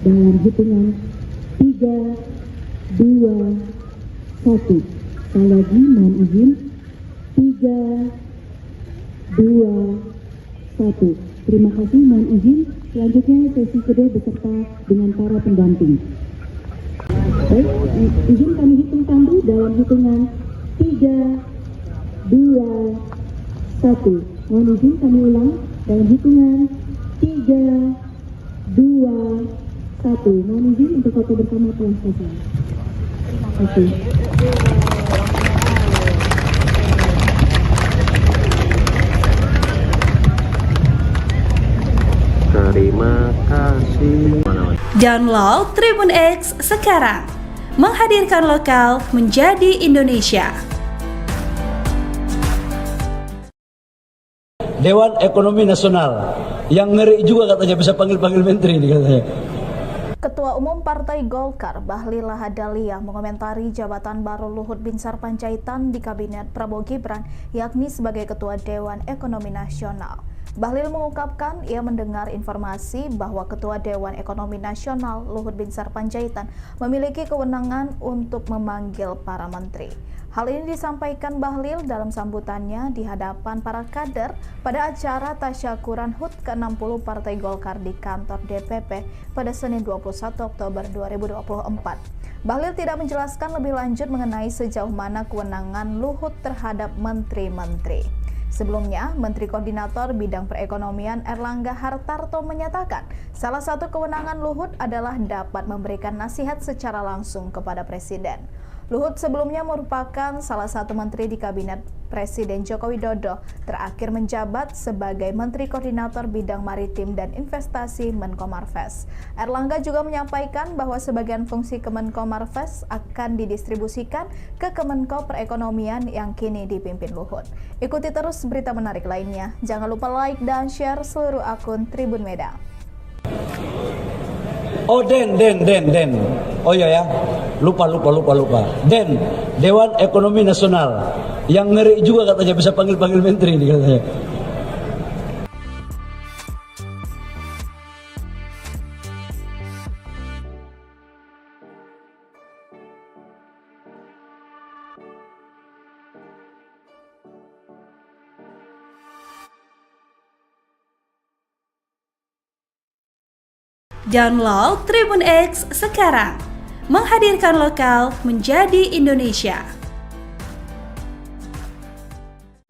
dalam hitungan 3, 2, 1. Sekali lagi mohon izin 3, 2, 1. Terima kasih, mohon izin. Selanjutnya sesi kedua beserta dengan para pendamping. Baik, izin kami hitung pandu dalam hitungan 3, 2, 1. Mohon izin kami ulang dalam hitungan 3, 2, 1. Mohon izin untuk foto bersama telah selesai. Terima kasih. Terima kasih. Download Tribun X sekarang. Menghadirkan lokal menjadi Indonesia. Dewan Ekonomi Nasional yang ngeri juga katanya bisa panggil-panggil menteri nih katanya. Ketua Umum Partai Golkar Bahlil Lahadalia mengomentari jabatan baru Luhut Binsar Panjaitan di Kabinet Prabowo Gibran, yakni sebagai Ketua Dewan Ekonomi Nasional. Bahlil mengungkapkan ia mendengar informasi bahwa Ketua Dewan Ekonomi Nasional Luhut Binsar Panjaitan memiliki kewenangan untuk memanggil para menteri. Hal ini disampaikan Bahlil dalam sambutannya di hadapan para kader pada acara tasyakuran HUT ke-60 Partai Golkar di kantor DPP pada Senin 21 Oktober 2024. Bahlil tidak menjelaskan lebih lanjut mengenai sejauh mana kewenangan Luhut terhadap menteri-menteri. Sebelumnya, Menteri Koordinator Bidang Perekonomian Airlangga Hartarto menyatakan salah satu kewenangan Luhut adalah dapat memberikan nasihat secara langsung kepada Presiden. Luhut sebelumnya merupakan salah satu menteri di Kabinet Presiden Joko Widodo, terakhir menjabat sebagai Menteri Koordinator Bidang Maritim dan Investasi Menko Marves. Airlangga juga menyampaikan bahwa sebagian fungsi Kemenko Marves akan didistribusikan ke Kemenko Perekonomian yang kini dipimpin Luhut. Ikuti terus berita menarik lainnya. Jangan lupa like dan share seluruh akun Tribun Medan. Oh Den. Oh iya ya, lupa. Den, Dewan Ekonomi Nasional yang ngeri juga katanya bisa panggil-panggil menteri nih katanya. Download Tribun X sekarang. Menghadirkan lokal menjadi Indonesia.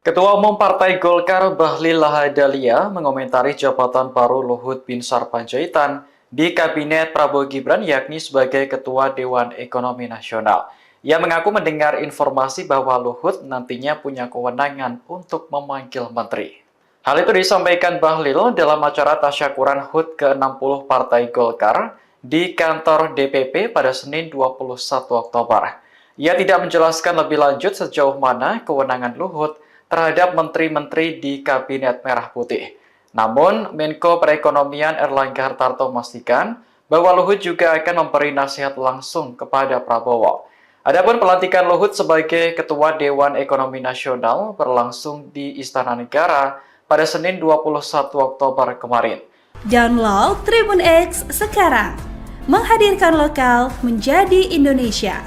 Ketua Umum Partai Golkar Bahlil Lahadalia mengomentari jabatan baru Luhut Binsar Panjaitan di Kabinet Prabowo Gibran yakni sebagai Ketua Dewan Ekonomi Nasional. Ia mengaku mendengar informasi bahwa Luhut nantinya punya kewenangan untuk memanggil menteri. Hal itu disampaikan Bahlil dalam acara tasyakuran HUT ke-60 Partai Golkar di kantor DPP pada Senin 21 Oktober. Ia tidak menjelaskan lebih lanjut sejauh mana kewenangan Luhut terhadap menteri-menteri di Kabinet Merah Putih. Namun, Menko Perekonomian Erlangga Hartarto memastikan bahwa Luhut juga akan memberi nasihat langsung kepada Prabowo. Adapun pelantikan Luhut sebagai Ketua Dewan Ekonomi Nasional berlangsung di Istana Negara pada Senin 21 Oktober kemarin. Download Tribun X sekarang. Menghadirkan lokal menjadi Indonesia.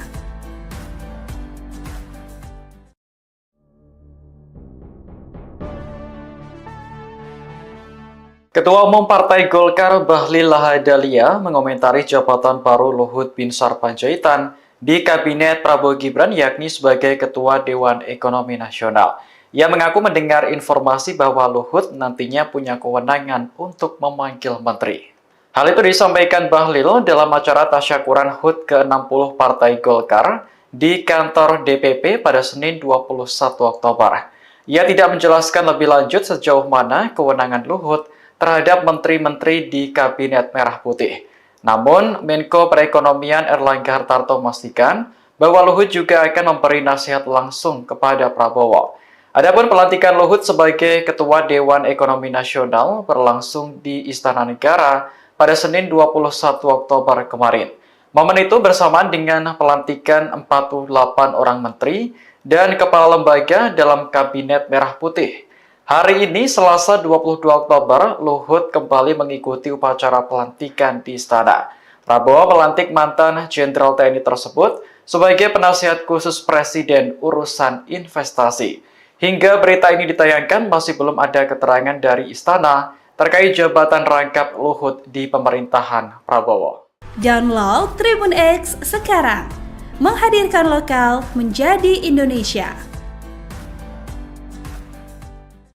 Ketua Umum Partai Golkar Bahlil Lahadalia mengomentari jabatan baru Luhut Binsar Panjaitan di Kabinet Prabowo Gibran yakni sebagai Ketua Dewan Ekonomi Nasional. Ia mengaku mendengar informasi bahwa Luhut nantinya punya kewenangan untuk memanggil menteri. Hal itu disampaikan Bahlil dalam acara tasyakuran HUT ke-60 Partai Golkar di kantor DPP pada Senin 21 Oktober. Ia tidak menjelaskan lebih lanjut sejauh mana kewenangan Luhut terhadap menteri-menteri di Kabinet Merah Putih. Namun, Menko Perekonomian Erlangga Hartarto memastikan bahwa Luhut juga akan memberi nasihat langsung kepada Prabowo. Adapun pelantikan Luhut sebagai Ketua Dewan Ekonomi Nasional berlangsung di Istana Negara pada Senin 21 Oktober kemarin. Momen itu bersamaan dengan pelantikan 48 orang menteri dan kepala lembaga dalam Kabinet Merah Putih. Hari ini, Selasa 22 Oktober, Luhut kembali mengikuti upacara pelantikan di Istana. Prabowo melantik mantan Jenderal TNI tersebut sebagai penasihat khusus Presiden urusan investasi. Hingga berita ini ditayangkan, masih belum ada keterangan dari Istana terkait jabatan rangkap Luhut di pemerintahan Prabowo. Download Tribun X sekarang. Menghadirkan lokal menjadi Indonesia.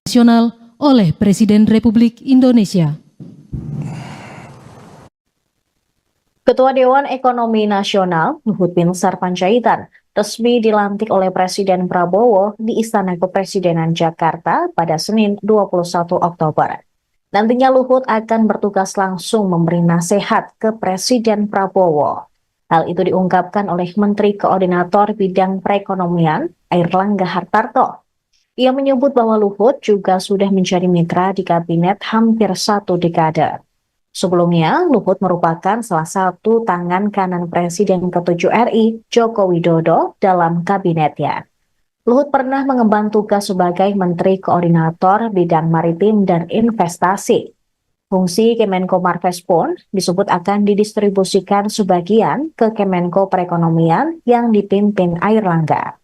Nasional oleh Presiden Republik Indonesia. Ketua Dewan Ekonomi Nasional Luhut Binsar Panjaitan resmi dilantik oleh Presiden Prabowo di Istana Kepresidenan Jakarta pada Senin 21 Oktober. Nantinya Luhut akan bertugas langsung memberi nasihat ke Presiden Prabowo. Hal itu diungkapkan oleh Menteri Koordinator Bidang Perekonomian Erlangga Hartarto. Ia menyebut bahwa Luhut juga sudah menjadi mitra di kabinet hampir 1 dekade. Sebelumnya, Luhut merupakan salah satu tangan kanan Presiden ke-7 RI, Joko Widodo, dalam kabinetnya. Luhut pernah mengemban tugas sebagai Menteri Koordinator Bidang Maritim dan Investasi. Fungsi Kemenko Marves pun disebut akan didistribusikan sebagian ke Kemenko Perekonomian yang dipimpin Airlangga.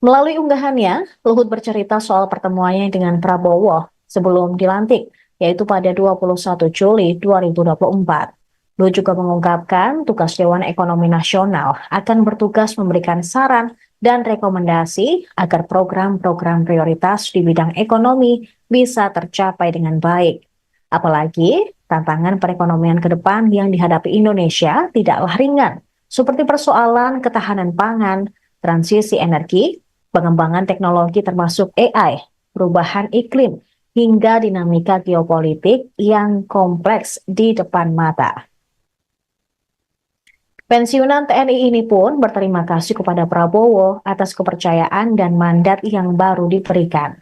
Melalui unggahannya, Luhut bercerita soal pertemuannya dengan Prabowo sebelum dilantik, yaitu pada 21 Juli 2024. Luhut juga mengungkapkan tugas Dewan Ekonomi Nasional akan bertugas memberikan saran dan rekomendasi agar program-program prioritas di bidang ekonomi bisa tercapai dengan baik. Apalagi tantangan perekonomian ke depan yang dihadapi Indonesia tidaklah ringan, seperti persoalan ketahanan pangan, transisi energi, pengembangan teknologi termasuk AI, perubahan iklim, hingga dinamika geopolitik yang kompleks di depan mata. Pensiunan TNI ini pun berterima kasih kepada Prabowo atas kepercayaan dan mandat yang baru diberikan.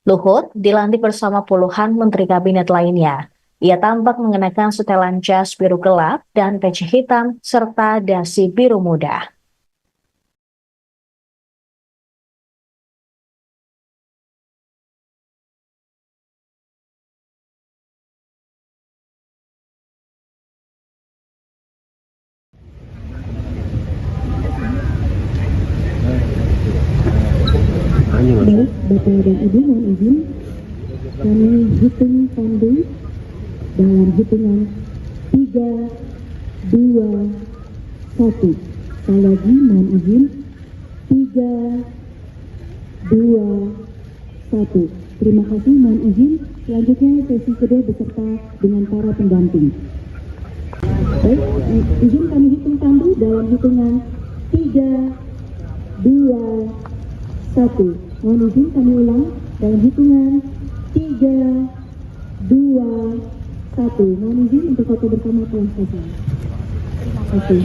Luhut dilantik bersama puluhan menteri kabinet lainnya. Ia tampak mengenakan setelan jas biru gelap dan peci hitam serta dasi biru muda. Baik, Bapak dan Ibu mohon izin kami hitung pandu dalam hitungan 3, 2, 1. Sekali lagi mohon izin 3, 2, 1. Terima kasih, mohon izin. Selanjutnya sesi kedua beserta dengan para pendamping. Baik, izin kami hitung tandu dalam hitungan 3, 2, 1. Mohon izin kami ulang dalam hitungan 3, 2, 1. Mohon izin untuk foto bersama telah selesai. Terima kasih.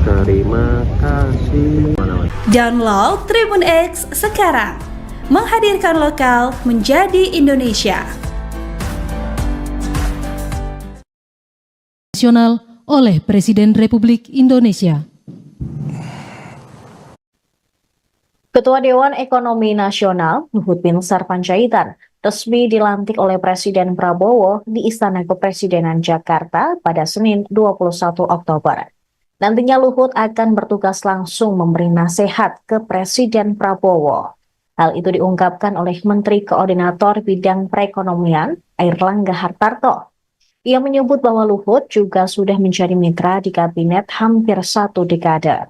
Terima kasih. Download Tribun X sekarang. Menghadirkan lokal menjadi Indonesia. Nasional oleh Presiden Republik Indonesia. Ketua Dewan Ekonomi Nasional Luhut Binsar Panjaitan resmi dilantik oleh Presiden Prabowo di Istana Kepresidenan Jakarta pada Senin 21 Oktober. Nantinya Luhut akan bertugas langsung memberi nasihat ke Presiden Prabowo. Hal itu diungkapkan oleh Menteri Koordinator Bidang Perekonomian Airlangga Hartarto. Ia menyebut bahwa Luhut juga sudah menjadi mitra di kabinet hampir 1 dekade.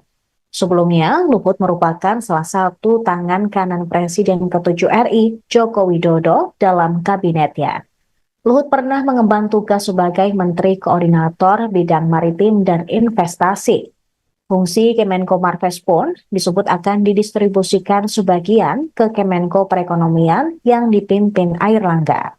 Sebelumnya, Luhut merupakan salah satu tangan kanan Presiden ke-7 RI, Joko Widodo, dalam kabinetnya. Luhut pernah mengemban tugas sebagai Menteri Koordinator Bidang Maritim dan Investasi. Fungsi Kemenko Marves pun disebut akan didistribusikan sebagian ke Kemenko Perekonomian yang dipimpin Airlangga.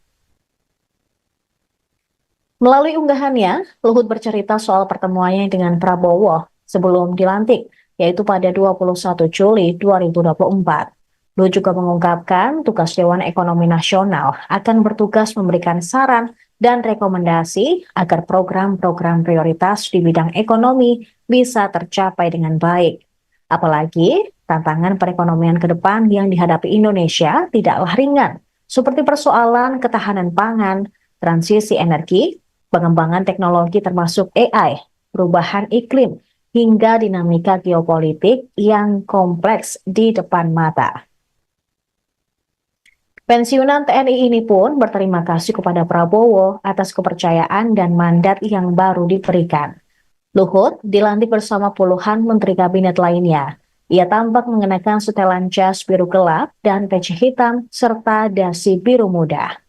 Melalui unggahannya, Luhut bercerita soal pertemuannya dengan Prabowo sebelum dilantik, yaitu pada 21 Juli 2024. Luhut juga mengungkapkan tugas Dewan Ekonomi Nasional akan bertugas memberikan saran dan rekomendasi agar program-program prioritas di bidang ekonomi bisa tercapai dengan baik. Apalagi tantangan perekonomian ke depan yang dihadapi Indonesia tidaklah ringan, seperti persoalan ketahanan pangan, transisi energi, pengembangan teknologi termasuk AI, perubahan iklim, hingga dinamika geopolitik yang kompleks di depan mata. Pensiunan TNI ini pun berterima kasih kepada Prabowo atas kepercayaan dan mandat yang baru diberikan. Luhut dilantik bersama puluhan menteri kabinet lainnya. Ia tampak mengenakan setelan jas biru gelap dan peci hitam serta dasi biru muda.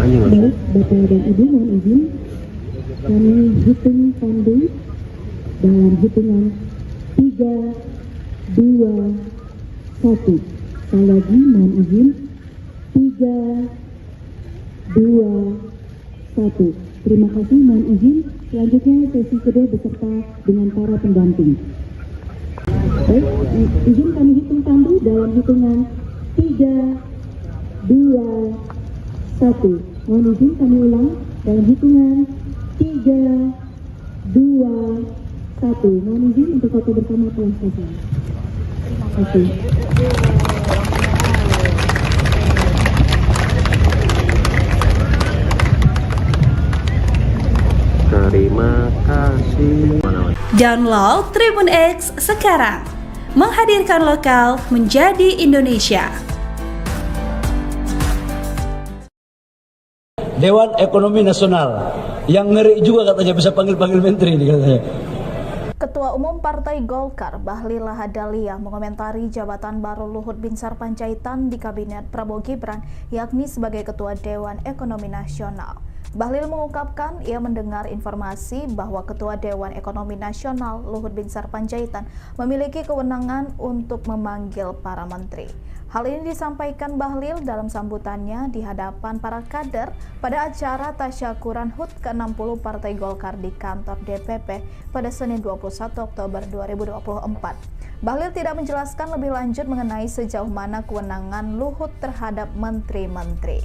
Baik, Bapak dan Ibu mohon izin kami hitung tandu dalam hitungan 3, 2, 1. Sekali lagi mohon izin 3, 2, 1. Terima kasih, mohon izin. Selanjutnya sesi kedua beserta dengan para pendamping. Baik, izin kami hitung tandu dalam hitungan 3, 2, 1. Mohon izin kami ulang dalam hitungan 3, 2, 1. Mohon izin untuk foto bersama telah selesai. Terima kasih. Terima kasih. Download Tribun X sekarang. Menghadirkan lokal menjadi Indonesia. Dewan Ekonomi Nasional yang ngeri juga katanya bisa panggil-panggil menteri nih katanya. Ketua Umum Partai Golkar Bahlil Lahadalia mengomentari jabatan baru Luhut Binsar Panjaitan di Kabinet Prabowo Gibran, yakni sebagai Ketua Dewan Ekonomi Nasional. Bahlil mengungkapkan ia mendengar informasi bahwa Ketua Dewan Ekonomi Nasional Luhut Binsar Panjaitan memiliki kewenangan untuk memanggil para menteri. Hal ini disampaikan Bahlil dalam sambutannya di hadapan para kader pada acara tasyakuran HUT ke-60 Partai Golkar di kantor DPP pada Senin 21 Oktober 2024. Bahlil tidak menjelaskan lebih lanjut mengenai sejauh mana kewenangan Luhut terhadap menteri-menteri.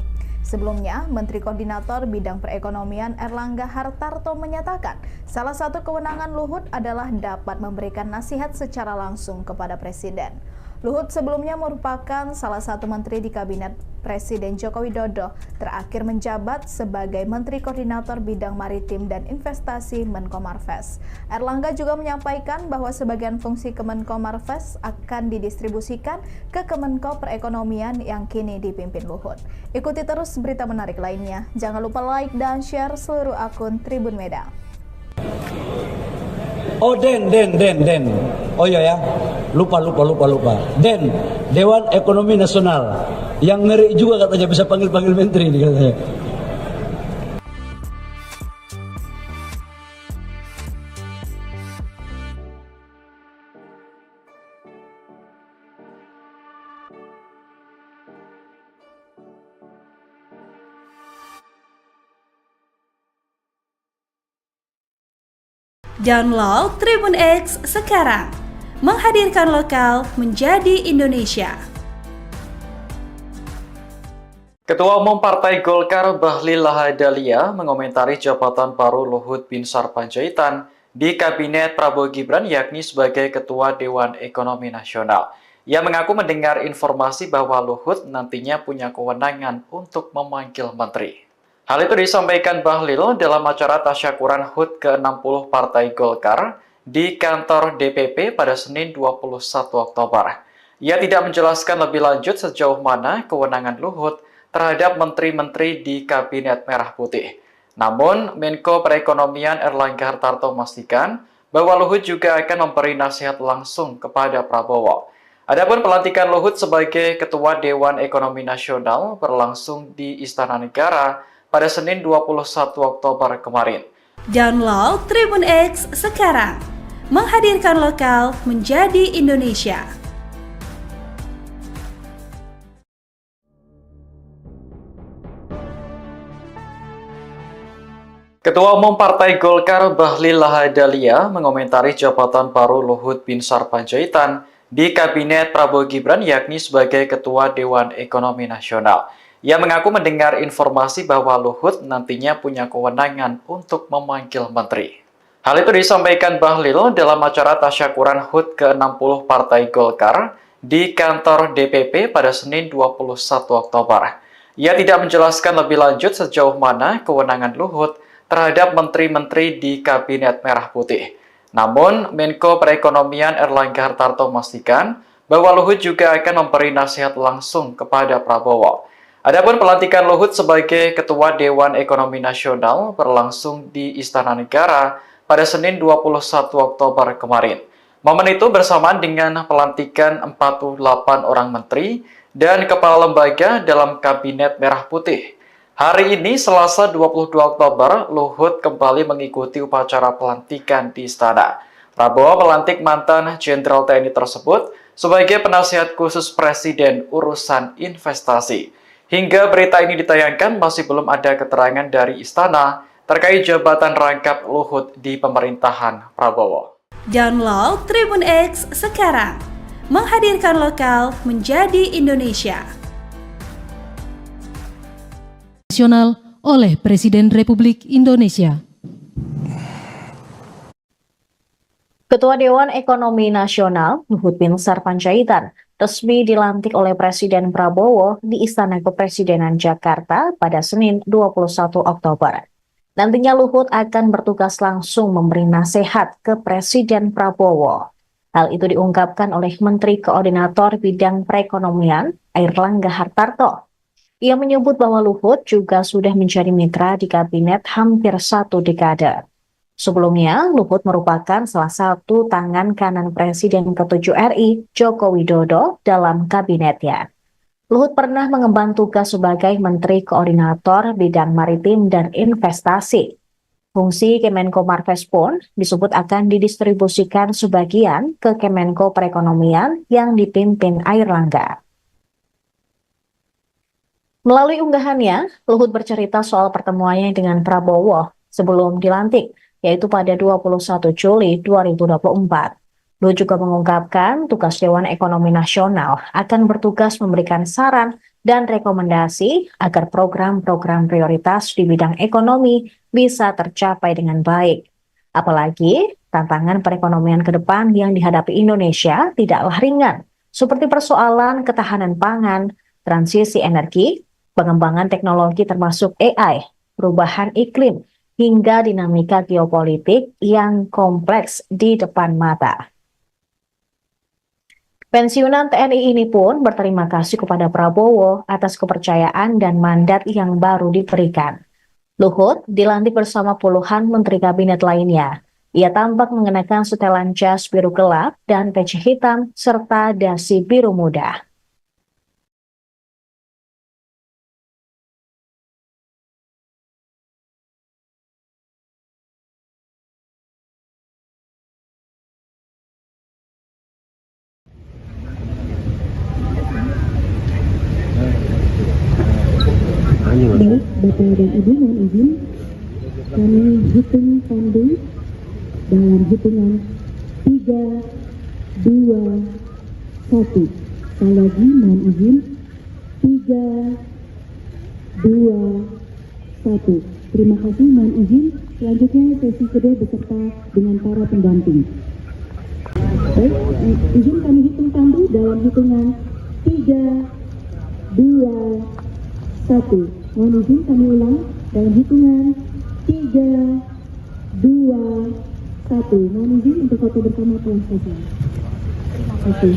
Sebelumnya, Menteri Koordinator Bidang Perekonomian Erlangga Hartarto menyatakan salah satu kewenangan Luhut adalah dapat memberikan nasihat secara langsung kepada Presiden. Luhut sebelumnya merupakan salah satu menteri di Kabinet Presiden Joko Widodo, terakhir menjabat sebagai Menteri Koordinator Bidang Maritim dan Investasi Menko Marves. Erlangga juga menyampaikan bahwa sebagian fungsi Kemenko Marves akan didistribusikan ke Kemenko Perekonomian yang kini dipimpin Luhut. Ikuti terus berita menarik lainnya. Jangan lupa like dan share seluruh akun Tribun Medan. Oh Den. Oh iya ya, lupa. Den, Dewan Ekonomi Nasional. Yang ngeri juga katanya bisa panggil menteri nih katanya. Download Tribun X sekarang, menghadirkan lokal menjadi Indonesia. Ketua Umum Partai Golkar Bahlil Lahadalia mengomentari jabatan baru Luhut Binsar Panjaitan di Kabinet Prabowo Gibran yakni sebagai Ketua Dewan Ekonomi Nasional. Ia mengaku mendengar informasi bahwa Luhut nantinya punya kewenangan untuk memanggil menteri. Hal itu disampaikan Bahlil dalam acara tasyakuran HUT ke-60 Partai Golkar di kantor DPP pada Senin 21 Oktober. Ia tidak menjelaskan lebih lanjut sejauh mana kewenangan Luhut terhadap menteri-menteri di Kabinet Merah Putih. Namun, Menko Perekonomian Erlangga Hartarto memastikan bahwa Luhut juga akan memberi nasihat langsung kepada Prabowo. Adapun pelantikan Luhut sebagai Ketua Dewan Ekonomi Nasional berlangsung di Istana Negara pada Senin 21 Oktober kemarin. Download Tribun X sekarang, menghadirkan lokal menjadi Indonesia. Ketua Umum Partai Golkar Bahlil Lahadalia mengomentari jabatan baru Luhut Binsar Panjaitan di Kabinet Prabowo Gibran yakni sebagai Ketua Dewan Ekonomi Nasional. Ia mengaku mendengar informasi bahwa Luhut nantinya punya kewenangan untuk memanggil menteri. Hal itu disampaikan Bahlil dalam acara tasyakuran HUT ke-60 Partai Golkar di kantor DPP pada Senin 21 Oktober. Ia tidak menjelaskan lebih lanjut sejauh mana kewenangan Luhut terhadap menteri-menteri di Kabinet Merah Putih. Namun, Menko Perekonomian Erlangga Hartarto memastikan bahwa Luhut juga akan memberi nasihat langsung kepada Prabowo. Adapun pelantikan Luhut sebagai Ketua Dewan Ekonomi Nasional berlangsung di Istana Negara pada Senin 21 Oktober kemarin. Momen itu bersamaan dengan pelantikan 48 orang menteri dan kepala lembaga dalam Kabinet Merah Putih. Hari ini, Selasa 22 Oktober, Luhut kembali mengikuti upacara pelantikan di Istana. Prabowo melantik mantan Jenderal TNI tersebut sebagai penasihat khusus Presiden urusan investasi. Hingga berita ini ditayangkan, masih belum ada keterangan dari Istana terkait jabatan rangkap Luhut di pemerintahan Prabowo. Download Tribun X sekarang, menghadirkan lokal menjadi Indonesia. Nasional oleh Presiden Republik Indonesia. Ketua Dewan Ekonomi Nasional Luhut Binsar Panjaitan resmi dilantik oleh Presiden Prabowo di Istana Kepresidenan Jakarta pada Senin 21 Oktober. Nantinya Luhut akan bertugas langsung memberi nasihat ke Presiden Prabowo. Hal itu diungkapkan oleh Menteri Koordinator Bidang Perekonomian Erlangga Hartarto. Ia menyebut bahwa Luhut juga sudah menjadi mitra di kabinet hampir 1 dekade. Sebelumnya, Luhut merupakan salah satu tangan kanan Presiden ke-7 RI, Joko Widodo, dalam kabinetnya. Luhut pernah mengemban tugas sebagai Menteri Koordinator Bidang Maritim dan Investasi. Fungsi Kemenko Marves pun disebut akan didistribusikan sebagian ke Kemenko Perekonomian yang dipimpin Airlangga. Melalui unggahannya, Luhut bercerita soal pertemuannya dengan Prabowo sebelum dilantik, yaitu pada 21 Juli 2024. Luhut juga mengungkapkan tugas Dewan Ekonomi Nasional akan bertugas memberikan saran dan rekomendasi agar program-program prioritas di bidang ekonomi bisa tercapai dengan baik. Apalagi tantangan perekonomian ke depan yang dihadapi Indonesia tidaklah ringan, seperti persoalan ketahanan pangan, transisi energi, pengembangan teknologi termasuk AI, perubahan iklim, hingga dinamika geopolitik yang kompleks di depan mata. Pensiunan TNI ini pun berterima kasih kepada Prabowo atas kepercayaan dan mandat yang baru diberikan. Luhut dilantik bersama puluhan menteri kabinet lainnya. Ia tampak mengenakan setelan jas biru gelap dan peci hitam serta dasi biru muda. Baik, Bapak dan Ibu, mohon izin kami hitung pandu dalam hitungan 3, 2, 1. Sekali lagi mohon izin 3, 2, 1. Terima kasih, mohon izin. Selanjutnya sesi kedua beserta dengan para pendamping. Baik, izin kami hitung pandu dalam hitungan 3, 2, 1. Mohon izin kami ulang dalam hitungan 3, 2, 1. Mohon izin untuk foto bersama telah selesai. Terima kasih.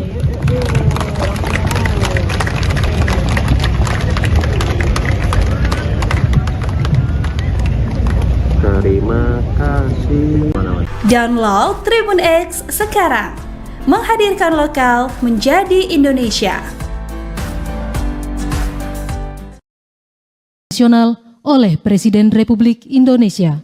Terima kasih. Download Tribun X sekarang. Menghadirkan lokal menjadi Indonesia. Nasional oleh Presiden Republik Indonesia.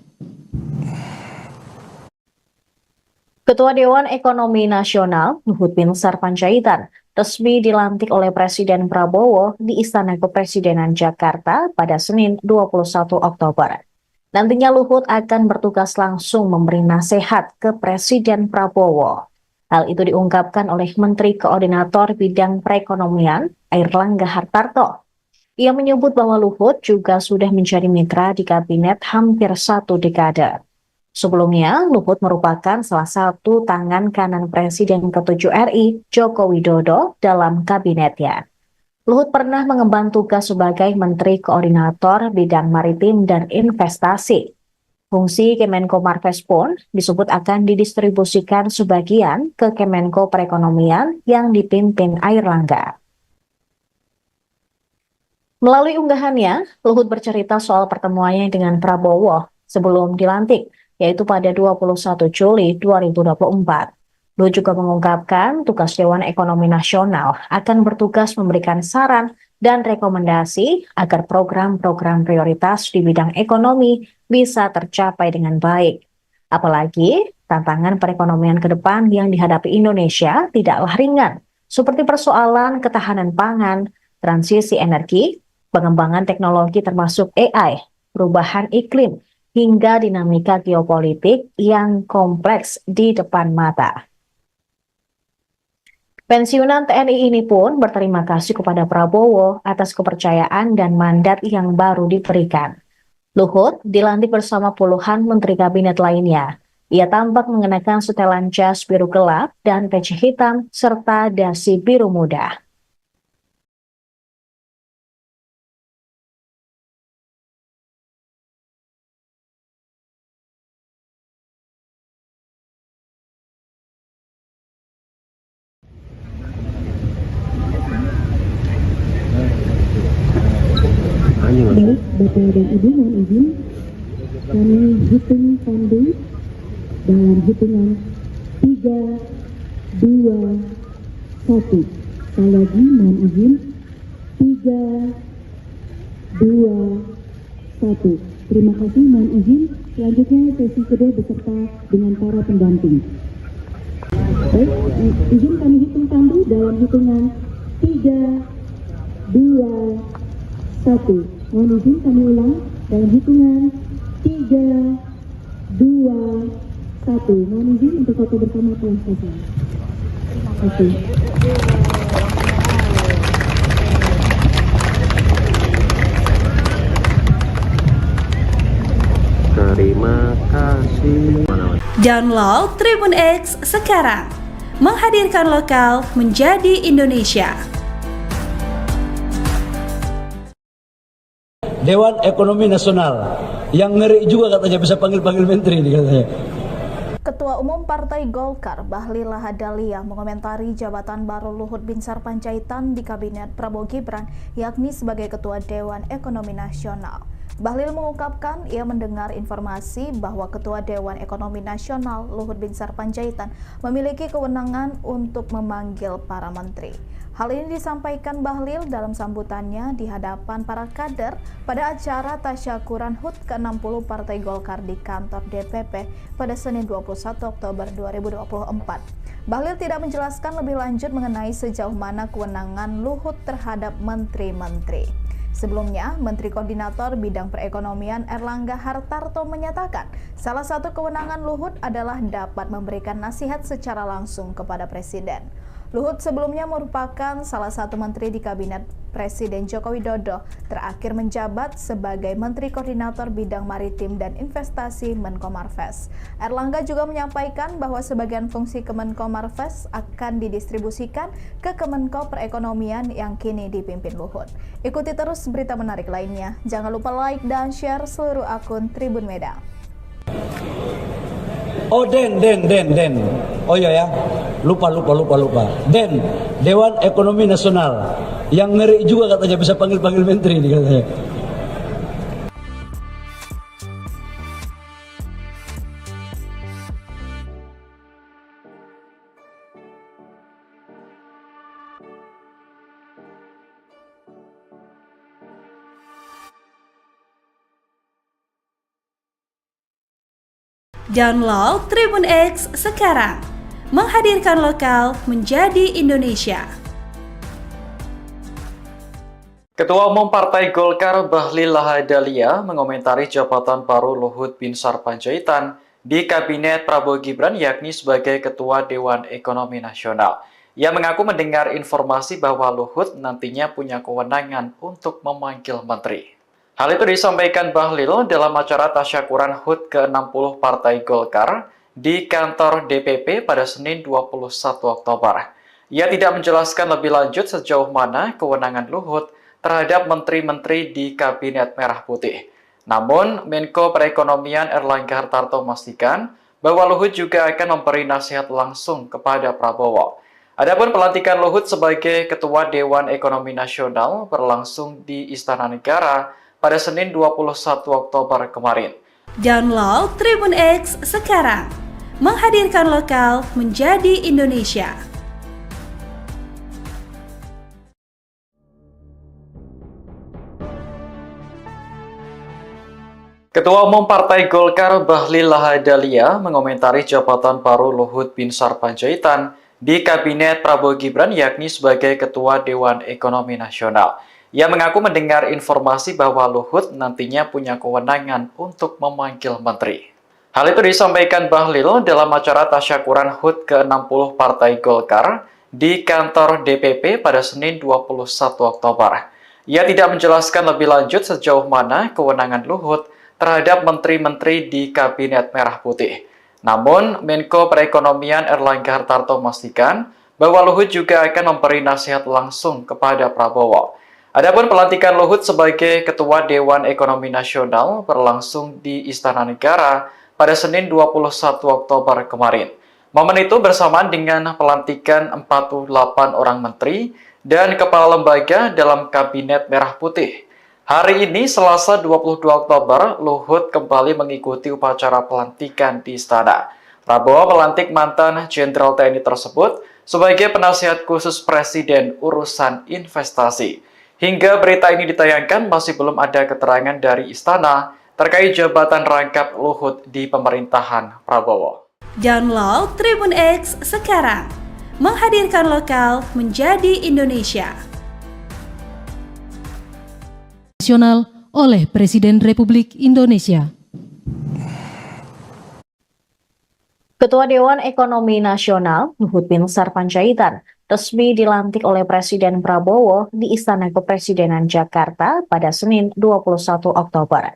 Ketua Dewan Ekonomi Nasional Luhut Binsar Panjaitan resmi dilantik oleh Presiden Prabowo di Istana Kepresidenan Jakarta pada Senin 21 Oktober. Nantinya Luhut akan bertugas langsung memberi nasihat ke Presiden Prabowo. Hal itu diungkapkan oleh Menteri Koordinator Bidang Perekonomian Airlangga Hartarto. Ia menyebut bahwa Luhut juga sudah menjadi mitra di kabinet hampir 1 dekade. Sebelumnya, Luhut merupakan salah satu tangan kanan Presiden ke-7 RI, Joko Widodo, dalam kabinetnya. Luhut pernah mengemban tugas sebagai Menteri Koordinator Bidang Maritim dan Investasi. Fungsi Kemenko Marves pun disebut akan didistribusikan sebagian ke Kemenko Perekonomian yang dipimpin Airlangga. Melalui unggahannya, Luhut bercerita soal pertemuannya dengan Prabowo sebelum dilantik, yaitu pada 21 Juli 2024. Luhut juga mengungkapkan tugas Dewan Ekonomi Nasional akan bertugas memberikan saran dan rekomendasi agar program-program prioritas di bidang ekonomi bisa tercapai dengan baik. Apalagi tantangan perekonomian ke depan yang dihadapi Indonesia tidaklah ringan, seperti persoalan ketahanan pangan, transisi energi, pengembangan teknologi termasuk AI, perubahan iklim, hingga dinamika geopolitik yang kompleks di depan mata. Pensiunan TNI ini pun berterima kasih kepada Prabowo atas kepercayaan dan mandat yang baru diberikan. Luhut dilantik bersama puluhan menteri kabinet lainnya. Ia tampak mengenakan setelan jas biru gelap dan peci hitam serta dasi biru muda. Baik, Bapak dan Ibu, mohon izin kami hitung pandu dalam hitungan 3, 2, 1. Sekali lagi mohon izin 3, 2, 1. Terima kasih, mohon izin. Selanjutnya sesi kedua beserta dengan para pendamping. Baik, izin kami hitung pandu dalam hitungan 3, 2, 1. Mohon izin kami ulang dalam hitungan 3, 2, 1. Mohon izin untuk foto bersama telah selesai. Terima kasih. kasih. Download Tribun X sekarang, menghadirkan lokal menjadi Indonesia. Dewan Ekonomi Nasional yang ngeri juga katanya bisa panggil-panggil menteri nih katanya. Ketua Umum Partai Golkar Bahlil Lahadalia mengomentari jabatan baru Luhut Binsar Panjaitan di Kabinet Prabowo Gibran, yakni sebagai Ketua Dewan Ekonomi Nasional. Bahlil mengungkapkan ia mendengar informasi bahwa Ketua Dewan Ekonomi Nasional Luhut Binsar Panjaitan memiliki kewenangan untuk memanggil para menteri. Hal ini disampaikan Bahlil dalam sambutannya di hadapan para kader pada acara tasyakuran HUT ke-60 Partai Golkar di kantor DPP pada Senin 21 Oktober 2024. Bahlil tidak menjelaskan lebih lanjut mengenai sejauh mana kewenangan Luhut terhadap menteri-menteri. Sebelumnya, Menteri Koordinator Bidang Perekonomian Erlangga Hartarto menyatakan salah satu kewenangan Luhut adalah dapat memberikan nasihat secara langsung kepada Presiden. Luhut sebelumnya merupakan salah satu menteri di Kabinet Presiden Joko Widodo, terakhir menjabat sebagai Menteri Koordinator Bidang Maritim dan Investasi Menko Marves. Erlangga juga menyampaikan bahwa sebagian fungsi Kemenko Marves akan didistribusikan ke Kemenko Perekonomian yang kini dipimpin Luhut. Ikuti terus berita menarik lainnya. Jangan lupa like dan share seluruh akun Tribun Medan. Oh Den. Oh iya ya, lupa. Den, Dewan Ekonomi Nasional yang ngeri juga katanya bisa panggil-panggil menteri nih katanya. Download Tribun X sekarang, menghadirkan lokal menjadi Indonesia. Ketua Umum Partai Golkar Bahlil Lahadalia mengomentari jabatan baru Luhut Binsar Panjaitan di Kabinet Prabowo Gibran, yakni sebagai Ketua Dewan Ekonomi Nasional. Ia mengaku mendengar informasi bahwa Luhut nantinya punya kewenangan untuk memanggil menteri. Hal itu disampaikan Bahlil dalam acara tasyakuran HUT ke-60 Partai Golkar di kantor DPP pada Senin 21 Oktober. Ia tidak menjelaskan lebih lanjut sejauh mana kewenangan Luhut terhadap menteri-menteri di Kabinet Merah Putih. Namun, Menko Perekonomian Erlangga Hartarto memastikan bahwa Luhut juga akan memberi nasihat langsung kepada Prabowo. Adapun pelantikan Luhut sebagai Ketua Dewan Ekonomi Nasional berlangsung di Istana Negara pada Senin 21 Oktober kemarin. Download Tribun X sekarang, menghadirkan lokal menjadi Indonesia. Ketua Umum Partai Golkar Bahlil Lahadalia mengomentari jabatan baru Luhut Binsar Panjaitan di Kabinet Prabowo Gibran, yakni sebagai Ketua Dewan Ekonomi Nasional. Ia mengaku mendengar informasi bahwa Luhut nantinya punya kewenangan untuk memanggil menteri. Hal itu disampaikan Bahlil dalam acara tasyakuran HUT ke-60 Partai Golkar di kantor DPP pada Senin 21 Oktober. Ia tidak menjelaskan lebih lanjut sejauh mana kewenangan Luhut terhadap menteri-menteri di Kabinet Merah Putih. Namun, Menko Perekonomian Erlangga Hartarto memastikan bahwa Luhut juga akan memberi nasihat langsung kepada Prabowo. Adapun pelantikan Luhut sebagai Ketua Dewan Ekonomi Nasional berlangsung di Istana Negara pada Senin 21 Oktober kemarin. Momen itu bersamaan dengan pelantikan 48 orang menteri dan kepala lembaga dalam Kabinet Merah Putih. Hari ini, Selasa 22 Oktober, Luhut kembali mengikuti upacara pelantikan di Istana. Prabowo melantik mantan Jenderal TNI tersebut sebagai penasihat khusus Presiden urusan investasi. Hingga berita ini ditayangkan, masih belum ada keterangan dari Istana terkait jabatan rangkap Luhut di pemerintahan Prabowo. Download Tribun X sekarang, menghadirkan lokal menjadi Indonesia. Nasional oleh Presiden Republik Indonesia. Ketua Dewan Ekonomi Nasional Luhut Binsar Panjaitan resmi dilantik oleh Presiden Prabowo di Istana Kepresidenan Jakarta pada Senin 21 Oktober.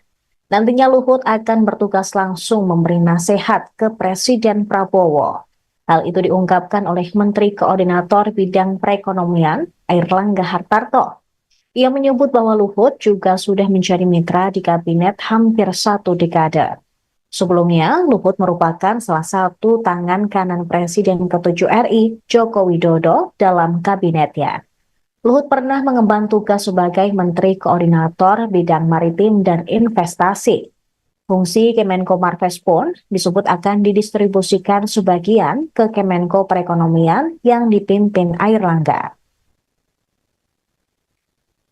Nantinya Luhut akan bertugas langsung memberi nasihat ke Presiden Prabowo. Hal itu diungkapkan oleh Menteri Koordinator Bidang Perekonomian, Airlangga Hartarto. Ia menyebut bahwa Luhut juga sudah menjadi mitra di kabinet hampir 1 dekade. Sebelumnya, Luhut merupakan salah satu tangan kanan Presiden ke-7 RI, Joko Widodo, dalam kabinetnya. Luhut pernah mengemban tugas sebagai Menteri Koordinator Bidang Maritim dan Investasi. Fungsi Kemenko Marves pun disebut akan didistribusikan sebagian ke Kemenko Perekonomian yang dipimpin Airlangga.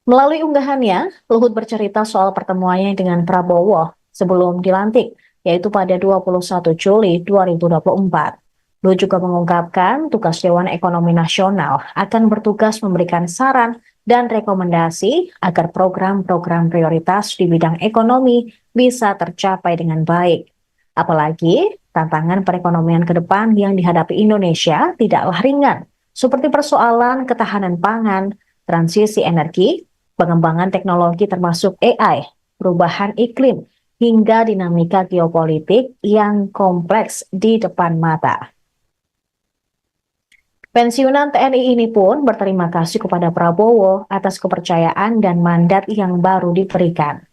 Melalui unggahannya, Luhut bercerita soal pertemuannya dengan Prabowo sebelum dilantik, yaitu pada 21 Juli 2024. Luhut juga mengungkapkan tugas Dewan Ekonomi Nasional akan bertugas memberikan saran dan rekomendasi agar program-program prioritas di bidang ekonomi bisa tercapai dengan baik. Apalagi, tantangan perekonomian ke depan yang dihadapi Indonesia tidaklah ringan, seperti persoalan ketahanan pangan, transisi energi, pengembangan teknologi termasuk AI, perubahan iklim, hingga dinamika geopolitik yang kompleks di depan mata. Pensiunan TNI ini pun berterima kasih kepada Prabowo atas kepercayaan dan mandat yang baru diberikan.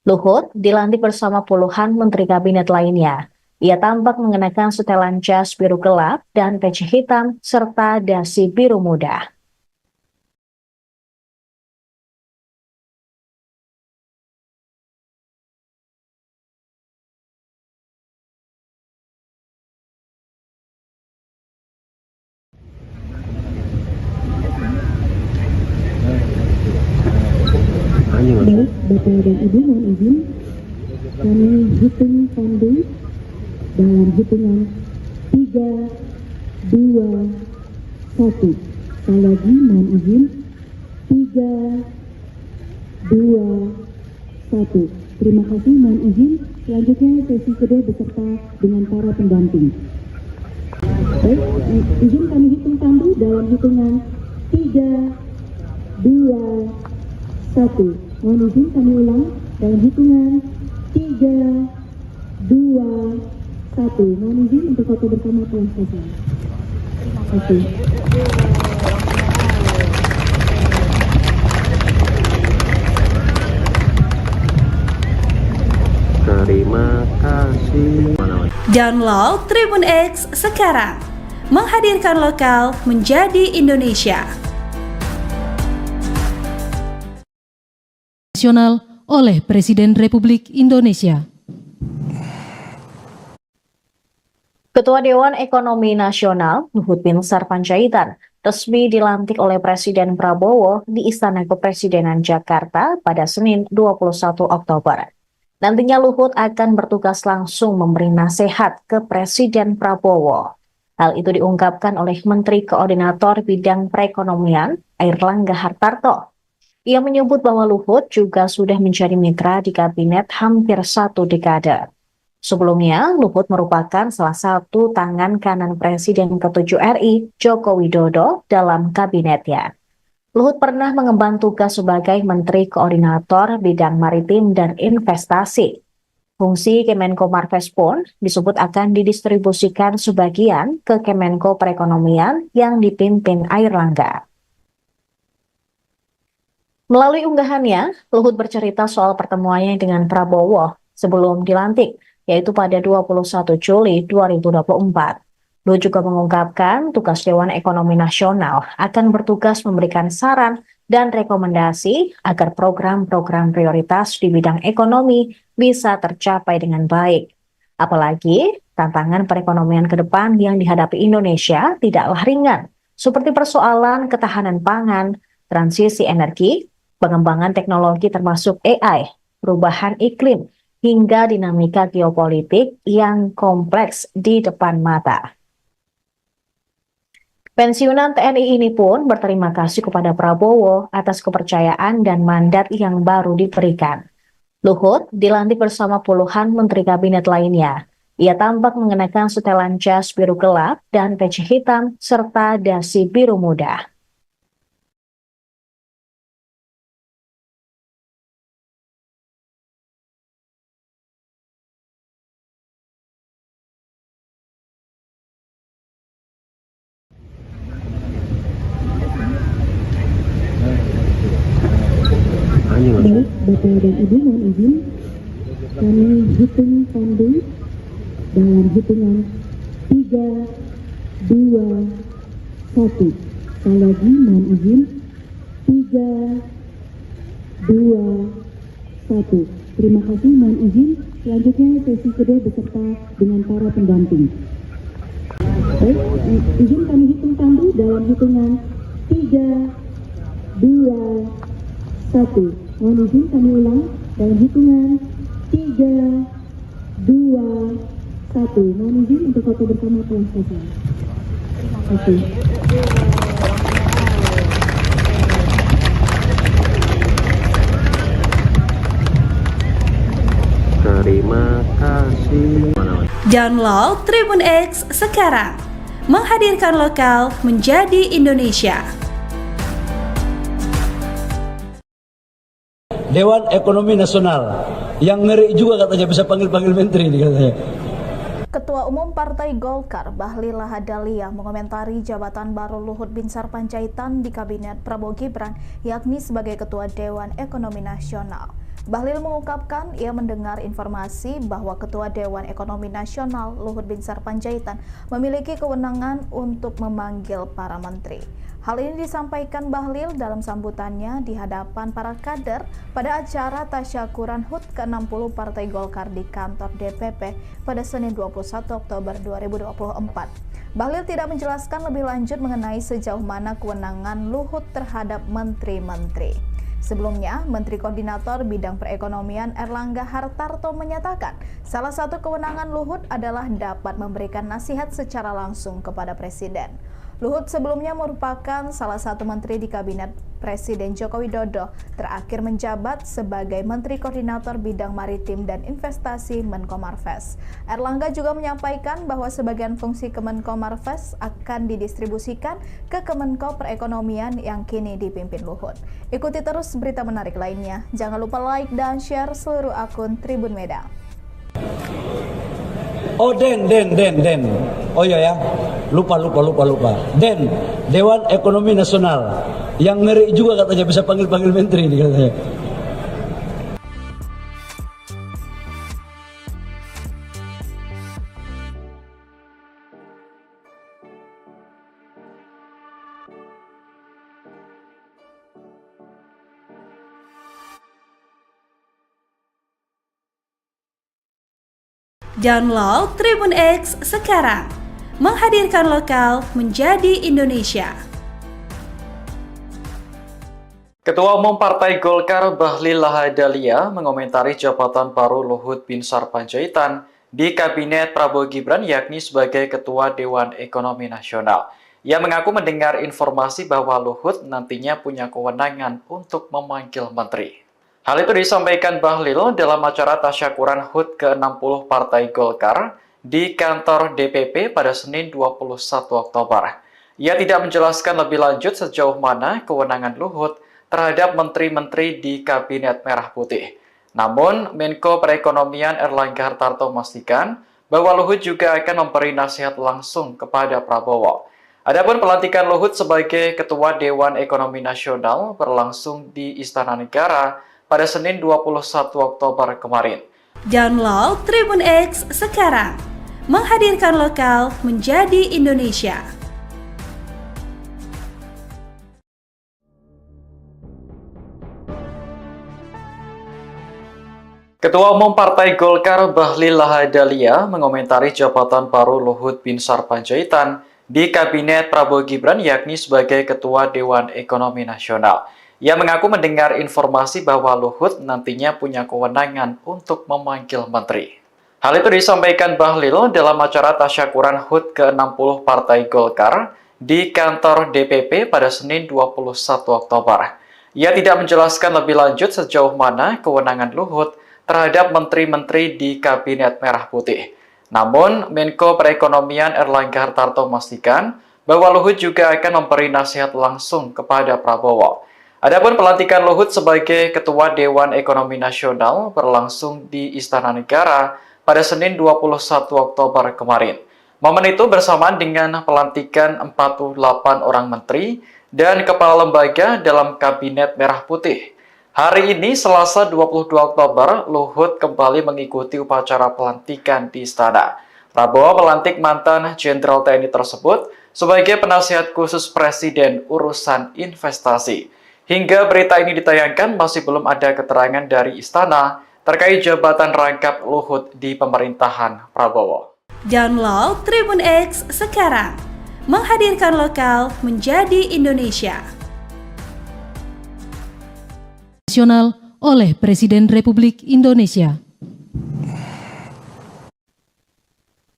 Luhut dilantik bersama puluhan menteri kabinet lainnya. Ia tampak mengenakan setelan jas biru gelap dan peci hitam serta dasi biru muda. Baik, Bapak dan Ibu, mohon izin kami hitung pandu dalam hitungan 3, 2, 1. Sekali lagi mohon izin 3, 2, 1. Terima kasih, mohon izin. Selanjutnya sesi kedua beserta dengan para pendamping. Baik, izin kami hitung pandu dalam hitungan 3, 2, 1. Mohon izin kami ulang dalam hitungan 3, 2, 1. Mohon izin untuk foto bersama telah selesai. Terima kasih. Terima kasih. Download Tribun X sekarang. Menghadirkan lokal menjadi Indonesia. Nasional oleh Presiden Republik Indonesia. Ketua Dewan Ekonomi Nasional, Luhut Binsar Panjaitan, resmi dilantik oleh Presiden Prabowo di Istana Kepresidenan Jakarta pada Senin 21 Oktober. Nantinya Luhut akan bertugas langsung memberi nasihat ke Presiden Prabowo. Hal itu diungkapkan oleh Menteri Koordinator Bidang Perekonomian, Airlangga Hartarto. Ia menyebut bahwa Luhut juga sudah menjadi mitra di kabinet hampir 1 dekade. Sebelumnya, Luhut merupakan salah satu tangan kanan Presiden ke-7 RI, Joko Widodo, dalam kabinetnya. Luhut pernah mengemban tugas sebagai Menteri Koordinator Bidang Maritim dan Investasi. Fungsi Kemenko Marves pun disebut akan didistribusikan sebagian ke Kemenko Perekonomian yang dipimpin Airlangga. Melalui unggahannya, Luhut bercerita soal pertemuannya dengan Prabowo sebelum dilantik, yaitu pada 21 Juli 2024. Luhut juga mengungkapkan tugas Dewan Ekonomi Nasional akan bertugas memberikan saran dan rekomendasi agar program-program prioritas di bidang ekonomi bisa tercapai dengan baik. Apalagi, tantangan perekonomian ke depan yang dihadapi Indonesia tidaklah ringan, seperti persoalan ketahanan pangan, transisi energi, pengembangan teknologi termasuk AI, perubahan iklim, hingga dinamika geopolitik yang kompleks di depan mata. Pensiunan TNI ini pun berterima kasih kepada Prabowo atas kepercayaan dan mandat yang baru diberikan. Luhut dilantik bersama puluhan menteri kabinet lainnya. Ia tampak mengenakan setelan jas biru gelap dan peci hitam serta dasi biru muda. Baik, Bapak dan Ibu mohon izin kami hitung tandu dalam hitungan 3, 2, 1. Sekali lagi mohon izin 3, 2, 1. Terima kasih, mohon izin. Selanjutnya sesi kedua beserta dengan para pendamping. Baik, izin kami hitung tandu dalam hitungan 3, 2, 1. Mohon izin kami ulang dalam hitungan 3, 2, 1. Mohon izin untuk foto bersama telah selesai. Terima kasih. Terima kasih. Download Tribun X sekarang. Menghadirkan lokal menjadi Indonesia. Dewan Ekonomi Nasional yang ngeri juga katanya bisa panggil-panggil menteri nih katanya. Ketua Umum Partai Golkar Bahlil Lahadalia mengomentari jabatan baru Luhut Binsar Panjaitan di Kabinet Prabowo Gibran, yakni sebagai Ketua Dewan Ekonomi Nasional. Bahlil mengungkapkan ia mendengar informasi bahwa Ketua Dewan Ekonomi Nasional Luhut Binsar Panjaitan memiliki kewenangan untuk memanggil para menteri. Hal ini disampaikan Bahlil dalam sambutannya di hadapan para kader pada acara tasyakuran HUT ke-60 Partai Golkar di kantor DPP pada Senin 21 Oktober 2024. Bahlil tidak menjelaskan lebih lanjut mengenai sejauh mana kewenangan Luhut terhadap menteri-menteri. Sebelumnya, Menteri Koordinator Bidang Perekonomian Erlangga Hartarto menyatakan salah satu kewenangan Luhut adalah dapat memberikan nasihat secara langsung kepada Presiden. Luhut sebelumnya merupakan salah satu menteri di Kabinet Presiden Joko Widodo, terakhir menjabat sebagai Menteri Koordinator Bidang Maritim dan Investasi Menko Marves. Erlangga juga menyampaikan bahwa sebagian fungsi Kemenko Marves akan didistribusikan ke Kemenko Perekonomian yang kini dipimpin Luhut. Ikuti terus berita menarik lainnya. Jangan lupa like dan share seluruh akun Tribun Medan. Oh Den. Oh iya ya, lupa. Den, Dewan Ekonomi Nasional yang ngeri juga katanya bisa panggil-panggil menteri nih katanya. Download Tribun X sekarang. Menghadirkan lokal menjadi Indonesia. Ketua Umum Partai Golkar Bahlil Lahadalia mengomentari jabatan baru Luhut Binsar Panjaitan di Kabinet Prabowo Gibran, yakni sebagai Ketua Dewan Ekonomi Nasional. Ia mengaku mendengar informasi bahwa Luhut nantinya punya kewenangan untuk memanggil menteri. Hal itu disampaikan Bahlil dalam acara tasyakuran HUT ke-60 Partai Golkar di kantor DPP pada Senin 21 Oktober. Ia tidak menjelaskan lebih lanjut sejauh mana kewenangan Luhut terhadap menteri-menteri di Kabinet Merah Putih. Namun, Menko Perekonomian Erlangga Hartarto memastikan bahwa Luhut juga akan memberi nasihat langsung kepada Prabowo. Adapun pelantikan Luhut sebagai Ketua Dewan Ekonomi Nasional berlangsung di Istana Negara pada Senin 21 Oktober kemarin. Download Tribun X sekarang. Menghadirkan lokal menjadi Indonesia. Ketua Umum Partai Golkar Bahlil Lahadalia mengomentari jabatan baru Luhut Binsar Panjaitan di Kabinet Prabowo Gibran, yakni sebagai Ketua Dewan Ekonomi Nasional. Ia mengaku mendengar informasi bahwa Luhut nantinya punya kewenangan untuk memanggil menteri. Hal itu disampaikan Bahlil dalam acara tasyakuran HUT ke-60 Partai Golkar di kantor DPP pada Senin 21 Oktober. Ia tidak menjelaskan lebih lanjut sejauh mana kewenangan Luhut terhadap menteri-menteri di Kabinet Merah Putih. Namun, Menko Perekonomian Erlangga Hartarto memastikan bahwa Luhut juga akan memberi nasihat langsung kepada Prabowo. Adapun pelantikan Luhut sebagai Ketua Dewan Ekonomi Nasional berlangsung di Istana Negara pada Senin 21 Oktober kemarin. Momen itu bersamaan dengan pelantikan 48 orang menteri dan kepala lembaga dalam Kabinet Merah Putih. Hari ini, Selasa 22 Oktober, Luhut kembali mengikuti upacara pelantikan di Istana. Prabowo melantik mantan Jenderal TNI tersebut sebagai penasihat khusus Presiden urusan investasi. Hingga berita ini ditayangkan, masih belum ada keterangan dari Istana terkait jabatan rangkap Luhut di pemerintahan Prabowo. Download Tribun X sekarang, menghadirkan lokal menjadi Indonesia. Nasional oleh Presiden Republik Indonesia.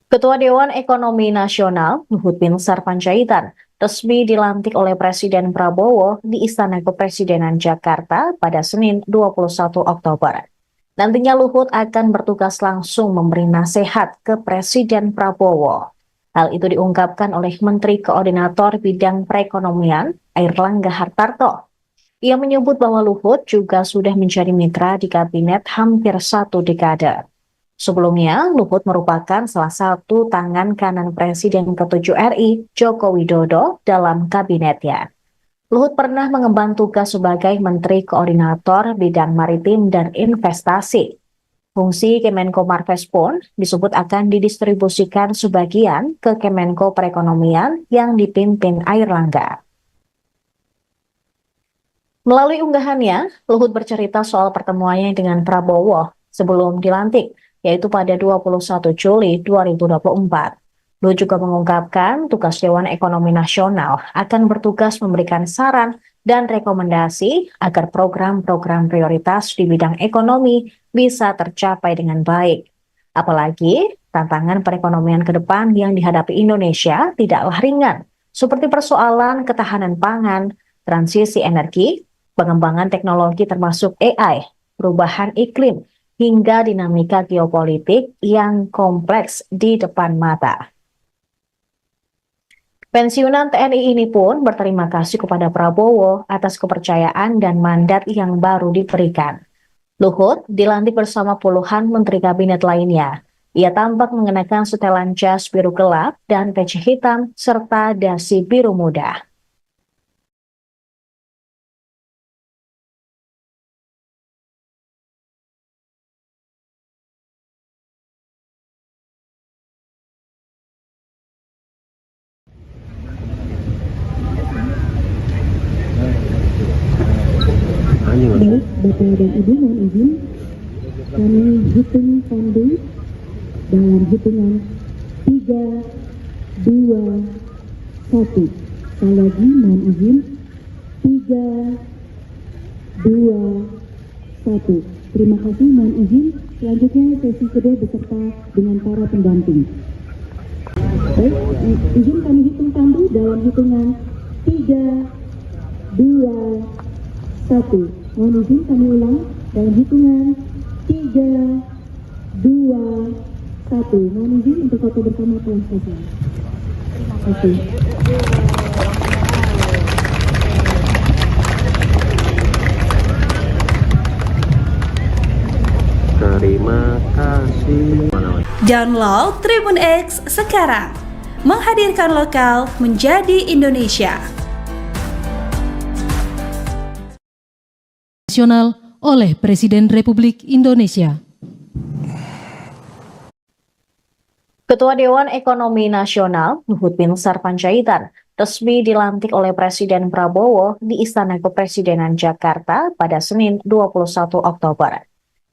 Ketua Dewan Ekonomi Nasional Luhut Binsar Panjaitan resmi dilantik oleh Presiden Prabowo di Istana Kepresidenan Jakarta pada Senin 21 Oktober. Nantinya Luhut akan bertugas langsung memberi nasihat ke Presiden Prabowo. Hal itu diungkapkan oleh Menteri Koordinator Bidang Perekonomian Airlangga Hartarto. Ia menyebut bahwa Luhut juga sudah menjadi mitra di kabinet hampir 1 dekade. Sebelumnya, Luhut merupakan salah satu tangan kanan Presiden ke-7 RI, Joko Widodo, dalam kabinetnya. Luhut pernah mengemban tugas sebagai Menteri Koordinator Bidang Maritim dan Investasi. Fungsi Kemenko Marves pun disebut akan didistribusikan sebagian ke Kemenko Perekonomian yang dipimpin Airlangga. Melalui unggahannya, Luhut bercerita soal pertemuannya dengan Prabowo sebelum dilantik, yaitu pada 21 Juli 2024. Luhut juga mengungkapkan tugas Dewan Ekonomi Nasional akan bertugas memberikan saran dan rekomendasi agar program-program prioritas di bidang ekonomi bisa tercapai dengan baik. Apalagi tantangan perekonomian ke depan yang dihadapi Indonesia tidaklah ringan, seperti persoalan ketahanan pangan, transisi energi, pengembangan teknologi termasuk AI, perubahan iklim, hingga dinamika geopolitik yang kompleks di depan mata. Pensiunan TNI ini pun berterima kasih kepada Prabowo atas kepercayaan dan mandat yang baru diberikan. Luhut dilantik bersama puluhan menteri kabinet lainnya. Ia tampak mengenakan setelan jas biru gelap dan peci hitam serta dasi biru muda. Baik, Bapak dan Ibu, mohon izin kami hitung pandu dalam hitungan 3, 2, 1. Sekali lagi mohon izin 3, 2, 1. Terima kasih, mohon izin. Selanjutnya sesi kedua beserta dengan para pendamping. Baik, izin kami hitung pandu dalam hitungan 3, 2, 1. Mohon izin kami ulang dalam hitungan 3, 2, 1. Mohon izin untuk foto bersama telah selesai. Terima kasih. Terima kasih. Download Tribun X sekarang, menghadirkan lokal menjadi Indonesia. Nasional oleh Presiden Republik Indonesia. Ketua Dewan Ekonomi Nasional Luhut Binsar Panjaitan resmi dilantik oleh Presiden Prabowo di Istana Kepresidenan Jakarta pada Senin 21 Oktober.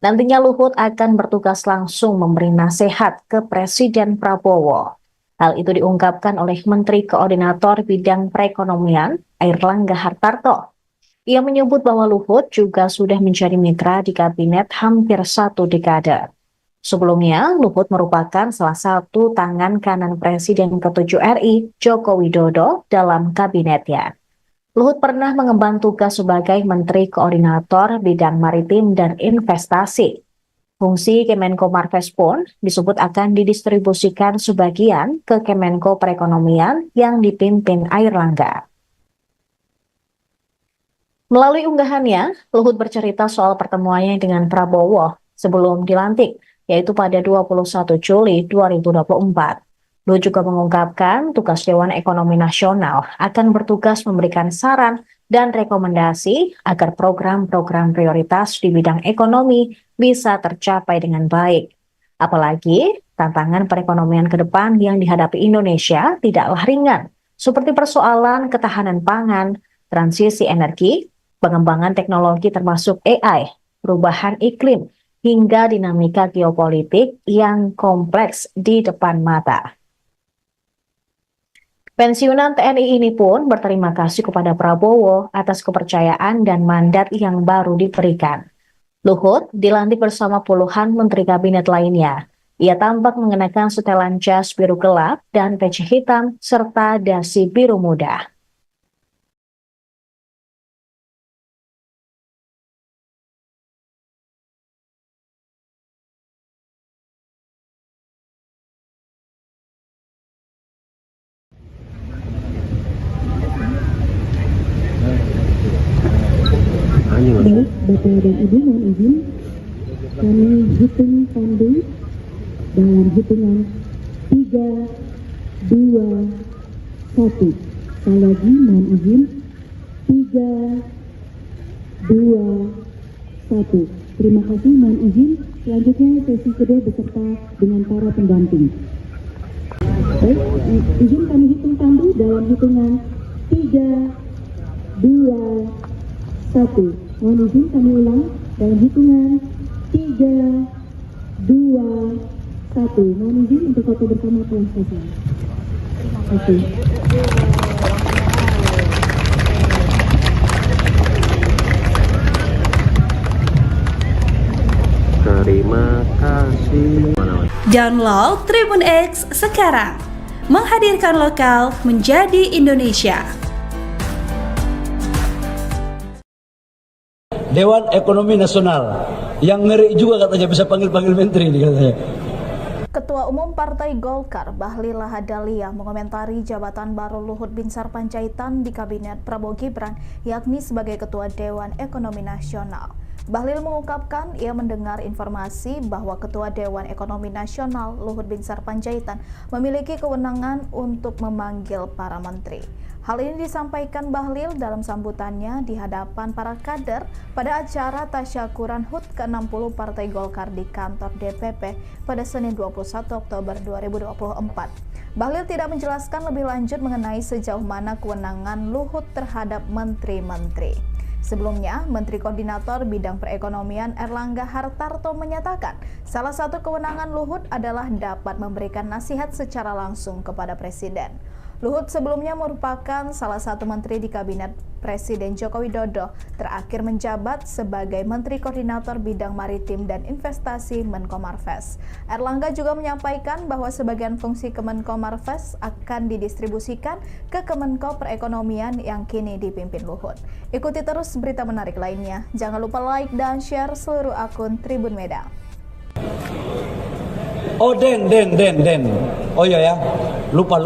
Nantinya Luhut akan bertugas langsung memberi nasihat ke Presiden Prabowo. Hal itu diungkapkan oleh Menteri Koordinator Bidang Perekonomian Airlangga Hartarto. Ia menyebut bahwa Luhut juga sudah menjadi mitra di kabinet hampir 1 dekade. Sebelumnya, Luhut merupakan salah satu tangan kanan Presiden ke-7 RI, Joko Widodo, dalam kabinetnya. Luhut pernah mengemban tugas sebagai Menteri Koordinator Bidang Maritim dan Investasi. Fungsi Kemenko Marves pun disebut akan didistribusikan sebagian ke Kemenko Perekonomian yang dipimpin Airlangga. Melalui unggahannya, Luhut bercerita soal pertemuannya dengan Prabowo sebelum dilantik, yaitu pada 21 Juli 2024. Luhut juga mengungkapkan tugas Dewan Ekonomi Nasional akan bertugas memberikan saran dan rekomendasi agar program-program prioritas di bidang ekonomi bisa tercapai dengan baik. Apalagi tantangan perekonomian ke depan yang dihadapi Indonesia tidaklah ringan, seperti persoalan ketahanan pangan, transisi energi, pengembangan teknologi termasuk AI, perubahan iklim, hingga dinamika geopolitik yang kompleks di depan mata. Pensiunan TNI ini pun berterima kasih kepada Prabowo atas kepercayaan dan mandat yang baru diberikan. Luhut dilantik bersama puluhan menteri kabinet lainnya. Ia tampak mengenakan setelan jas biru gelap dan peci hitam serta dasi biru muda. Baik, Bapak dan Ibu, mohon izin kami hitung pandu dalam hitungan 3, 2, 1. Sekali lagi mohon izin 3, 2, 1. Terima kasih, mohon izin. Selanjutnya sesi kedua beserta dengan para pendamping. Baik, izin kami hitung pandu dalam hitungan 3, 2, 1. Mohon izin kami ulang dalam hitungan 3, 2, 1. Mohon izin untuk foto bersama telah selesai. Terima kasih. Terima kasih. Download Tribun X sekarang. Menghadirkan lokal menjadi Indonesia. Dewan Ekonomi Nasional yang ngeri juga katanya bisa panggil-panggil menteri nih katanya. Ketua Umum Partai Golkar Bahlil Lahadalia mengomentari jabatan baru Luhut Binsar Panjaitan di Kabinet Prabowo Gibran, yakni sebagai Ketua Dewan Ekonomi Nasional. Bahlil mengungkapkan ia mendengar informasi bahwa Ketua Dewan Ekonomi Nasional Luhut Binsar Panjaitan memiliki kewenangan untuk memanggil para menteri. Hal ini disampaikan Bahlil dalam sambutannya di hadapan para kader pada acara tasyakuran HUT ke-60 Partai Golkar di kantor DPP pada Senin 21 Oktober 2024. Bahlil tidak menjelaskan lebih lanjut mengenai sejauh mana kewenangan Luhut terhadap menteri-menteri. Sebelumnya, Menteri Koordinator Bidang Perekonomian Erlangga Hartarto menyatakan salah satu kewenangan Luhut adalah dapat memberikan nasihat secara langsung kepada Presiden. Luhut sebelumnya merupakan salah satu menteri di Kabinet Presiden Joko Widodo, terakhir menjabat sebagai Menteri Koordinator Bidang Maritim dan Investasi Menko Marves. Erlangga juga menyampaikan bahwa sebagian fungsi Kemenko Marves akan didistribusikan ke Kemenko Perekonomian yang kini dipimpin Luhut. Ikuti terus berita menarik lainnya. Jangan lupa like dan share seluruh akun Tribun Medan. Oh Den. Oh iya ya, lupa.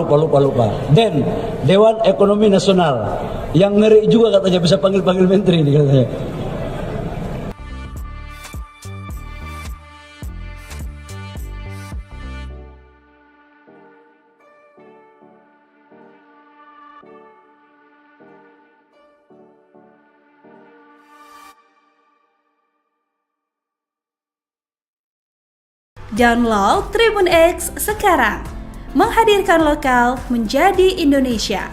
Den, Dewan Ekonomi Nasional yang ngeri juga katanya bisa panggil-panggil menteri nih katanya. Download Tribun X sekarang. Menghadirkan lokal menjadi Indonesia.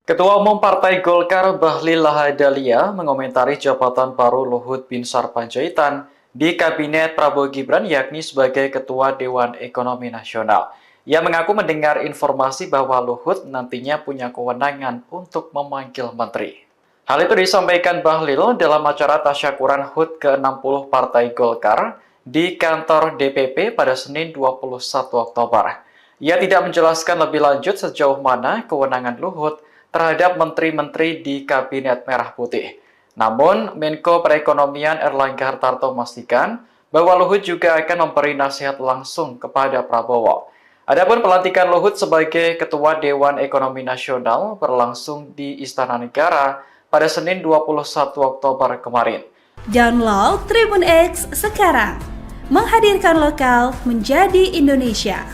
Ketua Umum Partai Golkar Bahlil Lahadalia mengomentari jabatan baru Luhut Binsar Panjaitan di Kabinet Prabowo Gibran, yakni sebagai Ketua Dewan Ekonomi Nasional. Ia mengaku mendengar informasi bahwa Luhut nantinya punya kewenangan untuk memanggil menteri. Hal itu disampaikan Bahlil dalam acara tasyakuran HUT ke-60 Partai Golkar di kantor DPP pada Senin 21 Oktober. Ia tidak menjelaskan lebih lanjut sejauh mana kewenangan Luhut terhadap menteri-menteri di Kabinet Merah Putih. Namun, Menko Perekonomian Erlangga Hartarto memastikan bahwa Luhut juga akan memberi nasihat langsung kepada Prabowo. Adapun pelantikan Luhut sebagai Ketua Dewan Ekonomi Nasional berlangsung di Istana Negara pada Senin 21 Oktober kemarin. Download Tribun X sekarang. Menghadirkan lokal menjadi Indonesia.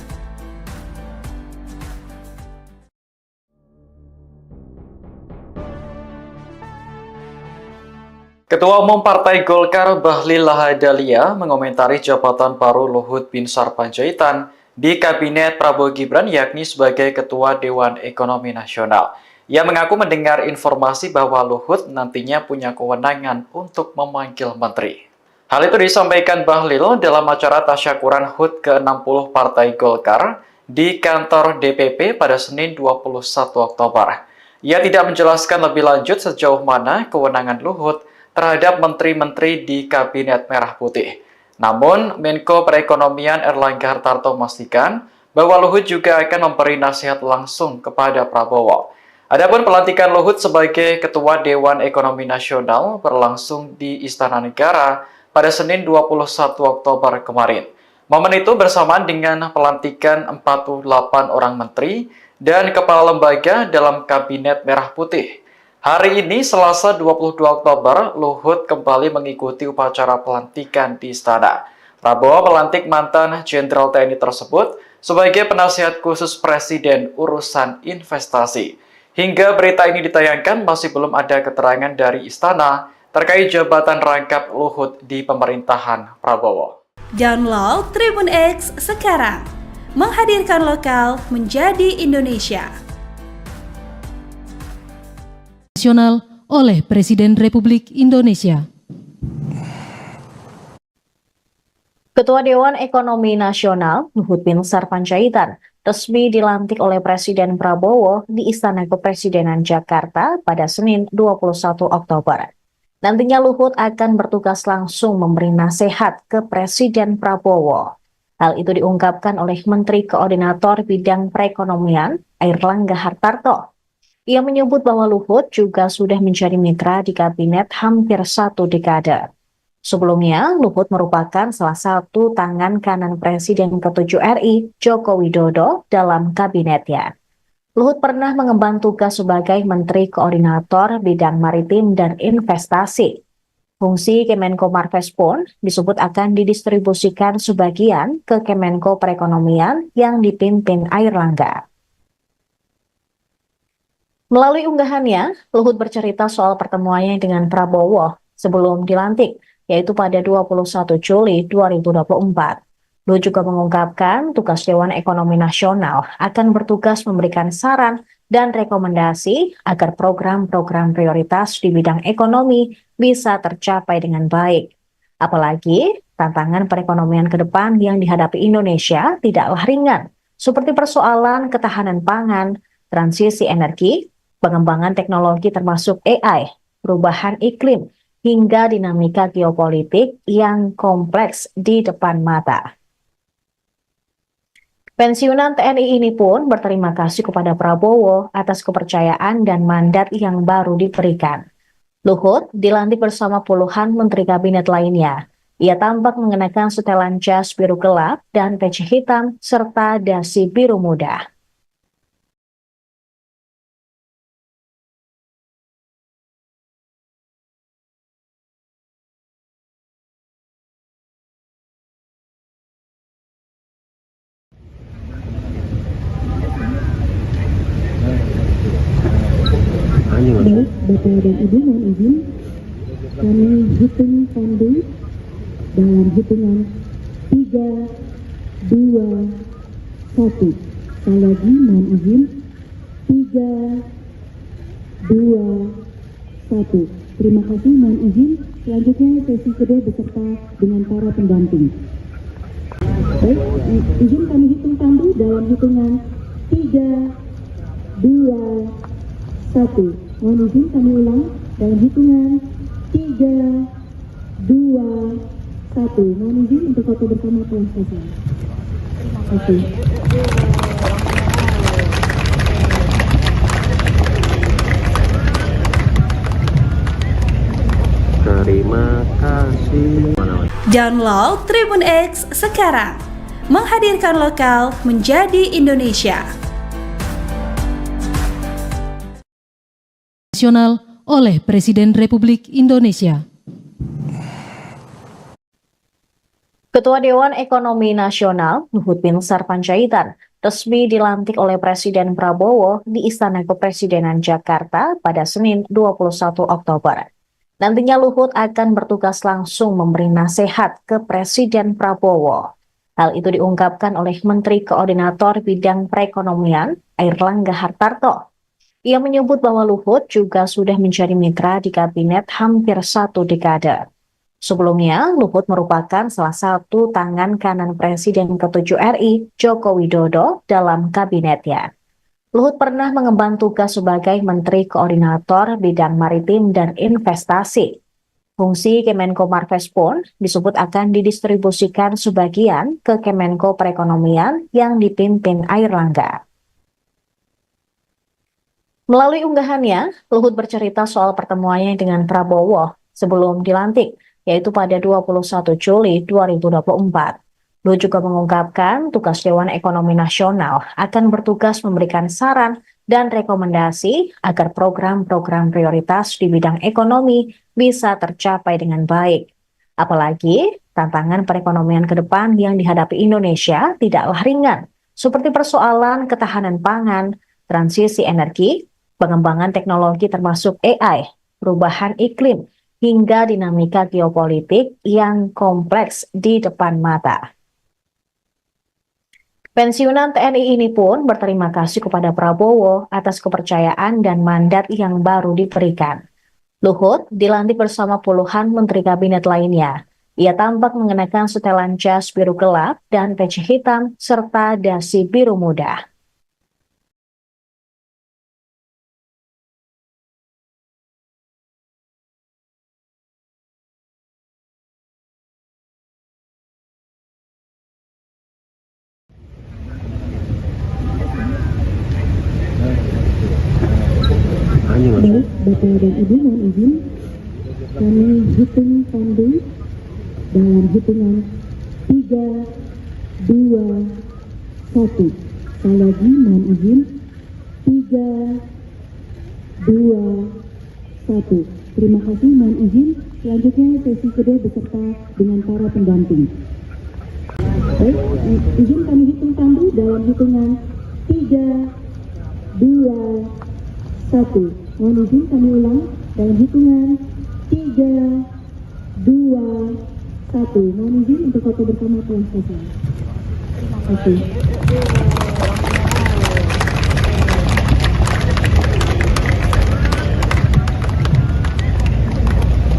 Ketua Umum Partai Golkar Bahlil Lahadalia mengomentari jabatan baru Luhut Binsar Panjaitan di Kabinet Prabowo Gibran yakni sebagai Ketua Dewan Ekonomi Nasional. Ia mengaku mendengar informasi bahwa Luhut nantinya punya kewenangan untuk memanggil menteri. Hal itu disampaikan Bahlil dalam acara tasyakuran HUT ke-60 Partai Golkar di kantor DPP pada Senin 21 Oktober. Ia tidak menjelaskan lebih lanjut sejauh mana kewenangan Luhut terhadap menteri-menteri di Kabinet Merah Putih. Namun, Menko Perekonomian Erlangga Hartarto memastikan bahwa Luhut juga akan memberi nasihat langsung kepada Prabowo. Adapun pelantikan Luhut sebagai Ketua Dewan Ekonomi Nasional berlangsung di Istana Negara pada Senin 21 Oktober kemarin. Momen itu bersamaan dengan pelantikan 48 orang menteri dan kepala lembaga dalam Kabinet Merah Putih. Hari ini, Selasa 22 Oktober, Luhut kembali mengikuti upacara pelantikan di Istana. Prabowo melantik mantan Jenderal TNI tersebut sebagai penasihat khusus Presiden urusan investasi. Hingga berita ini ditayangkan, masih belum ada keterangan dari Istana terkait jabatan rangkap Luhut di pemerintahan Prabowo. Download Tribun X sekarang, menghadirkan lokal menjadi Indonesia. Nasional oleh Presiden Republik Indonesia. Ketua Dewan Ekonomi Nasional Luhut Binsar Panjaitan resmi dilantik oleh Presiden Prabowo di Istana Kepresidenan Jakarta pada Senin 21 Oktober. Nantinya Luhut akan bertugas langsung memberi nasihat ke Presiden Prabowo. Hal itu diungkapkan oleh Menteri Koordinator Bidang Perekonomian Erlangga Hartarto. Ia menyebut bahwa Luhut juga sudah menjadi mitra di kabinet hampir 1 dekade. Sebelumnya, Luhut merupakan salah satu tangan kanan Presiden ke-7 RI, Joko Widodo, dalam kabinetnya. Luhut pernah mengemban tugas sebagai Menteri Koordinator Bidang Maritim dan Investasi. Fungsi Kemenko Marves pun disebut akan didistribusikan sebagian ke Kemenko Perekonomian yang dipimpin Airlangga. Melalui unggahannya, Luhut bercerita soal pertemuannya dengan Prabowo sebelum dilantik, yaitu pada 21 Juli 2024. Luhut juga mengungkapkan tugas Dewan Ekonomi Nasional akan bertugas memberikan saran dan rekomendasi agar program-program prioritas di bidang ekonomi bisa tercapai dengan baik. Apalagi, tantangan perekonomian ke depan yang dihadapi Indonesia tidaklah ringan, seperti persoalan ketahanan pangan, transisi energi, pengembangan teknologi termasuk AI, perubahan iklim, hingga dinamika geopolitik yang kompleks di depan mata. Pensiunan TNI ini pun berterima kasih kepada Prabowo atas kepercayaan dan mandat yang baru diberikan. Luhut dilantik bersama puluhan menteri kabinet lainnya. Ia tampak mengenakan setelan jas biru gelap dan peci hitam serta dasi biru muda. Baik, Bapak dan Ibu, mohon izin kami hitung pandu dalam hitungan 3, 2, 1. Sekali lagi mohon izin 3, 2, 1. Terima kasih, mohon izin. Selanjutnya sesi kedua beserta dengan para pendamping. Baik, izin kami hitung pandu dalam hitungan 3, 2, 1. Mohon izin kami ulang dalam hitungan 3, 2, 1. Mohon izin untuk foto bersama telah selesai. Terima kasih. Terima kasih. Download Tribun X sekarang, menghadirkan lokal menjadi Indonesia. Nasional oleh Presiden Republik Indonesia. Ketua Dewan Ekonomi Nasional Luhut Binsar Panjaitan resmi dilantik oleh Presiden Prabowo di Istana Kepresidenan Jakarta pada Senin 21 Oktober. Nantinya Luhut akan bertugas langsung memberi nasihat ke Presiden Prabowo. Hal itu diungkapkan oleh Menteri Koordinator Bidang Perekonomian, Airlangga Hartarto. Ia menyebut bahwa Luhut juga sudah menjadi mitra di kabinet hampir 1 dekade. Sebelumnya, Luhut merupakan salah satu tangan kanan Presiden ke-7 RI, Joko Widodo, dalam kabinetnya. Luhut pernah mengemban tugas sebagai Menteri Koordinator Bidang Maritim dan Investasi. Fungsi Kemenko Marves pun disebut akan didistribusikan sebagian ke Kemenko Perekonomian yang dipimpin Airlangga. Melalui unggahannya, Luhut bercerita soal pertemuannya dengan Prabowo sebelum dilantik, yaitu pada 21 Juli 2024. Luhut juga mengungkapkan tugas Dewan Ekonomi Nasional akan bertugas memberikan saran dan rekomendasi agar program-program prioritas di bidang ekonomi bisa tercapai dengan baik. Apalagi tantangan perekonomian ke depan yang dihadapi Indonesia tidaklah ringan, seperti persoalan ketahanan pangan, transisi energi, pengembangan teknologi termasuk AI, perubahan iklim, hingga dinamika geopolitik yang kompleks di depan mata. Pensiunan TNI ini pun berterima kasih kepada Prabowo atas kepercayaan dan mandat yang baru diberikan. Luhut dilantik bersama puluhan menteri kabinet lainnya. Ia tampak mengenakan setelan jas biru gelap dan peci hitam serta dasi biru muda. Baik, Bapak dan Ibu, mohon izin kami hitung pandu dalam hitungan 3, 2, 1. Sekali lagi mohon izin 3, 2, 1. Terima kasih, mohon izin. Selanjutnya sesi kedua beserta dengan para pendamping. Baik, izin kami hitung pandu dalam hitungan 3, 2, 1. Mohon izin kami ulang dalam hitungan 3, 2, 1. Mohon izin untuk foto bersama telah selesai. Terima kasih.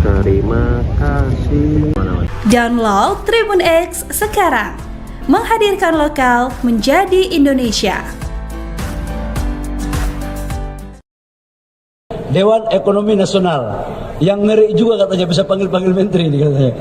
Terima kasih. Download Tribun X sekarang. Menghadirkan lokal menjadi Indonesia. Dewan Ekonomi Nasional yang ngeri juga katanya bisa panggil-panggil menteri ini katanya.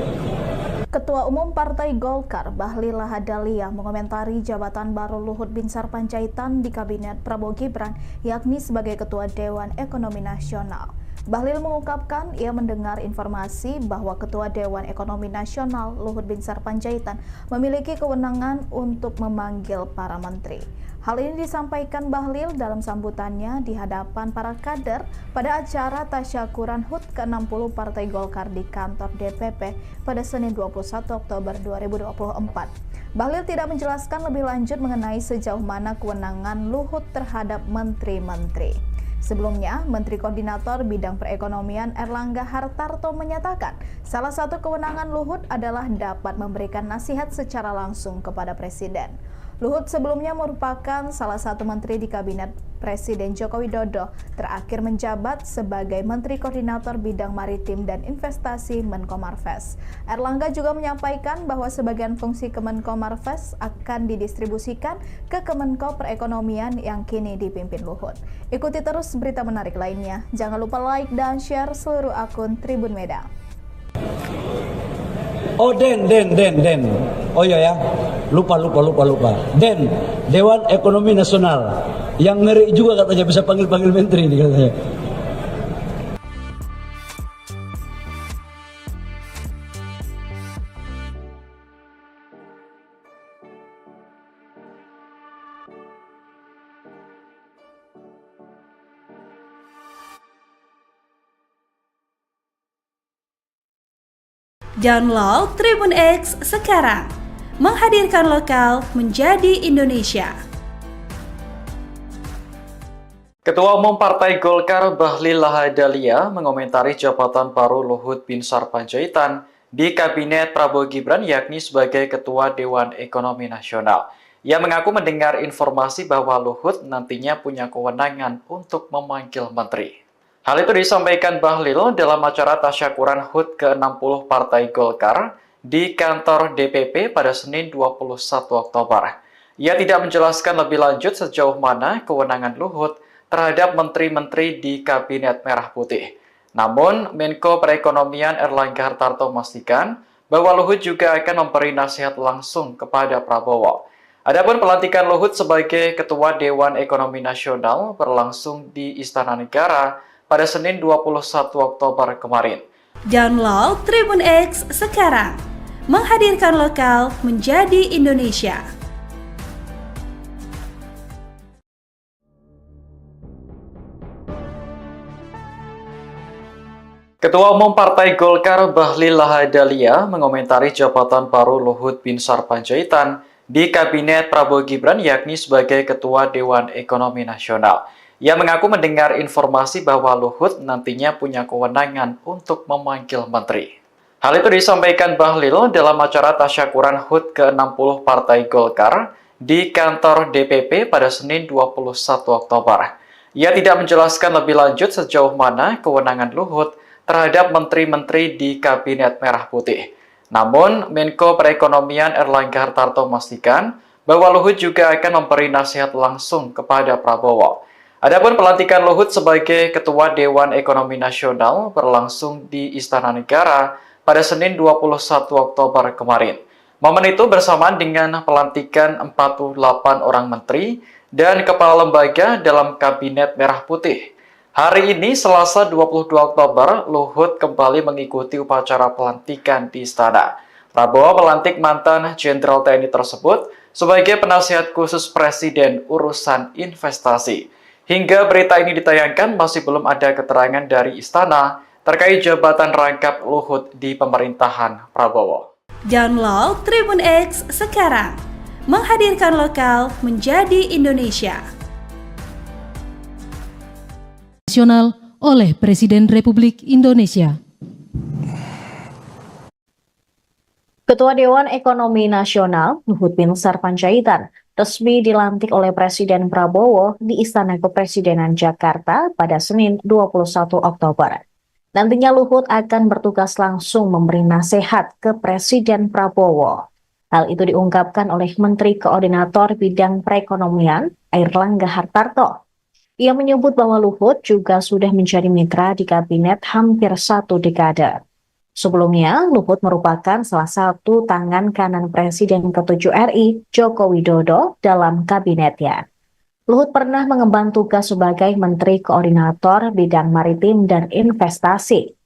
Ketua Umum Partai Golkar, Bahlil Lahadalia, mengomentari jabatan baru Luhut Binsar Panjaitan di Kabinet Prabowo Gibran, yakni sebagai Ketua Dewan Ekonomi Nasional. Bahlil mengungkapkan ia mendengar informasi bahwa Ketua Dewan Ekonomi Nasional Luhut Binsar Panjaitan memiliki kewenangan untuk memanggil para menteri. Hal ini disampaikan Bahlil dalam sambutannya di hadapan para kader pada acara tasyakuran HUT ke-60 Partai Golkar di kantor DPP pada Senin 21 Oktober 2024. Bahlil tidak menjelaskan lebih lanjut mengenai sejauh mana kewenangan Luhut terhadap menteri-menteri. Sebelumnya, Menteri Koordinator Bidang Perekonomian Airlangga Hartarto menyatakan salah satu kewenangan Luhut adalah dapat memberikan nasihat secara langsung kepada Presiden. Luhut sebelumnya merupakan salah satu menteri di Kabinet Presiden Joko Widodo, terakhir menjabat sebagai Menteri Koordinator Bidang Maritim dan Investasi Menko Marves. Airlangga juga menyampaikan bahwa sebagian fungsi Kemenko Marves akan didistribusikan ke Kemenko Perekonomian yang kini dipimpin Luhut. Ikuti terus berita menarik lainnya. Jangan lupa like dan share seluruh akun Tribun Medan. Oh Den. Oh iya ya, lupa. Den, Dewan Ekonomi Nasional yang ngeri juga katanya bisa panggil-panggil menteri ini katanya. Download Tribun X sekarang. Menghadirkan lokal menjadi Indonesia. Ketua Umum Partai Golkar Bahlil Lahadalia mengomentari jabatan baru Luhut Binsar Panjaitan di Kabinet Prabowo Gibran yakni sebagai Ketua Dewan Ekonomi Nasional. Ia mengaku mendengar informasi bahwa Luhut nantinya punya kewenangan untuk memanggil menteri. Hal itu disampaikan Bahlil dalam acara tasyakuran HUT ke-60 Partai Golkar di kantor DPP pada Senin 21 Oktober. Ia tidak menjelaskan lebih lanjut sejauh mana kewenangan Luhut terhadap menteri-menteri di Kabinet Merah Putih. Namun, Menko Perekonomian Erlangga Hartarto memastikan bahwa Luhut juga akan memberi nasihat langsung kepada Prabowo. Adapun pelantikan Luhut sebagai Ketua Dewan Ekonomi Nasional berlangsung di Istana Negara pada Senin 21 Oktober kemarin. Download Tribun X sekarang, menghadirkan lokal menjadi Indonesia. Ketua Umum Partai Golkar Bahlil Lahadalia mengomentari jabatan baru Luhut Binsar Panjaitan di Kabinet Prabowo Gibran yakni sebagai Ketua Dewan Ekonomi Nasional. Ia mengaku mendengar informasi bahwa Luhut nantinya punya kewenangan untuk memanggil menteri. Hal itu disampaikan Bahlil dalam acara tasyakuran HUT ke-60 Partai Golkar di kantor DPP pada Senin 21 Oktober. Ia tidak menjelaskan lebih lanjut sejauh mana kewenangan Luhut terhadap menteri-menteri di Kabinet Merah Putih. Namun, Menko Perekonomian Erlangga Hartarto memastikan bahwa Luhut juga akan memberi nasihat langsung kepada Prabowo. Adapun pelantikan Luhut sebagai Ketua Dewan Ekonomi Nasional berlangsung di Istana Negara pada Senin 21 Oktober kemarin. Momen itu bersamaan dengan pelantikan 48 orang menteri dan kepala lembaga dalam Kabinet Merah Putih. Hari ini, Selasa 22 Oktober, Luhut kembali mengikuti upacara pelantikan di Istana. Prabowo melantik mantan Jenderal TNI tersebut sebagai penasihat khusus Presiden urusan investasi. Hingga berita ini ditayangkan, masih belum ada keterangan dari Istana terkait jabatan rangkap Luhut di pemerintahan Prabowo. Download Tribun X sekarang, menghadirkan lokal menjadi Indonesia. Nasional oleh Presiden Republik Indonesia. Ketua Dewan Ekonomi Nasional Luhut Binsar Panjaitan resmi dilantik oleh Presiden Prabowo di Istana Kepresidenan Jakarta pada Senin 21 Oktober. Nantinya Luhut akan bertugas langsung memberi nasihat ke Presiden Prabowo. Hal itu diungkapkan oleh Menteri Koordinator Bidang Perekonomian Erlangga Hartarto. Ia menyebut bahwa Luhut juga sudah menjadi mitra di kabinet hampir 1 dekade. Sebelumnya, Luhut merupakan salah satu tangan kanan Presiden ke-7 RI, Joko Widodo, dalam kabinetnya. Luhut pernah mengemban tugas sebagai Menteri Koordinator Bidang Maritim dan Investasi.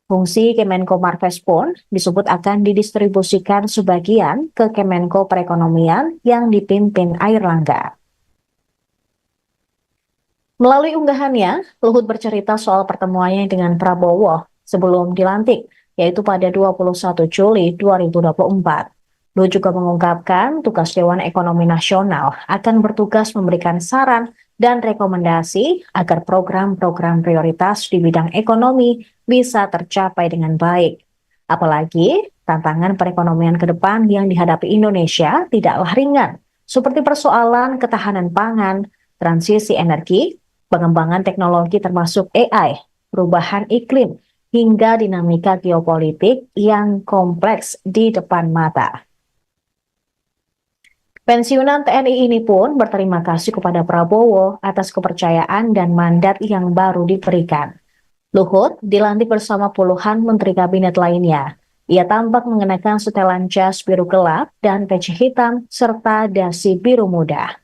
Fungsi Kemenko Marves pun disebut akan didistribusikan sebagian ke Kemenko Perekonomian yang dipimpin Airlangga. Melalui unggahannya, Luhut bercerita soal pertemuannya dengan Prabowo sebelum dilantik, yaitu pada 21 Juli 2024. Luhut juga mengungkapkan tugas Dewan Ekonomi Nasional akan bertugas memberikan saran dan rekomendasi agar program-program prioritas di bidang ekonomi bisa tercapai dengan baik. Apalagi tantangan perekonomian ke depan yang dihadapi Indonesia tidaklah ringan, seperti persoalan ketahanan pangan, transisi energi, pengembangan teknologi termasuk AI, perubahan iklim, hingga dinamika geopolitik yang kompleks di depan mata. Pensiunan TNI ini pun berterima kasih kepada Prabowo atas kepercayaan dan mandat yang baru diberikan. Luhut dilantik bersama puluhan menteri kabinet lainnya. Ia tampak mengenakan setelan jas biru gelap dan peci hitam serta dasi biru muda.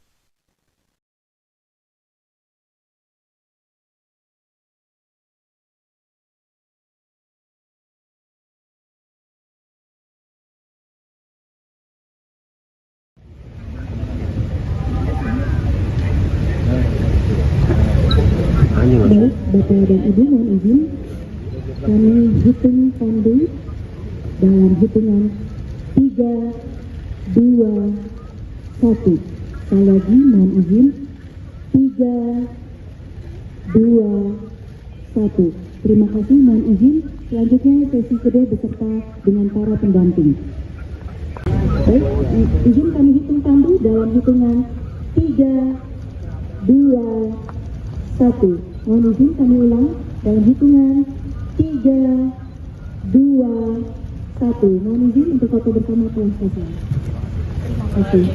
Baik, Bapak dan Ibu, mohon izin kami hitung pandu dalam hitungan 3, 2, 1. Sekali lagi mohon izin 3, 1. Terima kasih, mohon izin. Selanjutnya sesi kedua beserta dengan para pendamping. Baik, izin kami hitung tandu dalam hitungan 3, 2, 1. Mohon izin kami ulang dalam hitungan 3, 2, 1. Mohon izin untuk foto bersama telah selesai. Terima kasih.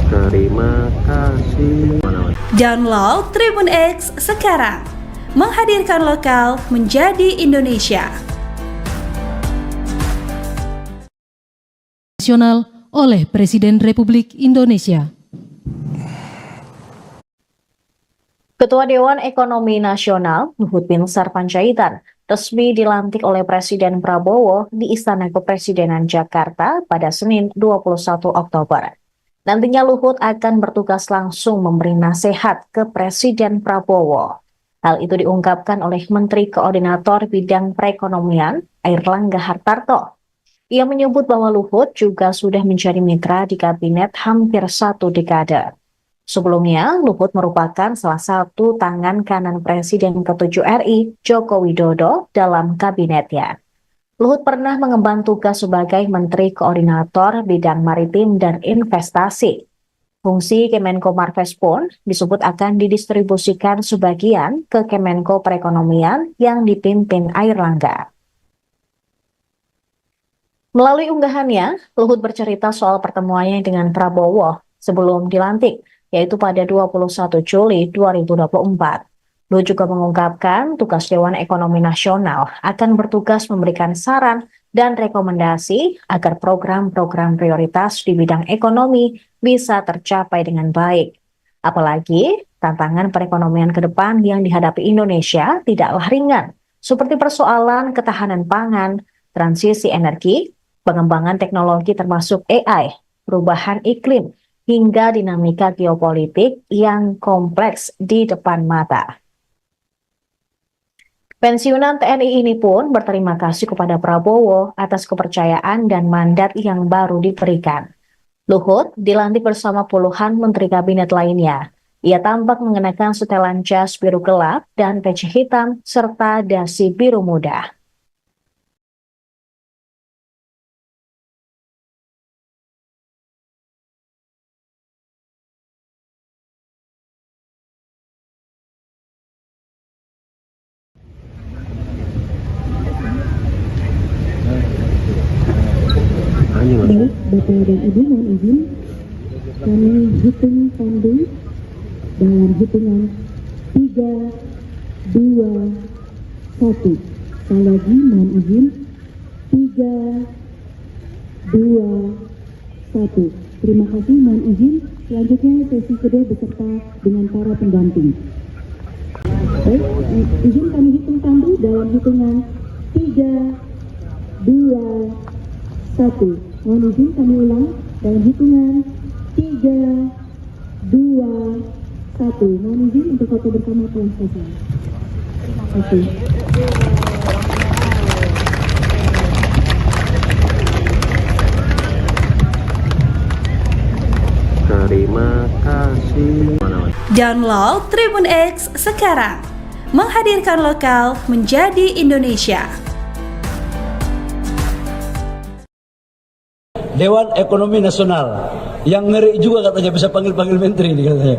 Terima kasih. Download Tribun X sekarang. Menghadirkan lokal menjadi Indonesia. Nasional oleh Presiden Republik Indonesia. Ketua Dewan Ekonomi Nasional Luhut Binsar Panjaitan resmi dilantik oleh Presiden Prabowo di Istana Kepresidenan Jakarta pada Senin 21 Oktober. Nantinya Luhut akan bertugas langsung memberi nasihat ke Presiden Prabowo. Hal itu diungkapkan oleh Menteri Koordinator Bidang Perekonomian Airlangga Hartarto. Ia menyebut bahwa Luhut juga sudah menjadi mitra di kabinet hampir 1 dekade. Sebelumnya, Luhut merupakan salah satu tangan kanan Presiden ke-7 RI, Joko Widodo, dalam kabinetnya. Luhut pernah mengemban tugas sebagai Menteri Koordinator Bidang Maritim dan Investasi. Fungsi Kemenko Marves pun disebut akan didistribusikan sebagian ke Kemenko Perekonomian yang dipimpin Airlangga. Melalui unggahannya, Luhut bercerita soal pertemuannya dengan Prabowo sebelum dilantik, yaitu pada 21 Juli 2024. Luhut juga mengungkapkan tugas Dewan Ekonomi Nasional akan bertugas memberikan saran dan rekomendasi agar program-program prioritas di bidang ekonomi bisa tercapai dengan baik. Apalagi tantangan perekonomian ke depan yang dihadapi Indonesia tidaklah ringan, seperti persoalan ketahanan pangan, transisi energi, pengembangan teknologi termasuk AI, perubahan iklim, hingga dinamika geopolitik yang kompleks di depan mata. Pensiunan TNI ini pun berterima kasih kepada Prabowo atas kepercayaan dan mandat yang baru diberikan. Luhut dilantik bersama puluhan menteri kabinet lainnya. Ia tampak mengenakan setelan jas biru gelap dan peci hitam serta dasi biru muda. Baik, Bapak dan Ibu, mohon izin kami hitung tandu dalam hitungan 3, 2, 1. Sekali lagi mohon izin 3, 2, 1. Terima kasih, mohon izin. Selanjutnya sesi kedua beserta dengan para pendamping. Baik, izin kami hitung tandu dalam hitungan 3, 2, 1. Mohon izin kami ulang dalam hitungan 3, 2, 1. Mohon izin untuk foto bersama telah selesai. Terima kasih. Terima kasih. Download Tribun X sekarang. Menghadirkan lokal menjadi Indonesia. Dewan Ekonomi Nasional yang ngeri juga katanya bisa panggil-panggil menteri ini katanya.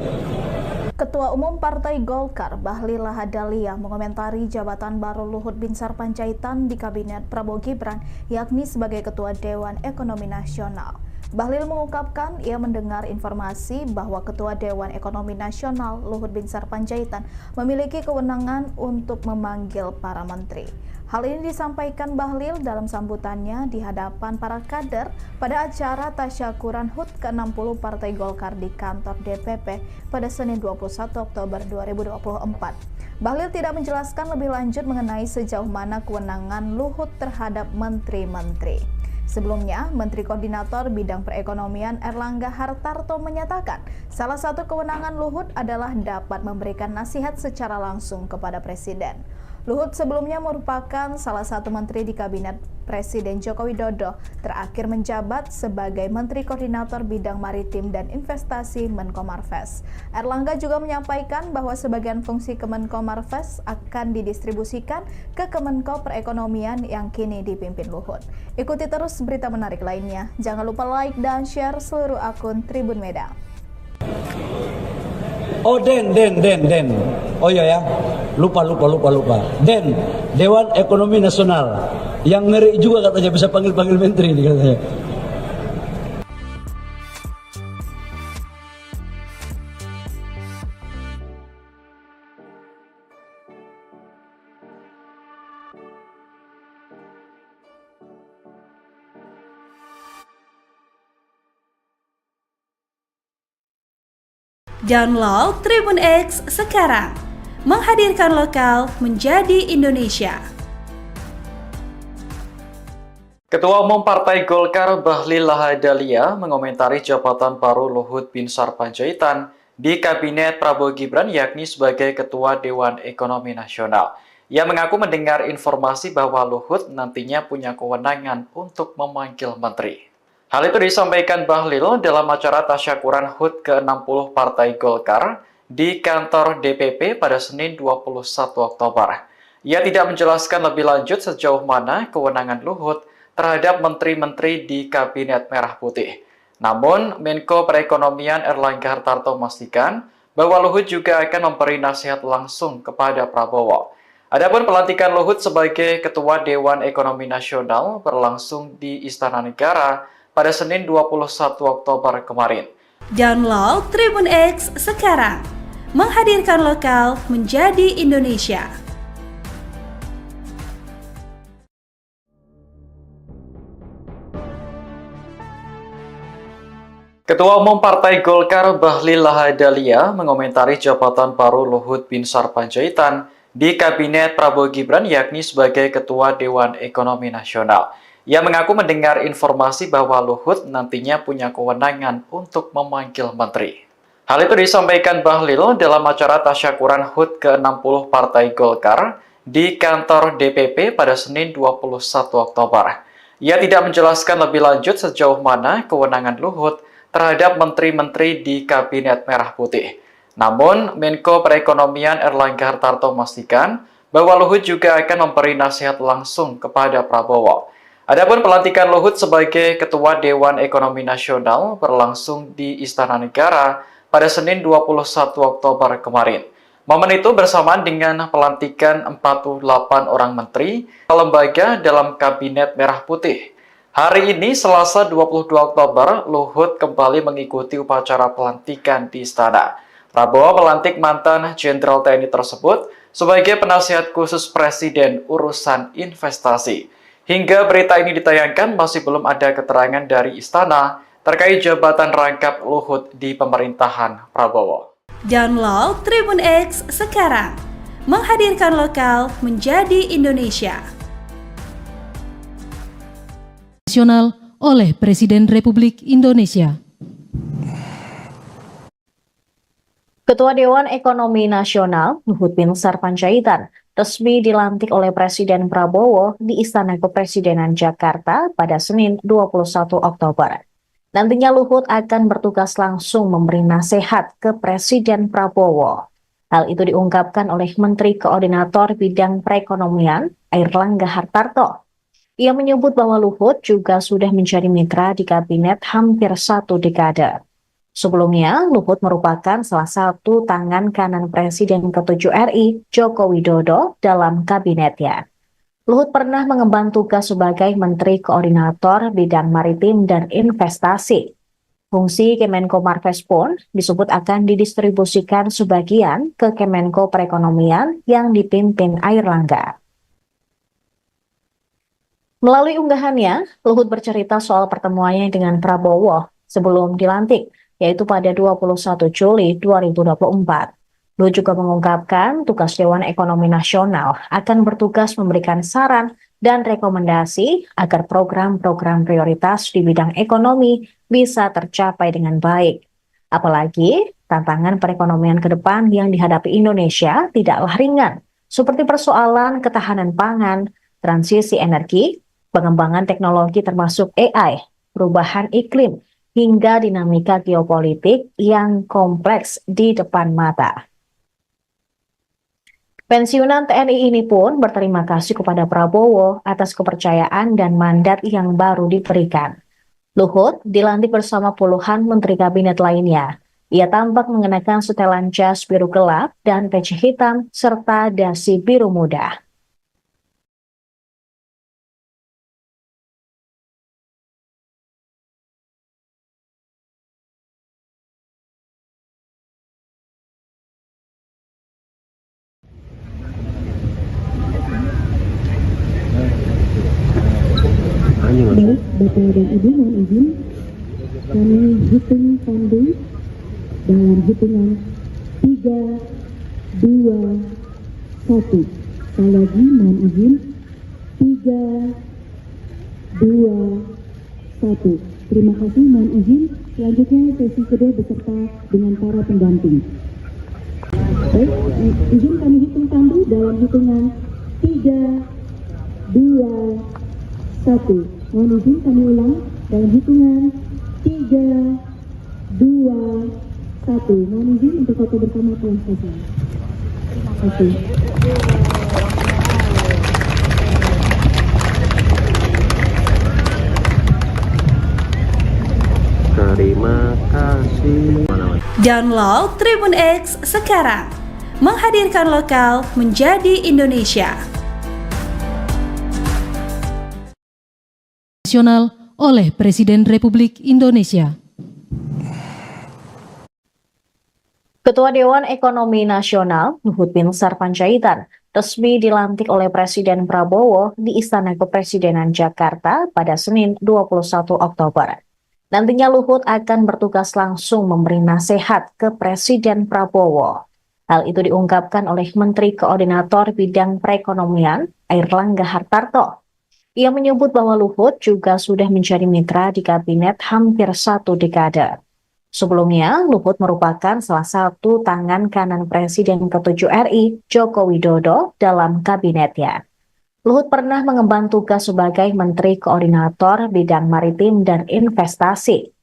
Ketua Umum Partai Golkar Bahlil Lahadalia mengomentari jabatan baru Luhut Binsar Panjaitan di Kabinet Prabowo Gibran, yakni sebagai Ketua Dewan Ekonomi Nasional. Bahlil mengungkapkan ia mendengar informasi bahwa Ketua Dewan Ekonomi Nasional Luhut Binsar Panjaitan memiliki kewenangan untuk memanggil para menteri. Hal ini disampaikan Bahlil dalam sambutannya di hadapan para kader pada acara tasyakuran HUT ke-60 Partai Golkar di kantor DPP pada Senin 21 Oktober 2024. Bahlil tidak menjelaskan lebih lanjut mengenai sejauh mana kewenangan Luhut terhadap menteri-menteri. Sebelumnya, Menteri Koordinator Bidang Perekonomian Airlangga Hartarto menyatakan salah satu kewenangan Luhut adalah dapat memberikan nasihat secara langsung kepada Presiden. Luhut sebelumnya merupakan salah satu menteri di Kabinet Presiden Joko Widodo terakhir menjabat sebagai Menteri Koordinator Bidang Maritim dan Investasi Menko Marves. Erlangga juga menyampaikan bahwa sebagian fungsi Kemenko Marves akan didistribusikan ke Kemenko Perekonomian yang kini dipimpin Luhut. Ikuti terus berita menarik lainnya. Jangan lupa like dan share seluruh akun Tribun Medan. Oh Den. Oh iya ya, lupa. Den, Dewan Ekonomi Nasional. Yang ngeri juga katanya bisa panggil menteri nih katanya. Download Tribun X sekarang, menghadirkan lokal menjadi Indonesia. Ketua Umum Partai Golkar Bahlil Lahadalia mengomentari jabatan baru Luhut Binsar Panjaitan di Kabinet Prabowo Gibran yakni sebagai Ketua Dewan Ekonomi Nasional. Ia mengaku mendengar informasi bahwa Luhut nantinya punya kewenangan untuk memanggil menteri. Hal itu disampaikan Bahlil dalam acara tasyakuran HUT ke-60 Partai Golkar di kantor DPP pada Senin 21 Oktober. Ia tidak menjelaskan lebih lanjut sejauh mana kewenangan Luhut terhadap menteri-menteri di Kabinet Merah Putih. Namun, Menko Perekonomian Erlangga Hartarto memastikan bahwa Luhut juga akan memberi nasihat langsung kepada Prabowo. Adapun pelantikan Luhut sebagai Ketua Dewan Ekonomi Nasional berlangsung di Istana Negara pada Senin 21 Oktober kemarin. Download Tribun X sekarang, menghadirkan lokal menjadi Indonesia. Ketua Umum Partai Golkar Bahlil Lahadalia mengomentari jabatan baru Luhut Binsar Panjaitan di Kabinet Prabowo Gibran yakni sebagai Ketua Dewan Ekonomi Nasional. Ia mengaku mendengar informasi bahwa Luhut nantinya punya kewenangan untuk memanggil menteri. Hal itu disampaikan Bahlil dalam acara tasyakuran HUT ke-60 Partai Golkar di kantor DPP pada Senin 21 Oktober. Ia tidak menjelaskan lebih lanjut sejauh mana kewenangan Luhut terhadap menteri-menteri di Kabinet Merah Putih. Namun, Menko Perekonomian Erlangga Hartarto memastikan bahwa Luhut juga akan memberi nasihat langsung kepada Prabowo. Adapun pelantikan Luhut sebagai Ketua Dewan Ekonomi Nasional berlangsung di Istana Negara pada Senin 21 Oktober kemarin. Momen itu bersamaan dengan pelantikan 48 orang menteri ke lembaga dalam Kabinet Merah Putih. Hari ini, Selasa 22 Oktober, Luhut kembali mengikuti upacara pelantikan di Istana. Prabowo melantik mantan Jenderal TNI tersebut sebagai penasihat khusus Presiden urusan investasi. Hingga berita ini ditayangkan, masih belum ada keterangan dari Istana terkait jabatan rangkap Luhut di pemerintahan Prabowo. Download Tribun X sekarang, menghadirkan lokal menjadi Indonesia. Nasional oleh Presiden Republik Indonesia. Ketua Dewan Ekonomi Nasional Luhut Binsar Panjaitan resmi dilantik oleh Presiden Prabowo di Istana Kepresidenan Jakarta pada Senin 21 Oktober. Nantinya Luhut akan bertugas langsung memberi nasihat ke Presiden Prabowo. Hal itu diungkapkan oleh Menteri Koordinator Bidang Perekonomian Erlangga Hartarto. Ia menyebut bahwa Luhut juga sudah menjadi mitra di kabinet hampir 1 dekade. Sebelumnya, Luhut merupakan salah satu tangan kanan Presiden ke-7 RI, Joko Widodo, dalam kabinetnya. Luhut pernah mengemban tugas sebagai Menteri Koordinator Bidang Maritim dan Investasi. Fungsi Kemenko Marves pun disebut akan didistribusikan sebagian ke Kemenko Perekonomian yang dipimpin Erlangga. Melalui unggahannya, Luhut bercerita soal pertemuannya dengan Prabowo sebelum dilantik, yaitu pada 21 Juli 2024. Luhut juga mengungkapkan tugas Dewan Ekonomi Nasional akan bertugas memberikan saran dan rekomendasi agar program-program prioritas di bidang ekonomi bisa tercapai dengan baik. Apalagi tantangan perekonomian ke depan yang dihadapi Indonesia tidaklah ringan, seperti persoalan ketahanan pangan, transisi energi, pengembangan teknologi termasuk AI, perubahan iklim, hingga dinamika geopolitik yang kompleks di depan mata. Pensiunan TNI ini pun berterima kasih kepada Prabowo atas kepercayaan dan mandat yang baru diberikan. Luhut dilantik bersama puluhan menteri kabinet lainnya. Ia tampak mengenakan setelan jas biru gelap dan peci hitam serta dasi biru muda. Baik, Bapak dan Ibu, mohon izin kami hitung tandu dalam hitungan 3, 2, 1. Sekali lagi mohon izin 3, 2, 1. Terima kasih, mohon izin. Selanjutnya sesi kedua beserta dengan para pendamping. Baik, izin kami hitung tandu dalam hitungan 3, 2, 1. Mohon izin kami ulang dalam hitungan 3, 2, 1. Mohon izin untuk foto bersama telah selesai. Terima kasih. Terima kasih. Download Tribun X sekarang. Menghadirkan lokal menjadi Indonesia. Nasional oleh Presiden Republik Indonesia. Ketua Dewan Ekonomi Nasional Luhut Binsar Panjaitan resmi dilantik oleh Presiden Prabowo di Istana Kepresidenan Jakarta pada Senin 21 Oktober. Nantinya Luhut akan bertugas langsung memberi nasihat ke Presiden Prabowo. Hal itu diungkapkan oleh Menteri Koordinator Bidang Perekonomian Airlangga Hartarto. Ia menyebut bahwa Luhut juga sudah menjadi mitra di kabinet hampir 1 dekade. Sebelumnya, Luhut merupakan salah satu tangan kanan Presiden ke-7 RI, Joko Widodo, dalam kabinetnya. Luhut pernah mengemban tugas sebagai Menteri Koordinator Bidang Maritim dan Investasi.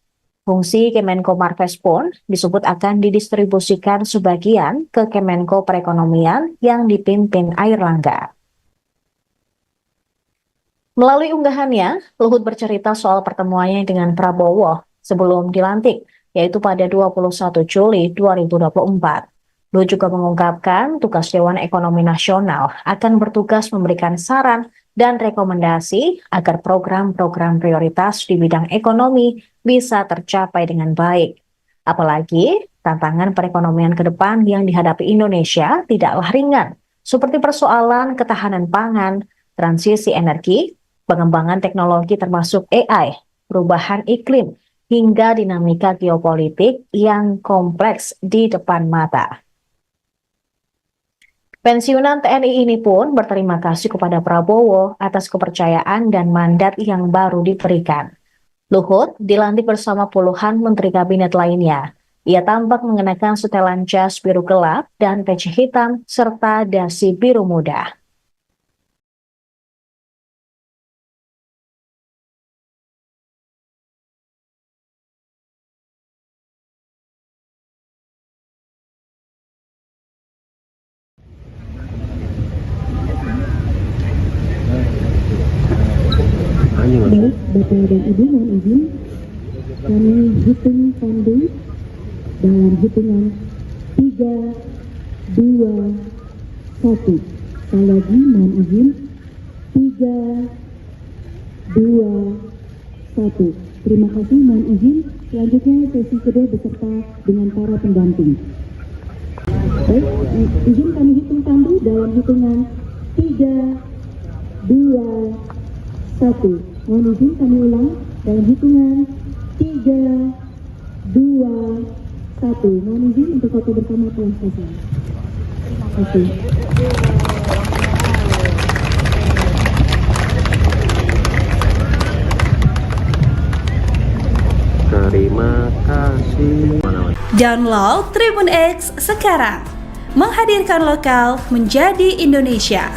Fungsi Kemenko Marves pun disebut akan didistribusikan sebagian ke Kemenko Perekonomian yang dipimpin Airlangga. Melalui unggahannya, Luhut bercerita soal pertemuannya dengan Prabowo sebelum dilantik, yaitu pada 21 Juli 2024. Luhut juga mengungkapkan tugas Dewan Ekonomi Nasional akan bertugas memberikan saran dan rekomendasi agar program-program prioritas di bidang ekonomi bisa tercapai dengan baik. Apalagi tantangan perekonomian ke depan yang dihadapi Indonesia tidaklah ringan, seperti persoalan ketahanan pangan, transisi energi, pengembangan teknologi termasuk AI, perubahan iklim, hingga dinamika geopolitik yang kompleks di depan mata. Pensiunan TNI ini pun berterima kasih kepada Prabowo atas kepercayaan dan mandat yang baru diberikan. Luhut dilantik bersama puluhan menteri kabinet lainnya. Ia tampak mengenakan setelan jas biru gelap dan peci hitam serta dasi biru muda. Baik, Bapak dan Ibu, mohon izin kami hitung tandu dalam hitungan 3, 2, 1. Sekali lagi mohon izin 3, 2, 1. Terima kasih, mohon izin. Selanjutnya sesi kedua beserta dengan para pendamping. Baik, izin kami hitung tandu dalam hitungan 3, 2, 1. Mohon izin kami ulang dalam hitungan 3, 2, 1. Mohon izin untuk foto bersama telah selesai. Terima kasih. Terima kasih. Download Tribun X sekarang. Menghadirkan lokal menjadi Indonesia.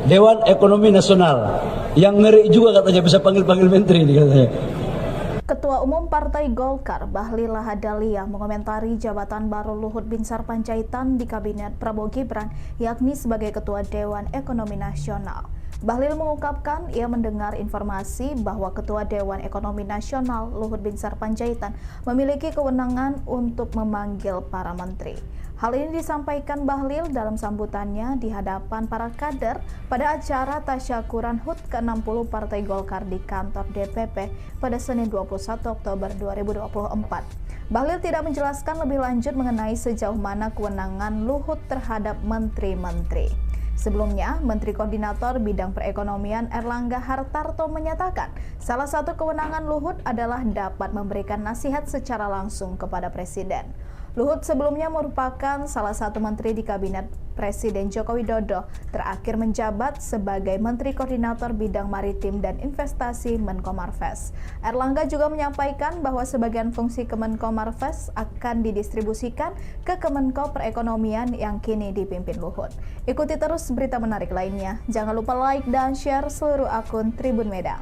Dewan Ekonomi Nasional. Yang ngeri juga katanya bisa panggil-panggil menteri nih katanya. Ketua Umum Partai Golkar Bahlil Lahadalia mengomentari jabatan baru Luhut Binsar Panjaitan di Kabinet Prabowo Gibran, yakni sebagai Ketua Dewan Ekonomi Nasional. Bahlil mengungkapkan ia mendengar informasi bahwa Ketua Dewan Ekonomi Nasional Luhut Binsar Panjaitan memiliki kewenangan untuk memanggil para menteri. Hal ini disampaikan Bahlil dalam sambutannya di hadapan para kader pada acara tasyakuran HUT ke-60 Partai Golkar di kantor DPP pada Senin 21 Oktober 2024. Bahlil tidak menjelaskan lebih lanjut mengenai sejauh mana kewenangan Luhut terhadap menteri-menteri. Sebelumnya, Menteri Koordinator Bidang Perekonomian Erlangga Hartarto menyatakan salah satu kewenangan Luhut adalah dapat memberikan nasihat secara langsung kepada Presiden. Luhut sebelumnya merupakan salah satu menteri di Kabinet Presiden Joko Widodo, terakhir menjabat sebagai Menteri Koordinator Bidang Maritim dan Investasi Menko Marves. Erlangga juga menyampaikan bahwa sebagian fungsi Kemenko Marves akan didistribusikan ke Kemenko Perekonomian yang kini dipimpin Luhut. Ikuti terus berita menarik lainnya. Jangan lupa like dan share seluruh akun Tribun Medan.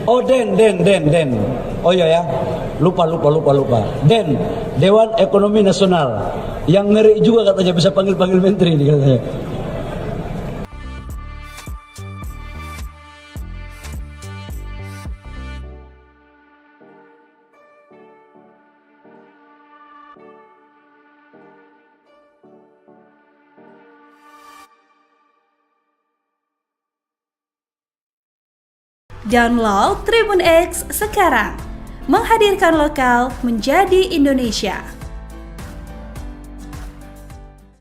Oh Den. Oh iya ya, lupa. Den, Dewan Ekonomi Nasional. Yang ngeri juga katanya bisa panggil-panggil menteri nih katanya. Download Tribun X sekarang, menghadirkan lokal menjadi Indonesia.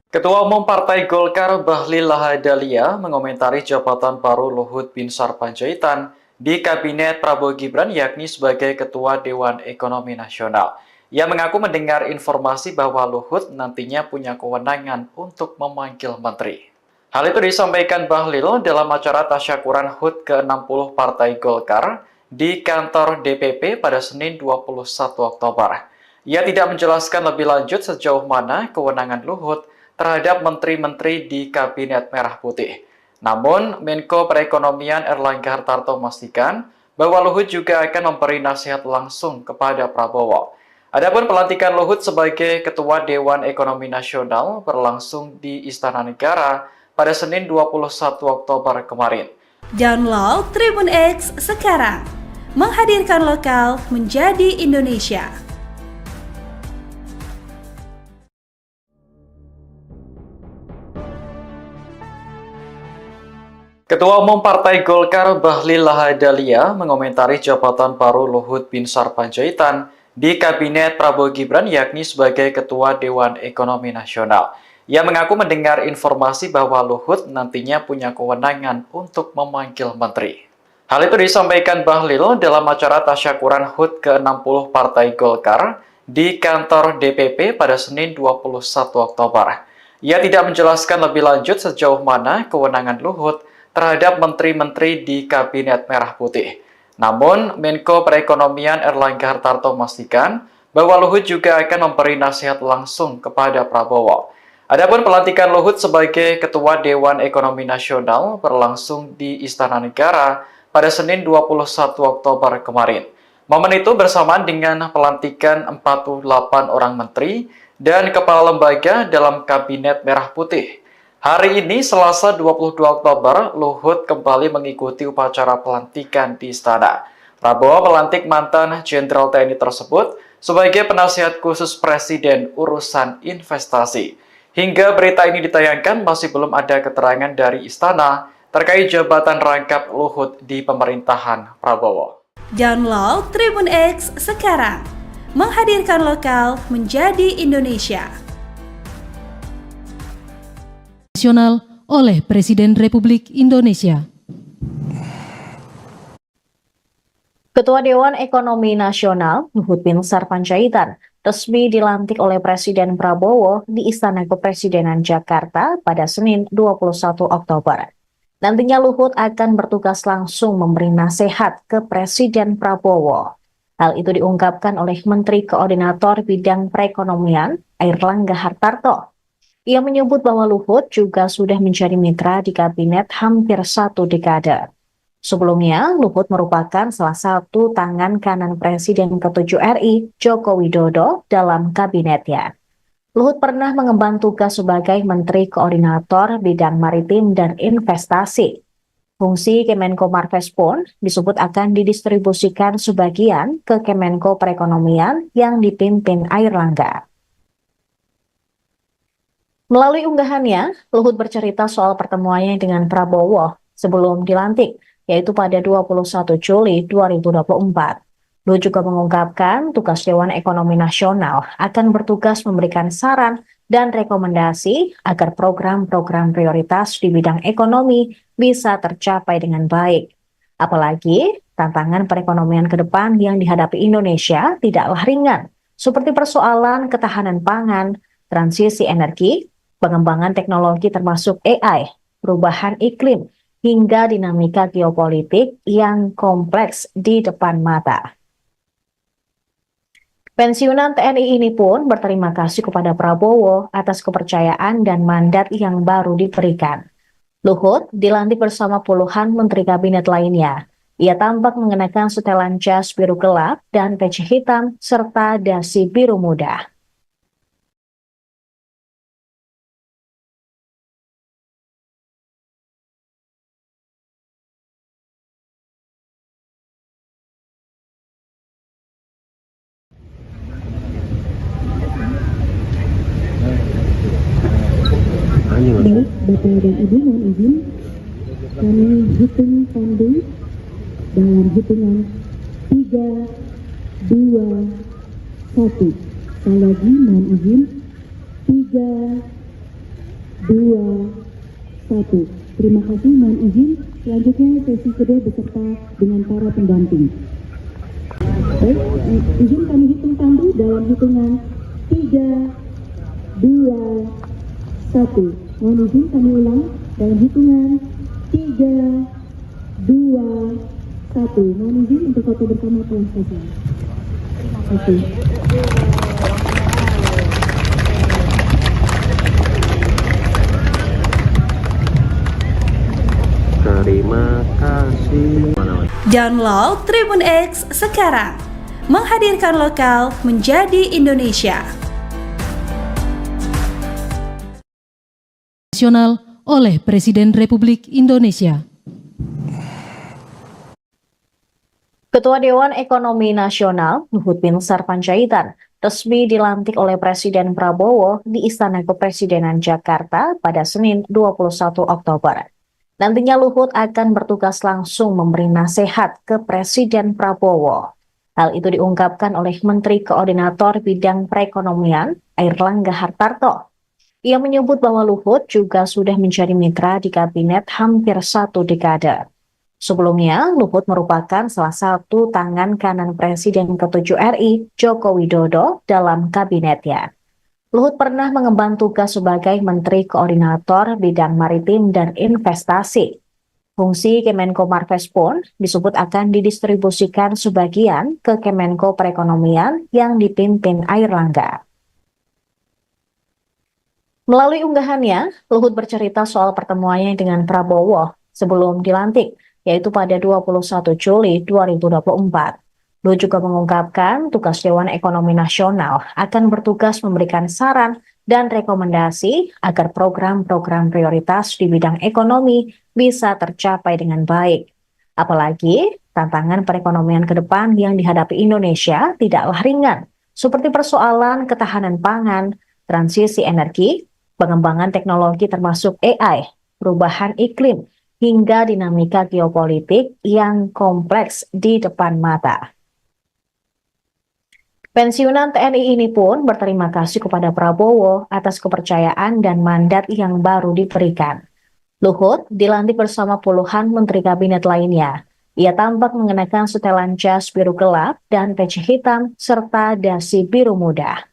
Ketua Umum Partai Golkar Bahlil Lahadalia mengomentari jabatan baru Luhut Binsar Panjaitan di Kabinet Prabowo Gibran, yakni sebagai Ketua Dewan Ekonomi Nasional. Ia mengaku mendengar informasi bahwa Luhut nantinya punya kewenangan untuk memanggil menteri. Hal itu disampaikan Bahlil dalam acara tasyakuran HUT ke-60 Partai Golkar di kantor DPP pada Senin 21 Oktober. Ia tidak menjelaskan lebih lanjut sejauh mana kewenangan Luhut terhadap menteri-menteri di Kabinet Merah Putih. Namun, Menko Perekonomian Erlangga Hartarto memastikan bahwa Luhut juga akan memberi nasihat langsung kepada Prabowo. Adapun pelantikan Luhut sebagai Ketua Dewan Ekonomi Nasional berlangsung di Istana Negara pada Senin 21 Oktober kemarin. Download Tribun X sekarang, menghadirkan lokal menjadi Indonesia. Ketua Umum Partai Golkar Bahlil Lahadalia mengomentari jabatan baru Luhut Binsar Panjaitan di Kabinet Prabowo Gibran, yakni sebagai Ketua Dewan Ekonomi Nasional. Ia mengaku mendengar informasi bahwa Luhut nantinya punya kewenangan untuk memanggil menteri. Hal itu disampaikan Bahlil dalam acara tasyakuran HUT ke-60 Partai Golkar di kantor DPP pada Senin 21 Oktober. Ia tidak menjelaskan lebih lanjut sejauh mana kewenangan Luhut terhadap menteri-menteri di Kabinet Merah Putih. Namun, Menko Perekonomian Erlangga Hartarto memastikan bahwa Luhut juga akan memberi nasihat langsung kepada Prabowo. Adapun pelantikan Luhut sebagai Ketua Dewan Ekonomi Nasional berlangsung di Istana Negara pada Senin 21 Oktober kemarin. Momen itu bersamaan dengan pelantikan 48 orang menteri dan kepala lembaga dalam Kabinet Merah Putih. Hari ini, Selasa 22 Oktober, Luhut kembali mengikuti upacara pelantikan di Istana. Prabowo melantik mantan Jenderal TNI tersebut sebagai penasihat khusus Presiden urusan investasi. Hingga berita ini ditayangkan, masih belum ada keterangan dari Istana terkait jabatan rangkap Luhut di pemerintahan Prabowo. Download Tribun X sekarang, menghadirkan lokal menjadi Indonesia. Nasional oleh Presiden Republik Indonesia. Ketua Dewan Ekonomi Nasional Luhut Binsar Panjaitan resmi dilantik oleh Presiden Prabowo di Istana Kepresidenan Jakarta pada Senin 21 Oktober. Nantinya Luhut akan bertugas langsung memberi nasihat ke Presiden Prabowo. Hal itu diungkapkan oleh Menteri Koordinator Bidang Perekonomian Erlangga Hartarto. Ia menyebut bahwa Luhut juga sudah menjadi mitra di kabinet hampir 1 dekade. Sebelumnya, Luhut merupakan salah satu tangan kanan Presiden ke-7 RI, Joko Widodo, dalam kabinetnya. Luhut pernah mengemban tugas sebagai Menteri Koordinator Bidang Maritim dan Investasi. Fungsi Kemenko Marves pun disebut akan didistribusikan sebagian ke Kemenko Perekonomian yang dipimpin Airlangga. Melalui unggahannya, Luhut bercerita soal pertemuannya dengan Prabowo sebelum dilantik, yaitu pada 21 Juli 2024. Luhut juga mengungkapkan tugas Dewan Ekonomi Nasional akan bertugas memberikan saran dan rekomendasi agar program-program prioritas di bidang ekonomi bisa tercapai dengan baik. Apalagi, tantangan perekonomian ke depan yang dihadapi Indonesia tidaklah ringan, seperti persoalan ketahanan pangan, transisi energi, pengembangan teknologi termasuk AI, perubahan iklim, hingga dinamika geopolitik yang kompleks di depan mata. Pensiunan TNI ini pun berterima kasih kepada Prabowo atas kepercayaan dan mandat yang baru diberikan. Luhut dilantik bersama puluhan menteri kabinet lainnya. Ia tampak mengenakan setelan jas biru gelap dan peci hitam serta dasi biru muda. Baik, Bapak dan Ibu, mohon izin kami hitung tandu dalam hitungan 3, 2, 1. Sekali lagi mohon izin 3, 2, 1. Terima kasih, mohon izin. Selanjutnya sesi kedua beserta dengan para pendamping. Baik, izin kami hitung tandu dalam hitungan 3, 2, 1. Mohon izin kami ulang dalam hitungan 3, 2, 1. Mohon izin untuk foto bersama telah selesai. Terima kasih. Terima kasih. Download Tribun X sekarang. Menghadirkan lokal menjadi Indonesia. Nasional oleh Presiden Republik Indonesia. Ketua Dewan Ekonomi Nasional, Luhut Binsar Panjaitan, resmi dilantik oleh Presiden Prabowo di Istana Kepresidenan Jakarta pada Senin 21 Oktober. Nantinya Luhut akan bertugas langsung memberi nasihat ke Presiden Prabowo. Hal itu diungkapkan oleh Menteri Koordinator Bidang Perekonomian, Airlangga Hartarto. Ia menyebut bahwa Luhut juga sudah menjadi mitra di kabinet hampir 1 dekade. Sebelumnya, Luhut merupakan salah satu tangan kanan Presiden ke-7 RI, Joko Widodo, dalam kabinetnya. Luhut pernah mengemban tugas sebagai Menteri Koordinator Bidang Maritim dan Investasi. Fungsi Kemenko Marves pun disebut akan didistribusikan sebagian ke Kemenko Perekonomian yang dipimpin Airlangga. Melalui unggahannya, Luhut bercerita soal pertemuannya dengan Prabowo sebelum dilantik, yaitu pada 21 Juli 2024. Luhut juga mengungkapkan tugas Dewan Ekonomi Nasional akan bertugas memberikan saran dan rekomendasi agar program-program prioritas di bidang ekonomi bisa tercapai dengan baik. Apalagi, tantangan perekonomian ke depan yang dihadapi Indonesia tidaklah ringan, seperti persoalan ketahanan pangan, transisi energi, pengembangan teknologi termasuk AI, perubahan iklim, hingga dinamika geopolitik yang kompleks di depan mata. Pensiunan TNI ini pun berterima kasih kepada Prabowo atas kepercayaan dan mandat yang baru diberikan. Luhut dilantik bersama puluhan menteri kabinet lainnya. Ia tampak mengenakan setelan jas biru gelap dan peci hitam serta dasi biru muda.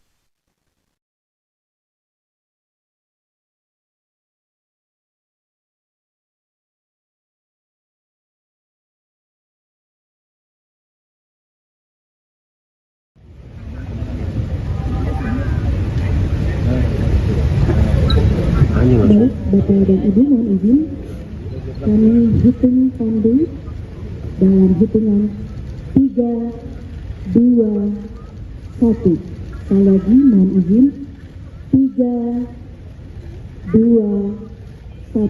Bapak dan Ibu mohon izin kami hitung tandu dalam hitungan 3, 2, 1. Sekali lagi mohon izin 3, 2, 1.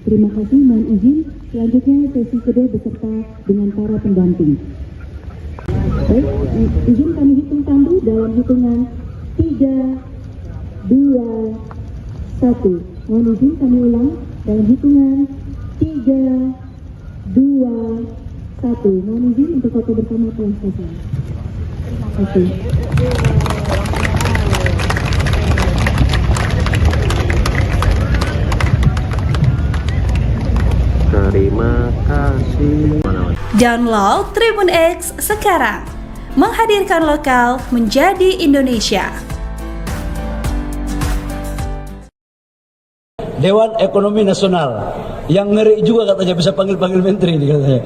Terima kasih, mohon izin. Selanjutnya sesi kedua beserta dengan para pendamping. Baik, izin kami hitung tandu dalam hitungan 3, 2, 1. Mohon izin kami ulang dalam hitungan 3, 2, 1. Mohon izin untuk foto bersama telah selesai. Terima kasih. Terima kasih. Download Tribun X sekarang. Menghadirkan lokal menjadi Indonesia. Dewan Ekonomi Nasional yang ngeri juga katanya bisa panggil-panggil menteri nih katanya.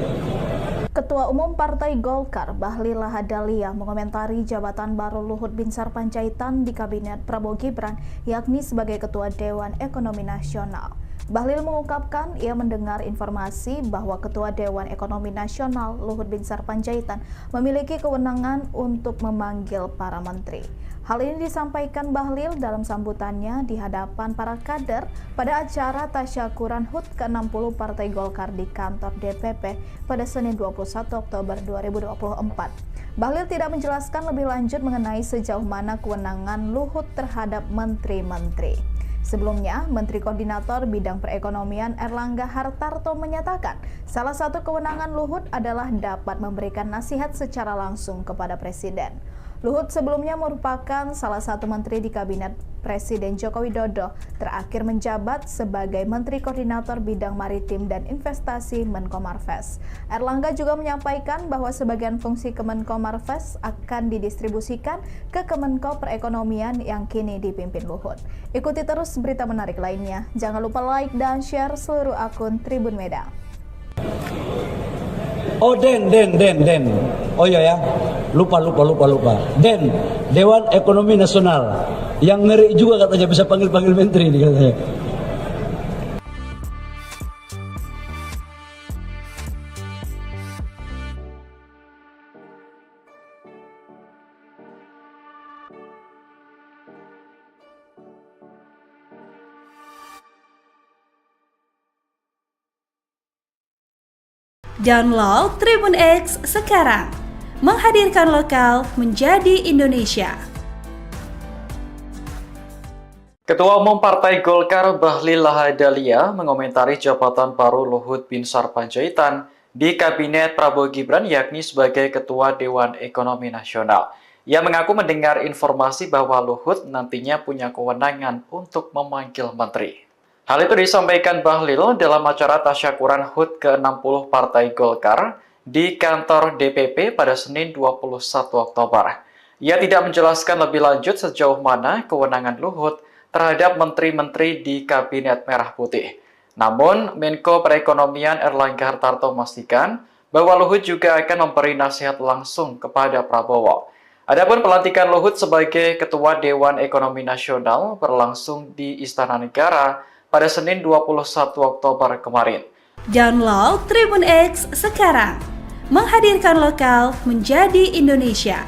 Ketua Umum Partai Golkar Bahlil Lahadalia mengomentari jabatan baru Luhut Binsar Panjaitan di Kabinet Prabowo Gibran, yakni sebagai Ketua Dewan Ekonomi Nasional. Bahlil mengungkapkan ia mendengar informasi bahwa Ketua Dewan Ekonomi Nasional Luhut Binsar Panjaitan memiliki kewenangan untuk memanggil para menteri. Hal ini disampaikan Bahlil dalam sambutannya di hadapan para kader pada acara tasyakuran HUT ke-60 Partai Golkar di kantor DPP pada Senin 21 Oktober 2024. Bahlil tidak menjelaskan lebih lanjut mengenai sejauh mana kewenangan Luhut terhadap menteri-menteri. Sebelumnya, Menteri Koordinator Bidang Perekonomian Erlangga Hartarto menyatakan salah satu kewenangan Luhut adalah dapat memberikan nasihat secara langsung kepada Presiden. Luhut sebelumnya merupakan salah satu menteri di Kabinet Presiden Joko Widodo, terakhir menjabat sebagai Menteri Koordinator Bidang Maritim dan Investasi Menko Marves. Erlangga juga menyampaikan bahwa sebagian fungsi Kemenko Marves akan didistribusikan ke Kemenko Perekonomian yang kini dipimpin Luhut. Ikuti terus berita menarik lainnya. Jangan lupa like dan share seluruh akun Tribun Medan. Oh Den. Oh iya ya, lupa. Den, Dewan Ekonomi Nasional yang ngeri juga katanya bisa panggil-panggil menteri nih katanya. Download Tribun X sekarang. Menghadirkan lokal menjadi Indonesia. Ketua Umum Partai Golkar Bahlil Lahadalia mengomentari jabatan baru Luhut Binsar Panjaitan di Kabinet Prabowo Gibran, yakni sebagai Ketua Dewan Ekonomi Nasional. Ia mengaku mendengar informasi bahwa Luhut nantinya punya kewenangan untuk memanggil menteri. Hal itu disampaikan Bahlil dalam acara tasyakuran HUT ke-60 Partai Golkar di kantor DPP pada Senin 21 Oktober. Ia tidak menjelaskan lebih lanjut sejauh mana kewenangan Luhut terhadap menteri-menteri di Kabinet Merah Putih. Namun, Menko Perekonomian Erlangga Hartarto memastikan bahwa Luhut juga akan memberi nasihat langsung kepada Prabowo. Adapun pelantikan Luhut sebagai Ketua Dewan Ekonomi Nasional berlangsung di Istana Negara pada Senin 21 Oktober kemarin. Download Tribun X sekarang. Menghadirkan lokal menjadi Indonesia.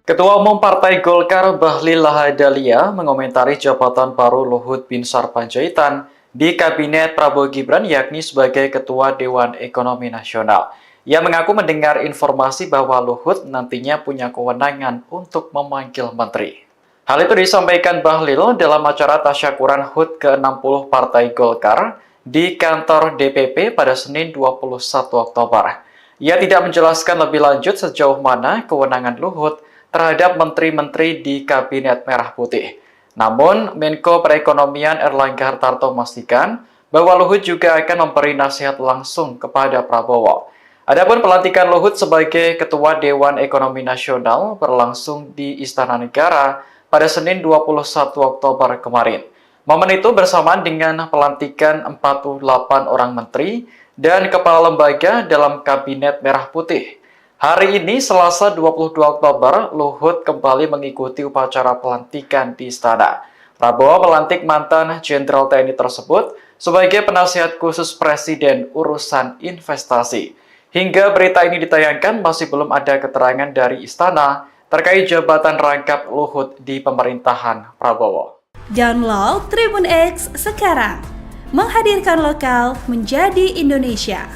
Ketua Umum Partai Golkar Bahlil Lahadalia mengomentari jabatan baru Luhut Binsar Panjaitan di Kabinet Prabowo Gibran, yakni sebagai Ketua Dewan Ekonomi Nasional. Ia mengaku mendengar informasi bahwa Luhut nantinya punya kewenangan untuk memanggil menteri. Hal itu disampaikan Bahlil dalam acara tasyakuran HUT ke-60 Partai Golkar di kantor DPP pada Senin 21 Oktober. Ia tidak menjelaskan lebih lanjut sejauh mana kewenangan Luhut terhadap menteri-menteri di Kabinet Merah Putih. Namun, Menko Perekonomian Erlangga Hartarto memastikan bahwa Luhut juga akan memberi nasihat langsung kepada Prabowo. Adapun pelantikan Luhut sebagai Ketua Dewan Ekonomi Nasional berlangsung di Istana Negara pada Senin 21 Oktober kemarin. Momen itu bersamaan dengan pelantikan 48 orang menteri dan kepala lembaga dalam Kabinet Merah Putih. Hari ini, Selasa 22 Oktober, Luhut kembali mengikuti upacara pelantikan di Istana. Prabowo melantik mantan Jenderal TNI tersebut sebagai penasihat khusus Presiden urusan investasi. Hingga berita ini ditayangkan, masih belum ada keterangan dari Istana terkait jabatan rangkap Luhut di pemerintahan Prabowo. Download Tribun X sekarang, menghadirkan lokal menjadi Indonesia.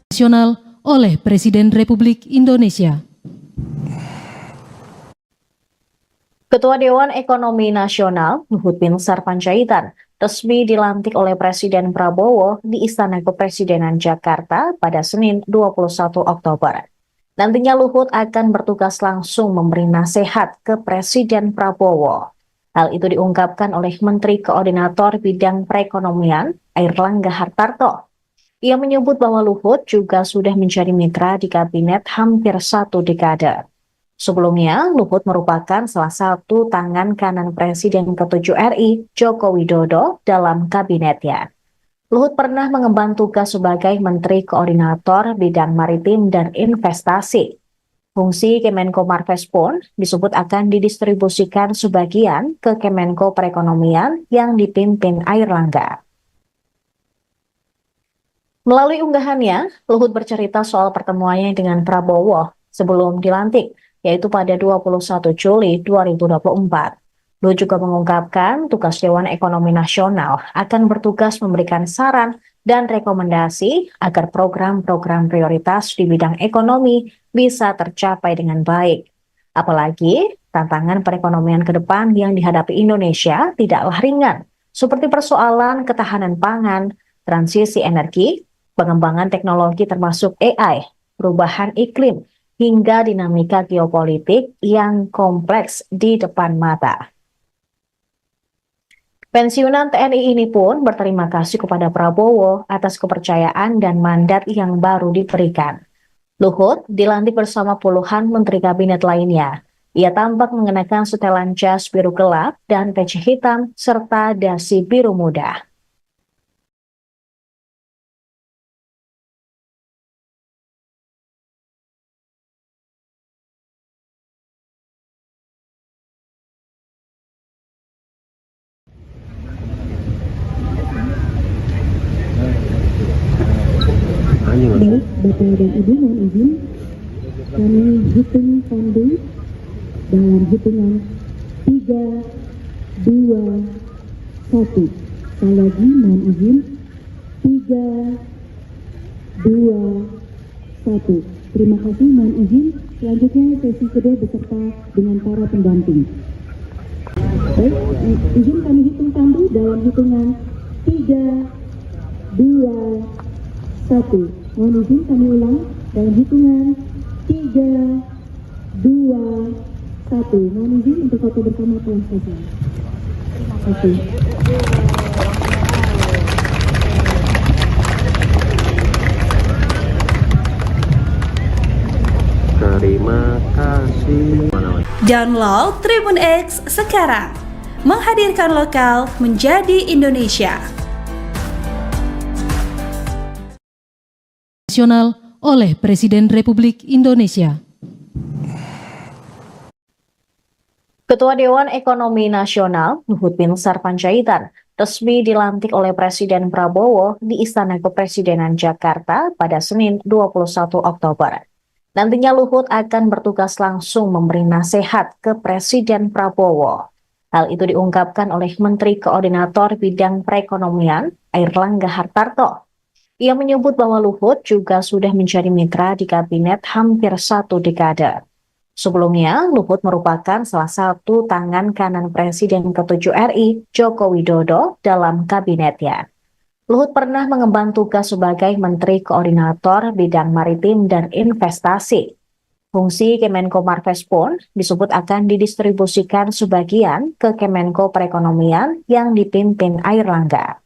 Nasional oleh Presiden Republik Indonesia. Ketua Dewan Ekonomi Nasional Luhut Binsar Panjaitan resmi dilantik oleh Presiden Prabowo di Istana Kepresidenan Jakarta pada Senin 21 Oktober. Nantinya Luhut akan bertugas langsung memberi nasihat ke Presiden Prabowo. Hal itu diungkapkan oleh Menteri Koordinator Bidang Perekonomian Airlangga Hartarto. Ia menyebut bahwa Luhut juga sudah menjadi mitra di kabinet hampir 1 dekade. Sebelumnya, Luhut merupakan salah satu tangan kanan Presiden ke-7 RI, Joko Widodo, dalam kabinetnya. Luhut pernah mengemban tugas sebagai Menteri Koordinator Bidang Maritim dan Investasi. Fungsi Kemenko Marves pun disebut akan didistribusikan sebagian ke Kemenko Perekonomian yang dipimpin Airlangga. Melalui unggahannya, Luhut bercerita soal pertemuannya dengan Prabowo sebelum dilantik, yaitu pada 21 Juli 2024. Luhut juga mengungkapkan tugas Dewan Ekonomi Nasional akan bertugas memberikan saran dan rekomendasi agar program-program prioritas di bidang ekonomi bisa tercapai dengan baik. Apalagi, tantangan perekonomian ke depan yang dihadapi Indonesia tidaklah ringan, seperti persoalan ketahanan pangan, transisi energi, pengembangan teknologi termasuk AI, perubahan iklim, hingga dinamika geopolitik yang kompleks di depan mata. Pensiunan TNI ini pun berterima kasih kepada Prabowo atas kepercayaan dan mandat yang baru diberikan. Luhut dilantik bersama puluhan menteri kabinet lainnya. Ia tampak mengenakan setelan jas biru gelap dan peci hitam serta dasi biru muda. Baik, Bapak dan Ibu, mohon izin kami hitung pandu dalam hitungan 3, 2, 1. Sekali lagi mohon izin 3, 2, 1. Terima kasih, mohon izin. Selanjutnya sesi kedua beserta dengan para pendamping. Baik, izin kami hitung pandu dalam hitungan 3, 2, 1. Mohon izin kami ulang dalam hitungan 3, 2, 1. Mohon izin untuk foto bersama telah selesai. Terima kasih. Terima kasih. Download Tribun X sekarang, menghadirkan lokal menjadi Indonesia. Nasional oleh Presiden Republik Indonesia. Ketua Dewan Ekonomi Nasional Luhut Binsar Panjaitan resmi dilantik oleh Presiden Prabowo di Istana Kepresidenan Jakarta pada Senin 21 Oktober. Nantinya Luhut akan bertugas langsung memberi nasihat ke Presiden Prabowo. Hal itu diungkapkan oleh Menteri Koordinator Bidang Perekonomian Airlangga Hartarto. Ia menyebut bahwa Luhut juga sudah menjadi mitra di kabinet hampir 1 dekade. Sebelumnya, Luhut merupakan salah satu tangan kanan Presiden ke-7 RI, Joko Widodo, dalam kabinetnya. Luhut pernah mengemban tugas sebagai Menteri Koordinator Bidang Maritim dan Investasi. Fungsi Kemenko Marves pun disebut akan didistribusikan sebagian ke Kemenko Perekonomian yang dipimpin Airlangga.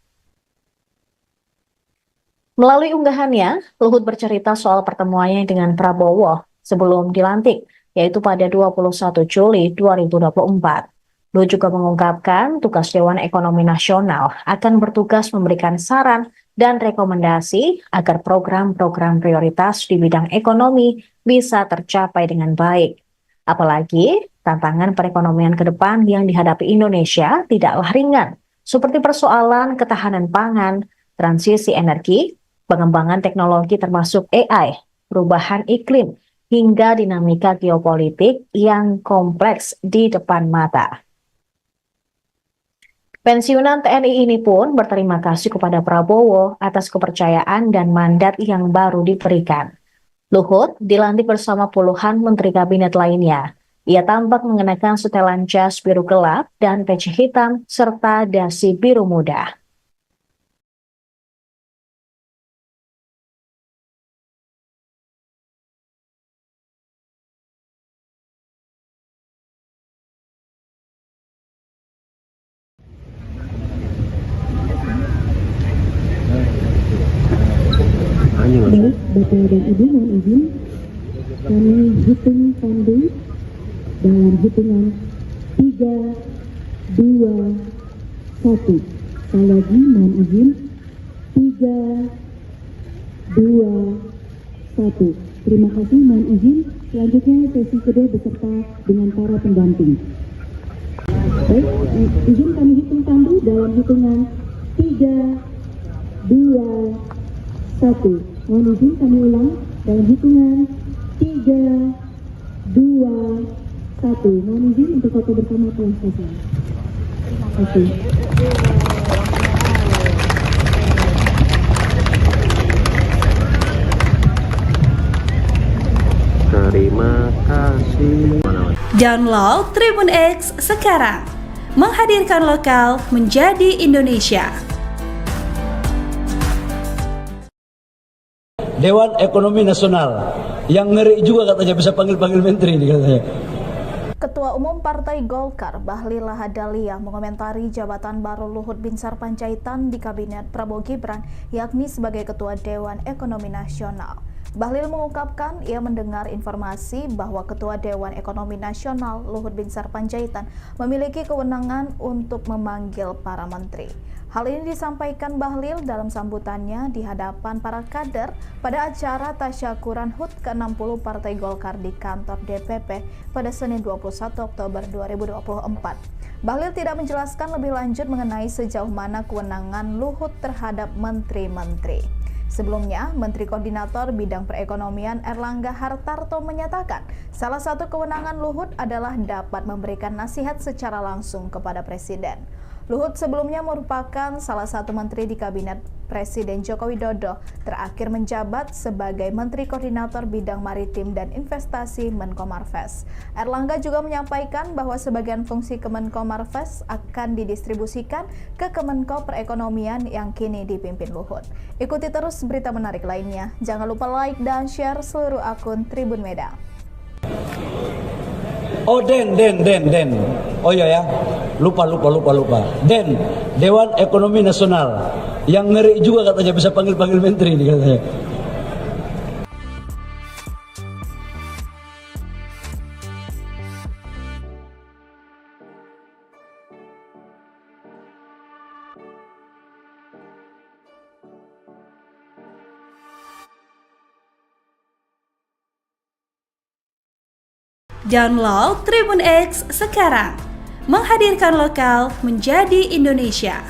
Melalui unggahannya, Luhut bercerita soal pertemuannya dengan Prabowo sebelum dilantik, yaitu pada 21 Juli 2024. Luhut juga mengungkapkan tugas Dewan Ekonomi Nasional akan bertugas memberikan saran dan rekomendasi agar program-program prioritas di bidang ekonomi bisa tercapai dengan baik. Apalagi tantangan perekonomian ke depan yang dihadapi Indonesia tidaklah ringan, seperti persoalan ketahanan pangan, transisi energi, pengembangan teknologi termasuk AI, perubahan iklim, hingga dinamika geopolitik yang kompleks di depan mata. Pensiunan TNI ini pun berterima kasih kepada Prabowo atas kepercayaan dan mandat yang baru diberikan. Luhut dilantik bersama puluhan menteri kabinet lainnya. Ia tampak mengenakan setelan jas biru gelap dan peci hitam serta dasi biru muda. Baik, Bapak dan Ibu, mohon izin kami hitung tandu dalam hitungan 3, 2, 1. Sekali lagi mohon izin 3, 2, 1. Terima kasih, mohon izin. Selanjutnya sesi kedua beserta dengan para pendamping. Baik, izin kami hitung tandu dalam hitungan 3, 2, 1. Mohon izin kami ulang dalam hitungan 3, 2, 1. Mohon izin untuk foto bersama telah selesai. Terima kasih. Terima kasih. Download Tribun X sekarang. Menghadirkan lokal menjadi Indonesia. Dewan Ekonomi Nasional yang ngeri juga katanya bisa panggil-panggil menteri nih katanya. Ketua Umum Partai Golkar Bahlil Lahadalia mengomentari jabatan baru Luhut Binsar Panjaitan di Kabinet Prabowo Gibran, yakni sebagai Ketua Dewan Ekonomi Nasional. Bahlil mengungkapkan ia mendengar informasi bahwa Ketua Dewan Ekonomi Nasional Luhut Binsar Panjaitan memiliki kewenangan untuk memanggil para menteri. Hal ini disampaikan Bahlil dalam sambutannya di hadapan para kader pada acara tasyakuran HUT ke-60 Partai Golkar di kantor DPP pada Senin 21 Oktober 2024. Bahlil tidak menjelaskan lebih lanjut mengenai sejauh mana kewenangan Luhut terhadap menteri-menteri. Sebelumnya, Menteri Koordinator Bidang Perekonomian Erlangga Hartarto menyatakan salah satu kewenangan Luhut adalah dapat memberikan nasihat secara langsung kepada Presiden. Luhut sebelumnya merupakan salah satu menteri di Kabinet Presiden Joko Widodo, terakhir menjabat sebagai Menteri Koordinator Bidang Maritim dan Investasi Menko Marves. Erlangga juga menyampaikan bahwa sebagian fungsi Kemenko Marves akan didistribusikan ke Kemenko Perekonomian yang kini dipimpin Luhut. Ikuti terus berita menarik lainnya. Jangan lupa like dan share seluruh akun Tribun Medan. Oh Den. Oh iya ya, lupa. Den, Dewan Ekonomi Nasional yang ngeri juga katanya bisa panggil-panggil menteri nih katanya. Download Tribun X sekarang. Menghadirkan lokal menjadi Indonesia.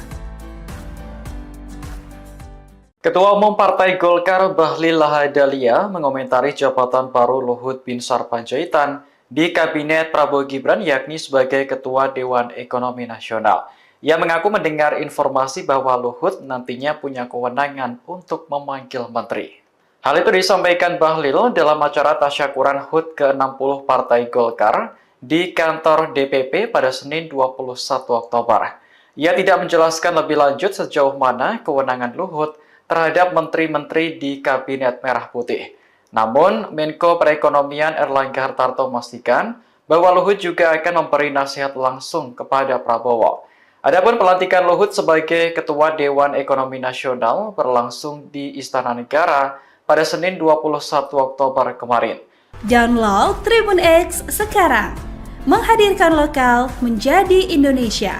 Ketua Umum Partai Golkar Bahlil Lahadalia mengomentari jabatan baru Luhut Binsar Panjaitan di Kabinet Prabowo Gibran, yakni sebagai Ketua Dewan Ekonomi Nasional. Ia mengaku mendengar informasi bahwa Luhut nantinya punya kewenangan untuk memanggil menteri. Hal itu disampaikan Bahlil dalam acara tasyakuran HUT ke-60 Partai Golkar di kantor DPP pada Senin 21 Oktober. Ia tidak menjelaskan lebih lanjut sejauh mana kewenangan Luhut terhadap menteri-menteri di Kabinet Merah Putih. Namun, Menko Perekonomian Erlangga Hartarto memastikan bahwa Luhut juga akan memberi nasihat langsung kepada Prabowo. Adapun pelantikan Luhut sebagai Ketua Dewan Ekonomi Nasional berlangsung di Istana Negara pada Senin 21 Oktober kemarin. Download Tribun X sekarang. Menghadirkan lokal menjadi Indonesia.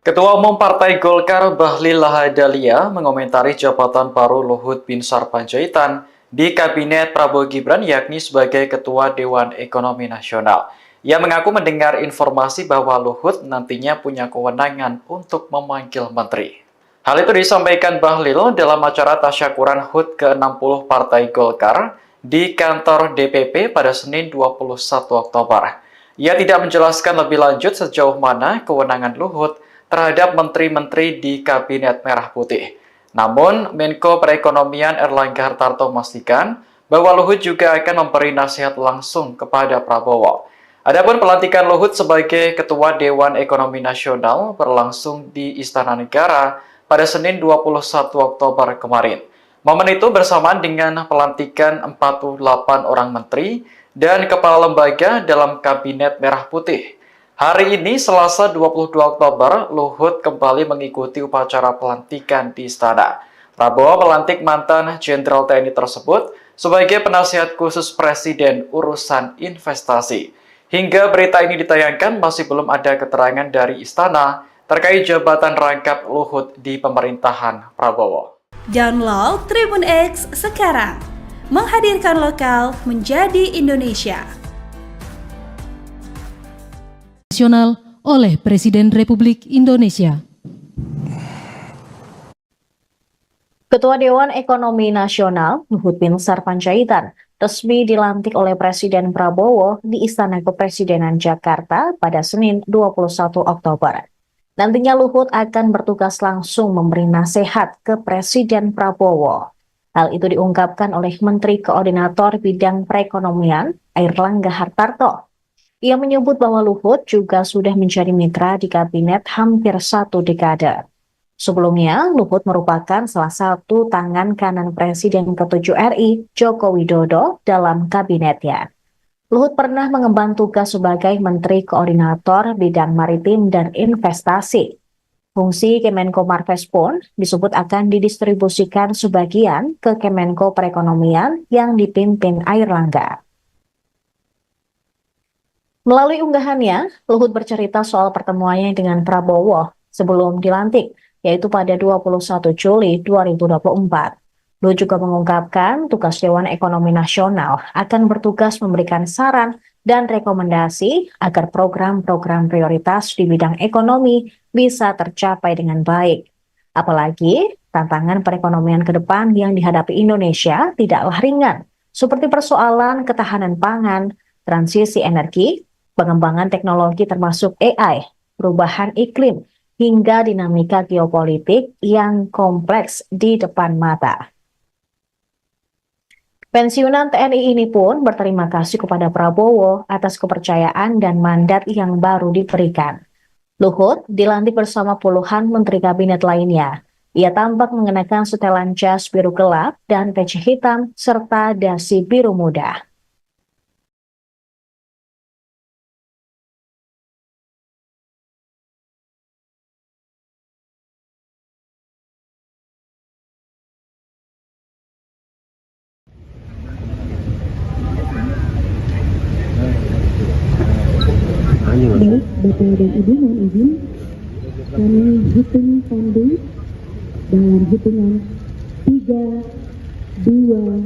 Ketua Umum Partai Golkar Bahlil Lahadalia mengomentari jabatan baru Luhut Binsar Panjaitan di Kabinet Prabowo Gibran yakni sebagai Ketua Dewan Ekonomi Nasional. Ia mengaku mendengar informasi bahwa Luhut nantinya punya kewenangan untuk memanggil menteri. Hal itu disampaikan Bahlil dalam acara tasyakuran HUT ke-60 Partai Golkar di kantor DPP pada Senin 21 Oktober. Ia tidak menjelaskan lebih lanjut sejauh mana kewenangan Luhut terhadap menteri-menteri di Kabinet Merah Putih. Namun, Menko Perekonomian Erlangga Hartarto memastikan bahwa Luhut juga akan memberi nasihat langsung kepada Prabowo. Adapun pelantikan Luhut sebagai Ketua Dewan Ekonomi Nasional berlangsung di Istana Negara pada Senin 21 Oktober kemarin. Momen itu bersamaan dengan pelantikan 48 orang menteri dan kepala lembaga dalam Kabinet Merah Putih. Hari ini, Selasa 22 Oktober, Luhut kembali mengikuti upacara pelantikan di Istana. Prabowo melantik mantan Jenderal TNI tersebut sebagai penasihat khusus Presiden urusan investasi. Hingga berita ini ditayangkan, masih belum ada keterangan dari Istana terkait jabatan rangkap Luhut di pemerintahan Prabowo. Download Tribun X sekarang, menghadirkan lokal menjadi Indonesia. Nasional oleh Presiden Republik Indonesia. Ketua Dewan Ekonomi Nasional Luhut Binsar Panjaitan resmi dilantik oleh Presiden Prabowo di Istana Kepresidenan Jakarta pada Senin 21 Oktober. Nantinya Luhut akan bertugas langsung memberi nasihat ke Presiden Prabowo. Hal itu diungkapkan oleh Menteri Koordinator Bidang Perekonomian Erlangga Hartarto. Ia menyebut bahwa Luhut juga sudah menjadi mitra di kabinet hampir 1 dekade. Sebelumnya, Luhut merupakan salah satu tangan kanan Presiden ke-7 RI, Joko Widodo, dalam kabinetnya. Luhut pernah mengemban tugas sebagai Menteri Koordinator Bidang Maritim dan Investasi. Fungsi Kemenko Marves pun disebut akan didistribusikan sebagian ke Kemenko Perekonomian yang dipimpin Airlangga. Melalui unggahannya, Luhut bercerita soal pertemuannya dengan Prabowo sebelum dilantik, yaitu pada 21 Juli 2024. Luhut juga mengungkapkan tugas Dewan Ekonomi Nasional akan bertugas memberikan saran dan rekomendasi agar program-program prioritas di bidang ekonomi bisa tercapai dengan baik. Apalagi tantangan perekonomian ke depan yang dihadapi Indonesia tidaklah ringan, seperti persoalan ketahanan pangan, transisi energi, pengembangan teknologi termasuk AI, perubahan iklim, hingga dinamika geopolitik yang kompleks di depan mata. Pensiunan TNI ini pun berterima kasih kepada Prabowo atas kepercayaan dan mandat yang baru diberikan. Luhut dilantik bersama puluhan menteri kabinet lainnya. Ia tampak mengenakan setelan jas biru gelap dan peci hitam serta dasi biru muda. Baik, Bapak dan Ibu, mohon izin kami hitung pandu dalam hitungan 3, 2,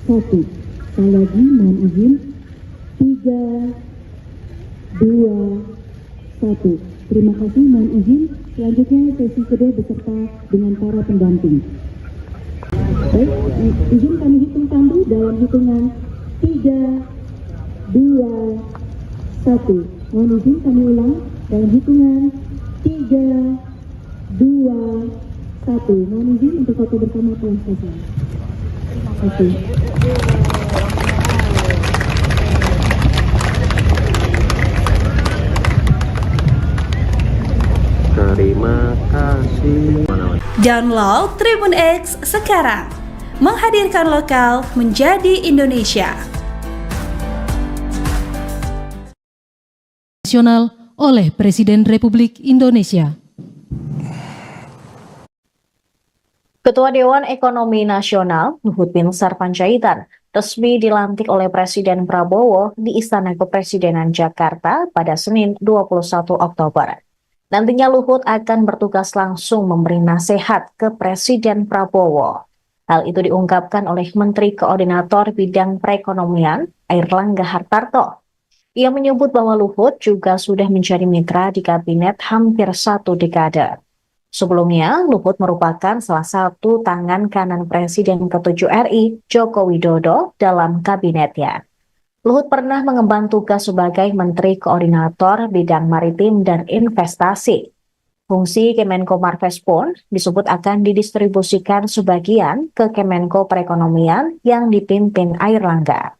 1. Sekali lagi mohon izin 3, 2, 1. Terima kasih, mohon izin. Selanjutnya sesi kedua beserta dengan para pendamping. Baik, izin kami hitung pandu dalam hitungan 3, 2, 1. Mohon izin kami ulang dalam hitungan 3, 2, 1. Mohon izin untuk foto bersama telah selesai. Terima kasih. Terima kasih. Download Tribun X sekarang, menghadirkan lokal menjadi Indonesia. Nasional oleh Presiden Republik Indonesia. Ketua Dewan Ekonomi Nasional Luhut Binsar Panjaitan resmi dilantik oleh Presiden Prabowo di Istana Kepresidenan Jakarta pada Senin 21 Oktober. Nantinya Luhut akan bertugas langsung memberi nasihat ke Presiden Prabowo. Hal itu diungkapkan oleh Menteri Koordinator Bidang Perekonomian, Airlangga Hartarto. Ia menyebut bahwa Luhut juga sudah menjadi mitra di kabinet hampir 1 dekade. Sebelumnya, Luhut merupakan salah satu tangan kanan Presiden ke-7 RI, Joko Widodo, dalam kabinetnya. Luhut pernah mengemban tugas sebagai Menteri Koordinator Bidang Maritim dan Investasi. Fungsi Kemenko Marves pun disebut akan didistribusikan sebagian ke Kemenko Perekonomian yang dipimpin Airlangga.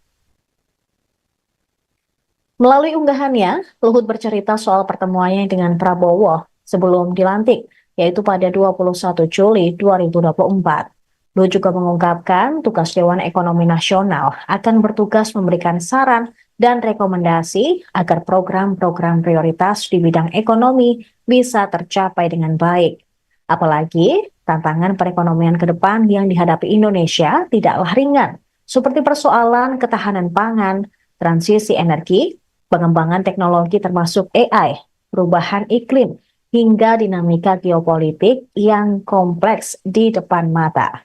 Melalui unggahannya, Luhut bercerita soal pertemuannya dengan Prabowo sebelum dilantik, yaitu pada 21 Juli 2024. Luhut juga mengungkapkan tugas Dewan Ekonomi Nasional akan bertugas memberikan saran dan rekomendasi agar program-program prioritas di bidang ekonomi bisa tercapai dengan baik. Apalagi tantangan perekonomian ke depan yang dihadapi Indonesia tidaklah ringan, seperti persoalan ketahanan pangan, transisi energi, pengembangan teknologi termasuk AI, perubahan iklim, hingga dinamika geopolitik yang kompleks di depan mata.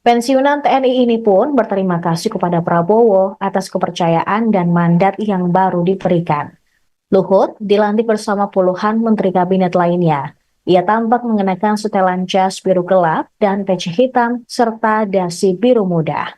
Pensiunan TNI ini pun berterima kasih kepada Prabowo atas kepercayaan dan mandat yang baru diberikan. Luhut dilantik bersama puluhan menteri kabinet lainnya. Ia tampak mengenakan setelan jas biru gelap dan peci hitam serta dasi biru muda.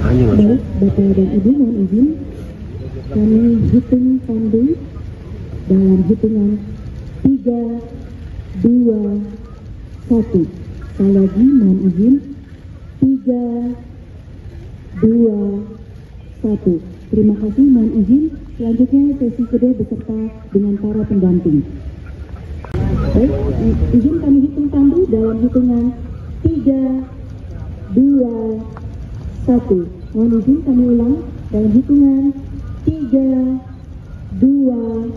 Baik, Bapak dan Ibu mohon izin, kami hitung tandu dalam hitungan 3, 2, 1. Sekali lagi mohon izin, 3, 2, 1. Terima kasih, mohon izin. Selanjutnya sesi kedua beserta dengan para pendamping. Baik, izin kami hitung tandu dalam hitungan 3, 2, 1. Mohon izin kami ulang dalam hitungan 3, 2,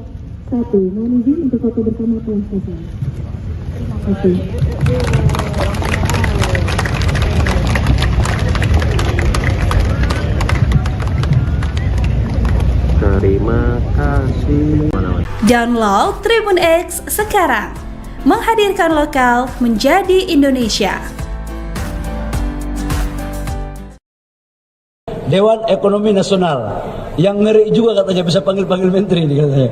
1. Mohon izin untuk foto bersama telah selesai. Terima kasih. Terima kasih. Download Tribun X sekarang. Menghadirkan lokal menjadi Indonesia. Dewan Ekonomi Nasional yang ngeri juga katanya bisa panggil-panggil menteri nih katanya.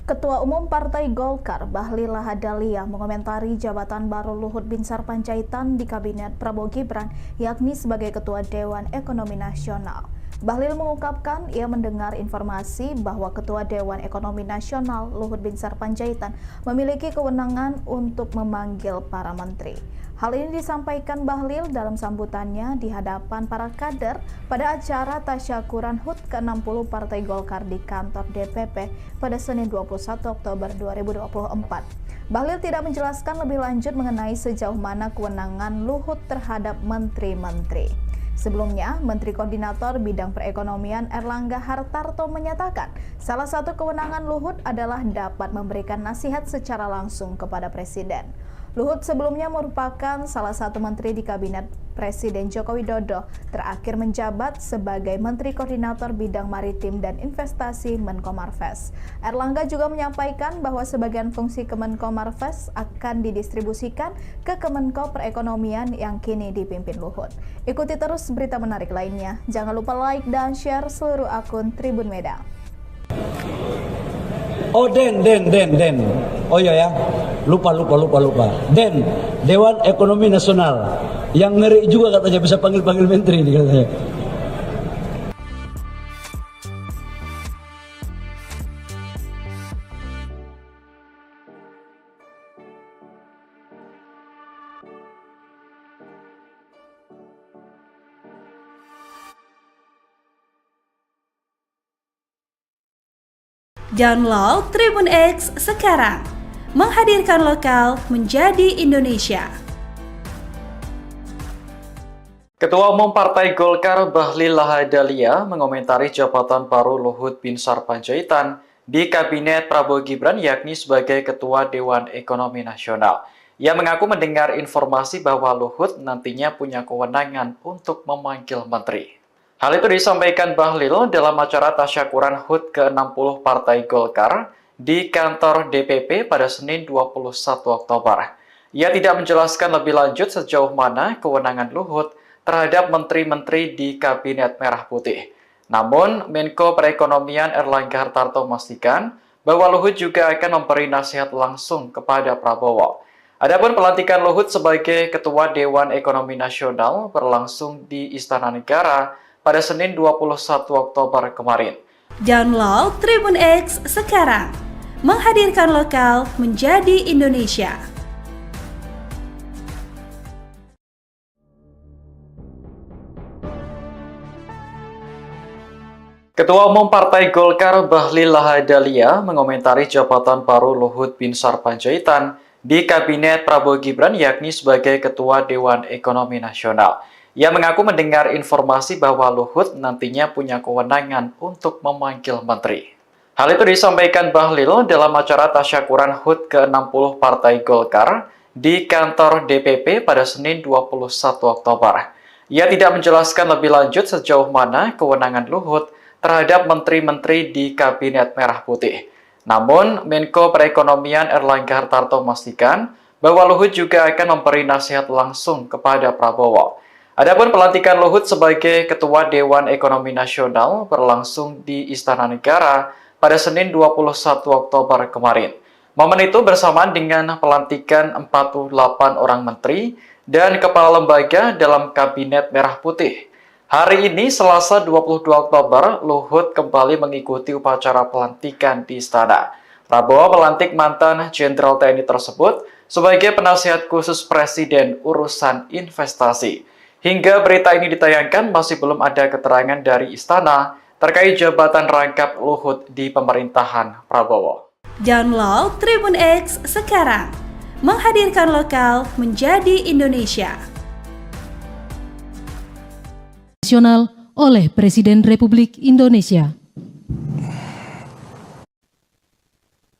Ketua Umum Partai Golkar, Bahlil Lahadalia, mengomentari jabatan baru Luhut Binsar Panjaitan di Kabinet Prabowo Gibran, yakni sebagai Ketua Dewan Ekonomi Nasional. Bahlil mengungkapkan ia mendengar informasi bahwa Ketua Dewan Ekonomi Nasional Luhut Binsar Panjaitan memiliki kewenangan untuk memanggil para menteri. Hal ini disampaikan Bahlil dalam sambutannya di hadapan para kader pada acara tasyakuran HUT ke-60 Partai Golkar di kantor DPP pada Senin 21 Oktober 2024. Bahlil tidak menjelaskan lebih lanjut mengenai sejauh mana kewenangan Luhut terhadap menteri-menteri. Sebelumnya, Menteri Koordinator Bidang Perekonomian Airlangga Hartarto menyatakan salah satu kewenangan Luhut adalah dapat memberikan nasihat secara langsung kepada Presiden. Luhut sebelumnya merupakan salah satu menteri di Kabinet Presiden Joko Widodo, terakhir menjabat sebagai Menteri Koordinator Bidang Maritim dan Investasi Menko Marves. Airlangga juga menyampaikan bahwa sebagian fungsi Kemenko Marves akan didistribusikan ke Kemenko Perekonomian yang kini dipimpin Luhut. Ikuti terus berita menarik lainnya. Jangan lupa like dan share seluruh akun Tribun Medan. Oh Den. Oh iya ya, lupa. Den, Dewan Ekonomi Nasional yang ngeri juga katanya bisa panggil-panggil menteri nih katanya. Download Tribun X sekarang. Menghadirkan lokal menjadi Indonesia. Ketua Umum Partai Golkar Bahlil Lahadalia mengomentari jabatan baru Luhut Binsar Panjaitan di Kabinet Prabowo Gibran yakni sebagai Ketua Dewan Ekonomi Nasional. Ia mengaku mendengar informasi bahwa Luhut nantinya punya kewenangan untuk memanggil menteri. Hal itu disampaikan Bahlil dalam acara tasyakuran HUT ke-60 Partai Golkar di kantor DPP pada Senin 21 Oktober. Ia tidak menjelaskan lebih lanjut sejauh mana kewenangan Luhut terhadap menteri-menteri di Kabinet Merah Putih. Namun, Menko Perekonomian Erlangga Hartarto memastikan bahwa Luhut juga akan memberi nasihat langsung kepada Prabowo. Adapun pelantikan Luhut sebagai Ketua Dewan Ekonomi Nasional berlangsung di Istana Negara pada Senin 21 Oktober kemarin. Download Tribun X sekarang, menghadirkan lokal menjadi Indonesia. Ketua Umum Partai Golkar Bahlil Lahadalia mengomentari jabatan baru Luhut Binsar Panjaitan di Kabinet Prabowo Gibran yakni sebagai Ketua Dewan Ekonomi Nasional. Ia mengaku mendengar informasi bahwa Luhut nantinya punya kewenangan untuk memanggil menteri. Hal itu disampaikan Bahlil dalam acara tasyakuran HUT ke-60 Partai Golkar di kantor DPP pada Senin 21 Oktober. Ia tidak menjelaskan lebih lanjut sejauh mana kewenangan Luhut terhadap menteri-menteri di Kabinet Merah Putih. Namun, Menko Perekonomian Erlangga Hartarto memastikan bahwa Luhut juga akan memberi nasihat langsung kepada Prabowo. Adapun pelantikan Luhut sebagai Ketua Dewan Ekonomi Nasional berlangsung di Istana Negara pada Senin 21 Oktober kemarin. Momen itu bersamaan dengan pelantikan 48 orang menteri dan kepala lembaga dalam Kabinet Merah Putih. Hari ini, Selasa 22 Oktober, Luhut kembali mengikuti upacara pelantikan di Istana. Prabowo melantik mantan Jenderal TNI tersebut sebagai penasihat khusus Presiden urusan investasi. Hingga berita ini ditayangkan, masih belum ada keterangan dari Istana terkait jabatan rangkap Luhut di pemerintahan Prabowo. Download Tribun X sekarang, menghadirkan lokal menjadi Indonesia. Nasional oleh Presiden Republik Indonesia.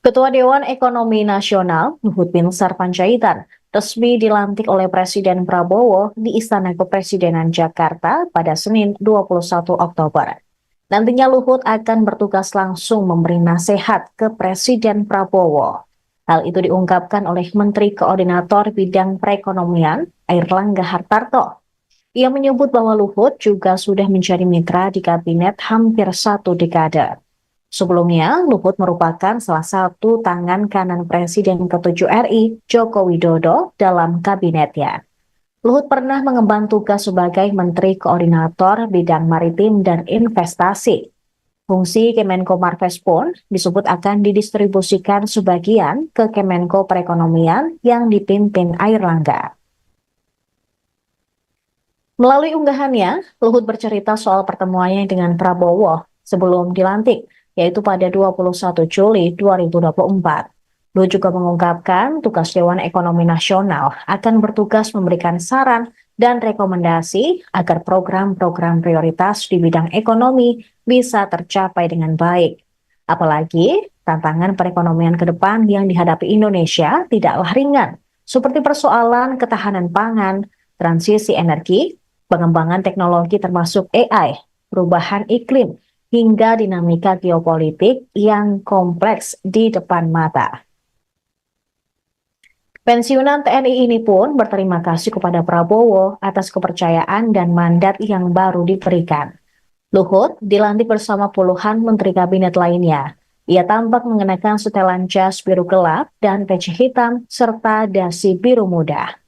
Ketua Dewan Ekonomi Nasional Luhut Binsar Panjaitan resmi dilantik oleh Presiden Prabowo di Istana Kepresidenan Jakarta pada Senin 21 Oktober. Nantinya Luhut akan bertugas langsung memberi nasihat ke Presiden Prabowo. Hal itu diungkapkan oleh Menteri Koordinator Bidang Perekonomian Erlangga Hartarto. Ia menyebut bahwa Luhut juga sudah menjadi mitra di kabinet hampir 1 dekade. Sebelumnya, Luhut merupakan salah satu tangan kanan Presiden ke-7 RI, Joko Widodo, dalam kabinetnya. Luhut pernah mengemban tugas sebagai Menteri Koordinator Bidang Maritim dan Investasi. Fungsi Kemenko Marves pun disebut akan didistribusikan sebagian ke Kemenko Perekonomian yang dipimpin Airlangga. Melalui unggahannya, Luhut bercerita soal pertemuannya dengan Prabowo sebelum dilantik, yaitu pada 21 Juli 2024. Luhut juga mengungkapkan tugas Dewan Ekonomi Nasional akan bertugas memberikan saran dan rekomendasi agar program-program prioritas di bidang ekonomi bisa tercapai dengan baik. Apalagi, tantangan perekonomian ke depan yang dihadapi Indonesia tidaklah ringan, seperti persoalan ketahanan pangan, transisi energi, pengembangan teknologi termasuk AI, perubahan iklim, hingga dinamika geopolitik yang kompleks di depan mata. Pensiunan TNI ini pun berterima kasih kepada Prabowo atas kepercayaan dan mandat yang baru diberikan. Luhut dilantik bersama puluhan menteri kabinet lainnya. Ia tampak mengenakan setelan jas biru gelap dan peci hitam serta dasi biru muda.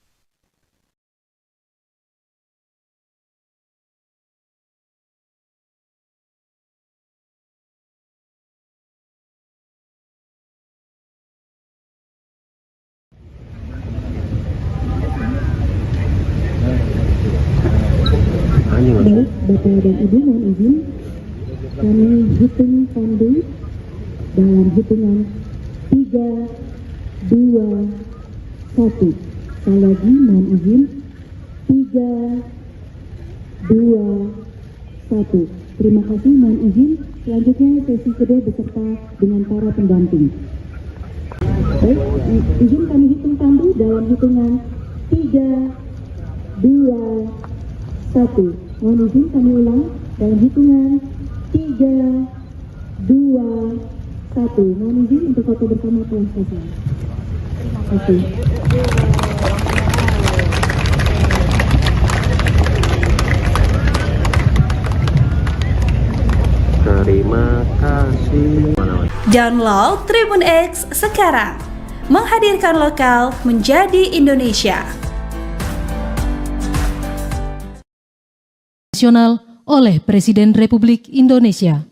Baik, Bapak dan Ibu, mohon izin kami hitung pandu dalam hitungan 3, 2, 1. Sekali lagi mohon izin 3, 1. Terima kasih, mohon izin. Selanjutnya sesi kedua beserta dengan para pendamping. Baik, izin kami hitung tandu dalam hitungan 3, 2, 1. Mohon izin kami ulang dalam hitungan 3, 2, 1. Mohon izin untuk foto bersama telah selesai. Terima kasih. Terima kasih. Download Tribun X sekarang. Menghadirkan lokal menjadi Indonesia. Nasional oleh Presiden Republik Indonesia.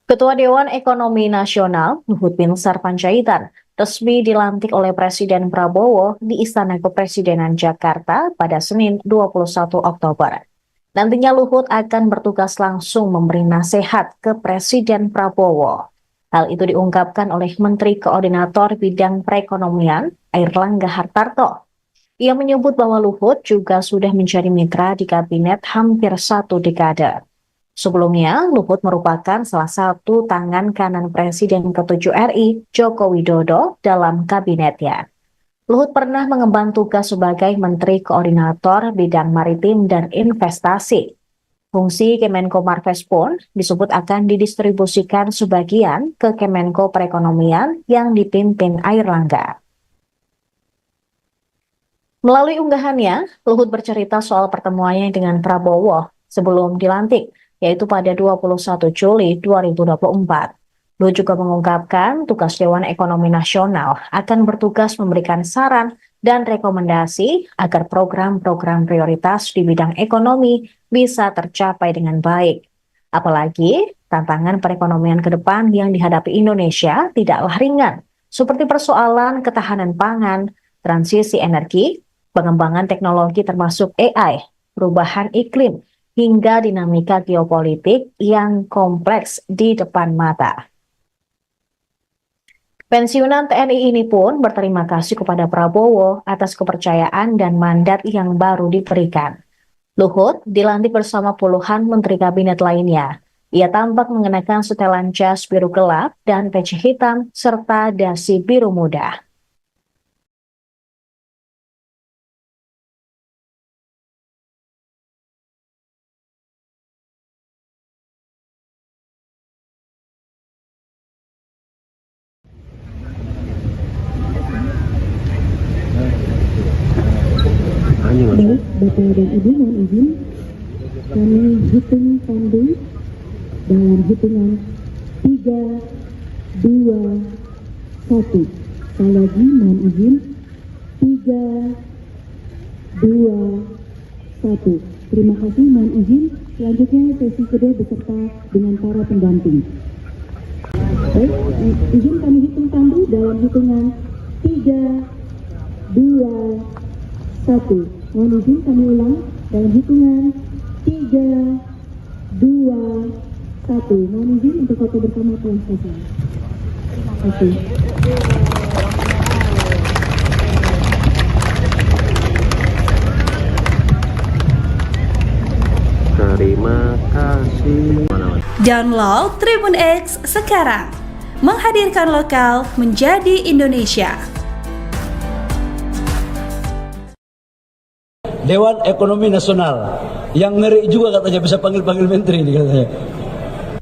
Ketua Dewan Ekonomi Nasional Luhut Binsar Panjaitan resmi dilantik oleh Presiden Prabowo di Istana Kepresidenan Jakarta pada Senin 21 Oktober. Nantinya Luhut akan bertugas langsung memberi nasihat ke Presiden Prabowo. Hal itu diungkapkan oleh Menteri Koordinator Bidang Perekonomian Airlangga Hartarto. Ia menyebut bahwa Luhut juga sudah menjadi mitra di kabinet hampir 1 dekade. Sebelumnya, Luhut merupakan salah satu tangan kanan Presiden ke-7 RI, Joko Widodo, dalam kabinetnya. Luhut pernah mengemban tugas sebagai Menteri Koordinator Bidang Maritim dan Investasi. Fungsi Kemenko Marves pun disebut akan didistribusikan sebagian ke Kemenko Perekonomian yang dipimpin Airlangga. Melalui unggahannya, Luhut bercerita soal pertemuannya dengan Prabowo sebelum dilantik, yaitu pada 21 Juli 2024. Luhut juga mengungkapkan tugas Dewan Ekonomi Nasional akan bertugas memberikan saran dan rekomendasi agar program-program prioritas di bidang ekonomi bisa tercapai dengan baik. Apalagi tantangan perekonomian ke depan yang dihadapi Indonesia tidaklah ringan, seperti persoalan ketahanan pangan, transisi energi, pengembangan teknologi termasuk AI, perubahan iklim, hingga dinamika geopolitik yang kompleks di depan mata. Pensiunan TNI ini pun berterima kasih kepada Prabowo atas kepercayaan dan mandat yang baru diberikan. Luhut dilantik bersama puluhan menteri kabinet lainnya. Ia tampak mengenakan setelan jas biru gelap dan peci hitam serta dasi biru muda. Baik, Bapak dan Ibu, mohon izin kami hitung tandu dalam hitungan 3, 2, 1. Sekali lagi mohon izin 3, 2, 1. Terima kasih, mohon izin. Selanjutnya sesi kedua beserta dengan para pendamping. Baik, izin kami hitung tandu dalam hitungan 3, 2, 1. Mohon izin kami ulang dalam hitungan 3, 2, 1. Mohon izin untuk foto bersama telah selesai. Terima kasih. Terima kasih. Download Tribun X sekarang. Menghadirkan lokal menjadi Indonesia. Dewan Ekonomi Nasional yang ngeri juga katanya bisa panggil-panggil menteri ini katanya.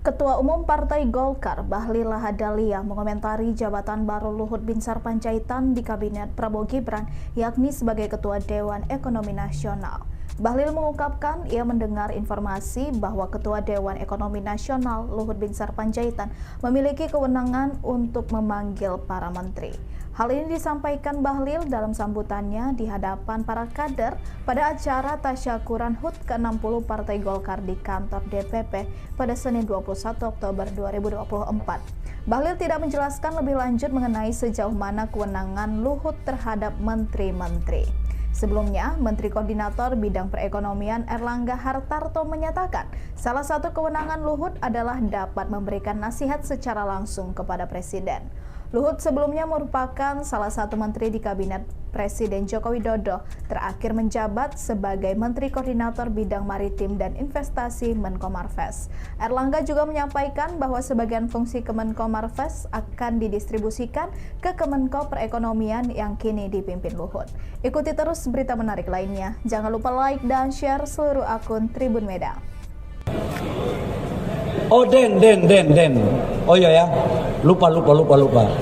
Ketua Umum Partai Golkar Bahlil Lahadalia mengomentari jabatan baru Luhut Binsar Panjaitan di Kabinet Prabowo Gibran, yakni sebagai Ketua Dewan Ekonomi Nasional. Bahlil mengungkapkan ia mendengar informasi bahwa Ketua Dewan Ekonomi Nasional Luhut Binsar Panjaitan memiliki kewenangan untuk memanggil para menteri. Hal ini disampaikan Bahlil dalam sambutannya di hadapan para kader pada acara tasyakuran HUT ke-60 Partai Golkar di kantor DPP pada Senin 21 Oktober 2024. Bahlil tidak menjelaskan lebih lanjut mengenai sejauh mana kewenangan Luhut terhadap menteri-menteri. Sebelumnya, Menteri Koordinator Bidang Perekonomian Airlangga Hartarto menyatakan salah satu kewenangan Luhut adalah dapat memberikan nasihat secara langsung kepada Presiden. Luhut sebelumnya merupakan salah satu menteri di Kabinet Presiden Joko Widodo terakhir menjabat sebagai Menteri Koordinator Bidang Maritim dan Investasi Menko Marves. Erlangga juga menyampaikan bahwa sebagian fungsi Kemenko Marves akan didistribusikan ke Kemenko Perekonomian yang kini dipimpin Luhut. Ikuti terus berita menarik lainnya. Jangan lupa like dan share seluruh akun Tribun Medan. Oh Den. Oh iya ya, lupa.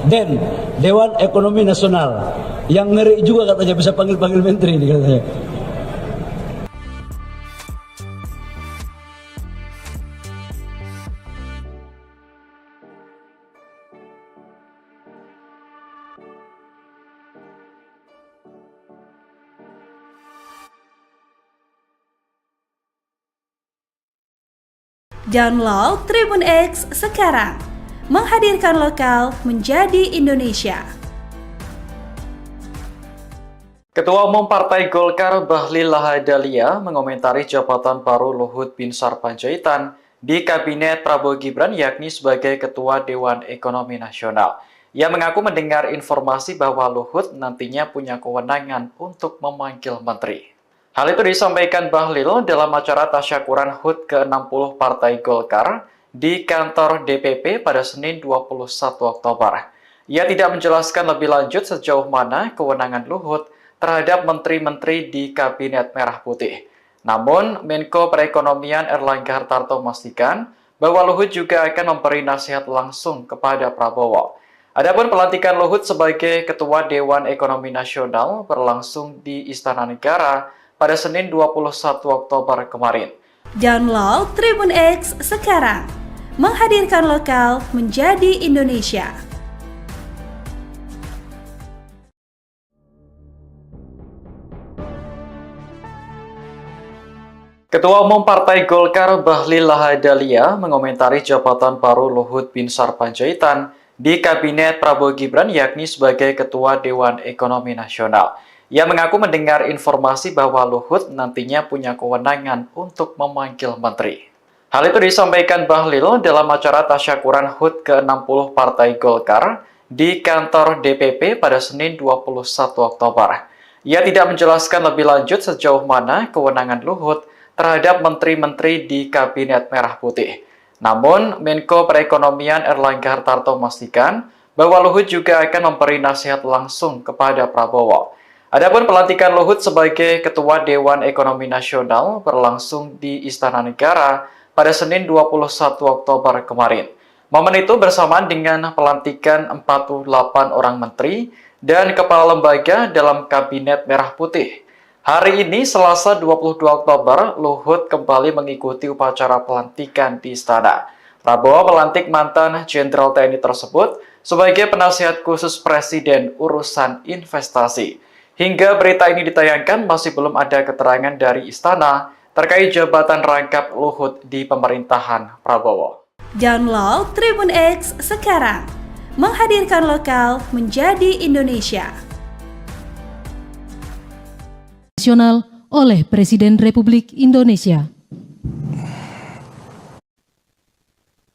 Den, Dewan Ekonomi Nasional. Yang ngeri juga katanya bisa panggil menteri nih katanya. Download Tribun X sekarang, menghadirkan lokal menjadi Indonesia. Ketua Umum Partai Golkar Bahlil Lahadalia mengomentari jabatan baru Luhut Binsar Panjaitan di Kabinet Prabowo Gibran yakni sebagai Ketua Dewan Ekonomi Nasional. Ia mengaku mendengar informasi bahwa Luhut nantinya punya kewenangan untuk memanggil menteri. Hal itu disampaikan Bahlil dalam acara tasyakuran HUT ke-60 Partai Golkar di kantor DPP pada Senin 21 Oktober. Ia tidak menjelaskan lebih lanjut sejauh mana kewenangan Luhut terhadap menteri-menteri di Kabinet Merah Putih. Namun, Menko Perekonomian Erlangga Hartarto memastikan bahwa Luhut juga akan memberi nasihat langsung kepada Prabowo. Adapun pelantikan Luhut sebagai Ketua Dewan Ekonomi Nasional berlangsung di Istana Negara pada Senin 21 Oktober kemarin. Download Tribun X sekarang, menghadirkan lokal menjadi Indonesia. Ketua Umum Partai Golkar Bahlil Lahadalia mengomentari jabatan baru Luhut Binsar Panjaitan di Kabinet Prabowo Gibran yakni sebagai Ketua Dewan Ekonomi Nasional. Ia mengaku mendengar informasi bahwa Luhut nantinya punya kewenangan untuk memanggil menteri. Hal itu disampaikan Bahlil dalam acara tasyakuran HUT ke-60 Partai Golkar di kantor DPP pada Senin 21 Oktober. Ia tidak menjelaskan lebih lanjut sejauh mana kewenangan Luhut terhadap menteri-menteri di Kabinet Merah Putih. Namun, Menko Perekonomian Erlangga Hartarto memastikan bahwa Luhut juga akan memberi nasihat langsung kepada Prabowo. Adapun pelantikan Luhut sebagai Ketua Dewan Ekonomi Nasional berlangsung di Istana Negara pada Senin 21 Oktober kemarin. Momen itu bersamaan dengan pelantikan 48 orang menteri dan kepala lembaga dalam Kabinet Merah Putih. Hari ini, Selasa 22 Oktober, Luhut kembali mengikuti upacara pelantikan di Istana. Prabowo melantik mantan Jenderal TNI tersebut sebagai penasihat khusus Presiden urusan investasi. Hingga berita ini ditayangkan, masih belum ada keterangan dari Istana terkait jabatan rangkap Luhut di pemerintahan Prabowo. Download Tribun X sekarang, menghadirkan lokal menjadi Indonesia. Nasional oleh Presiden Republik Indonesia.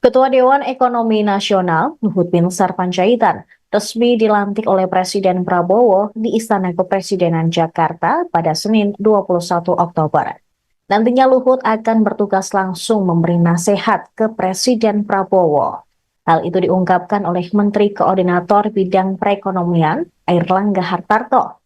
Ketua Dewan Ekonomi Nasional Luhut Binsar Panjaitan resmi dilantik oleh Presiden Prabowo di Istana Kepresidenan Jakarta pada Senin 21 Oktober. Nantinya Luhut akan bertugas langsung memberi nasihat ke Presiden Prabowo. Hal itu diungkapkan oleh Menteri Koordinator Bidang Perekonomian Erlangga Hartarto.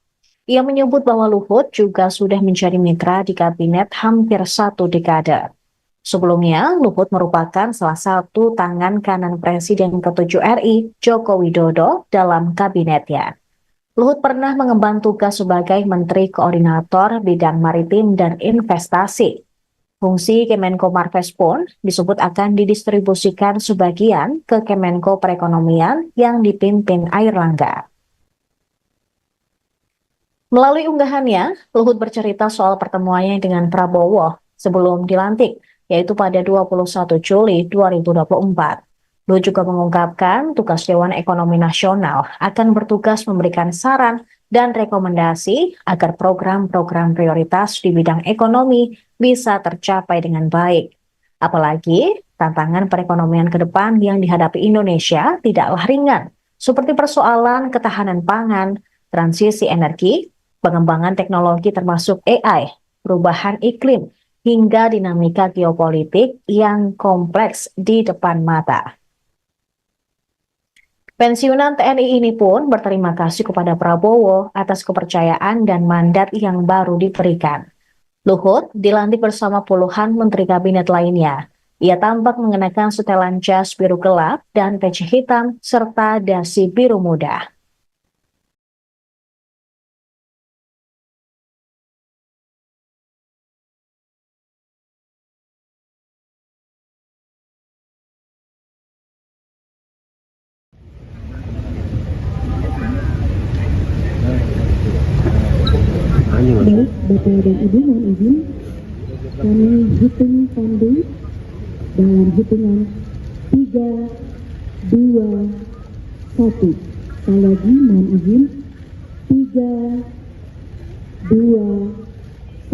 Ia menyebut bahwa Luhut juga sudah menjadi mitra di kabinet hampir 1 dekade. Sebelumnya, Luhut merupakan salah satu tangan kanan Presiden ke-7 RI, Joko Widodo, dalam kabinetnya. Luhut pernah mengemban tugas sebagai Menteri Koordinator Bidang Maritim dan Investasi. Fungsi Kemenko Marves pun disebut akan didistribusikan sebagian ke Kemenko Perekonomian yang dipimpin Airlangga. Melalui unggahannya, Luhut bercerita soal pertemuannya dengan Prabowo sebelum dilantik, yaitu pada 21 Juli 2024. Luhut juga mengungkapkan tugas Dewan Ekonomi Nasional akan bertugas memberikan saran dan rekomendasi agar program-program prioritas di bidang ekonomi bisa tercapai dengan baik. Apalagi tantangan perekonomian ke depan yang dihadapi Indonesia tidaklah ringan, seperti persoalan ketahanan pangan, transisi energi, pengembangan teknologi termasuk AI, perubahan iklim, hingga dinamika geopolitik yang kompleks di depan mata. Pensiunan TNI ini pun berterima kasih kepada Prabowo atas kepercayaan dan mandat yang baru diberikan. Luhut dilantik bersama puluhan menteri kabinet lainnya. Ia tampak mengenakan setelan jas biru gelap dan peci hitam serta dasi biru muda. Baik, Bapak dan Ibu, mohon izin kami hitung pandu dalam hitungan 3, 2, 1. Sekali lagi mohon izin 3, 2,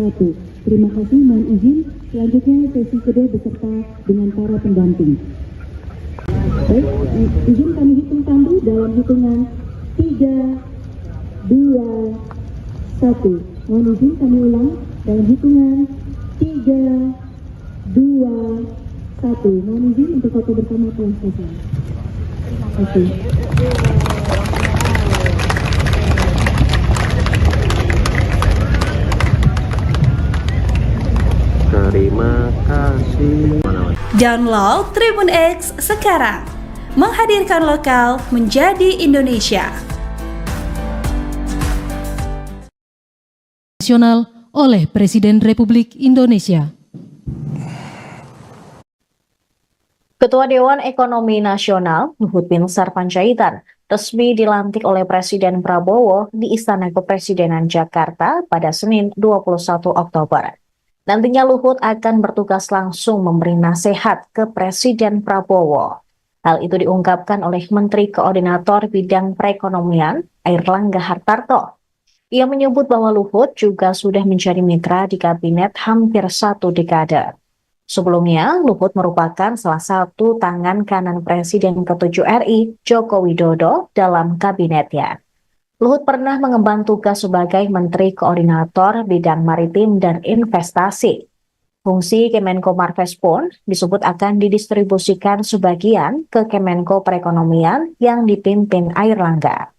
1. Terima kasih, mohon izin. Selanjutnya sesi kedua beserta dengan para pendamping. Baik, izin kami hitung pandu dalam hitungan 3, 2, 1. Mohon izin kami ulang dalam hitungan 3, 2, 1. Mohon izin untuk foto bersama telah selesai. Terima kasih. Terima kasih. Download Tribun X sekarang. Menghadirkan lokal menjadi Indonesia. Nasional oleh Presiden Republik Indonesia. Ketua Dewan Ekonomi Nasional Luhut Binsar Panjaitan resmi dilantik oleh Presiden Prabowo di Istana Kepresidenan Jakarta pada Senin 21 Oktober. Nantinya Luhut akan bertugas langsung memberi nasihat ke Presiden Prabowo. Hal itu diungkapkan oleh Menteri Koordinator Bidang Perekonomian Airlangga Hartarto. Ia menyebut bahwa Luhut juga sudah menjadi mitra di kabinet hampir 1 dekade. Sebelumnya, Luhut merupakan salah satu tangan kanan Presiden ke-7 RI, Joko Widodo, dalam kabinetnya. Luhut pernah mengemban tugas sebagai Menteri Koordinator Bidang Maritim dan Investasi. Fungsi Kemenko Marves pun disebut akan didistribusikan sebagian ke Kemenko Perekonomian yang dipimpin Airlangga.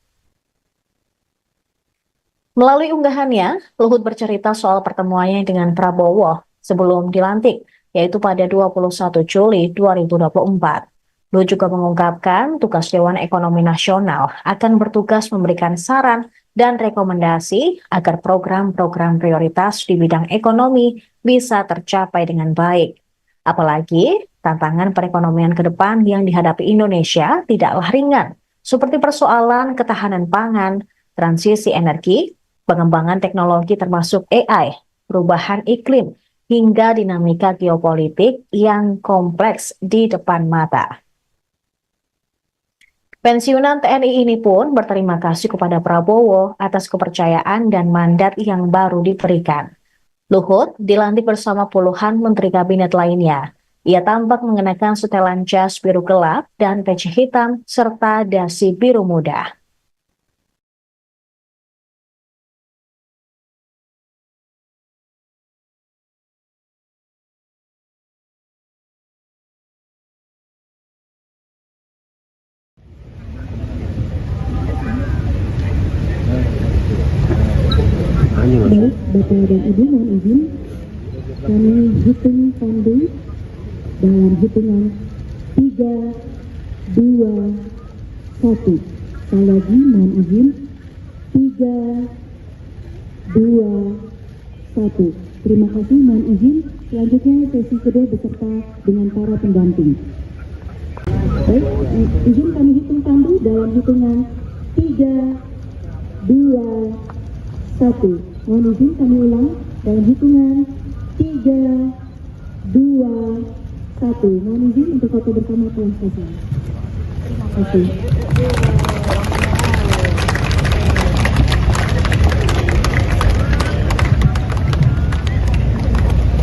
Melalui unggahannya, Luhut bercerita soal pertemuannya dengan Prabowo sebelum dilantik, yaitu pada 21 Juli 2024. Luhut juga mengungkapkan tugas Dewan Ekonomi Nasional akan bertugas memberikan saran dan rekomendasi agar program-program prioritas di bidang ekonomi bisa tercapai dengan baik. Apalagi tantangan perekonomian ke depan yang dihadapi Indonesia tidaklah ringan, seperti persoalan ketahanan pangan, transisi energi, pengembangan teknologi termasuk AI, perubahan iklim, hingga dinamika geopolitik yang kompleks di depan mata. Pensiunan TNI ini pun berterima kasih kepada Prabowo atas kepercayaan dan mandat yang baru diberikan. Luhut dilantik bersama puluhan menteri kabinet lainnya. Ia tampak mengenakan setelan jas biru gelap dan peci hitam serta dasi biru muda. Baik, Bapak dan Ibu, mohon izin kami hitung pandu dalam hitungan 3, 2, 1. Sekali lagi mohon izin 3, 2, 1. Terima kasih, mohon izin. Selanjutnya sesi kedua beserta dengan para pendamping. Baik, izin kami hitung pandu dalam hitungan 3, 2, 1. Mohon izin kami ulang dalam hitungan 3, 2, 1. Mohon izin untuk foto bersama telah selesai. Terima kasih.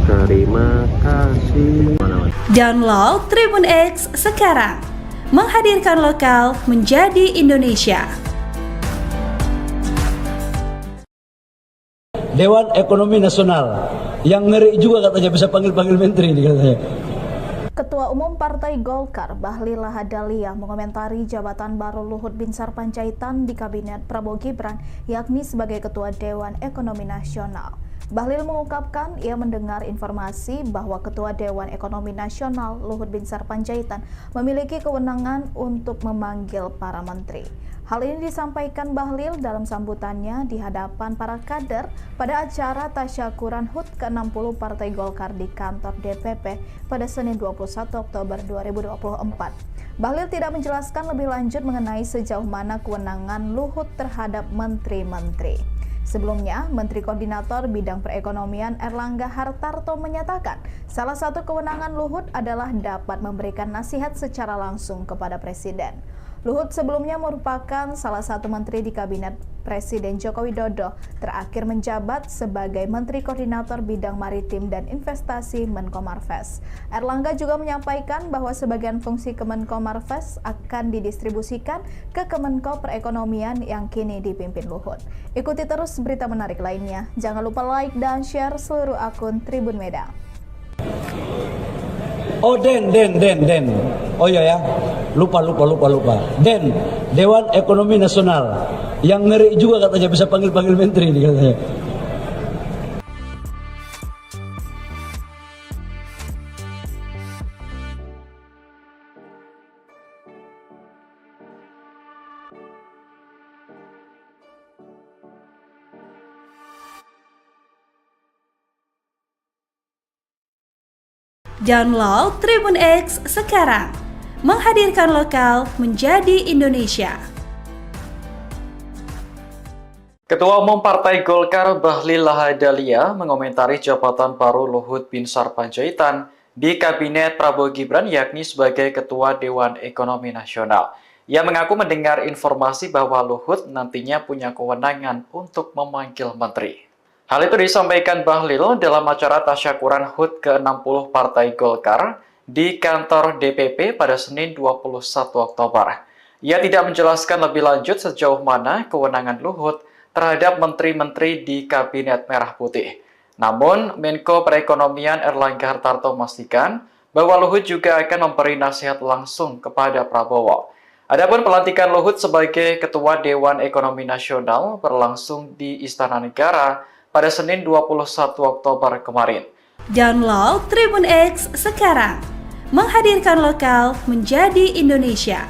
Terima kasih. Download Tribun X sekarang. Menghadirkan lokal menjadi Indonesia. Dewan Ekonomi Nasional. Yang ngeri juga katanya bisa panggil-panggil menteri nih katanya. Ketua Umum Partai Golkar Bahlil Lahadalia mengomentari jabatan baru Luhut Binsar Panjaitan di Kabinet Prabowo Gibran, yakni sebagai Ketua Dewan Ekonomi Nasional. Bahlil mengungkapkan ia mendengar informasi bahwa Ketua Dewan Ekonomi Nasional Luhut Binsar Panjaitan memiliki kewenangan untuk memanggil para menteri. Hal ini disampaikan Bahlil dalam sambutannya di hadapan para kader pada acara tasyakuran HUT ke-60 Partai Golkar di kantor DPP pada Senin 21 Oktober 2024. Bahlil tidak menjelaskan lebih lanjut mengenai sejauh mana kewenangan Luhut terhadap menteri-menteri. Sebelumnya, Menteri Koordinator Bidang Perekonomian Erlangga Hartarto menyatakan salah satu kewenangan Luhut adalah dapat memberikan nasihat secara langsung kepada Presiden. Luhut sebelumnya merupakan salah satu menteri di Kabinet Presiden Joko Widodo, terakhir menjabat sebagai Menteri Koordinator Bidang Maritim dan Investasi Menko Marves. Erlangga juga menyampaikan bahwa sebagian fungsi Kemenko Marves akan didistribusikan ke Kemenko Perekonomian yang kini dipimpin Luhut. Ikuti terus berita menarik lainnya. Jangan lupa like dan share seluruh akun Tribun Medan. Oh Den. Oh iya ya, lupa. Den, Dewan Ekonomi Nasional. Yang ngeri juga katanya bisa panggil-panggil menteri nih katanya. Download Tribun X sekarang, menghadirkan lokal menjadi Indonesia. Ketua Umum Partai Golkar Bahlil Lahadalia mengomentari jabatan baru Luhut Binsar Panjaitan di Kabinet Prabowo Gibran, yakni sebagai Ketua Dewan Ekonomi Nasional. Ia mengaku mendengar informasi bahwa Luhut nantinya punya kewenangan untuk memanggil menteri. Hal itu disampaikan Bahlil dalam acara tasyakuran HUT ke-60 Partai Golkar di kantor DPP pada Senin 21 Oktober. Ia tidak menjelaskan lebih lanjut sejauh mana kewenangan Luhut terhadap menteri-menteri di Kabinet Merah Putih. Namun, Menko Perekonomian Erlangga Hartarto memastikan bahwa Luhut juga akan memberi nasihat langsung kepada Prabowo. Adapun pelantikan Luhut sebagai Ketua Dewan Ekonomi Nasional berlangsung di Istana Negara pada Senin 21 Oktober kemarin. Download Tribun X sekarang, menghadirkan lokal menjadi Indonesia.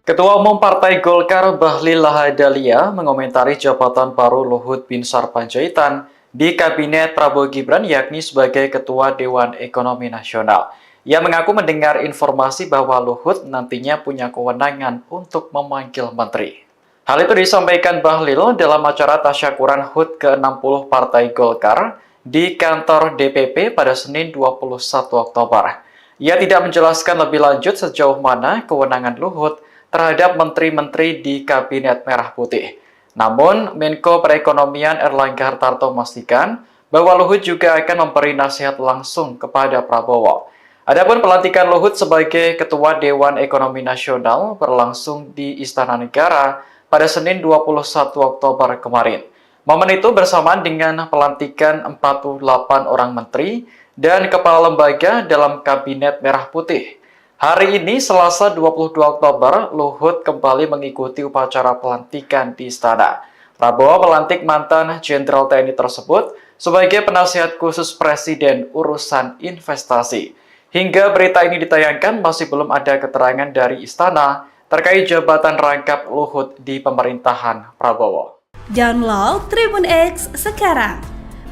Ketua Umum Partai Golkar Bahlil Lahadalia mengomentari jabatan baru Luhut Binsar Panjaitan di Kabinet Prabowo Gibran, yakni sebagai Ketua Dewan Ekonomi Nasional. Ia mengaku mendengar informasi bahwa Luhut nantinya punya kewenangan untuk memanggil menteri. Hal itu disampaikan Bahlil dalam acara tasyakuran HUT ke-60 Partai Golkar di kantor DPP pada Senin 21 Oktober. Ia tidak menjelaskan lebih lanjut sejauh mana kewenangan Luhut terhadap menteri-menteri di Kabinet Merah Putih. Namun, Menko Perekonomian Erlangga Hartarto memastikan bahwa Luhut juga akan memberi nasihat langsung kepada Prabowo. Adapun pelantikan Luhut sebagai Ketua Dewan Ekonomi Nasional berlangsung di Istana Negara pada Senin 21 Oktober kemarin. Momen itu bersamaan dengan pelantikan 48 orang menteri dan kepala lembaga dalam Kabinet Merah Putih. Hari ini, Selasa 22 Oktober, Luhut kembali mengikuti upacara pelantikan di Istana. Prabowo melantik mantan Jenderal TNI tersebut sebagai penasihat khusus Presiden urusan investasi. Hingga berita ini ditayangkan, masih belum ada keterangan dari Istana terkait jabatan rangkap Luhut di pemerintahan Prabowo. Download Tribun X sekarang,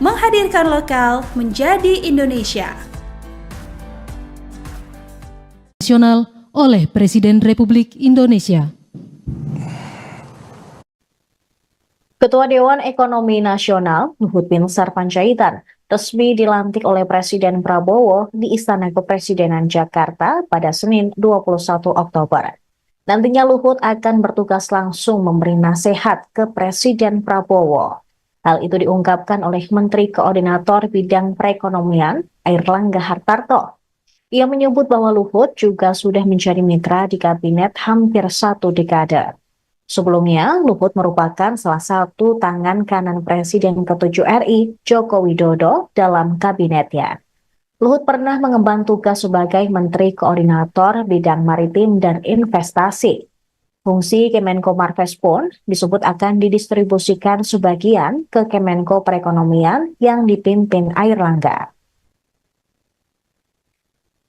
menghadirkan lokal menjadi Indonesia. Nasional oleh Presiden Republik Indonesia. Ketua Dewan Ekonomi Nasional Luhut Binsar Panjaitan resmi dilantik oleh Presiden Prabowo di Istana Kepresidenan Jakarta pada Senin 21 Oktober. Nantinya Luhut akan bertugas langsung memberi nasihat ke Presiden Prabowo. Hal itu diungkapkan oleh Menteri Koordinator Bidang Perekonomian Erlangga Hartarto. Ia menyebut bahwa Luhut juga sudah menjadi mitra di kabinet hampir 1 dekade. Sebelumnya, Luhut merupakan salah satu tangan kanan Presiden ke-7 RI, Joko Widodo, dalam kabinetnya. Luhut pernah mengemban tugas sebagai Menteri Koordinator Bidang Maritim dan Investasi. Fungsi Kemenko Marves pun disebut akan didistribusikan sebagian ke Kemenko Perekonomian yang dipimpin Airlangga.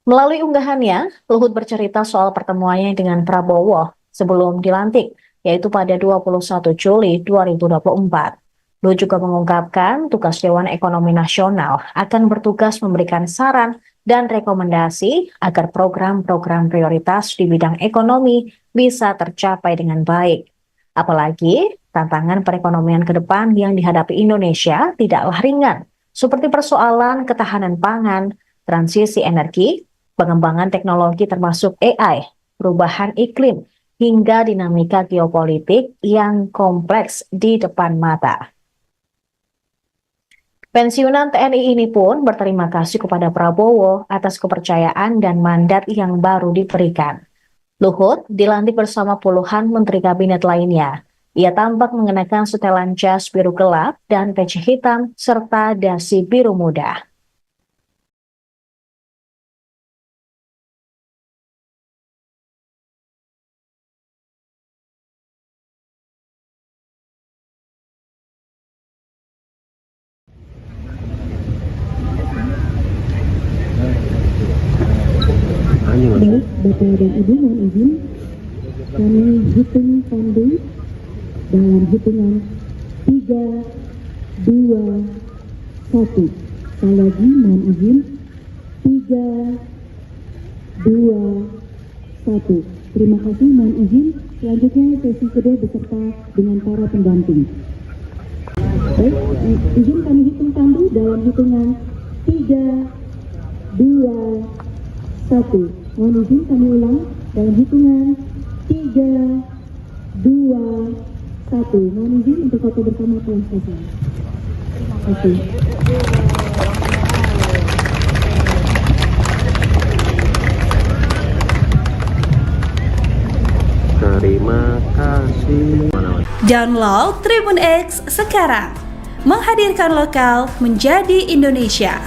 Melalui unggahannya, Luhut bercerita soal pertemuannya dengan Prabowo sebelum dilantik, yaitu pada 21 Juli 2024. Luhut juga mengungkapkan tugas Dewan Ekonomi Nasional akan bertugas memberikan saran dan rekomendasi agar program-program prioritas di bidang ekonomi bisa tercapai dengan baik. Apalagi tantangan perekonomian ke depan yang dihadapi Indonesia tidaklah ringan, seperti persoalan ketahanan pangan, transisi energi, pengembangan teknologi termasuk AI, perubahan iklim, hingga dinamika geopolitik yang kompleks di depan mata. Pensiunan TNI ini pun berterima kasih kepada Prabowo atas kepercayaan dan mandat yang baru diberikan. Luhut dilantik bersama puluhan menteri kabinet lainnya. Ia tampak mengenakan setelan jas biru gelap dan peci hitam serta dasi biru muda. Baik, Bapak dan Ibu, mohon izin kami hitung pandu dalam hitungan 3, 2, 1. Sekali lagi mohon izin 3, 2, 1. Terima kasih, mohon izin. Selanjutnya sesi kedua beserta dengan para pendamping. Baik, izin kami hitung pandu dalam hitungan 3, 2, 1. Mohon izin kami ulang dalam hitungan 3, 2, 1. Mohon izin untuk foto bersama telah selesai. Terima kasih. Terima kasih. Download Tribun X sekarang. Menghadirkan lokal menjadi Indonesia.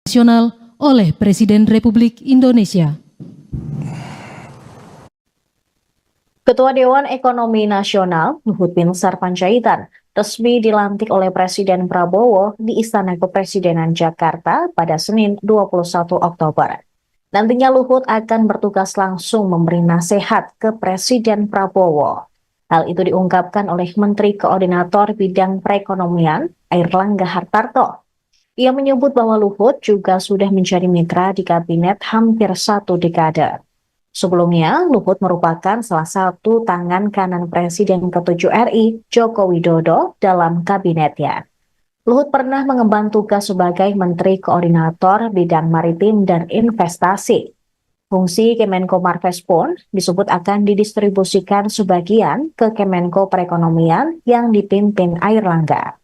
Nasional oleh Presiden Republik Indonesia. Ketua Dewan Ekonomi Nasional, Luhut Binsar Panjaitan, resmi dilantik oleh Presiden Prabowo di Istana Kepresidenan Jakarta pada Senin 21 Oktober. Nantinya Luhut akan bertugas langsung memberi nasihat ke Presiden Prabowo. Hal itu diungkapkan oleh Menteri Koordinator Bidang Perekonomian, Airlangga Hartarto. Ia menyebut bahwa Luhut juga sudah menjadi mitra di kabinet hampir 1 dekade. Sebelumnya, Luhut merupakan salah satu tangan kanan Presiden ke-7 RI, Joko Widodo, dalam kabinetnya. Luhut pernah mengemban tugas sebagai Menteri Koordinator Bidang Maritim dan Investasi. Fungsi Kemenko Marves pun disebut akan didistribusikan sebagian ke Kemenko Perekonomian yang dipimpin Airlangga.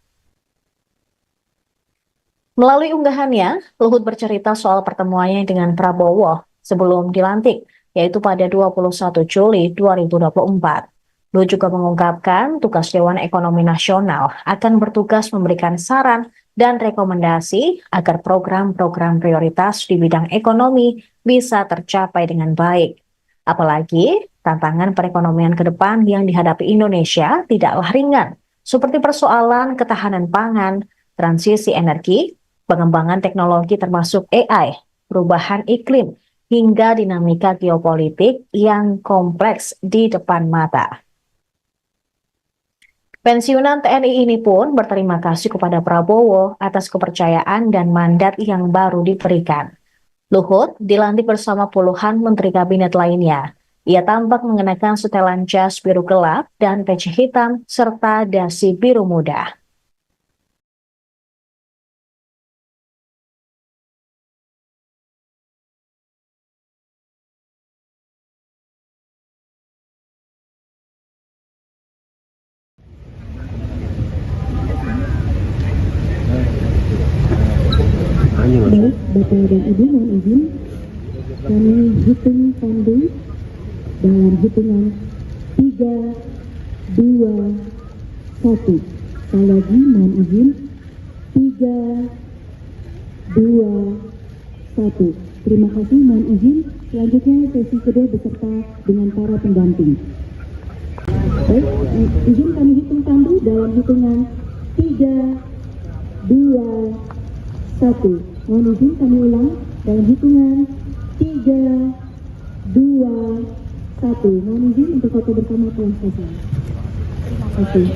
Melalui unggahannya, Luhut bercerita soal pertemuannya dengan Prabowo sebelum dilantik, yaitu pada 21 Juli 2024. Luhut juga mengungkapkan tugas Dewan Ekonomi Nasional akan bertugas memberikan saran dan rekomendasi agar program-program prioritas di bidang ekonomi bisa tercapai dengan baik. Apalagi tantangan perekonomian ke depan yang dihadapi Indonesia tidaklah ringan, seperti persoalan ketahanan pangan, transisi energi, pengembangan teknologi termasuk AI, perubahan iklim, hingga dinamika geopolitik yang kompleks di depan mata. Pensiunan TNI ini pun berterima kasih kepada Prabowo atas kepercayaan dan mandat yang baru diberikan. Luhut dilantik bersama puluhan menteri kabinet lainnya. Ia tampak mengenakan setelan jas biru gelap dan peci hitam serta dasi biru muda. Kami hitung tandu dalam hitungan 3, 2, 1. Sekali lagi mohon izin 3, 2, 1. Terima kasih, mohon izin. Selanjutnya sesi kedua beserta dengan para pendamping. Baik, izin kami hitung tandu dalam hitungan 3, 2, 1. Mohon izin kami ulang dalam hitungan 3, 2, 1. Mohon izin untuk foto bersama telah selesai. Terima kasih.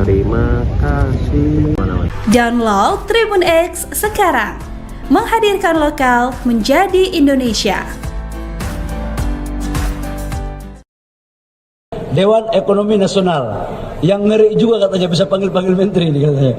Terima kasih. Download Tribun X sekarang. Menghadirkan lokal menjadi Indonesia. Dewan Ekonomi Nasional yang ngeri juga katanya bisa panggil-panggil menteri ini katanya.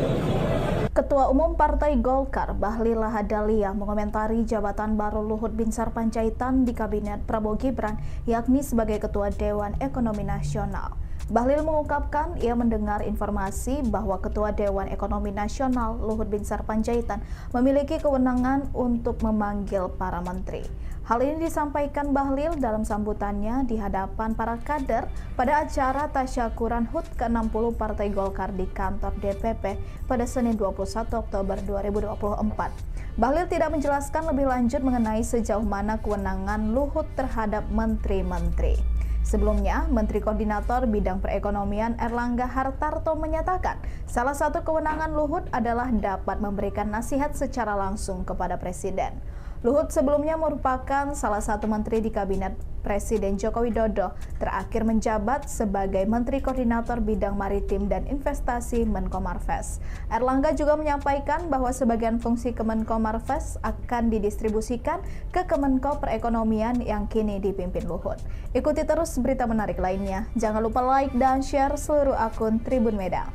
Ketua Umum Partai Golkar Bahlil Lahadalia mengomentari jabatan baru Luhut Binsar Panjaitan di Kabinet Prabowo Gibran, yakni sebagai Ketua Dewan Ekonomi Nasional. Bahlil mengungkapkan ia mendengar informasi bahwa Ketua Dewan Ekonomi Nasional Luhut Binsar Panjaitan memiliki kewenangan untuk memanggil para menteri. Hal ini disampaikan Bahlil dalam sambutannya di hadapan para kader pada acara tasyakuran HUT ke-60 Partai Golkar di kantor DPP pada Senin 21 Oktober 2024. Bahlil tidak menjelaskan lebih lanjut mengenai sejauh mana kewenangan Luhut terhadap menteri-menteri. Sebelumnya, Menteri Koordinator Bidang Perekonomian Erlangga Hartarto menyatakan salah satu kewenangan Luhut adalah dapat memberikan nasihat secara langsung kepada Presiden. Luhut sebelumnya merupakan salah satu menteri di Kabinet Presiden Joko Widodo, terakhir menjabat sebagai Menteri Koordinator Bidang Maritim dan Investasi Menko Marves. Erlangga juga menyampaikan bahwa sebagian fungsi Kemenko Marves akan didistribusikan ke Kemenko Perekonomian yang kini dipimpin Luhut. Ikuti terus berita menarik lainnya. Jangan lupa like dan share seluruh akun Tribun Medan.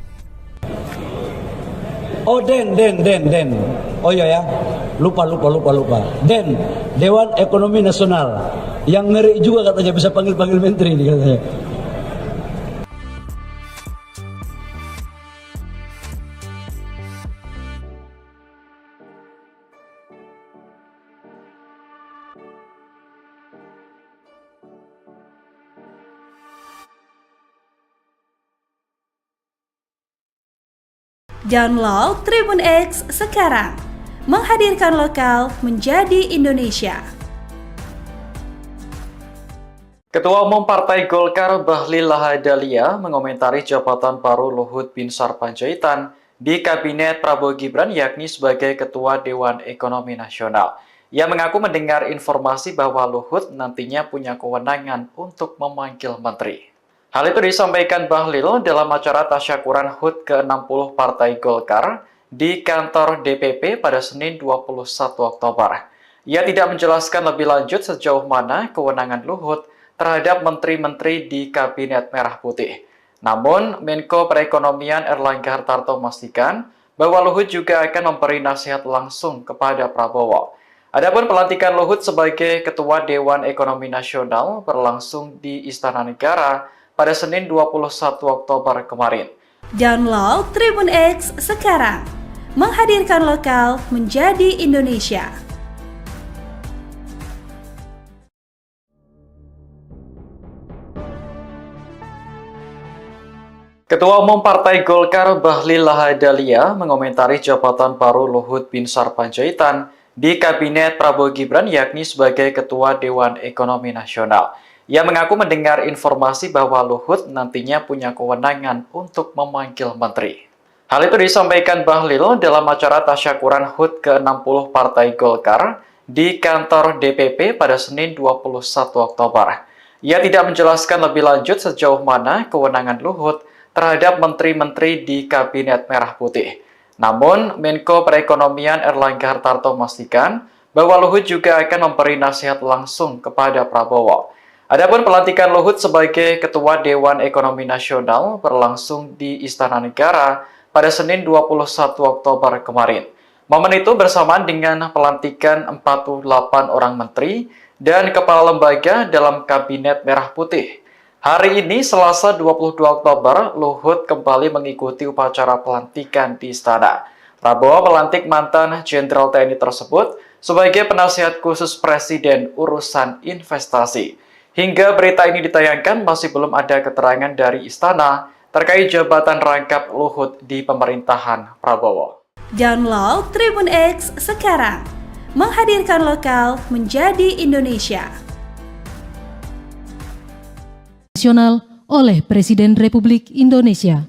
Oh Den. Oh iya ya, lupa. Den, Dewan Ekonomi Nasional yang ngeri juga katanya bisa panggil-panggil menteri ini katanya. Download Tribun X sekarang. Menghadirkan lokal menjadi Indonesia. Ketua Umum Partai Golkar Bahlil Lahadalia mengomentari jabatan baru Luhut Binsar Panjaitan di Kabinet Prabowo Gibran, yakni sebagai Ketua Dewan Ekonomi Nasional. Ia mengaku mendengar informasi bahwa Luhut nantinya punya kewenangan untuk memanggil menteri. Hal itu disampaikan Bahlil dalam acara tasyakuran HUT ke-60 Partai Golkar di kantor DPP pada Senin 21 Oktober. Ia tidak menjelaskan lebih lanjut sejauh mana kewenangan Luhut terhadap menteri-menteri di Kabinet Merah Putih. Namun, Menko Perekonomian Erlangga Hartarto memastikan bahwa Luhut juga akan memberi nasihat langsung kepada Prabowo. Adapun pelantikan Luhut sebagai Ketua Dewan Ekonomi Nasional berlangsung di Istana Negara pada Senin 21 Oktober kemarin. Download Tribun X sekarang. Menghadirkan lokal menjadi Indonesia. Ketua Umum Partai Golkar Bahlil Lahadalia mengomentari jabatan baru Luhut Binsar Panjaitan di Kabinet Prabowo Gibran, yakni sebagai Ketua Dewan Ekonomi Nasional. Ia mengaku mendengar informasi bahwa Luhut nantinya punya kewenangan untuk memanggil menteri. Hal itu disampaikan Bahlil dalam acara tasyakuran HUT ke-60 Partai Golkar di kantor DPP pada Senin 21 Oktober. Ia tidak menjelaskan lebih lanjut sejauh mana kewenangan Luhut terhadap menteri-menteri di Kabinet Merah Putih. Namun, Menko Perekonomian Erlangga Hartarto memastikan bahwa Luhut juga akan memberi nasihat langsung kepada Prabowo. Adapun pelantikan Luhut sebagai Ketua Dewan Ekonomi Nasional berlangsung di Istana Negara pada Senin 21 Oktober kemarin. Momen itu bersamaan dengan pelantikan 48 orang menteri dan kepala lembaga dalam Kabinet Merah Putih. Hari ini, Selasa 22 Oktober, Luhut kembali mengikuti upacara pelantikan di Istana. Prabowo melantik mantan Jenderal TNI tersebut sebagai penasihat khusus Presiden urusan investasi. Hingga berita ini ditayangkan, masih belum ada keterangan dari Istana terkait jabatan rangkap Luhut di pemerintahan Prabowo. Download Tribun X sekarang, menghadirkan lokal menjadi Indonesia. Nasional oleh Presiden Republik Indonesia.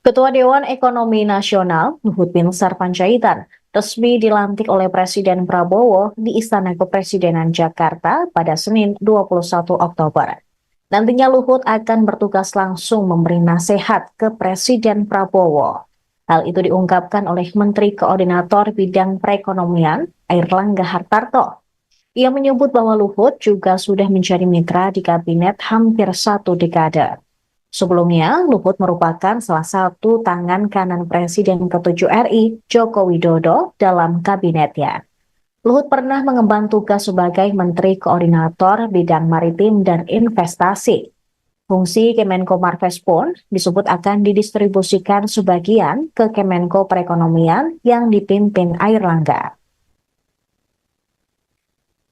Ketua Dewan Ekonomi Nasional Luhut Binsar Panjaitan resmi dilantik oleh Presiden Prabowo di Istana Kepresidenan Jakarta pada Senin 21 Oktober. Nantinya Luhut akan bertugas langsung memberi nasihat ke Presiden Prabowo. Hal itu diungkapkan oleh Menteri Koordinator Bidang Perekonomian Airlangga Hartarto. Ia menyebut bahwa Luhut juga sudah menjadi mitra di kabinet hampir 1 dekade. Sebelumnya, Luhut merupakan salah satu tangan kanan Presiden ke-7 RI, Joko Widodo, dalam kabinetnya. Luhut pernah mengemban tugas sebagai Menteri Koordinator Bidang Maritim dan Investasi. Fungsi Kemenko Marves pun disebut akan didistribusikan sebagian ke Kemenko Perekonomian yang dipimpin Airlangga.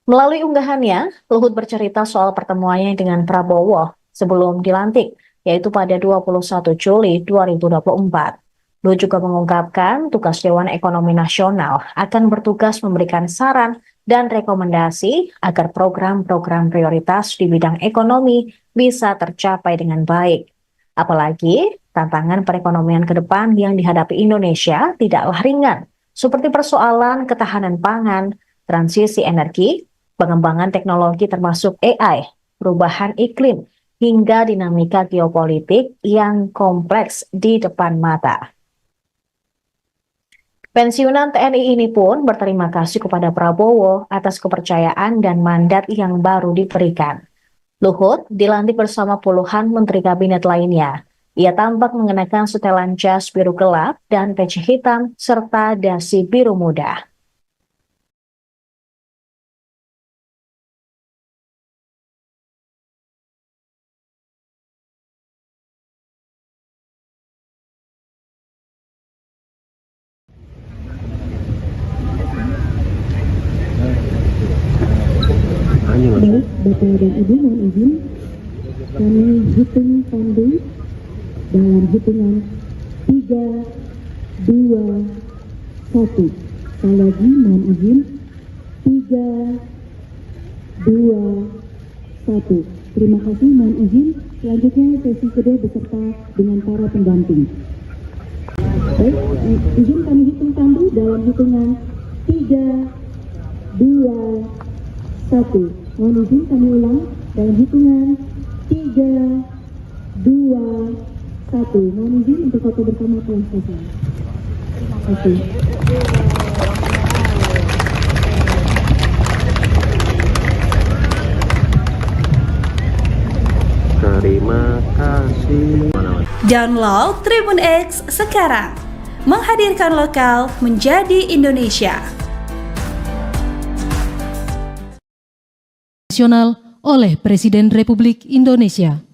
Melalui unggahannya, Luhut bercerita soal pertemuannya dengan Prabowo sebelum dilantik, yaitu pada 21 Juli 2024. Luhut juga mengungkapkan tugas Dewan Ekonomi Nasional akan bertugas memberikan saran dan rekomendasi agar program-program prioritas di bidang ekonomi bisa tercapai dengan baik. Apalagi tantangan perekonomian ke depan yang dihadapi Indonesia tidaklah ringan, seperti persoalan ketahanan pangan, transisi energi, pengembangan teknologi termasuk AI, perubahan iklim, hingga dinamika geopolitik yang kompleks di depan mata. Pensiunan TNI ini pun berterima kasih kepada Prabowo atas kepercayaan dan mandat yang baru diberikan. Luhut dilantik bersama puluhan menteri kabinet lainnya. Ia tampak mengenakan setelan jas biru gelap dan peci hitam serta dasi biru muda. Baik, Bapak dan Ibu, mohon izin kami hitung pandu dalam hitungan 3, 2, 1. Sekali lagi mohon izin 3, 2, 1. Terima kasih, mohon izin. Selanjutnya sesi kedua beserta dengan para pendamping. Baik, izin kami hitung pandu dalam hitungan 3, 2, 1. Mohon izin kami ulang dalam hitungan 3, 2, 1. Mohon izin untuk foto bersama telah selesai. Terima kasih. Terima kasih. Download Tribun X sekarang, menghadirkan lokal menjadi Indonesia. Nasional oleh Presiden Republik Indonesia.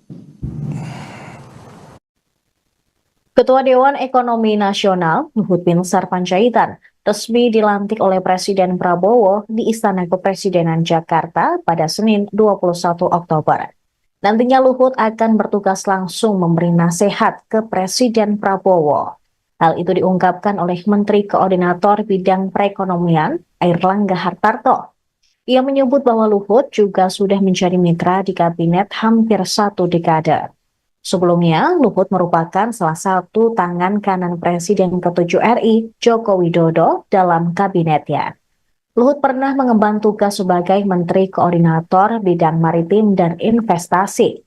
Ketua Dewan Ekonomi Nasional Luhut Binsar Panjaitan resmi dilantik oleh Presiden Prabowo di Istana Kepresidenan Jakarta pada Senin 21 Oktober. Nantinya Luhut akan bertugas langsung memberi nasihat ke Presiden Prabowo. Hal itu diungkapkan oleh Menteri Koordinator Bidang Perekonomian Airlangga Hartarto. Ia menyebut bahwa Luhut juga sudah menjadi mitra di kabinet hampir 1 dekade. Sebelumnya, Luhut merupakan salah satu tangan kanan Presiden ke-7 RI, Joko Widodo, dalam kabinetnya. Luhut pernah mengemban tugas sebagai Menteri Koordinator Bidang Maritim dan Investasi.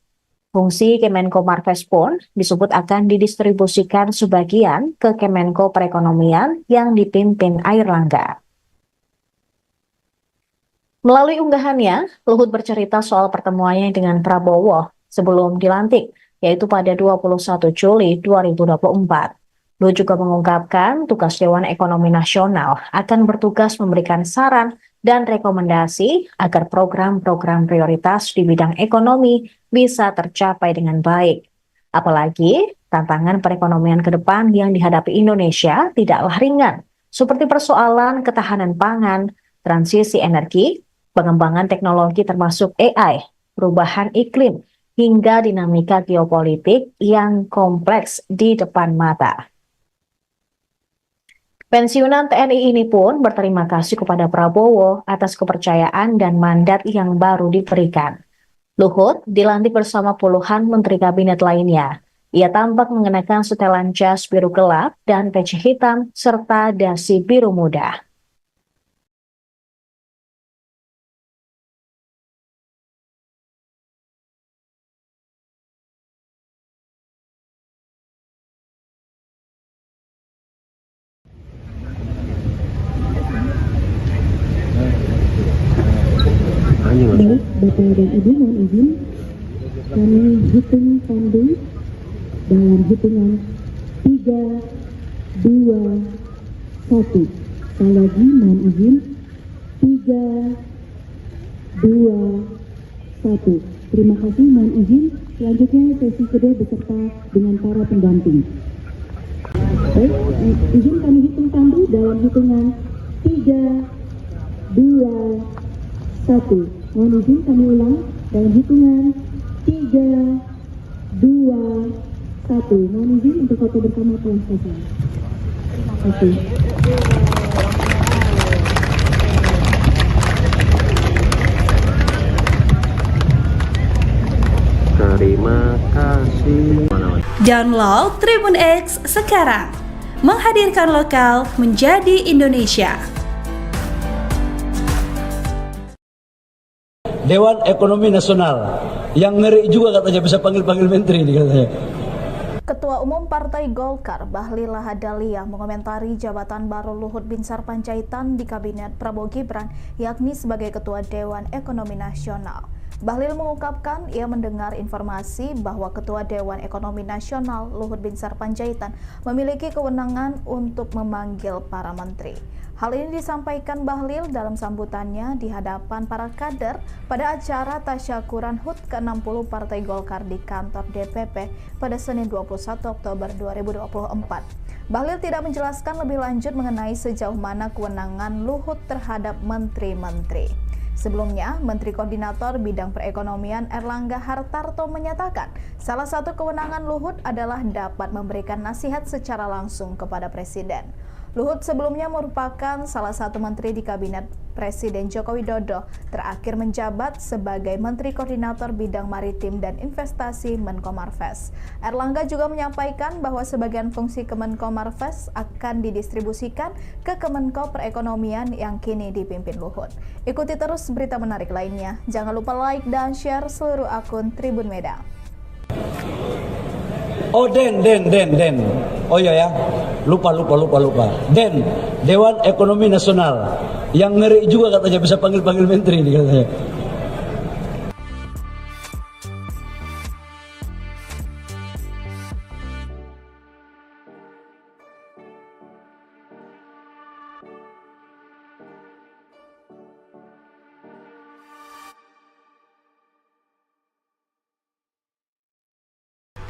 Fungsi Kemenko Marves pun disebut akan didistribusikan sebagian ke Kemenko Perekonomian yang dipimpin Airlangga. Melalui unggahannya, Luhut bercerita soal pertemuannya dengan Prabowo sebelum dilantik, yaitu pada 21 Juli 2024. Luhut juga mengungkapkan tugas Dewan Ekonomi Nasional akan bertugas memberikan saran dan rekomendasi agar program-program prioritas di bidang ekonomi bisa tercapai dengan baik. Apalagi tantangan perekonomian ke depan yang dihadapi Indonesia tidaklah ringan, seperti persoalan ketahanan pangan, transisi energi, pengembangan teknologi termasuk AI, perubahan iklim, hingga dinamika geopolitik yang kompleks di depan mata. Pensiunan TNI ini pun berterima kasih kepada Prabowo atas kepercayaan dan mandat yang baru diberikan. Luhut dilantik bersama puluhan menteri kabinet lainnya. Ia tampak mengenakan setelan jas biru gelap dan peci hitam serta dasi biru muda. Baik, Bapak dan Ibu, mohon izin kami hitung pandu dalam hitungan 3, 2, 1. Sekali lagi mohon izin 3, 2, 1. Terima kasih, mohon izin. Selanjutnya sesi kedua beserta dengan para pendamping. Baik, izin kami hitung pandu dalam hitungan 3, 2, 1. Mohon izin kami ulang dalam hitungan 3, 2, 1. Mohon izin untuk foto bersama telah selesai. Terima kasih. Terima kasih. Download Tribun X sekarang. Menghadirkan lokal menjadi Indonesia. Dewan Ekonomi Nasional yang ngeri juga katanya bisa panggil-panggil menteri nih katanya. Ketua Umum Partai Golkar Bahlil Lahadalia mengomentari jabatan baru Luhut Binsar Panjaitan di Kabinet Prabowo Gibran, yakni sebagai Ketua Dewan Ekonomi Nasional. Bahlil mengungkapkan ia mendengar informasi bahwa Ketua Dewan Ekonomi Nasional Luhut Binsar Panjaitan memiliki kewenangan untuk memanggil para menteri. Hal ini disampaikan Bahlil dalam sambutannya di hadapan para kader pada acara tasyakuran HUT ke-60 Partai Golkar di kantor DPP pada Senin 21 Oktober 2024. Bahlil tidak menjelaskan lebih lanjut mengenai sejauh mana kewenangan Luhut terhadap menteri-menteri. Sebelumnya, Menteri Koordinator Bidang Perekonomian Erlangga Hartarto menyatakan salah satu kewenangan Luhut adalah dapat memberikan nasihat secara langsung kepada Presiden. Luhut sebelumnya merupakan salah satu menteri di Kabinet Presiden Joko Widodo, terakhir menjabat sebagai Menteri Koordinator Bidang Maritim dan Investasi Menko Marves. Erlangga juga menyampaikan bahwa sebagian fungsi Kemenko Marves akan didistribusikan ke Kemenko Perekonomian yang kini dipimpin Luhut. Ikuti terus berita menarik lainnya. Jangan lupa like dan share seluruh akun Tribun Medan. Oh Den. Oh iya ya, lupa. Den, Dewan Ekonomi Nasional yang ngeri juga katanya bisa panggil-panggil menteri nih katanya.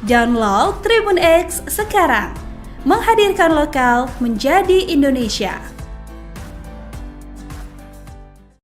Download Tribun X sekarang. Menghadirkan lokal menjadi Indonesia.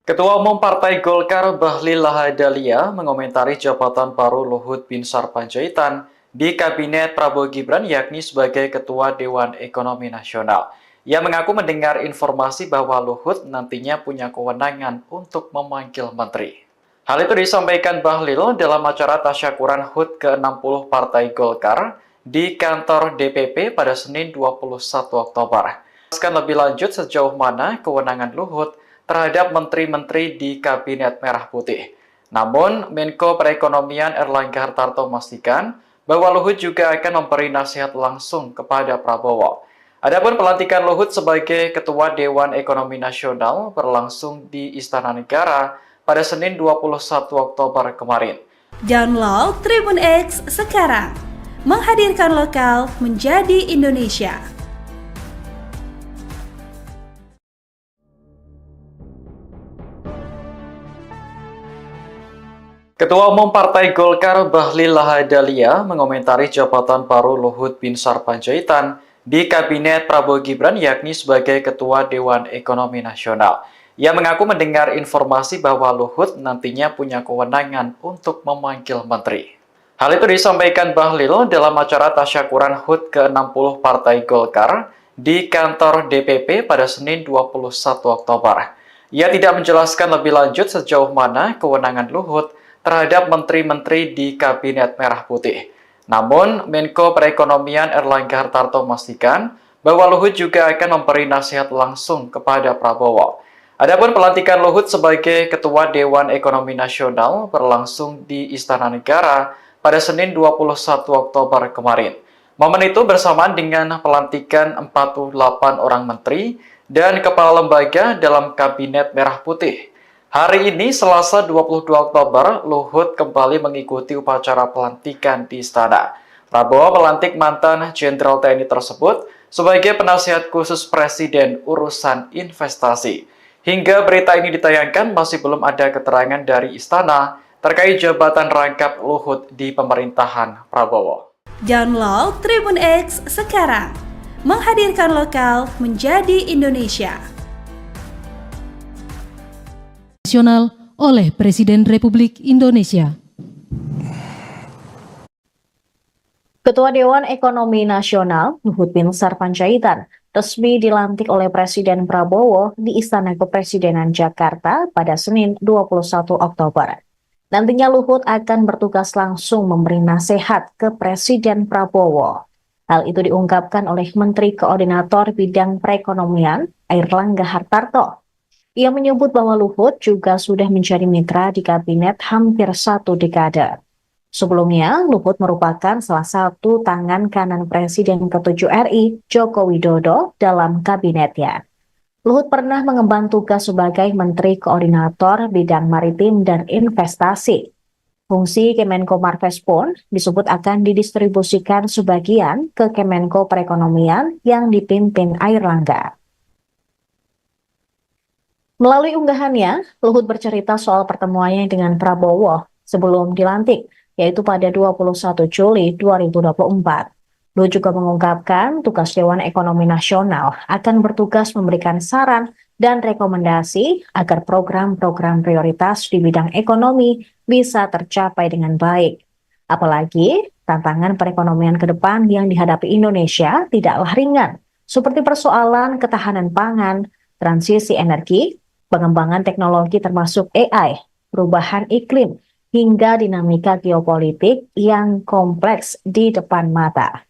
Ketua Umum Partai Golkar Bahlil Lahadalia mengomentari jabatan baru Luhut Binsar Panjaitan di Kabinet Prabowo Gibran, yakni sebagai Ketua Dewan Ekonomi Nasional. Ia mengaku mendengar informasi bahwa Luhut nantinya punya kewenangan untuk memanggil menteri. Hal itu disampaikan Bahlil dalam acara tasyakuran HUT ke-60 Partai Golkar di kantor DPP pada Senin 21 Oktober. Jelaskan lebih lanjut sejauh mana kewenangan Luhut terhadap menteri-menteri di Kabinet Merah Putih. Namun, Menko Perekonomian Erlangga Hartarto memastikan bahwa Luhut juga akan memberi nasihat langsung kepada Prabowo. Adapun pelantikan Luhut sebagai Ketua Dewan Ekonomi Nasional berlangsung di Istana Negara pada Senin 21 Oktober kemarin. Download Tribun X sekarang. Menghadirkan lokal menjadi Indonesia. Ketua Umum Partai Golkar Bahlil Lahadalia mengomentari jabatan baru Luhut Binsar Panjaitan di Kabinet Prabowo Gibran yakni sebagai Ketua Dewan Ekonomi Nasional. Ia mengaku mendengar informasi bahwa Luhut nantinya punya kewenangan untuk memanggil menteri. Hal itu disampaikan Bahlil dalam acara tasyakuran HUT ke-60 Partai Golkar di kantor DPP pada Senin 21 Oktober. Ia tidak menjelaskan lebih lanjut sejauh mana kewenangan Luhut terhadap menteri-menteri di Kabinet Merah Putih. Namun, Menko Perekonomian Erlangga Hartarto memastikan bahwa Luhut juga akan memberi nasihat langsung kepada Prabowo. Adapun pelantikan Luhut sebagai Ketua Dewan Ekonomi Nasional berlangsung di Istana Negara pada Senin 21 Oktober kemarin. Momen itu bersamaan dengan pelantikan 48 orang menteri dan kepala lembaga dalam Kabinet Merah Putih. Hari ini, Selasa 22 Oktober, Luhut kembali mengikuti upacara pelantikan di Istana. Prabowo melantik mantan Jenderal TNI tersebut sebagai penasihat khusus Presiden urusan investasi. Hingga berita ini ditayangkan, masih belum ada keterangan dari Istana terkait jabatan rangkap Luhut di pemerintahan Prabowo. Download Tribun X sekarang, menghadirkan lokal menjadi Indonesia. Nasional oleh Presiden Republik Indonesia. Ketua Dewan Ekonomi Nasional Luhut Binsar Panjaitan resmi dilantik oleh Presiden Prabowo di Istana Kepresidenan Jakarta pada Senin 21 Oktober. Nantinya Luhut akan bertugas langsung memberi nasihat ke Presiden Prabowo. Hal itu diungkapkan oleh Menteri Koordinator Bidang Perekonomian Erlangga Hartarto. Ia menyebut bahwa Luhut juga sudah menjadi mitra di kabinet hampir 1 dekade. Sebelumnya, Luhut merupakan salah satu tangan kanan Presiden ke-7 RI, Joko Widodo, dalam kabinetnya. Luhut pernah mengemban tugas sebagai Menteri Koordinator Bidang Maritim dan Investasi. Fungsi Kemenko Marves pun disebut akan didistribusikan sebagian ke Kemenko Perekonomian yang dipimpin Airlangga. Melalui unggahannya, Luhut bercerita soal pertemuannya dengan Prabowo sebelum dilantik, yaitu pada 21 Juli 2024. Luhut juga mengungkapkan tugas Dewan Ekonomi Nasional akan bertugas memberikan saran dan rekomendasi agar program-program prioritas di bidang ekonomi bisa tercapai dengan baik. Apalagi, tantangan perekonomian ke depan yang dihadapi Indonesia tidaklah ringan, seperti persoalan ketahanan pangan, transisi energi, pengembangan teknologi termasuk AI, perubahan iklim, hingga dinamika geopolitik yang kompleks di depan mata.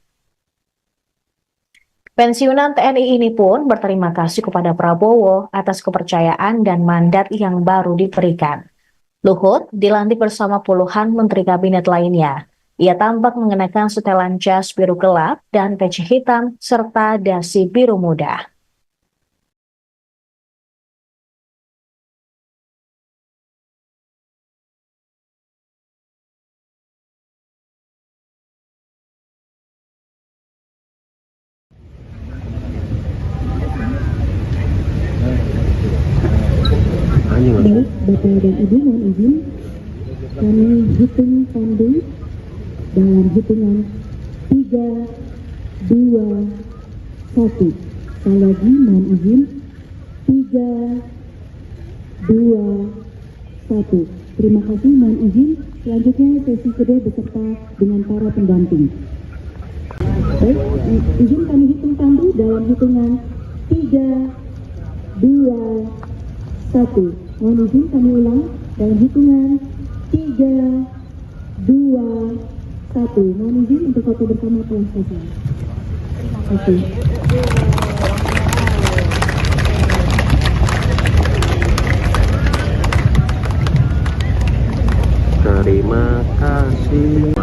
Pensiunan TNI ini pun berterima kasih kepada Prabowo atas kepercayaan dan mandat yang baru diberikan. Luhut dilantik bersama puluhan menteri kabinet lainnya. Ia tampak mengenakan setelan jas biru gelap dan peci hitam serta dasi biru muda. Baik, Bapak dan Ibu, mohon izin kami hitung pandu dalam hitungan 3, 2, 1. Sekali lagi mohon izin 3, 2, 1. Terima kasih, mohon izin. Selanjutnya sesi kedua beserta dengan para pendamping. Baik, izin kami hitung pandu dalam hitungan 3, 2, 1. Mohon izin kami ulang dalam hitungan 3, 2, 1. Mohon izin untuk foto bersama telah selesai. Terima kasih. Terima kasih.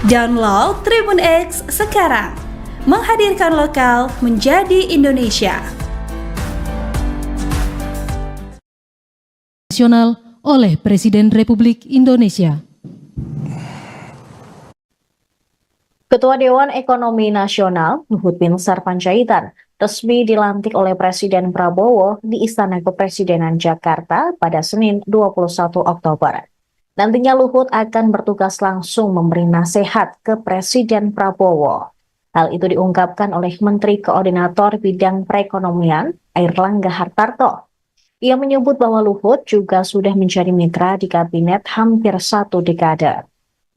Download Tribun X sekarang, menghadirkan lokal menjadi Indonesia. Nasional oleh Presiden Republik Indonesia. Ketua Dewan Ekonomi Nasional Luhut Binsar Panjaitan resmi dilantik oleh Presiden Prabowo di Istana Kepresidenan Jakarta pada Senin 21 Oktober. Nantinya Luhut akan bertugas langsung memberi nasihat ke Presiden Prabowo. Hal itu diungkapkan oleh Menteri Koordinator Bidang Perekonomian, Airlangga Hartarto. Ia menyebut bahwa Luhut juga sudah menjadi mitra di kabinet hampir 1 dekade.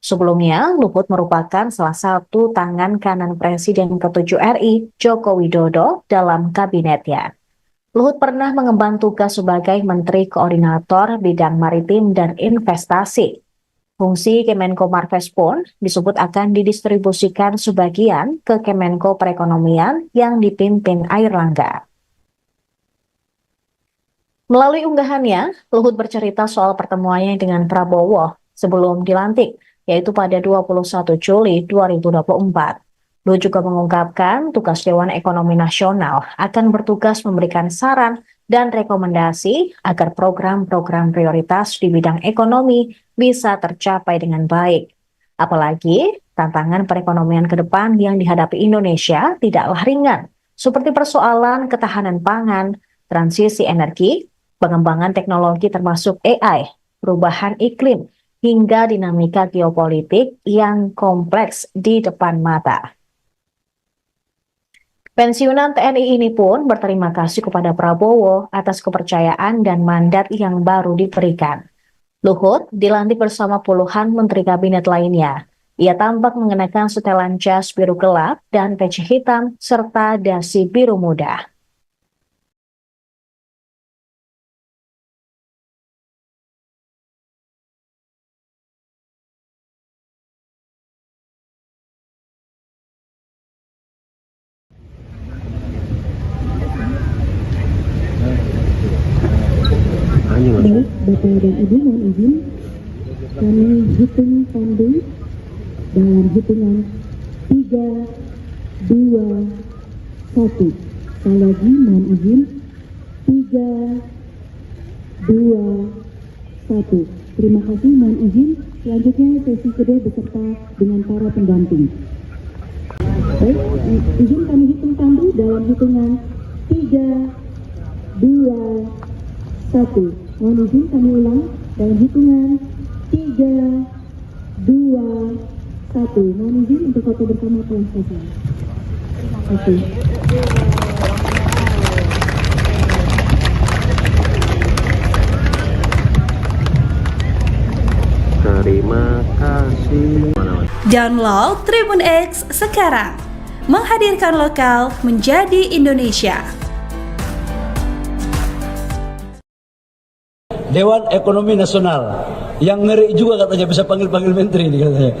Sebelumnya, Luhut merupakan salah satu tangan kanan Presiden ke-7 RI, Joko Widodo, dalam kabinetnya. Luhut pernah mengemban tugas sebagai Menteri Koordinator Bidang Maritim dan Investasi. Fungsi Kemenko Marves pun disebut akan didistribusikan sebagian ke Kemenko Perekonomian yang dipimpin Airlangga. Melalui unggahannya, Luhut bercerita soal pertemuannya dengan Prabowo sebelum dilantik, yaitu pada 21 Juli 2024. Luhut juga mengungkapkan tugas Dewan Ekonomi Nasional akan bertugas memberikan saran dan rekomendasi agar program-program prioritas di bidang ekonomi bisa tercapai dengan baik. Apalagi tantangan perekonomian ke depan yang dihadapi Indonesia tidaklah ringan, seperti persoalan ketahanan pangan, transisi energi, pengembangan teknologi termasuk AI, perubahan iklim, hingga dinamika geopolitik yang kompleks di depan mata. Pensiunan TNI ini pun berterima kasih kepada Prabowo atas kepercayaan dan mandat yang baru diberikan. Luhut dilantik bersama puluhan menteri kabinet lainnya. Ia tampak mengenakan setelan jas biru gelap dan peci hitam serta dasi biru muda. Baik, Bapak dan Ibu mohon izin, kami hitung tandu dalam hitungan 3, 2, 1. Sekali lagi mohon izin, 3, 2, 1. Terima kasih, mohon izin. Selanjutnya sesi kedua beserta dengan para pendamping. Baik, izin kami hitung tandu dalam hitungan 3, 2, 1. Mohon izin kami ulang dalam hitungan 3, 2, 1. Mohon izin untuk foto bersama telah selesai. Terima kasih. Terima kasih. Download Tribun X sekarang. Menghadirkan lokal menjadi Indonesia. Dewan Ekonomi Nasional yang ngeri juga katanya bisa panggil-panggil menteri nih katanya.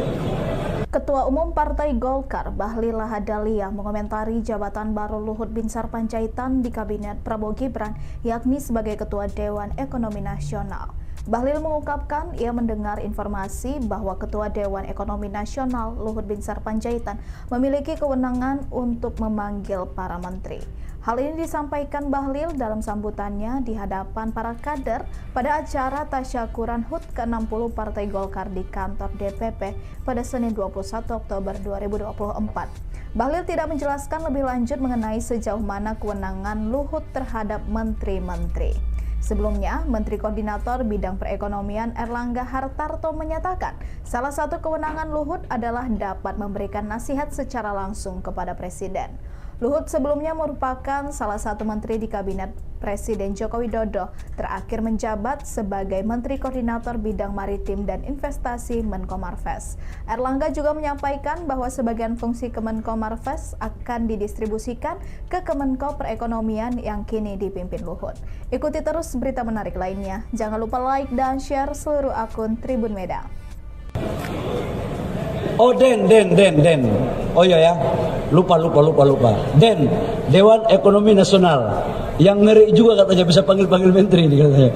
Ketua Umum Partai Golkar, Bahlil Lahadalia, mengomentari jabatan baru Luhut Binsar Panjaitan di Kabinet Prabowo Gibran, yakni sebagai Ketua Dewan Ekonomi Nasional. Bahlil mengungkapkan ia mendengar informasi bahwa Ketua Dewan Ekonomi Nasional Luhut Binsar Panjaitan memiliki kewenangan untuk memanggil para menteri. Hal ini disampaikan Bahlil dalam sambutannya di hadapan para kader pada acara tasyakuran HUT ke-60 Partai Golkar di kantor DPP pada Senin 21 Oktober 2024. Bahlil tidak menjelaskan lebih lanjut mengenai sejauh mana kewenangan Luhut terhadap menteri-menteri. Sebelumnya, Menteri Koordinator Bidang Perekonomian Airlangga Hartarto menyatakan salah satu kewenangan Luhut adalah dapat memberikan nasihat secara langsung kepada Presiden. Luhut sebelumnya merupakan salah satu menteri di Kabinet Presiden Joko Widodo, terakhir menjabat sebagai Menteri Koordinator Bidang Maritim dan Investasi Menko Marves. Airlangga juga menyampaikan bahwa sebagian fungsi Kemenko Marves akan didistribusikan ke Kemenko Perekonomian yang kini dipimpin Luhut. Ikuti terus berita menarik lainnya. Jangan lupa like dan share seluruh akun Tribun Medan. Oh Den. Oh iya ya, lupa. Den, Dewan Ekonomi Nasional yang ngeri juga katanya bisa panggil-panggil menteri nih katanya.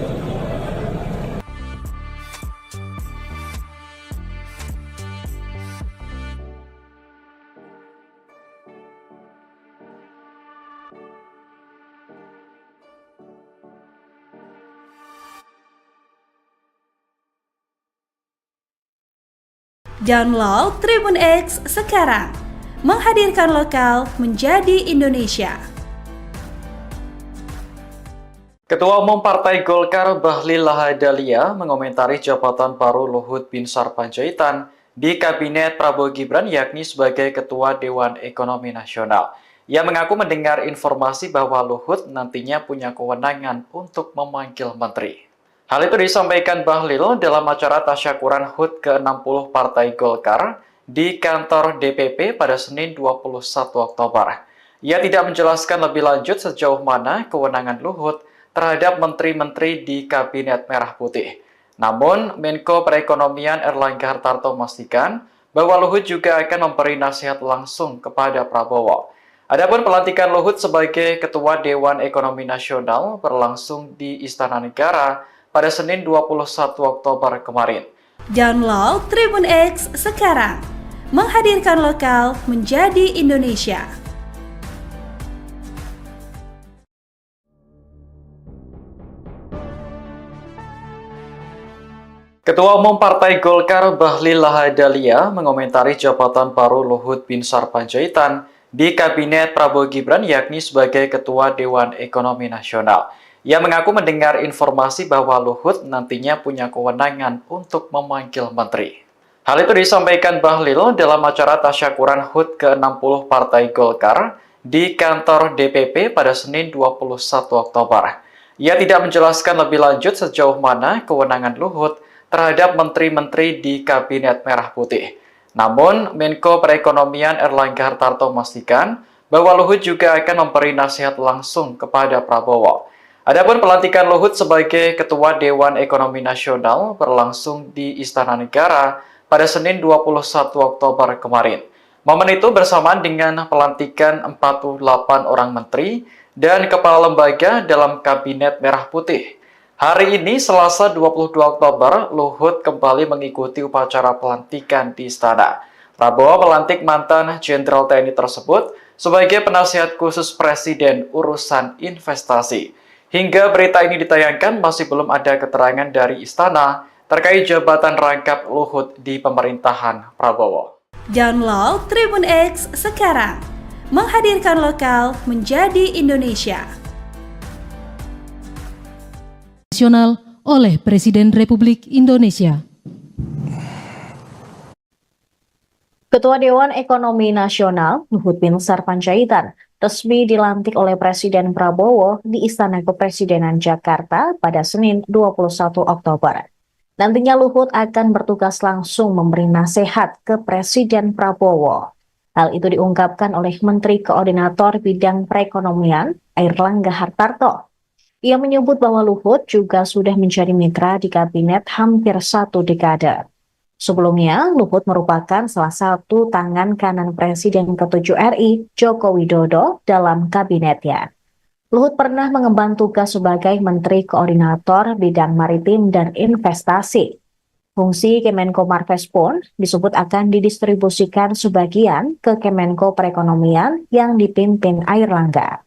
Download Tribun X sekarang. Menghadirkan lokal menjadi Indonesia. Ketua Umum Partai Golkar Bahlil Lahadalia mengomentari jabatan baru Luhut Binsar Panjaitan di Kabinet Prabowo Gibran yakni sebagai Ketua Dewan Ekonomi Nasional. Ia mengaku mendengar informasi bahwa Luhut nantinya punya kewenangan untuk memanggil menteri. Hal itu disampaikan Bahlil dalam acara tasyakuran HUT ke-60 Partai Golkar di kantor DPP pada Senin 21 Oktober. Ia tidak menjelaskan lebih lanjut sejauh mana kewenangan Luhut terhadap menteri-menteri di Kabinet Merah Putih. Namun, Menko Perekonomian Erlangga Hartarto memastikan bahwa Luhut juga akan memberi nasihat langsung kepada Prabowo. Adapun pelantikan Luhut sebagai Ketua Dewan Ekonomi Nasional berlangsung di Istana Negara pada Senin 21 Oktober kemarin. Download Tribun X sekarang, menghadirkan lokal menjadi Indonesia. Ketua Umum Partai Golkar Bahlil Lahadalia mengomentari jabatan baru Luhut Binsar Panjaitan di Kabinet Prabowo Gibran yakni sebagai Ketua Dewan Ekonomi Nasional. Ia mengaku mendengar informasi bahwa Luhut nantinya punya kewenangan untuk memanggil menteri. Hal itu disampaikan Bahlil dalam acara tasyakuran HUT ke-60 Partai Golkar di kantor DPP pada Senin 21 Oktober. Ia tidak menjelaskan lebih lanjut sejauh mana kewenangan Luhut terhadap menteri-menteri di Kabinet Merah Putih. Namun, Menko Perekonomian Erlangga Hartarto memastikan bahwa Luhut juga akan memberi nasihat langsung kepada Prabowo. Adapun pelantikan Luhut sebagai Ketua Dewan Ekonomi Nasional berlangsung di Istana Negara pada Senin 21 Oktober kemarin. Momen itu bersamaan dengan pelantikan 48 orang menteri dan kepala lembaga dalam Kabinet Merah Putih. Hari ini, Selasa 22 Oktober, Luhut kembali mengikuti upacara pelantikan di Istana. Prabowo melantik mantan Jenderal TNI tersebut sebagai penasihat khusus Presiden urusan investasi. Hingga berita ini ditayangkan, masih belum ada keterangan dari Istana terkait jabatan rangkap Luhut di pemerintahan Prabowo. Download Tribun X sekarang, menghadirkan lokal menjadi Indonesia. Nasional oleh Presiden Republik Indonesia. Ketua Dewan Ekonomi Nasional Luhut Binsar Panjaitan resmi dilantik oleh Presiden Prabowo di Istana Kepresidenan Jakarta pada Senin 21 Oktober. Nantinya Luhut akan bertugas langsung memberi nasihat ke Presiden Prabowo. Hal itu diungkapkan oleh Menteri Koordinator Bidang Perekonomian Erlangga Hartarto. Ia menyebut bahwa Luhut juga sudah menjadi mitra di kabinet hampir 1 dekade. Sebelumnya, Luhut merupakan salah satu tangan kanan Presiden ke-7 RI, Joko Widodo, dalam kabinetnya. Luhut pernah mengemban tugas sebagai Menteri Koordinator Bidang Maritim dan Investasi. Fungsi Kemenko Marves pun disebut akan didistribusikan sebagian ke Kemenko Perekonomian yang dipimpin Airlangga.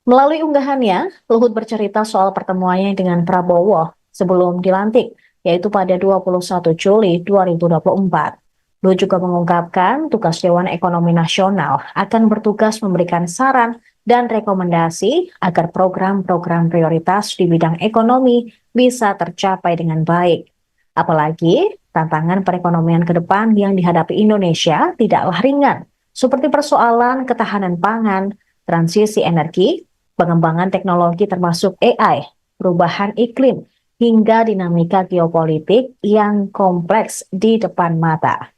Melalui unggahannya, Luhut bercerita soal pertemuannya dengan Prabowo sebelum dilantik, yaitu pada 21 Juli 2024. Luhut juga mengungkapkan tugas Dewan Ekonomi Nasional akan bertugas memberikan saran dan rekomendasi agar program-program prioritas di bidang ekonomi bisa tercapai dengan baik. Apalagi, tantangan perekonomian ke depan yang dihadapi Indonesia tidaklah ringan, seperti persoalan ketahanan pangan, transisi energi, pengembangan teknologi termasuk AI, perubahan iklim, hingga dinamika geopolitik yang kompleks di depan mata.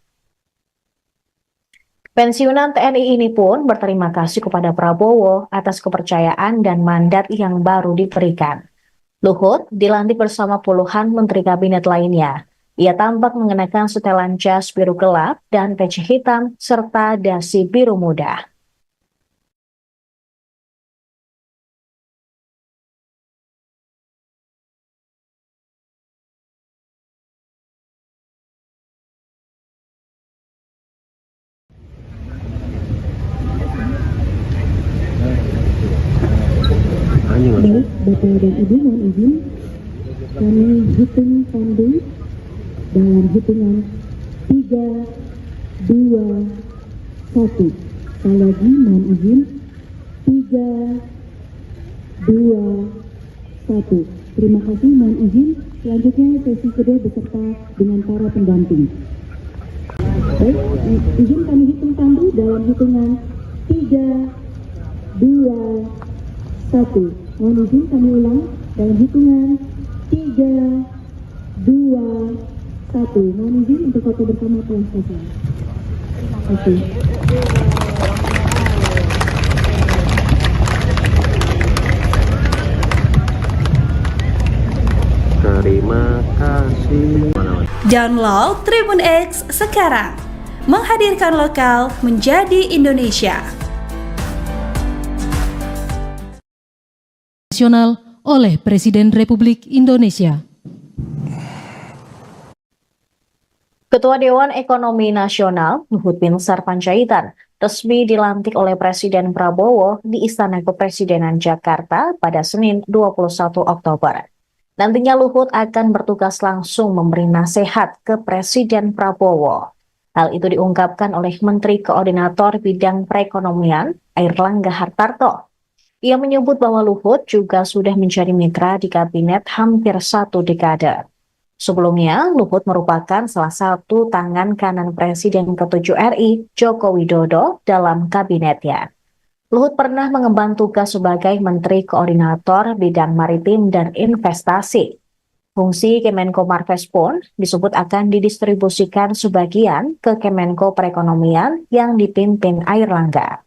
Pensiunan TNI ini pun berterima kasih kepada Prabowo atas kepercayaan dan mandat yang baru diberikan. Luhut dilantik bersama puluhan menteri kabinet lainnya. Ia tampak mengenakan setelan jas biru gelap dan peci hitam serta dasi biru muda. Baik, Bapak dan Ibu, mohon izin kami hitung pandu dalam hitungan 3, 2, 1. Sekali lagi mohon izin 3, 1. Terima kasih, mohon izin. Selanjutnya sesi kedua beserta dengan para pendamping. Baik, izin kami hitung tandu dalam hitungan 3, 2, 1. Mohon izin kami ulang dalam hitungan 3, 2, 1. Mohon izin untuk foto bersama telah selesai. Terima kasih. Terima kasih. Download Tribun X sekarang. Menghadirkan lokal menjadi Indonesia. Nasional oleh Presiden Republik Indonesia. Ketua Dewan Ekonomi Nasional Luhut Binsar Panjaitan resmi dilantik oleh Presiden Prabowo di Istana Kepresidenan Jakarta pada Senin 21 Oktober. Nantinya Luhut akan bertugas langsung memberi nasihat ke Presiden Prabowo. Hal itu diungkapkan oleh Menteri Koordinator Bidang Perekonomian Airlangga Hartarto. Ia menyebut bahwa Luhut juga sudah menjadi mitra di kabinet hampir 1 dekade. Sebelumnya, Luhut merupakan salah satu tangan kanan Presiden ke-7 RI, Joko Widodo, dalam kabinetnya. Luhut pernah mengemban tugas sebagai Menteri Koordinator Bidang Maritim dan Investasi. Fungsi Kemenko Marves pun disebut akan didistribusikan sebagian ke Kemenko Perekonomian yang dipimpin Airlangga.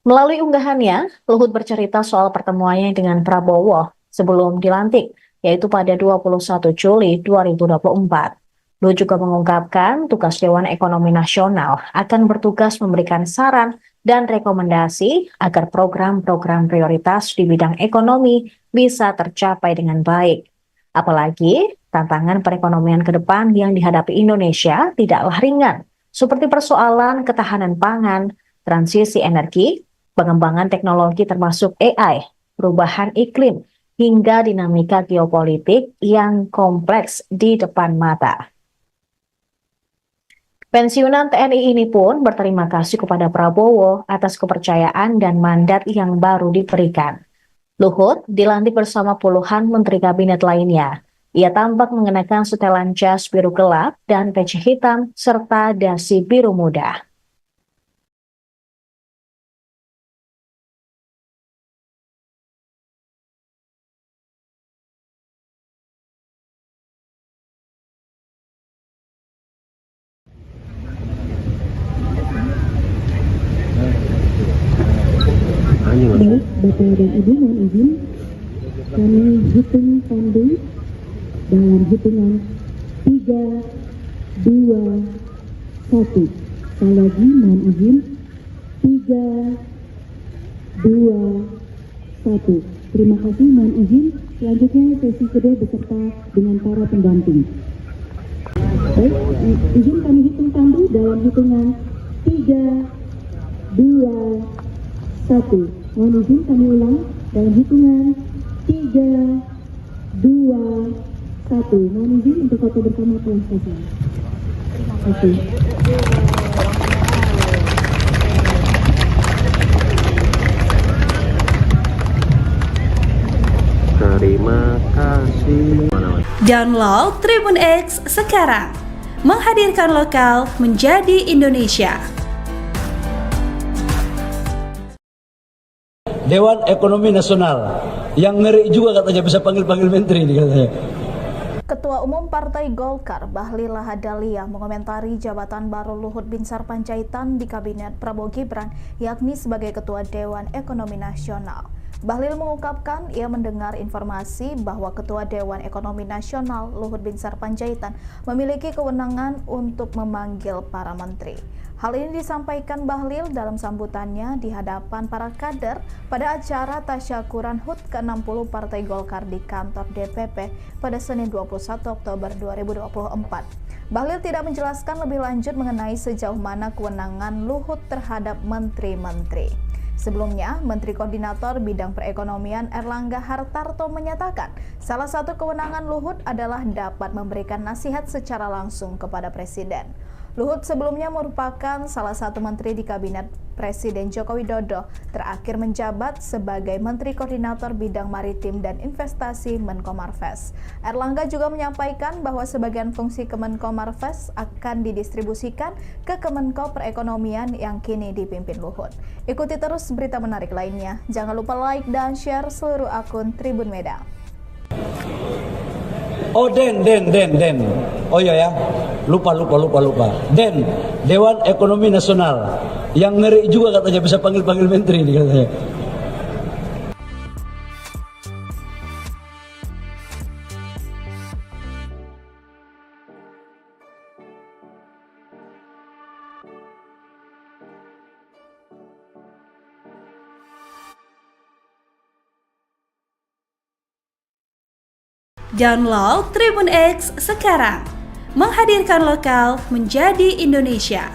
Melalui unggahannya, Luhut bercerita soal pertemuannya dengan Prabowo sebelum dilantik, yaitu pada 21 Juli 2024. Luhut juga mengungkapkan tugas Dewan Ekonomi Nasional akan bertugas memberikan saran dan rekomendasi agar program-program prioritas di bidang ekonomi bisa tercapai dengan baik. Apalagi tantangan perekonomian ke depan yang dihadapi Indonesia tidaklah ringan, seperti persoalan ketahanan pangan, transisi energi, pengembangan teknologi termasuk AI, perubahan iklim, hingga dinamika geopolitik yang kompleks di depan mata. Pensiunan TNI ini pun berterima kasih kepada Prabowo atas kepercayaan dan mandat yang baru diberikan. Luhut dilantik bersama puluhan menteri kabinet lainnya. Ia tampak mengenakan setelan jas biru gelap dan peci hitam serta dasi biru muda. Baik, Bapak dan Ibu, mohon izin kami hitung tandu dalam hitungan 3, 2, 1. Sekali lagi mohon izin 3, 2, 1. Terima kasih, mohon izin. Selanjutnya sesi kedua beserta dengan para pendamping. Baik, izin kami hitung tandu dalam hitungan 3, 2, 1. Mohon izin kami ulang dalam hitungan 3, 2, 1. Mohon izin untuk foto bersama telah selesai. Terima kasih. Terima kasih. Download Tribun X sekarang. Menghadirkan lokal menjadi Indonesia. Dewan Ekonomi Nasional yang ngeri juga katanya bisa panggil-panggil menteri ini katanya. Ketua Umum Partai Golkar Bahlil Lahadalia mengomentari jabatan baru Luhut Binsar Panjaitan di Kabinet Prabowo Gibran, yakni sebagai Ketua Dewan Ekonomi Nasional. Bahlil mengungkapkan ia mendengar informasi bahwa Ketua Dewan Ekonomi Nasional Luhut Binsar Panjaitan memiliki kewenangan untuk memanggil para menteri. Hal ini disampaikan Bahlil dalam sambutannya di hadapan para kader pada acara tasyakuran HUT ke-60 Partai Golkar di kantor DPP pada Senin 21 Oktober 2024. Bahlil tidak menjelaskan lebih lanjut mengenai sejauh mana kewenangan Luhut terhadap menteri-menteri. Sebelumnya, Menteri Koordinator Bidang Perekonomian Airlangga Hartarto menyatakan salah satu kewenangan Luhut adalah dapat memberikan nasihat secara langsung kepada Presiden. Luhut sebelumnya merupakan salah satu menteri di Kabinet Presiden Joko Widodo, terakhir menjabat sebagai Menteri Koordinator Bidang Maritim dan Investasi Menko Marves. Erlangga juga menyampaikan bahwa sebagian fungsi Kemenko Marves akan didistribusikan ke Kemenko Perekonomian yang kini dipimpin Luhut. Ikuti terus berita menarik lainnya. Jangan lupa like dan share seluruh akun Tribun Medan. Oh Den. Oh iya ya, lupa. Den, Dewan Ekonomi Nasional. Yang ngeri juga katanya bisa panggil menteri nih katanya. Download Tribun X sekarang, menghadirkan lokal menjadi Indonesia.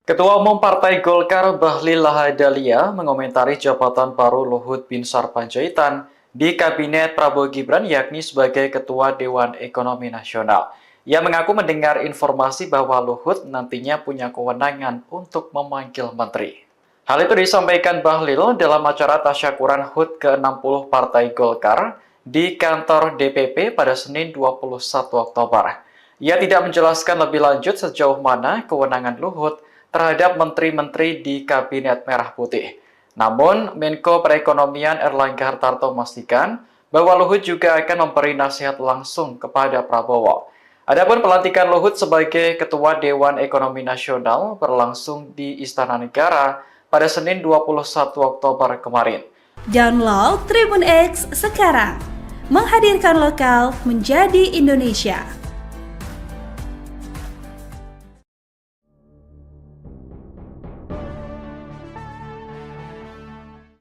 Ketua Umum Partai Golkar Bahlil Lahadalia mengomentari jabatan baru Luhut Binsar Panjaitan di Kabinet Prabowo Gibran yakni sebagai Ketua Dewan Ekonomi Nasional. Ia mengaku mendengar informasi bahwa Luhut nantinya punya kewenangan untuk memanggil menteri. Hal itu disampaikan Bahlil dalam acara tasyakuran HUT ke-60 Partai Golkar di kantor DPP pada Senin 21 Oktober. Ia tidak menjelaskan lebih lanjut sejauh mana kewenangan Luhut terhadap menteri-menteri di Kabinet Merah Putih. Namun, Menko Perekonomian Erlangga Hartarto memastikan bahwa Luhut juga akan memberi nasihat langsung kepada Prabowo. Adapun pelantikan Luhut sebagai Ketua Dewan Ekonomi Nasional berlangsung di Istana Negara pada Senin 21 Oktober kemarin. Download Tribun X sekarang, menghadirkan lokal menjadi Indonesia.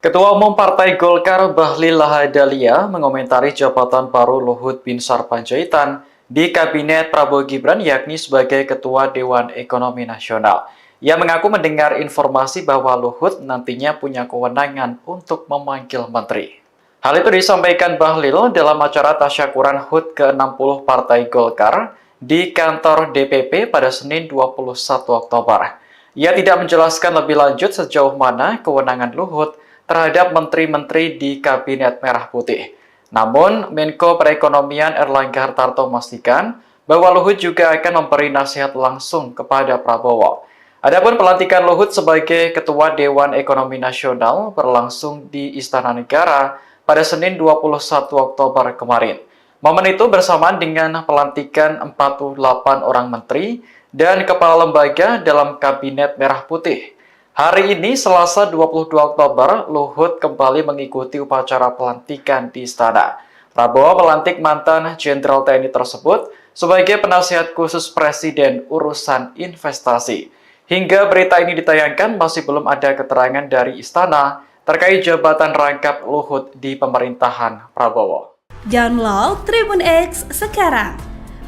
Ketua Umum Partai Golkar Bahlil Lahadalia mengomentari jabatan baru Luhut Binsar Panjaitan di Kabinet Prabowo Gibran yakni sebagai Ketua Dewan Ekonomi Nasional. Ia mengaku mendengar informasi bahwa Luhut nantinya punya kewenangan untuk memanggil menteri. Hal itu disampaikan Bahlil dalam acara tasyakuran HUT ke-60 Partai Golkar di kantor DPP pada Senin 21 Oktober. Ia tidak menjelaskan lebih lanjut sejauh mana kewenangan Luhut terhadap menteri-menteri di Kabinet Merah Putih. Namun, Menko Perekonomian Erlangga Hartarto memastikan bahwa Luhut juga akan memberi nasihat langsung kepada Prabowo. Adapun pelantikan Luhut sebagai Ketua Dewan Ekonomi Nasional berlangsung di Istana Negara pada Senin 21 Oktober kemarin. Momen itu bersamaan dengan pelantikan 48 orang menteri dan kepala lembaga dalam Kabinet Merah Putih. Hari ini, Selasa 22 Oktober, Luhut kembali mengikuti upacara pelantikan di Istana. Prabowo melantik mantan Jenderal TNI tersebut sebagai penasihat khusus Presiden urusan investasi. Hingga berita ini ditayangkan, masih belum ada keterangan dari Istana terkait jabatan rangkap Luhut di pemerintahan Prabowo. Download Tribun X sekarang,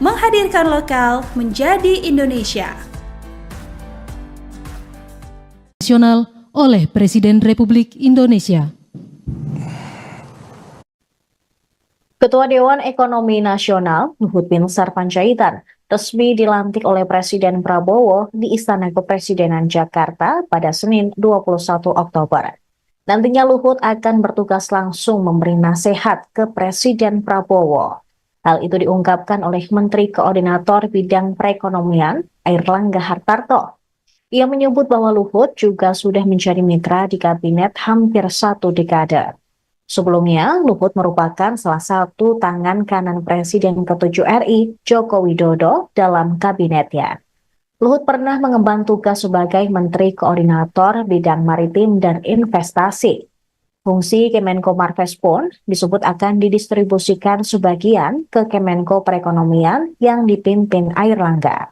menghadirkan lokal menjadi Indonesia. Nasional oleh Presiden Republik Indonesia. Ketua Dewan Ekonomi Nasional Luhut Binsar Panjaitan resmi dilantik oleh Presiden Prabowo di Istana Kepresidenan Jakarta pada Senin 21 Oktober. Nantinya Luhut akan bertugas langsung memberi nasihat ke Presiden Prabowo. Hal itu diungkapkan oleh Menteri Koordinator Bidang Perekonomian Erlangga Hartarto. Ia menyebut bahwa Luhut juga sudah menjadi mitra di kabinet hampir 1 dekade. Sebelumnya, Luhut merupakan salah satu tangan kanan Presiden ke-7 RI, Joko Widodo, dalam kabinetnya. Luhut pernah mengemban tugas sebagai Menteri Koordinator Bidang Maritim dan Investasi. Fungsi Kemenko Marves pun disebut akan didistribusikan sebagian ke Kemenko Perekonomian yang dipimpin Airlangga.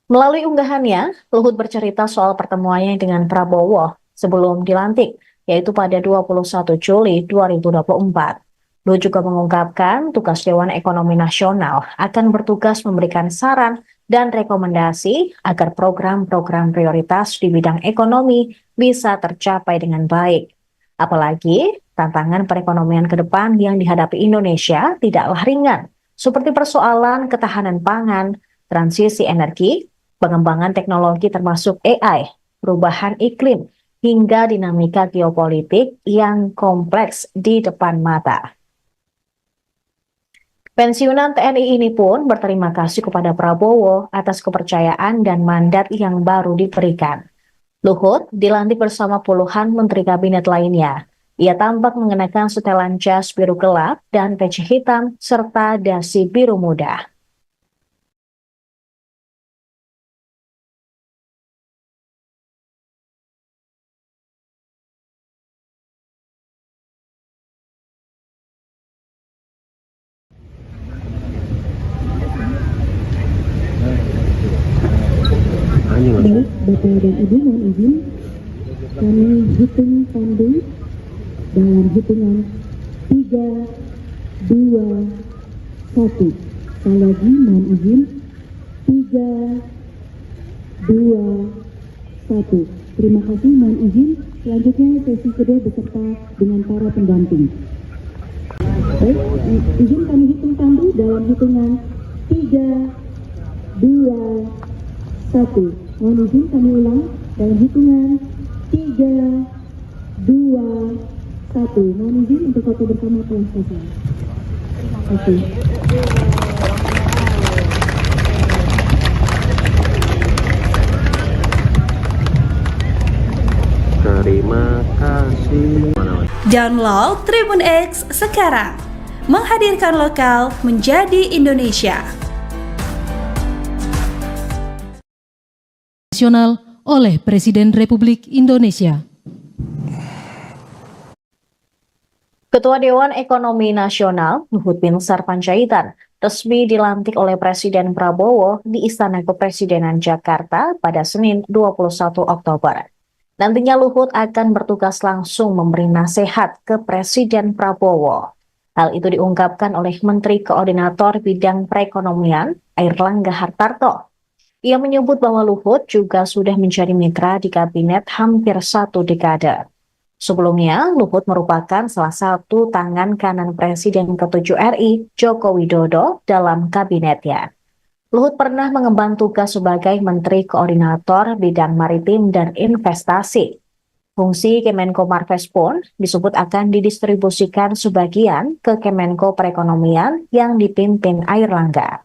Melalui unggahannya, Luhut bercerita soal pertemuannya dengan Prabowo sebelum dilantik, yaitu pada 21 Juli 2024. Luhut juga mengungkapkan tugas Dewan Ekonomi Nasional akan bertugas memberikan saran dan rekomendasi agar program-program prioritas di bidang ekonomi bisa tercapai dengan baik. Apalagi tantangan perekonomian ke depan yang dihadapi Indonesia tidaklah ringan, seperti persoalan ketahanan pangan, transisi energi, pengembangan teknologi termasuk AI, perubahan iklim, hingga dinamika geopolitik yang kompleks di depan mata. Pensiunan TNI ini pun berterima kasih kepada Prabowo atas kepercayaan dan mandat yang baru diberikan. Luhut dilantik bersama puluhan menteri kabinet lainnya. Ia tampak mengenakan setelan jas biru gelap dan peci hitam serta dasi biru muda. Baik, Bapak dan Ibu, mohon izin kami hitung pandu dalam hitungan 3, 2, 1. Sekali lagi mohon izin 3, 2, 1. Terima kasih, mohon izin. Selanjutnya sesi kedua beserta dengan para pendamping. Baik, izin kami hitung pandu dalam hitungan 3, 2, 1. Mohon izin kami ulang dalam hitungan 3, 2, 1. Mohon izin untuk foto bersama telah selesai. Terima kasih. Terima kasih. Download Tribun X sekarang. Menghadirkan lokal menjadi Indonesia. Nasional oleh Presiden Republik Indonesia. Ketua Dewan Ekonomi Nasional Luhut Binsar Panjaitan resmi dilantik oleh Presiden Prabowo di Istana Kepresidenan Jakarta pada Senin 21 Oktober. Nantinya Luhut akan bertugas langsung memberi nasihat ke Presiden Prabowo. Hal itu diungkapkan oleh Menteri Koordinator Bidang Perekonomian Airlangga Hartarto. Ia menyebut bahwa Luhut juga sudah menjadi mitra di kabinet hampir 1 dekade. Sebelumnya, Luhut merupakan salah satu tangan kanan Presiden ke-7 RI, Joko Widodo, dalam kabinetnya. Luhut pernah mengemban tugas sebagai Menteri Koordinator Bidang Maritim dan Investasi. Fungsi Kemenko Marves pun disebut akan didistribusikan sebagian ke Kemenko Perekonomian yang dipimpin Airlangga.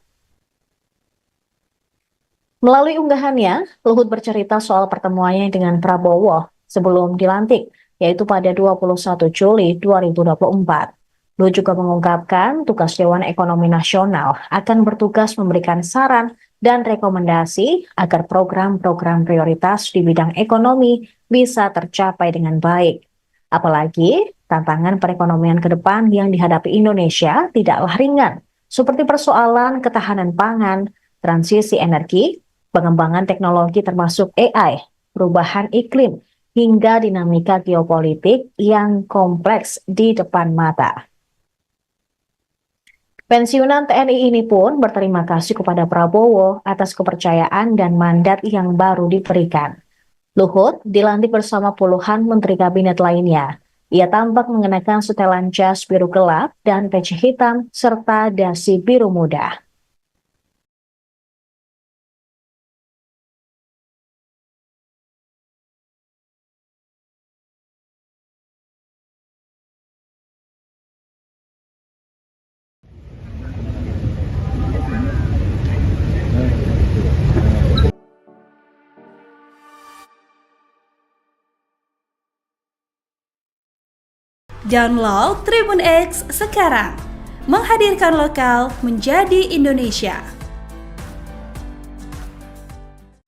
Melalui unggahannya, Luhut bercerita soal pertemuannya dengan Prabowo sebelum dilantik, yaitu pada 21 Juli 2024. Luhut juga mengungkapkan tugas Dewan Ekonomi Nasional akan bertugas memberikan saran dan rekomendasi agar program-program prioritas di bidang ekonomi bisa tercapai dengan baik. Apalagi tantangan perekonomian ke depan yang dihadapi Indonesia tidaklah ringan, seperti persoalan ketahanan pangan, transisi energi, pengembangan teknologi termasuk AI, perubahan iklim, hingga dinamika geopolitik yang kompleks di depan mata. Pensiunan TNI ini pun berterima kasih kepada Prabowo atas kepercayaan dan mandat yang baru diberikan. Luhut dilantik bersama puluhan menteri kabinet lainnya. Ia tampak mengenakan setelan jas biru gelap dan peci hitam serta dasi biru muda. Download Tribun X sekarang. Menghadirkan lokal menjadi Indonesia.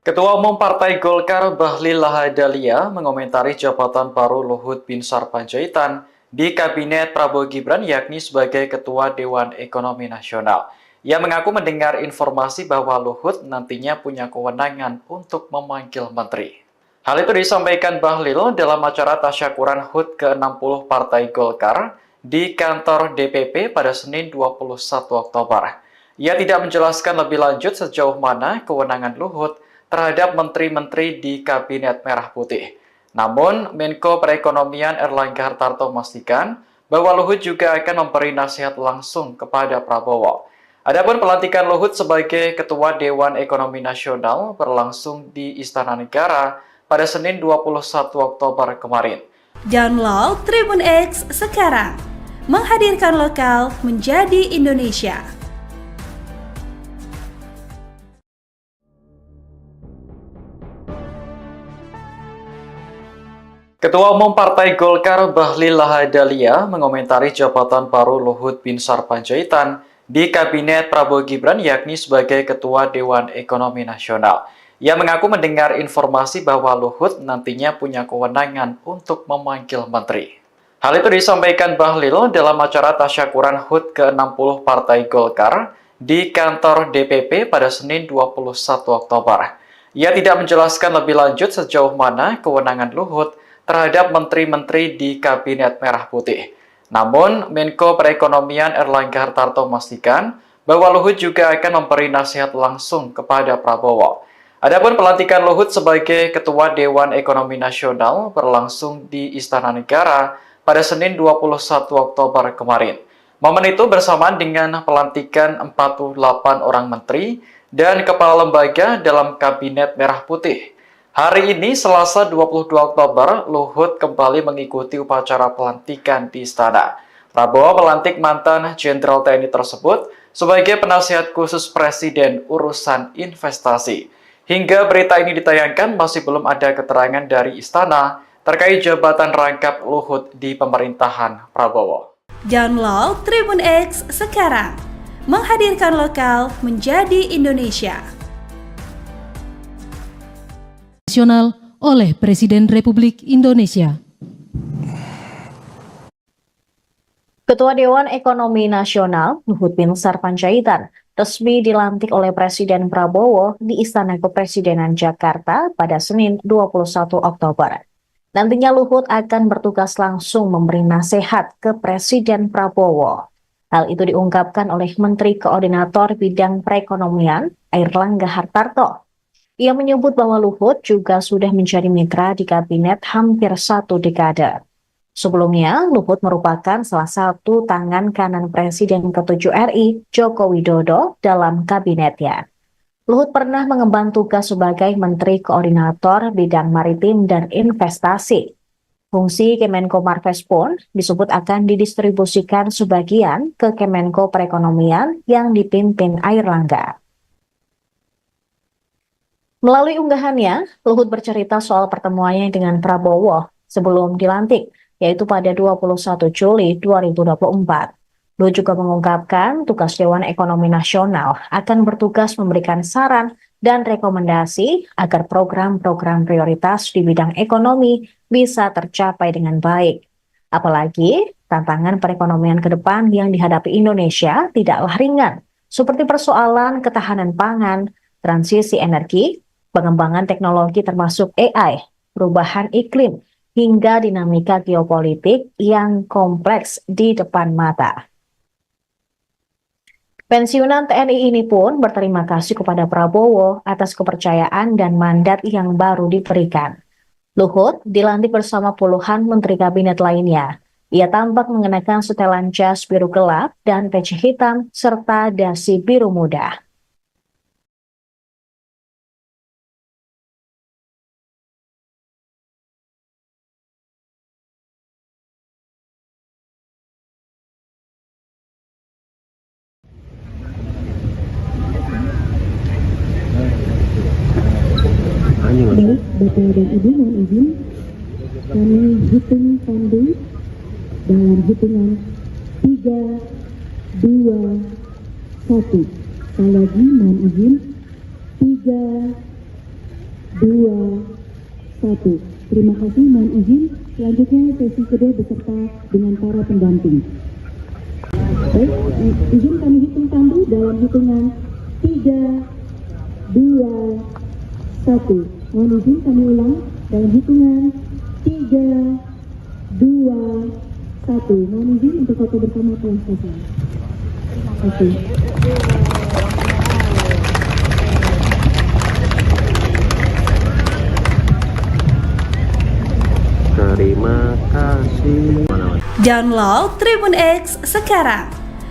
Ketua Umum Partai Golkar Bahlil Lahadalia mengomentari jabatan baru Luhut Binsar Panjaitan di Kabinet Prabowo Gibran yakni sebagai Ketua Dewan Ekonomi Nasional. Ia mengaku mendengar informasi bahwa Luhut nantinya punya kewenangan untuk memanggil menteri. Hal itu disampaikan Bahlil dalam acara tasyakuran HUT ke-60 Partai Golkar di kantor DPP pada Senin 21 Oktober. Ia tidak menjelaskan lebih lanjut sejauh mana kewenangan Luhut terhadap menteri-menteri di Kabinet Merah Putih. Namun, Menko Perekonomian Airlangga Hartarto memastikan bahwa Luhut juga akan memberi nasihat langsung kepada Prabowo. Adapun pelantikan Luhut sebagai Ketua Dewan Ekonomi Nasional berlangsung di Istana Negara pada Senin 21 Oktober kemarin. Download Tribun X sekarang, menghadirkan lokal menjadi Indonesia. Ketua Umum Partai Golkar Bahlil Lahadalia mengomentari jabatan baru Luhut Binsar Panjaitan di Kabinet Prabowo Gibran yakni sebagai Ketua Dewan Ekonomi Nasional. Ia mengaku mendengar informasi bahwa Luhut nantinya punya kewenangan untuk memanggil menteri. Hal itu disampaikan Bahlil dalam acara tasyakuran HUT ke-60 Partai Golkar di kantor DPP pada Senin 21 Oktober. Ia tidak menjelaskan lebih lanjut sejauh mana kewenangan Luhut terhadap menteri-menteri di Kabinet Merah Putih. Namun, Menko Perekonomian Erlangga Hartarto memastikan bahwa Luhut juga akan memberi nasihat langsung kepada Prabowo. Adapun pelantikan Luhut sebagai Ketua Dewan Ekonomi Nasional berlangsung di Istana Negara pada Senin 21 Oktober kemarin. Momen itu bersamaan dengan pelantikan 48 orang menteri dan kepala lembaga dalam Kabinet Merah Putih. Hari ini, Selasa 22 Oktober, Luhut kembali mengikuti upacara pelantikan di Istana. Prabowo melantik mantan Jenderal TNI tersebut sebagai penasihat khusus Presiden urusan investasi. Hingga berita ini ditayangkan, masih belum ada keterangan dari Istana terkait jabatan rangkap Luhut di pemerintahan Prabowo. Download Tribun X sekarang, menghadirkan lokal menjadi Indonesia. Nasional oleh Presiden Republik Indonesia. Ketua Dewan Ekonomi Nasional Luhut Binsar Panjaitan resmi dilantik oleh Presiden Prabowo di Istana Kepresidenan Jakarta pada Senin 21 Oktober. Nantinya Luhut akan bertugas langsung memberi nasihat ke Presiden Prabowo. Hal itu diungkapkan oleh Menteri Koordinator Bidang Perekonomian Airlangga Hartarto. Ia menyebut bahwa Luhut juga sudah menjadi mitra di kabinet hampir 1 dekade. Sebelumnya, Luhut merupakan salah satu tangan kanan Presiden ke-7 RI, Joko Widodo, dalam kabinetnya. Luhut pernah mengemban tugas sebagai Menteri Koordinator Bidang Maritim dan Investasi. Fungsi Kemenko Marves pun disebut akan didistribusikan sebagian ke Kemenko Perekonomian yang dipimpin Airlangga. Melalui unggahannya, Luhut bercerita soal pertemuannya dengan Prabowo sebelum dilantik, yaitu pada 21 Juli 2024. Luhut juga mengungkapkan tugas Dewan Ekonomi Nasional akan bertugas memberikan saran dan rekomendasi agar program-program prioritas di bidang ekonomi bisa tercapai dengan baik. Apalagi, tantangan perekonomian ke depan yang dihadapi Indonesia tidaklah ringan, seperti persoalan ketahanan pangan, transisi energi, pengembangan teknologi termasuk AI, perubahan iklim, hingga dinamika geopolitik yang kompleks di depan mata. Pensiunan TNI ini pun berterima kasih kepada Prabowo atas kepercayaan dan mandat yang baru diberikan. Luhut dilantik bersama puluhan menteri kabinet lainnya. Ia tampak mengenakan setelan jas biru gelap dan peci hitam serta dasi biru muda. Baik, Bapak dan Ibu, mohon izin kami hitung tandu dalam hitungan 3, 2, 1. Sekali lagi mohon izin 3, 2, 1. Terima kasih, mohon izin. Selanjutnya sesi kedua beserta dengan para pendamping. Baik, izin kami hitung tandu dalam hitungan 3, 2, 1. Mohon izin kami ulang dalam hitungan 3, 2, 1. Mohon izin untuk foto bersama telah selesai. Terima kasih. Terima kasih. Download Tribun X sekarang,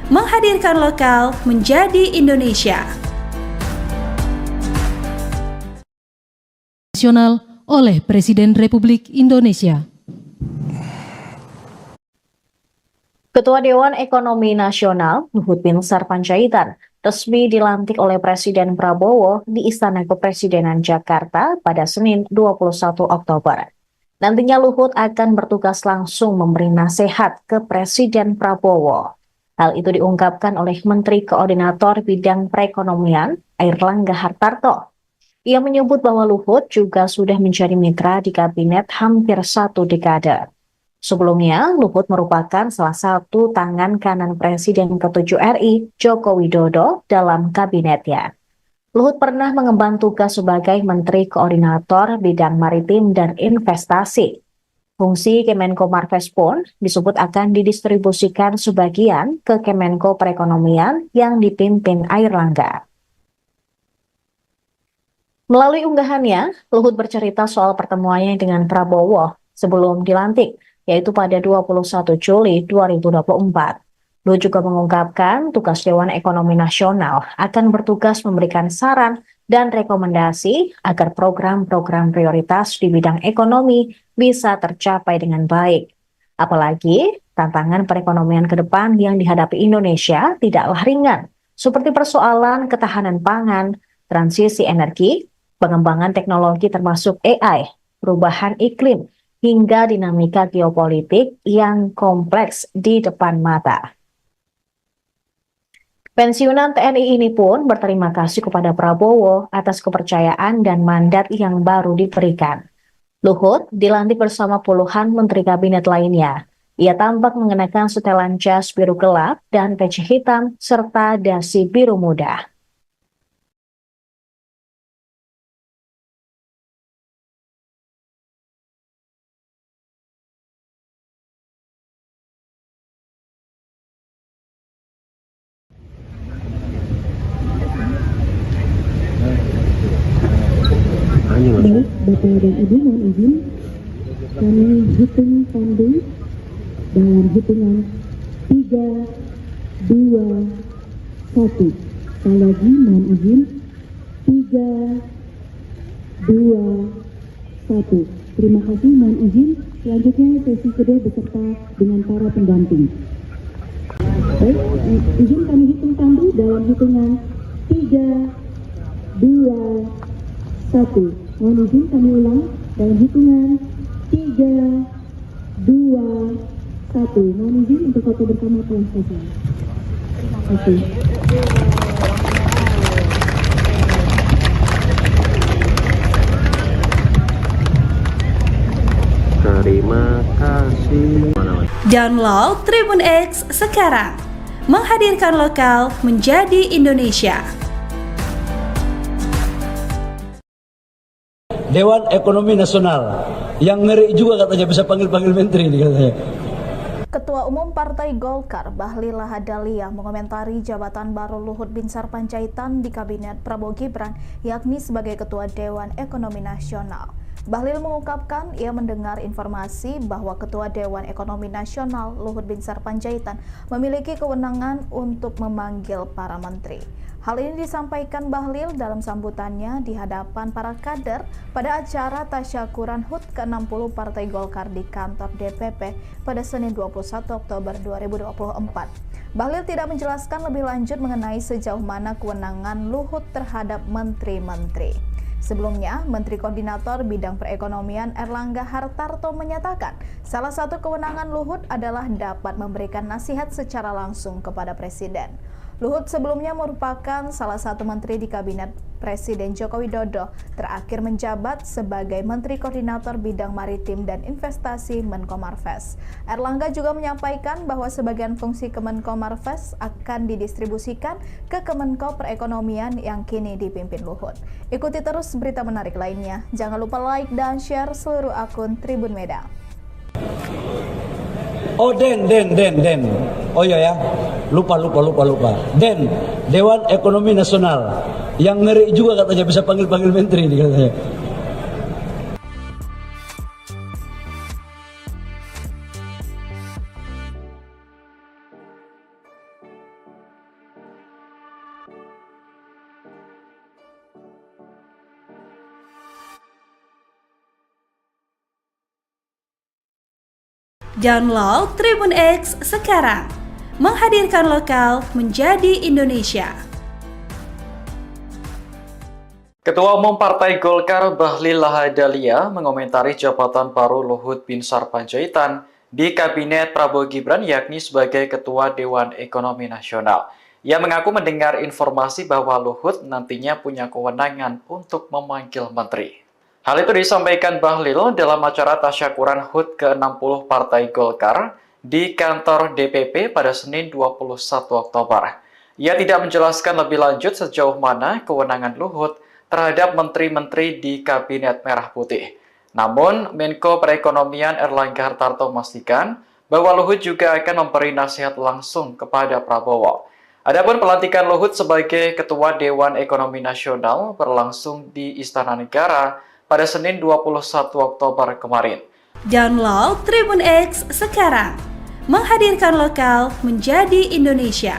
menghadirkan lokal menjadi Indonesia. Nasional oleh Presiden Republik Indonesia. Ketua Dewan Ekonomi Nasional Luhut Binsar Panjaitan resmi dilantik oleh Presiden Prabowo di Istana Kepresidenan Jakarta pada Senin 21 Oktober. Nantinya Luhut akan bertugas langsung memberi nasihat ke Presiden Prabowo. Hal itu diungkapkan oleh Menteri Koordinator Bidang Perekonomian Airlangga Hartarto. Ia menyebut bahwa Luhut juga sudah menjadi mitra di kabinet hampir 1 dekade. Sebelumnya, Luhut merupakan salah satu tangan kanan Presiden ke-7 RI, Joko Widodo, dalam kabinetnya. Luhut pernah mengemban tugas sebagai Menteri Koordinator Bidang Maritim dan Investasi. Fungsi Kemenko Marves pun disebut akan didistribusikan sebagian ke Kemenko Perekonomian yang dipimpin Airlangga. Melalui unggahannya, Luhut bercerita soal pertemuannya dengan Prabowo sebelum dilantik, yaitu pada 21 Juli 2024. Luhut juga mengungkapkan tugas Dewan Ekonomi Nasional akan bertugas memberikan saran dan rekomendasi agar program-program prioritas di bidang ekonomi bisa tercapai dengan baik. Apalagi tantangan perekonomian ke depan yang dihadapi Indonesia tidaklah ringan, seperti persoalan ketahanan pangan, transisi energi, pengembangan teknologi termasuk AI, perubahan iklim, hingga dinamika geopolitik yang kompleks di depan mata. Pensiunan TNI ini pun berterima kasih kepada Prabowo atas kepercayaan dan mandat yang baru diberikan. Luhut dilantik bersama puluhan menteri kabinet lainnya. Ia tampak mengenakan setelan jas biru gelap dan peci hitam serta dasi biru muda. Baik, Bapak dan Ibu, mohon izin kami hitung tandu dalam hitungan 3, 2, 1. Sekali lagi mohon izin 3, 2, 1. Terima kasih, mohon izin. Selanjutnya sesi kedua beserta dengan para pendamping. Baik, izin kami hitung tandu dalam hitungan 3, 2, 1. Mohon izin kami ulang dalam hitungan 3, 2, 1. Mohon izin untuk foto bersama telah selesai. Terima kasih. Terima kasih. Download Tribun X sekarang, menghadirkan lokal menjadi Indonesia. Dewan Ekonomi Nasional, yang ngeri juga katanya bisa panggil-panggil menteri nih katanya. Ketua Umum Partai Golkar Bahlil Lahadalia mengomentari jabatan baru Luhut Binsar Panjaitan di Kabinet Prabowo Gibran, yakni sebagai Ketua Dewan Ekonomi Nasional. Bahlil mengungkapkan ia mendengar informasi bahwa Ketua Dewan Ekonomi Nasional Luhut Binsar Panjaitan memiliki kewenangan untuk memanggil para menteri. Hal ini disampaikan Bahlil dalam sambutannya di hadapan para kader pada acara tasyakuran HUT ke-60 Partai Golkar di kantor DPP pada Senin 21 Oktober 2024. Bahlil tidak menjelaskan lebih lanjut mengenai sejauh mana kewenangan Luhut terhadap menteri-menteri. Sebelumnya, Menteri Koordinator Bidang Perekonomian Airlangga Hartarto menyatakan salah satu kewenangan Luhut adalah dapat memberikan nasihat secara langsung kepada Presiden. Luhut sebelumnya merupakan salah satu menteri di Kabinet Presiden Joko Widodo, terakhir menjabat sebagai Menteri Koordinator Bidang Maritim dan Investasi Menko Marves. Airlangga juga menyampaikan bahwa sebagian fungsi Kemenko Marves akan didistribusikan ke Kemenko Perekonomian yang kini dipimpin Luhut. Ikuti terus berita menarik lainnya. Jangan lupa like dan share seluruh akun Tribun Medan. Oh Den. Oh iya ya, lupa. Den, Dewan Ekonomi Nasional, yang ngeri juga katanya bisa panggil-panggil menteri nih katanya. Download Tribun X sekarang. Menghadirkan lokal menjadi Indonesia. Ketua Umum Partai Golkar Bahlil Lahadalia mengomentari jabatan baru Luhut Binsar Panjaitan di Kabinet Prabowo Gibran yakni sebagai Ketua Dewan Ekonomi Nasional. Ia mengaku mendengar informasi bahwa Luhut nantinya punya kewenangan untuk memanggil menteri. Hal itu disampaikan Bahlil dalam acara tasyakuran HUT ke-60 Partai Golkar di kantor DPP pada Senin 21 Oktober. Ia tidak menjelaskan lebih lanjut sejauh mana kewenangan Luhut terhadap menteri-menteri di Kabinet Merah Putih. Namun, Menko Perekonomian Erlangga Hartarto memastikan bahwa Luhut juga akan memberi nasihat langsung kepada Prabowo. Adapun pelantikan Luhut sebagai Ketua Dewan Ekonomi Nasional berlangsung di Istana Negara pada Senin 21 Oktober kemarin. Download Tribun X sekarang. Menghadirkan lokal menjadi Indonesia.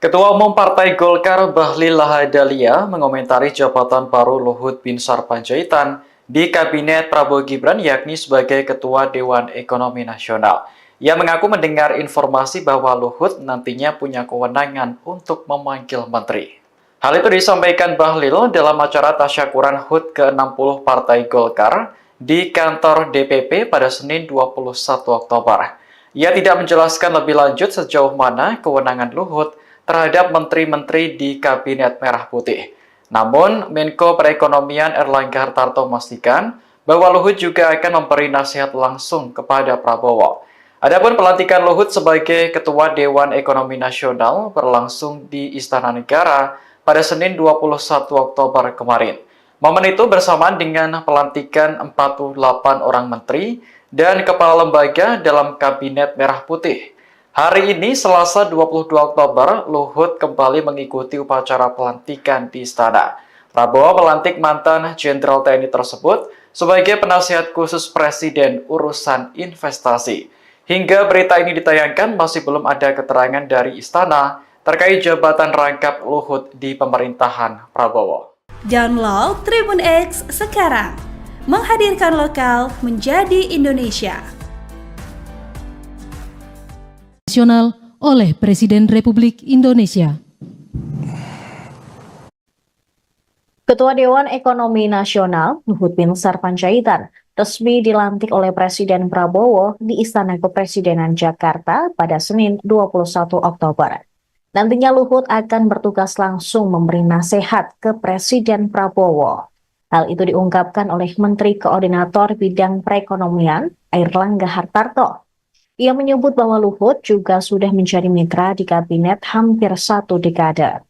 Ketua Umum Partai Golkar Bahlil Lahadalia mengomentari jabatan baru Luhut Binsar Panjaitan di Kabinet Prabowo Gibran yakni sebagai Ketua Dewan Ekonomi Nasional. Ia mengaku mendengar informasi bahwa Luhut nantinya punya kewenangan untuk memanggil menteri. Hal itu disampaikan Bahlil dalam acara tasyakuran HUT ke-60 Partai Golkar di kantor DPP pada Senin 21 Oktober. Ia tidak menjelaskan lebih lanjut sejauh mana kewenangan Luhut terhadap menteri-menteri di Kabinet Merah Putih. Namun, Menko Perekonomian Erlangga Hartarto memastikan bahwa Luhut juga akan memberi nasihat langsung kepada Prabowo. Adapun pelantikan Luhut sebagai Ketua Dewan Ekonomi Nasional berlangsung di Istana Negara pada Senin 21 Oktober kemarin. Momen itu bersamaan dengan pelantikan 48 orang menteri dan kepala lembaga dalam Kabinet Merah Putih. Hari ini, Selasa 22 Oktober, Luhut kembali mengikuti upacara pelantikan di Istana. Prabowo melantik mantan Jenderal TNI tersebut sebagai penasihat khusus Presiden urusan investasi. Hingga berita ini ditayangkan, masih belum ada keterangan dari Istana terkait jabatan rangkap Luhut di pemerintahan Prabowo. Download Tribun X sekarang. Menghadirkan lokal menjadi Indonesia. Nasional oleh Presiden Republik Indonesia. Ketua Dewan Ekonomi Nasional Luhut Binsar Panjaitan resmi dilantik oleh Presiden Prabowo di Istana Kepresidenan Jakarta pada Senin 21 Oktober. Nantinya Luhut akan bertugas langsung memberi nasihat ke Presiden Prabowo. Hal itu diungkapkan oleh Menteri Koordinator Bidang Perekonomian Erlangga Hartarto. Ia menyebut bahwa Luhut juga sudah menjadi mitra di kabinet hampir 1 dekade.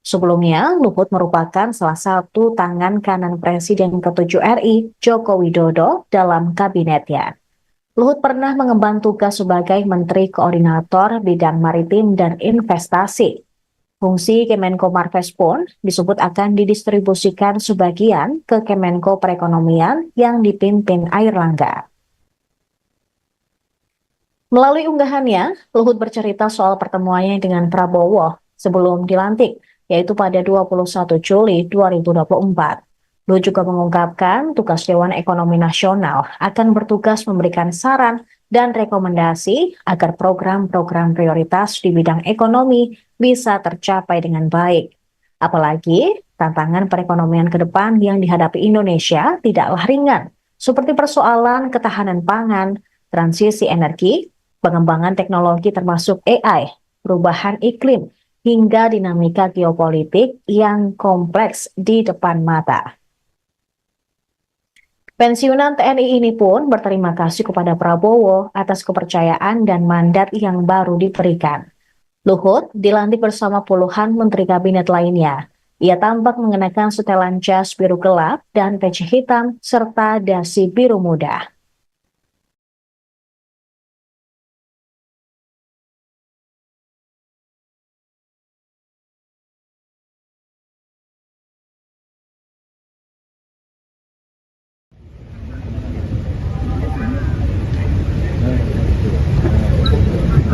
Sebelumnya, Luhut merupakan salah satu tangan kanan Presiden ke-7 RI, Joko Widodo, dalam kabinetnya. Luhut pernah mengemban tugas sebagai Menteri Koordinator Bidang Maritim dan Investasi. Fungsi Kemenko Marves pun disebut akan didistribusikan sebagian ke Kemenko Perekonomian yang dipimpin Airlangga. Melalui unggahannya, Luhut bercerita soal pertemuannya dengan Prabowo sebelum dilantik, yaitu pada 21 Juli 2024. Luhut juga mengungkapkan tugas Dewan Ekonomi Nasional akan bertugas memberikan saran dan rekomendasi agar program-program prioritas di bidang ekonomi bisa tercapai dengan baik. Apalagi tantangan perekonomian ke depan yang dihadapi Indonesia tidaklah ringan, seperti persoalan ketahanan pangan, transisi energi, pengembangan teknologi termasuk AI, perubahan iklim, hingga dinamika geopolitik yang kompleks di depan mata. Pensiunan TNI ini pun berterima kasih kepada Prabowo atas kepercayaan dan mandat yang baru diberikan. Luhut dilantik bersama puluhan menteri kabinet lainnya. Ia tampak mengenakan setelan jas biru gelap dan peci hitam serta dasi biru muda.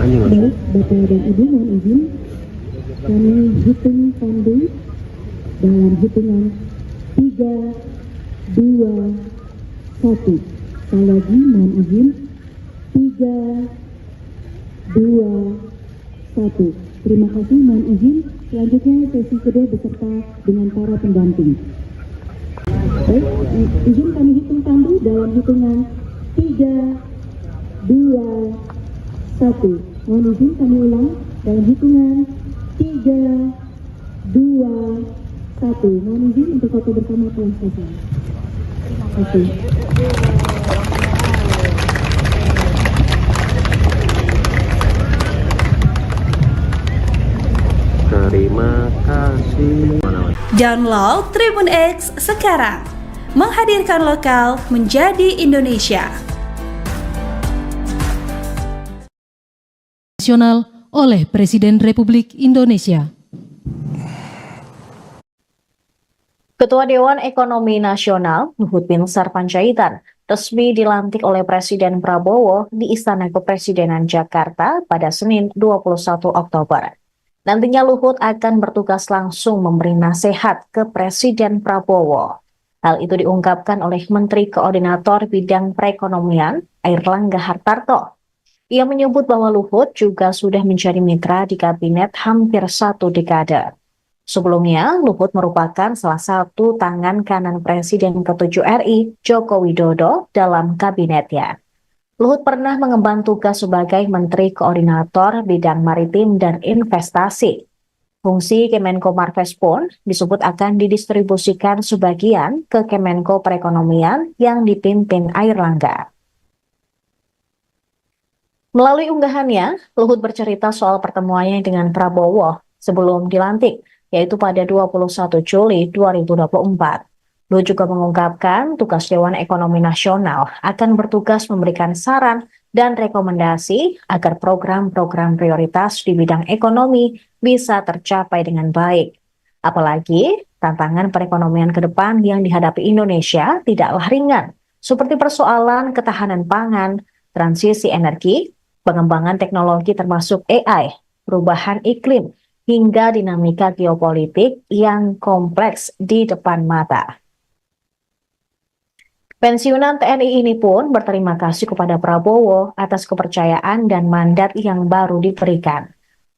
Baik, Bapak dan Ibu mohon izin kami hitung tandu dalam hitungan 3, 2, 1. Sekali lagi mohon izin 3, 2, 1. Terima kasih, mohon izin. Selanjutnya sesi kedua beserta dengan para pendamping. Baik, izin kami hitung tandu dalam hitungan 3, 2, 1. Mohon izin kami ulang dalam hitungan 3, 2, 1. Mohon izin untuk foto bersama telah selesai. Terima kasih. Terima kasih. Download Tribun X sekarang. Menghadirkan lokal menjadi Indonesia. Nasional oleh Presiden Republik Indonesia. Ketua Dewan Ekonomi Nasional Luhut Binsar Panjaitan resmi dilantik oleh Presiden Prabowo di Istana Kepresidenan Jakarta pada Senin 21 Oktober. Nantinya Luhut akan bertugas langsung memberi nasihat ke Presiden Prabowo. Hal itu diungkapkan oleh Menteri Koordinator Bidang Perekonomian Airlangga Hartarto. Ia menyebut bahwa Luhut juga sudah menjadi mitra di kabinet hampir 1 dekade. Sebelumnya, Luhut merupakan salah satu tangan kanan Presiden ke-7 RI, Joko Widodo, dalam kabinetnya. Luhut pernah mengemban tugas sebagai Menteri Koordinator Bidang Maritim dan Investasi. Fungsi Kemenko Marves pun disebut akan didistribusikan sebagian ke Kemenko Perekonomian yang dipimpin Airlangga. Melalui unggahannya, Luhut bercerita soal pertemuannya dengan Prabowo sebelum dilantik, yaitu pada 21 Juli 2024. Luhut juga mengungkapkan tugas Dewan Ekonomi Nasional akan bertugas memberikan saran dan rekomendasi agar program-program prioritas di bidang ekonomi bisa tercapai dengan baik. Apalagi tantangan perekonomian ke depan yang dihadapi Indonesia tidaklah ringan, seperti persoalan ketahanan pangan, transisi energi, pengembangan teknologi termasuk AI, perubahan iklim, hingga dinamika geopolitik yang kompleks di depan mata. Pensiunan TNI ini pun berterima kasih kepada Prabowo atas kepercayaan dan mandat yang baru diberikan.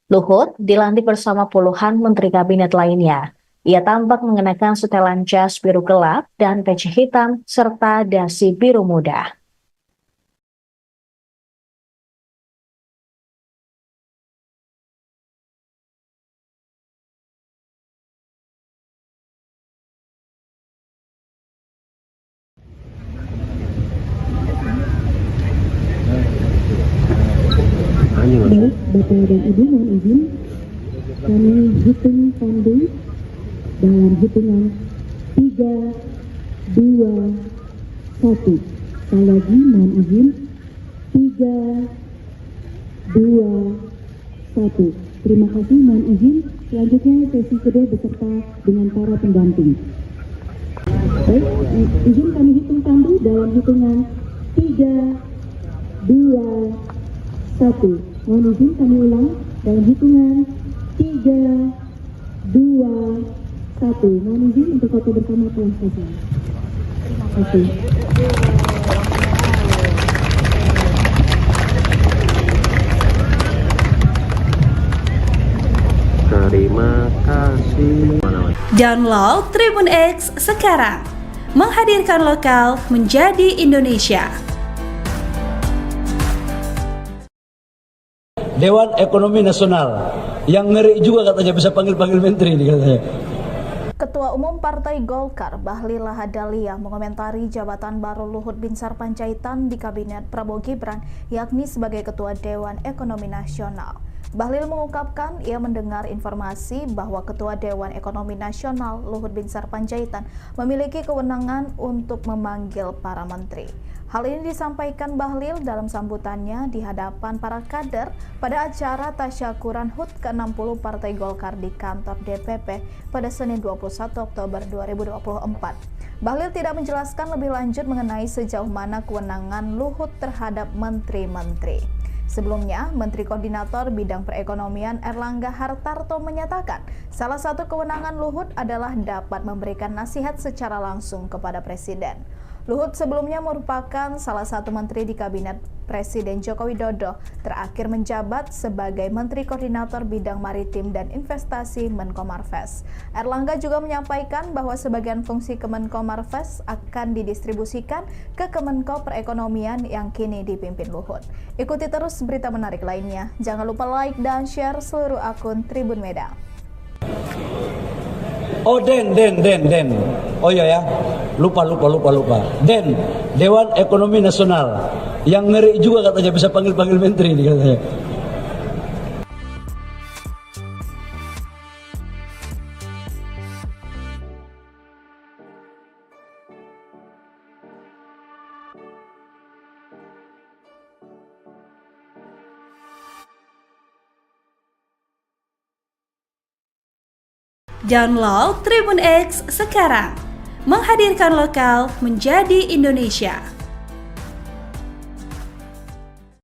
Luhut dilantik bersama puluhan menteri kabinet lainnya. Ia tampak mengenakan setelan jas biru gelap dan peci hitam serta dasi biru muda. Baik, Bapak dan Ibu mohon izin kami hitung tandu dalam hitungan 3, 2, 1. Sekali lagi mohon izin 3, 2, 1. Terima kasih, mohon izin. Selanjutnya sesi kedua beserta dengan para pendamping. Baik, izin kami hitung tandu dalam hitungan 3, 2, 1. Mohon izin kami ulang dalam hitungan 3, 2, 1. Mohon izin untuk foto bersama telah selesai. Terima kasih. Terima kasih. Download Tribun X sekarang. Menghadirkan lokal menjadi Indonesia. Dewan Ekonomi Nasional yang ngeri juga katanya bisa panggil-panggil menteri nih katanya. Ketua Umum Partai Golkar Bahlil Lahadalia mengomentari jabatan baru Luhut Binsar Panjaitan di Kabinet Prabowo Gibran, yakni sebagai Ketua Dewan Ekonomi Nasional. Bahlil mengungkapkan ia mendengar informasi bahwa Ketua Dewan Ekonomi Nasional Luhut Binsar Panjaitan memiliki kewenangan untuk memanggil para menteri. Hal ini disampaikan Bahlil dalam sambutannya di hadapan para kader pada acara tasyakuran HUT ke-60 Partai Golkar di kantor DPP pada Senin 21 Oktober 2024. Bahlil tidak menjelaskan lebih lanjut mengenai sejauh mana kewenangan Luhut terhadap menteri-menteri. Sebelumnya, Menteri Koordinator Bidang Perekonomian Erlangga Hartarto menyatakan salah satu kewenangan Luhut adalah dapat memberikan nasihat secara langsung kepada Presiden. Luhut sebelumnya merupakan salah satu menteri di Kabinet Presiden Joko Widodo, terakhir menjabat sebagai Menteri Koordinator Bidang Maritim dan Investasi Menko Marves. Erlangga juga menyampaikan bahwa sebagian fungsi Kemenko Marves akan didistribusikan ke Kemenko Perekonomian yang kini dipimpin Luhut. Ikuti terus berita menarik lainnya. Jangan lupa like dan share seluruh akun Tribun Medan. Oh Den. Oh iya ya, lupa. Den, Dewan Ekonomi Nasional. Yang ngeri juga katanya bisa panggil menteri nih katanya. Download Tribun X sekarang, menghadirkan lokal menjadi Indonesia.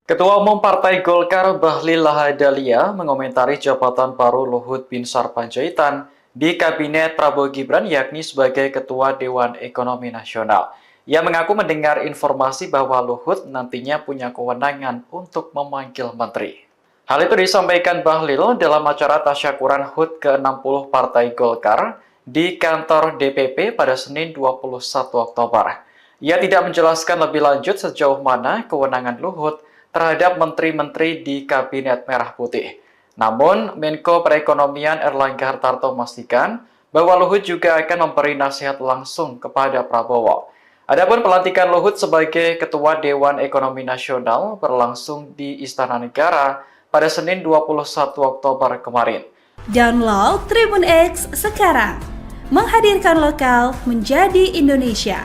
Ketua Umum Partai Golkar Bahlil Lahadalia mengomentari jabatan baru Luhut Binsar Panjaitan di Kabinet Prabowo Gibran yakni sebagai Ketua Dewan Ekonomi Nasional. Ia mengaku mendengar informasi bahwa Luhut nantinya punya kewenangan untuk memanggil menteri. Hal itu disampaikan Bahlil dalam acara tasyakuran HUT ke-60 Partai Golkar di kantor DPP pada Senin 21 Oktober. Ia tidak menjelaskan lebih lanjut sejauh mana kewenangan Luhut terhadap menteri-menteri di Kabinet Merah Putih. Namun, Menko Perekonomian Erlangga Hartarto memastikan bahwa Luhut juga akan memberi nasihat langsung kepada Prabowo. Adapun pelantikan Luhut sebagai Ketua Dewan Ekonomi Nasional berlangsung di Istana Negara pada Senin 21 Oktober kemarin. Download Tribun X sekarang, menghadirkan lokal menjadi Indonesia.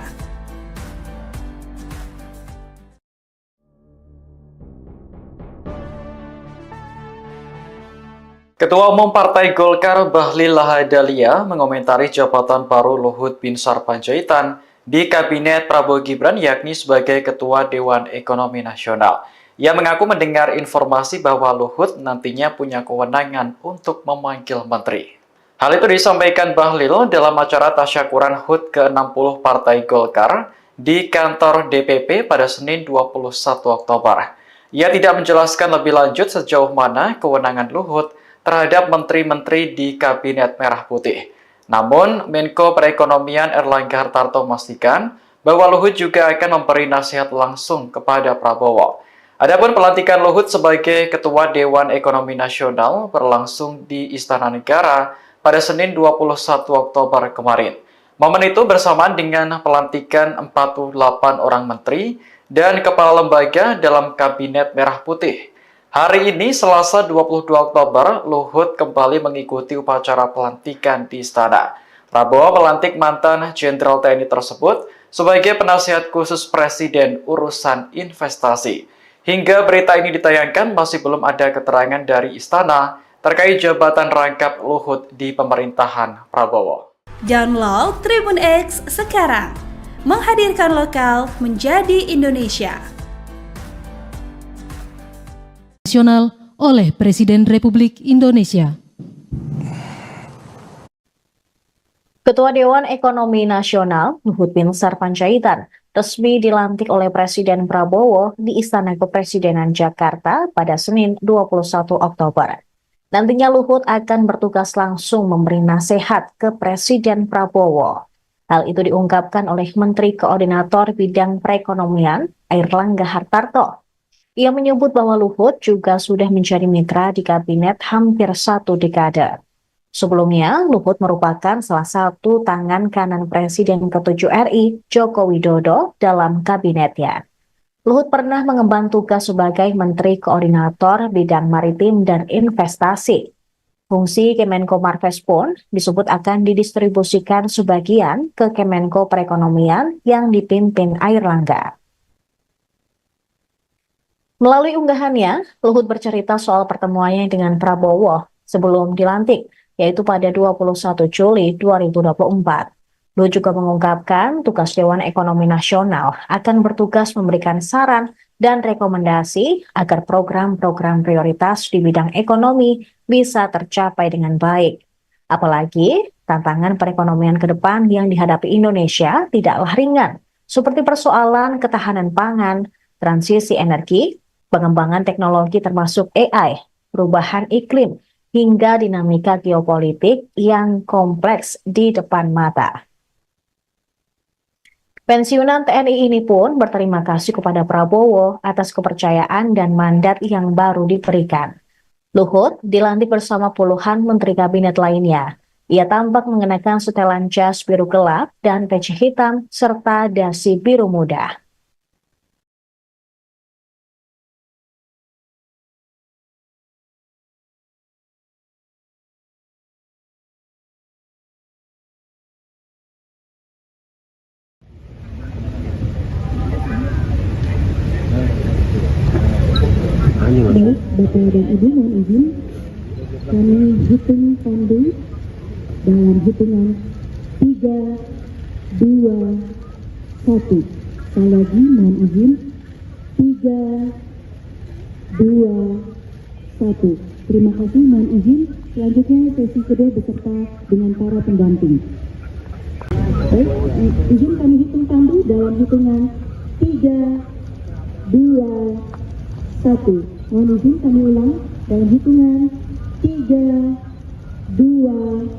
Ketua Umum Partai Golkar Bahlil Lahadalia mengomentari jabatan baru Luhut Binsar Panjaitan di Kabinet Prabowo Gibran yakni sebagai Ketua Dewan Ekonomi Nasional. Ia mengaku mendengar informasi bahwa Luhut nantinya punya kewenangan untuk memanggil menteri. Hal itu disampaikan Bahlil dalam acara tasyakuran HUT ke-60 Partai Golkar di kantor DPP pada Senin 21 Oktober. Ia tidak menjelaskan lebih lanjut sejauh mana kewenangan Luhut terhadap menteri-menteri di Kabinet Merah Putih. Namun, Menko Perekonomian Erlangga Hartarto memastikan bahwa Luhut juga akan memberi nasihat langsung kepada Prabowo. Adapun pelantikan Luhut sebagai Ketua Dewan Ekonomi Nasional berlangsung di Istana Negara pada Senin 21 Oktober kemarin. Momen itu bersamaan dengan pelantikan 48 orang menteri dan kepala lembaga dalam Kabinet Merah Putih. Hari ini, Selasa 22 Oktober, Luhut kembali mengikuti upacara pelantikan di Istana. Prabowo melantik mantan Jenderal TNI tersebut sebagai penasihat khusus Presiden urusan investasi. Hingga berita ini ditayangkan, masih belum ada keterangan dari Istana terkait jabatan rangkap Luhut di pemerintahan Prabowo. Download Tribun X sekarang, menghadirkan lokal menjadi Indonesia. Nasional oleh Presiden Republik Indonesia. Ketua Dewan Ekonomi Nasional Luhut Binsar Panjaitan resmi dilantik oleh Presiden Prabowo di Istana Kepresidenan Jakarta pada Senin 21 Oktober. Nantinya Luhut akan bertugas langsung memberi nasihat ke Presiden Prabowo. Hal itu diungkapkan oleh Menteri Koordinator Bidang Perekonomian Erlangga Hartarto. Ia menyebut bahwa Luhut juga sudah menjadi mitra di kabinet hampir 1 dekade. Sebelumnya, Luhut merupakan salah satu tangan kanan Presiden ke-7 RI, Joko Widodo, dalam kabinetnya. Luhut pernah mengemban tugas sebagai Menteri Koordinator Bidang Maritim dan Investasi. Fungsi Kemenko Marves pun disebut akan didistribusikan sebagian ke Kemenko Perekonomian yang dipimpin Erlangga. Melalui unggahannya, Luhut bercerita soal pertemuannya dengan Prabowo sebelum dilantik, yaitu pada 21 Juli 2024. Luhut juga mengungkapkan tugas Dewan Ekonomi Nasional akan bertugas memberikan saran dan rekomendasi agar program-program prioritas di bidang ekonomi bisa tercapai dengan baik. Apalagi tantangan perekonomian ke depan yang dihadapi Indonesia tidaklah ringan, seperti persoalan ketahanan pangan, transisi energi, pengembangan teknologi termasuk AI, perubahan iklim, hingga dinamika geopolitik yang kompleks di depan mata. Pensiunan TNI ini pun berterima kasih kepada Prabowo atas kepercayaan dan mandat yang baru diberikan. Luhut dilantik bersama puluhan menteri kabinet lainnya. Ia tampak mengenakan setelan jas biru gelap dan peci hitam serta dasi biru muda. Baik, Bapak dan Ibu, mohon izin kami hitung pandu dalam hitungan 3, 2, 1. Sekali lagi mohon izin 3, 2, 1. Terima kasih, mohon izin. Selanjutnya sesi kedua beserta dengan para pendamping. Baik, izin kami hitung pandu dalam hitungan 3, 2, 1. Mohon izin kami ulang dalam hitungan 3, 2,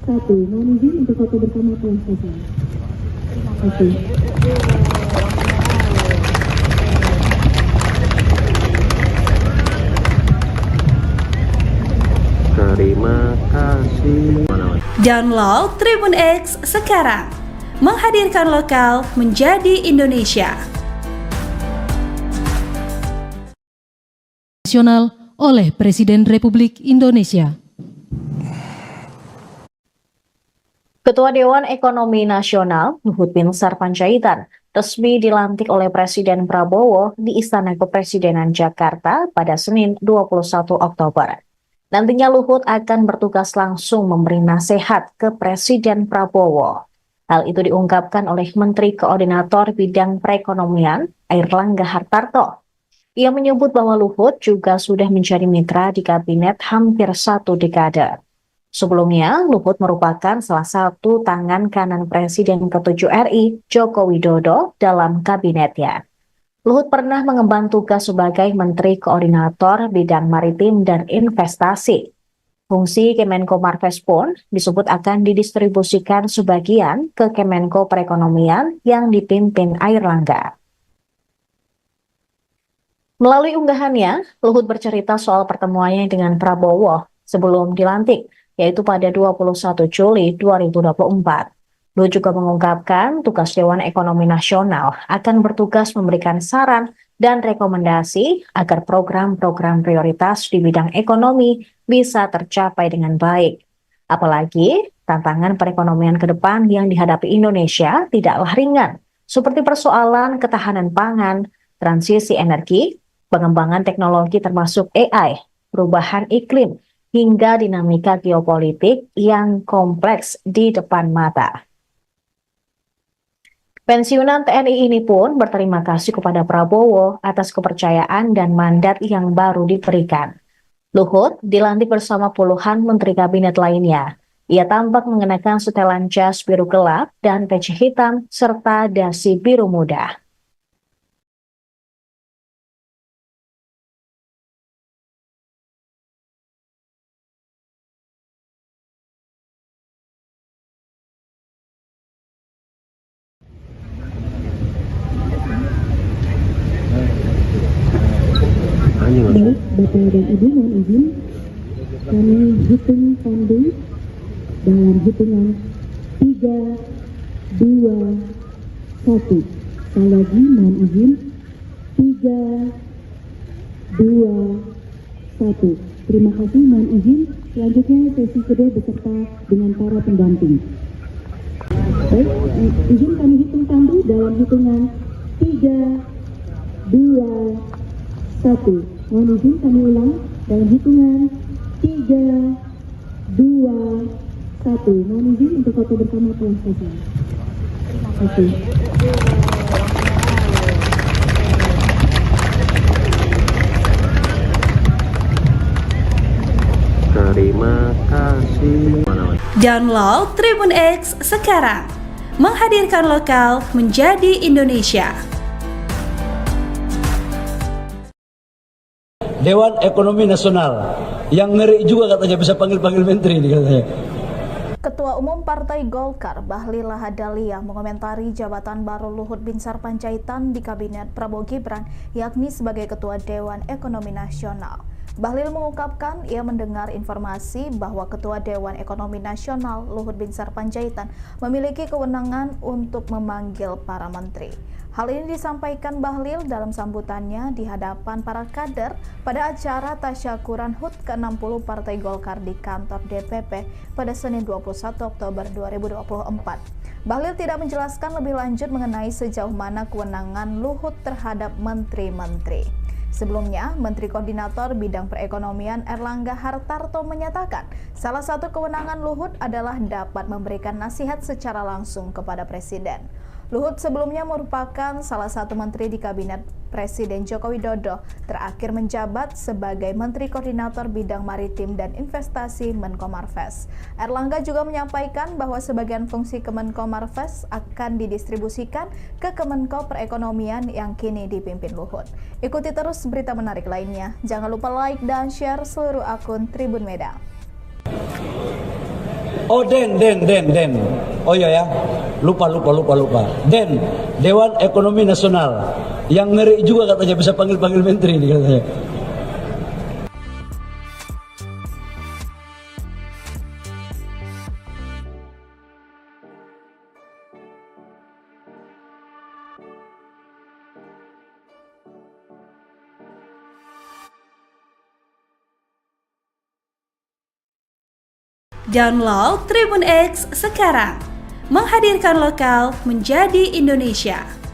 1. Mohon izin untuk foto bersama telah selesai. Terima kasih. Terima kasih. Download Tribun X sekarang. Menghadirkan lokal menjadi Indonesia. Nasional oleh Presiden Republik Indonesia. Ketua Dewan Ekonomi Nasional Luhut Binsar Panjaitan resmi dilantik oleh Presiden Prabowo di Istana Kepresidenan Jakarta pada Senin 21 Oktober. Nantinya Luhut akan bertugas langsung memberi nasihat ke Presiden Prabowo. Hal itu diungkapkan oleh Menteri Koordinator Bidang Perekonomian Airlangga Hartarto. Ia menyebut bahwa Luhut juga sudah menjadi mitra di kabinet hampir 1 dekade. Sebelumnya, Luhut merupakan salah satu tangan kanan Presiden ke-7 RI, Joko Widodo, dalam kabinetnya. Luhut pernah mengemban tugas sebagai Menteri Koordinator Bidang Maritim dan Investasi. Fungsi Kemenko Marves pun disebut akan didistribusikan sebagian ke Kemenko Perekonomian yang dipimpin Airlangga. Melalui unggahannya, Luhut bercerita soal pertemuannya dengan Prabowo sebelum dilantik, yaitu pada 21 Juli 2024. Luhut juga mengungkapkan tugas Dewan Ekonomi Nasional akan bertugas memberikan saran dan rekomendasi agar program-program prioritas di bidang ekonomi bisa tercapai dengan baik. Apalagi tantangan perekonomian ke depan yang dihadapi Indonesia tidaklah ringan, seperti persoalan ketahanan pangan, transisi energi, pengembangan teknologi termasuk AI, perubahan iklim, hingga dinamika geopolitik yang kompleks di depan mata. Pensiunan TNI ini pun berterima kasih kepada Prabowo atas kepercayaan dan mandat yang baru diberikan. Luhut dilantik bersama puluhan menteri kabinet lainnya. Ia tampak mengenakan setelan jas biru gelap dan peci hitam serta dasi biru muda. Baik, Bapak dan Ibu, mohon izin kami hitung pandu dalam hitungan 3, 2, 1. Sekali lagi mohon izin 3, 2, 1. Terima kasih, mohon izin. Selanjutnya sesi kedua beserta dengan para pendamping. Baik, izin kami hitung pandu dalam hitungan 3, 2, 1. Mohon izin kami ulang dalam hitungan 3, 2, 1. Mohon izin untuk foto bersama telah selesai. Terima kasih. Terima kasih. Download Tribun X sekarang. Menghadirkan lokal menjadi Indonesia. Dewan Ekonomi Nasional yang ngeri juga katanya bisa panggil-panggil menteri nih katanya. Ketua Umum Partai Golkar Bahlil Lahadalia mengomentari jabatan baru Luhut Binsar Panjaitan di Kabinet Prabowo Gibran, yakni sebagai Ketua Dewan Ekonomi Nasional. Bahlil mengungkapkan ia mendengar informasi bahwa Ketua Dewan Ekonomi Nasional Luhut Binsar Panjaitan memiliki kewenangan untuk memanggil para menteri. Hal ini disampaikan Bahlil dalam sambutannya di hadapan para kader pada acara tasyakuran HUT ke-60 Partai Golkar di kantor DPP pada Senin 21 Oktober 2024. Bahlil tidak menjelaskan lebih lanjut mengenai sejauh mana kewenangan Luhut terhadap menteri-menteri. Sebelumnya, Menteri Koordinator Bidang Perekonomian Erlangga Hartarto menyatakan salah satu kewenangan Luhut adalah dapat memberikan nasihat secara langsung kepada Presiden. Luhut sebelumnya merupakan salah satu menteri di Kabinet Presiden Joko Widodo, terakhir menjabat sebagai Menteri Koordinator Bidang Maritim dan Investasi Menko Marves. Erlangga juga menyampaikan bahwa sebagian fungsi Kemenko Marves akan didistribusikan ke Kemenko Perekonomian yang kini dipimpin Luhut. Ikuti terus berita menarik lainnya. Jangan lupa like dan share seluruh akun Tribun Medan. Oh Den. Oh iya ya, lupa. Den, Dewan Ekonomi Nasional yang ngeri juga katanya bisa panggil-panggil menteri nih katanya. Download Tribun X sekarang. Menghadirkan lokal menjadi Indonesia.